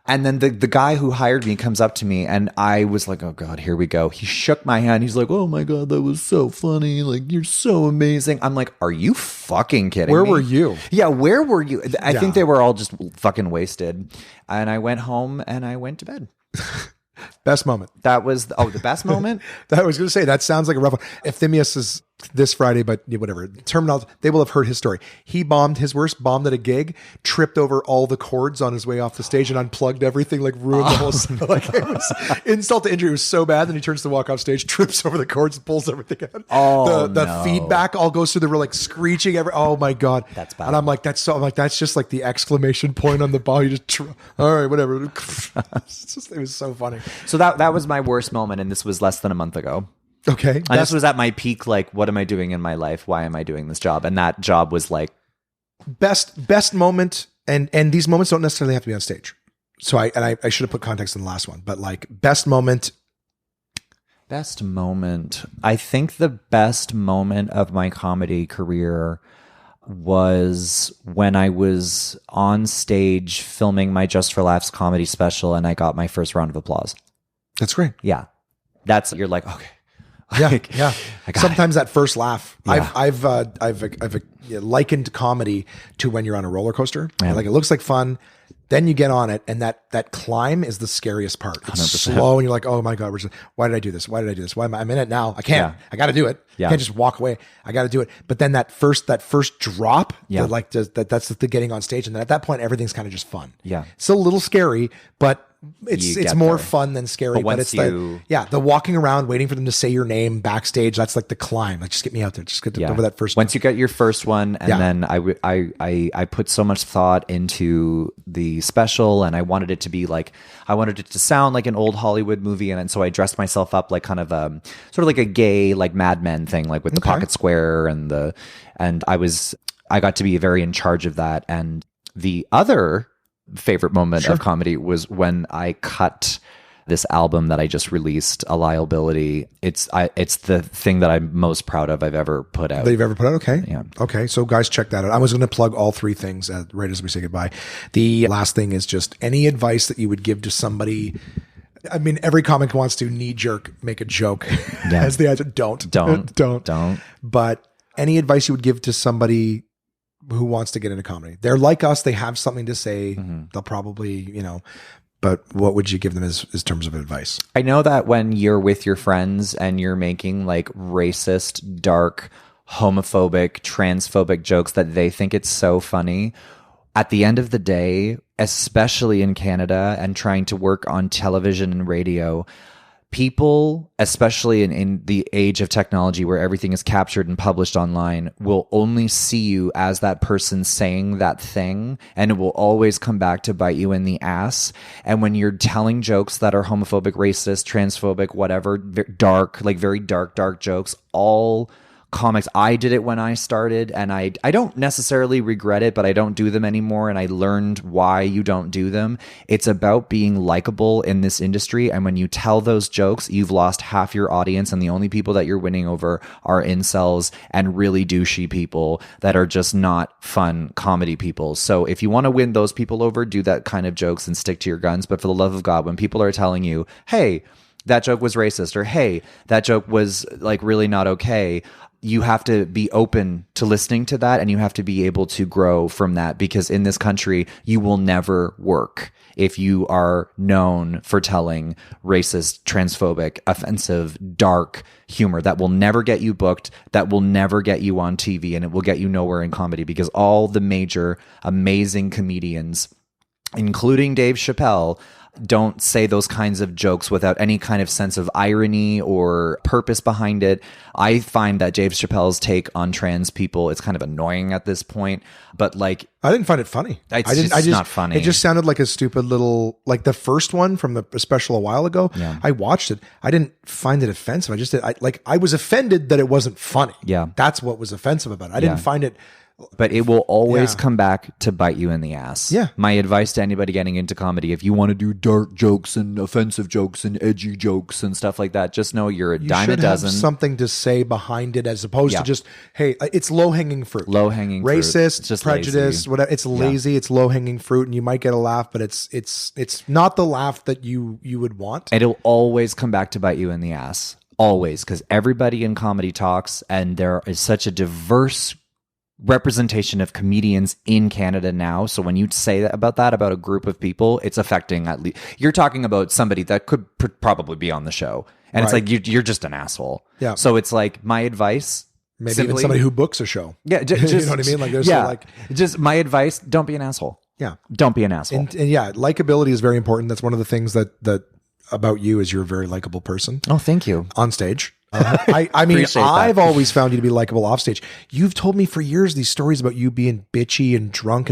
S2: And then the guy who hired me comes up to me and I was like, oh God, here we go. He shook my hand. He's like, oh my God, that was so funny. Like, you're so amazing. I'm like, are you fucking kidding me?
S3: Where were you?
S2: Yeah, where were you? I think they were all just fucking wasted. And I went home and I went to bed.
S3: Best moment.
S2: That was the best moment.
S3: I was going to say, that sounds like a rough one. Ephemius is this Friday, but whatever. Terminal, they will have heard his story. He bombed his worst bomb at a gig, tripped over all the cords on his way off the stage and unplugged everything, like ruined the whole like it was insult to injury. It was so bad. Then he turns to walk off stage, trips over the cords, and pulls everything out. The feedback all goes through the room, like screeching oh my God.
S2: That's bad.
S3: And I'm like, that's just like the exclamation point on the bomb. You just, all right, whatever. It was so funny.
S2: So that was my worst moment. And this was less than a month ago.
S3: Okay.
S2: And this was at my peak, like, what am I doing in my life? Why am I doing this job? And that job was like...
S3: Best moment, and these moments don't necessarily have to be on stage. So I should have put context in the last one, but like best moment.
S2: Best moment. I think the best moment of my comedy career was when I was on stage filming my Just for Laughs comedy special and I got my first round of applause.
S3: That's great.
S2: Yeah. You're like, okay.
S3: Yeah. Sometimes that first laugh.
S2: Yeah.
S3: I've likened comedy to when you're on a roller coaster.
S2: Yeah.
S3: Like it looks like fun, then you get on it, and that climb is the scariest part. It's
S2: 100%.
S3: slow, and you're like, oh my God, why did I do this? Why am I? I'm in it now. I can't.
S2: Yeah.
S3: I got to do it.
S2: Yeah.
S3: I can't just walk away. I got to do it. But then that first drop,
S2: yeah,
S3: that's the getting on stage, and then at that point, everything's kind of just fun.
S2: Yeah,
S3: it's a little scary, but it's more fun than scary. But it's the walking around waiting for them to say your name backstage. That's like the climb. Like, just get me out there. Just get over that first.
S2: Once you get your first one, and then I put so much thought into the special, and I wanted it to sound like an old Hollywood movie, and so I dressed myself up like kind of sort of like a gay like Mad Men thing, like with the pocket square and I got to be very in charge of that. And the other favorite moment of comedy was when I cut this album that I just released, A Liability. It's the thing that I'm most proud of I've ever put out.
S3: That you've ever put out? Okay.
S2: Yeah.
S3: Okay. So guys, check that out. I was going to plug all three things right as we say goodbye. The last thing is just any advice that you would give to somebody. I mean, every comic wants to knee jerk make a joke as the answer. Don't. But any advice you would give to somebody who wants to get into comedy? They're like us. They have something to say. Mm-hmm. They'll probably, but what would you give them as terms of advice?
S2: I know that when you're with your friends and you're making like racist, dark, homophobic, transphobic jokes that they think it's so funny, at the end of the day, especially in Canada and trying to work on television and radio, people, especially in the age of technology where everything is captured and published online, will only see you as that person saying that thing, and it will always come back to bite you in the ass. And when you're telling jokes that are homophobic, racist, transphobic, whatever, dark, like very dark jokes, all comics, I did it when I started, and I don't necessarily regret it, but I don't do them anymore, and I learned why you don't do them. It's about being likable in this industry, and when you tell those jokes, you've lost half your audience, and the only people that you're winning over are incels and really douchey people that are just not fun comedy people. So if you want to win those people over, do that kind of jokes and stick to your guns. But for the love of God, when people are telling you, hey, that joke was racist, or hey, that joke was like really not okay, you have to be open to listening to that, and you have to be able to grow from that, because in this country, you will never work if you are known for telling racist, transphobic, offensive, dark humor. That will never get you booked. That will never get you on TV, and it will get you nowhere in comedy, because all the major amazing comedians, including Dave Chappelle, don't say those kinds of jokes without any kind of sense of irony or purpose behind it. I find that Dave Chappelle's take on trans people, it's kind of annoying at this point, but like,
S3: I didn't find it funny.
S2: It's not funny.
S3: It just sounded like a stupid little, like the first one from the special a while ago.
S2: Yeah.
S3: I watched it. I didn't find it offensive. I was offended that it wasn't funny.
S2: Yeah.
S3: That's what was offensive about it. I didn't find it.
S2: But it will always come back to bite you in the ass.
S3: Yeah.
S2: My advice to anybody getting into comedy, if you want to do dark jokes and offensive jokes and edgy jokes and stuff like that, just know you're a dime a dozen.
S3: Have something to say behind it, as opposed to just, hey, it's low-hanging fruit.
S2: Low-hanging fruit.
S3: Racist,
S2: It's just
S3: prejudice,
S2: lazy.
S3: whatever. It's lazy. It's low-hanging fruit, and you might get a laugh, but it's not the laugh that you would want.
S2: And it'll always come back to bite you in the ass. Always. Because everybody in comedy talks, and there is such a diverse representation of comedians in Canada now. So when you say that about a group of people, it's affecting, at least you're talking about somebody that could probably be on the show, and it's like you're just an asshole.
S3: Yeah.
S2: So it's like, my advice,
S3: Maybe
S2: simply,
S3: even somebody who books a show.
S2: Yeah, just,
S3: you know what I mean? Like, there's
S2: just my advice: don't be an asshole.
S3: Yeah,
S2: don't be an asshole.
S3: and yeah, likability is very important. That's one of the things that about you is you're a very likable person.
S2: Oh, thank you.
S3: On stage. I mean, I've always found you to be likable off stage. You've told me for years these stories about you being bitchy and drunk.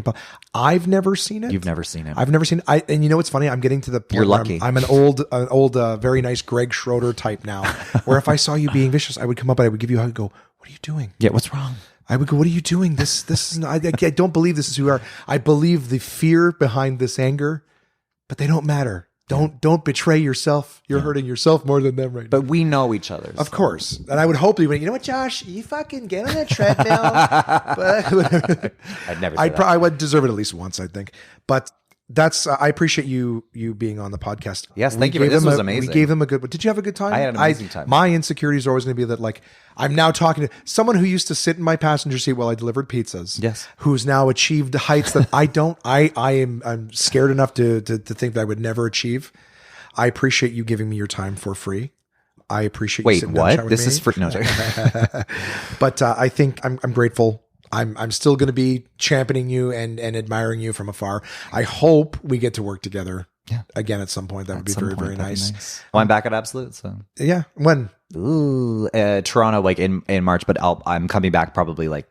S3: I've never seen it.
S2: You've never seen it.
S3: I've never seen it. And you know what's funny? I'm getting to the point
S2: You're lucky.
S3: where I'm an old, very nice Greg Schroeder type now, where if I saw you being vicious, I would come up and I would give you a hug and go, "What are you doing?
S2: Yeah, what's wrong?"
S3: I would go, "What are you doing? This is not, I don't believe this is who you are. I believe the fear behind this anger, but they don't matter. Don't betray yourself. You're hurting yourself more than them right now."
S2: But we know each other.
S3: Of course. And I would hope you went, "You know what, Josh? You fucking get on that treadmill." But
S2: I'd never say that.
S3: I would deserve it at least once, I think. But that's I appreciate you being on the podcast.
S2: Yes, thank you. This was amazing.
S3: We gave them a good. Did you have a good time?
S2: I had an amazing time.
S3: My insecurities are always going to be that, like, I'm now talking to someone who used to sit in my passenger seat while I delivered pizzas.
S2: Yes.
S3: Who's now achieved heights that I don't. I'm scared enough to think that I would never achieve. I appreciate you giving me your time for free. I appreciate you sitting down and chatting with
S2: This
S3: me.
S2: is free? No, sorry.
S3: But I think I'm grateful. I'm still going to be championing you and admiring you from afar. I hope we get to work together again at some point. That would be very, very nice.
S2: Well, I'm back at Absolute, so
S3: yeah. When?
S2: Ooh, Toronto, like in March, but I'm coming back probably like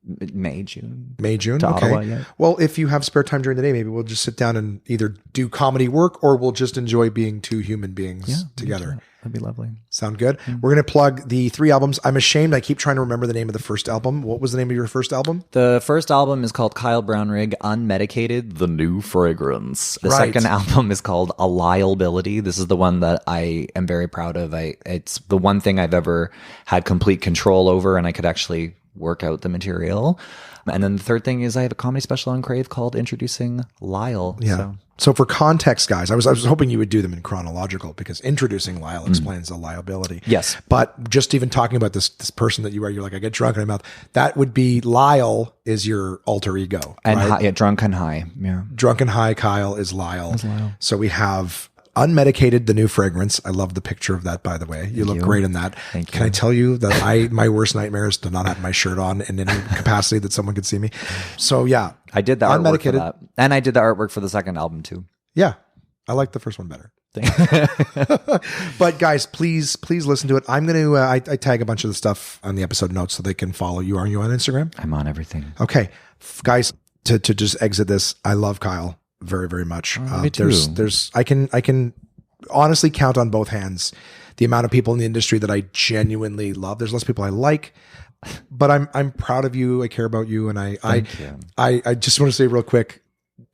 S2: May, June.
S3: To okay.
S2: Ottawa, yeah.
S3: Well, if you have spare time during the day, maybe we'll just sit down and either do comedy work, or we'll just enjoy being two human beings together.
S2: That'd be lovely.
S3: Sound good? We're going to plug the 3 albums. I'm ashamed. I keep trying to remember the name of the first album. What was the name of your first album?
S2: The first album is called Kyle Brownrigg, Unmedicated, The New Fragrance. The second album is called A Liability. This is the one that I am very proud of. It's the one thing I've ever had complete control over, and I could actually work out the material. And then the third thing is I have a comedy special on Crave called Introducing Lyle.
S3: Yeah. So for context, guys, I was hoping you would do them in chronological, because Introducing Lyle explains the liability.
S2: Yes.
S3: But just even talking about this person that you're like, I get drunk in my mouth. That would be Lyle is your alter ego.
S2: And
S3: right?
S2: Drunk and High. Yeah.
S3: Drunk and High Kyle is Lyle. So we have Unmedicated, The New Fragrance. I love the picture of that, by the way. You look great in that.
S2: Thank you.
S3: Can I tell you that my worst nightmare is to not have my shirt on in any capacity that someone could see me. So yeah.
S2: I did the artwork for that. And I did the artwork for the second album too.
S3: Yeah. I like the first one better. But guys, please listen to it. I'm going to, I tag a bunch of the stuff on the episode notes so they can follow you. Are you on Instagram?
S2: I'm on everything.
S3: Okay. Guys, to just exit this, I love Kyle very, very much.
S2: Me too.
S3: I can honestly count on both hands the amount of people in the industry that I genuinely love. There's less people I like, but I'm proud of you. I care about you. And I just want to say real quick,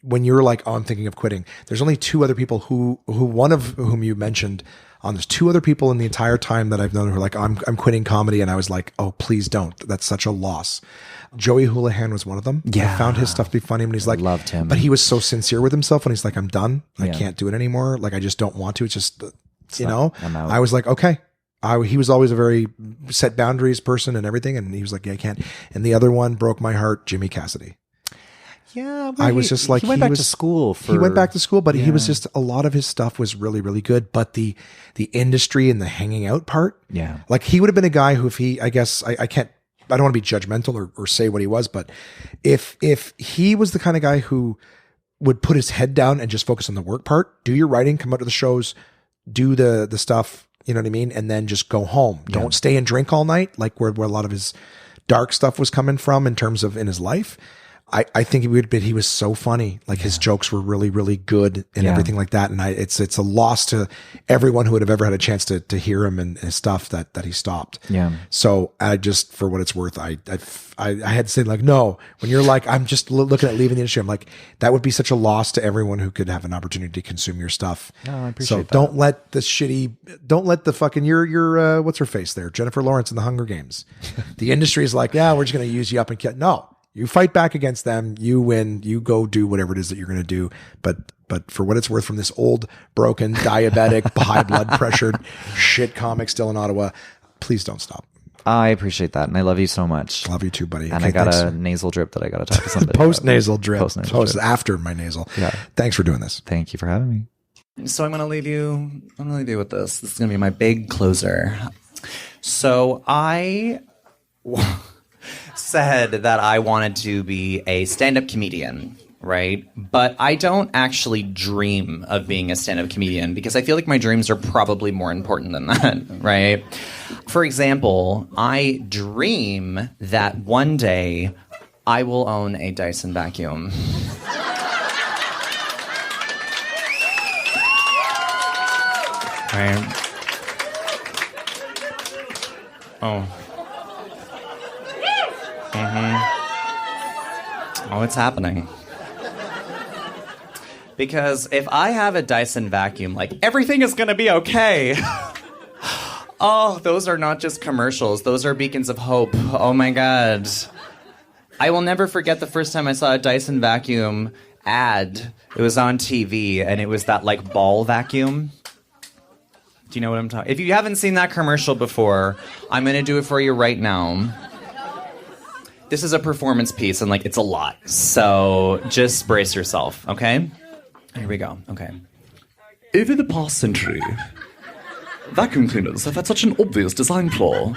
S3: when you're like, "Oh, I'm thinking of quitting," there's only 2 other people who one of whom you mentioned on this. 2 other people in the entire time that I've known who are like, I'm quitting comedy. And I was like, "Oh, please don't. That's such a loss." Joey Houlihan was one of them.
S2: Yeah.
S3: I found his stuff to be funny when he's like,
S2: loved him.
S3: But he was so sincere with himself when he's like, "I'm done. I can't do it anymore. Like, I just don't want to." It's just, I'm out. I was like, okay, He was always a very set boundaries person and everything. And he was like, yeah, I can't. And the other one broke my heart, Jimmy Cassidy.
S2: Yeah,
S3: I was just like,
S2: he went back to school.
S3: He went back to school, but he was just, a lot of his stuff was really, really good. But the industry and the hanging out part, like he would have been a guy who, if he, I guess, I can't, I don't want to be judgmental or say what he was, but if he was the kind of guy who would put his head down and just focus on the work part, do your writing, come out to the shows, do the stuff, you know what I mean? And then just go home. Yeah. Don't stay and drink all night, like where a lot of his dark stuff was coming from in terms of in his life. I think he was so funny. Like his jokes were really, really good and everything like that. And it's a loss to everyone who would have ever had a chance to hear him and his stuff that he stopped.
S2: Yeah.
S3: So I just, for what it's worth, I had to say like, no, when you're like, I'm just looking at leaving the industry, I'm like, that would be such a loss to everyone who could have an opportunity to consume your stuff.
S2: No, I appreciate that.
S3: Don't let the fucking, your what's her face there? Jennifer Lawrence in the Hunger Games. The industry is like, yeah, we're just going to use you up and kill. No. You fight back against them. You win. You go do whatever it is that you're going to do. But for what it's worth, from this old, broken, diabetic, high blood pressured shit comic still in Ottawa, please don't stop.
S2: I appreciate that, and I love you so much.
S3: Love you too, buddy.
S2: And I got a nasal drip that I got to talk to somebody.
S3: Post-nasal drip. Post after my nasal.
S2: Yeah.
S3: Thanks for doing this.
S2: Thank you for having me.
S4: So I'm going to leave you with this. This is going to be my big closer. So I said that I wanted to be a stand-up comedian, right? But I don't actually dream of being a stand-up comedian because I feel like my dreams are probably more important than that, right? For example, I dream that one day I will own a Dyson vacuum. Right? Oh. Oh, it's happening. Because if I have a Dyson vacuum, like, everything is going to be okay. Oh, those are not just commercials. Those are beacons of hope. Oh, my God. I will never forget the first time I saw a Dyson vacuum ad. It was on TV, and it was that, like, ball vacuum. Do you know what I'm talking? If you haven't seen that commercial before, I'm going to do it for you right now. This is a performance piece, and, like, it's a lot. So just brace yourself, okay? Here we go. Okay. Over the past century, vacuum cleaners have had such an obvious design flaw.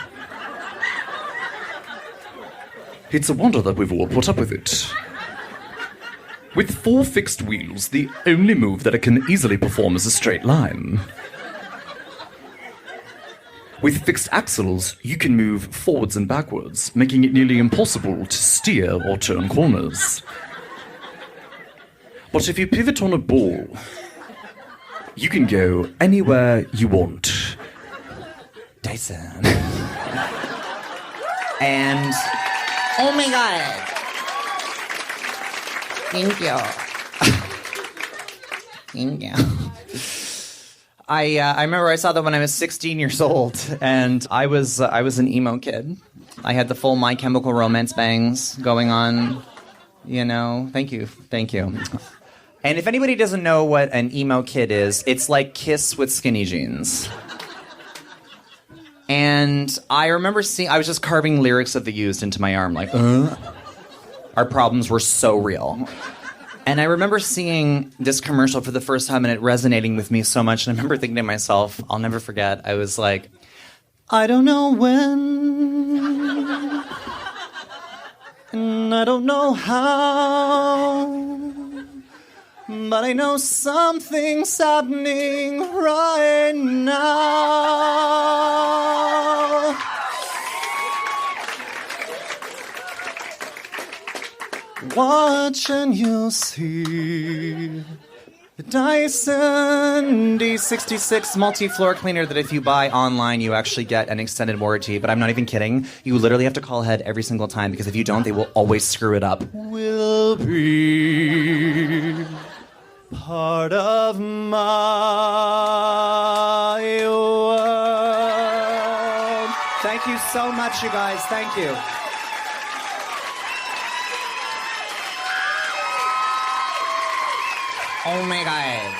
S4: It's a wonder that we've all put up with it. With 4 fixed wheels, the only move that it can easily perform is a straight line. With fixed axles, you can move forwards and backwards, making it nearly impossible to steer or turn corners. But if you pivot on a ball, you can go anywhere you want. Dyson. And
S5: oh my God. Thank you. Thank you.
S4: I remember I saw that when I was 16 years old, and I was an emo kid. I had the full My Chemical Romance bangs going on, you know. Thank you. And if anybody doesn't know what an emo kid is, it's like Kiss with skinny jeans. And I remember I was just carving lyrics of The Used into my arm, like, Our problems were so real. And I remember seeing this commercial for the first time and it resonating with me so much. And I remember thinking to myself, I'll never forget, I was like, I don't know when, and I don't know how, but I know something's happening right now. Watch and you'll see the Dyson D66 multi-floor cleaner that if you buy online, you actually get an extended warranty. But I'm not even kidding. You literally have to call ahead every single time because if you don't, they will always screw it up. Will be part of my world. Thank you so much, you guys. Thank you.
S5: Oh my God.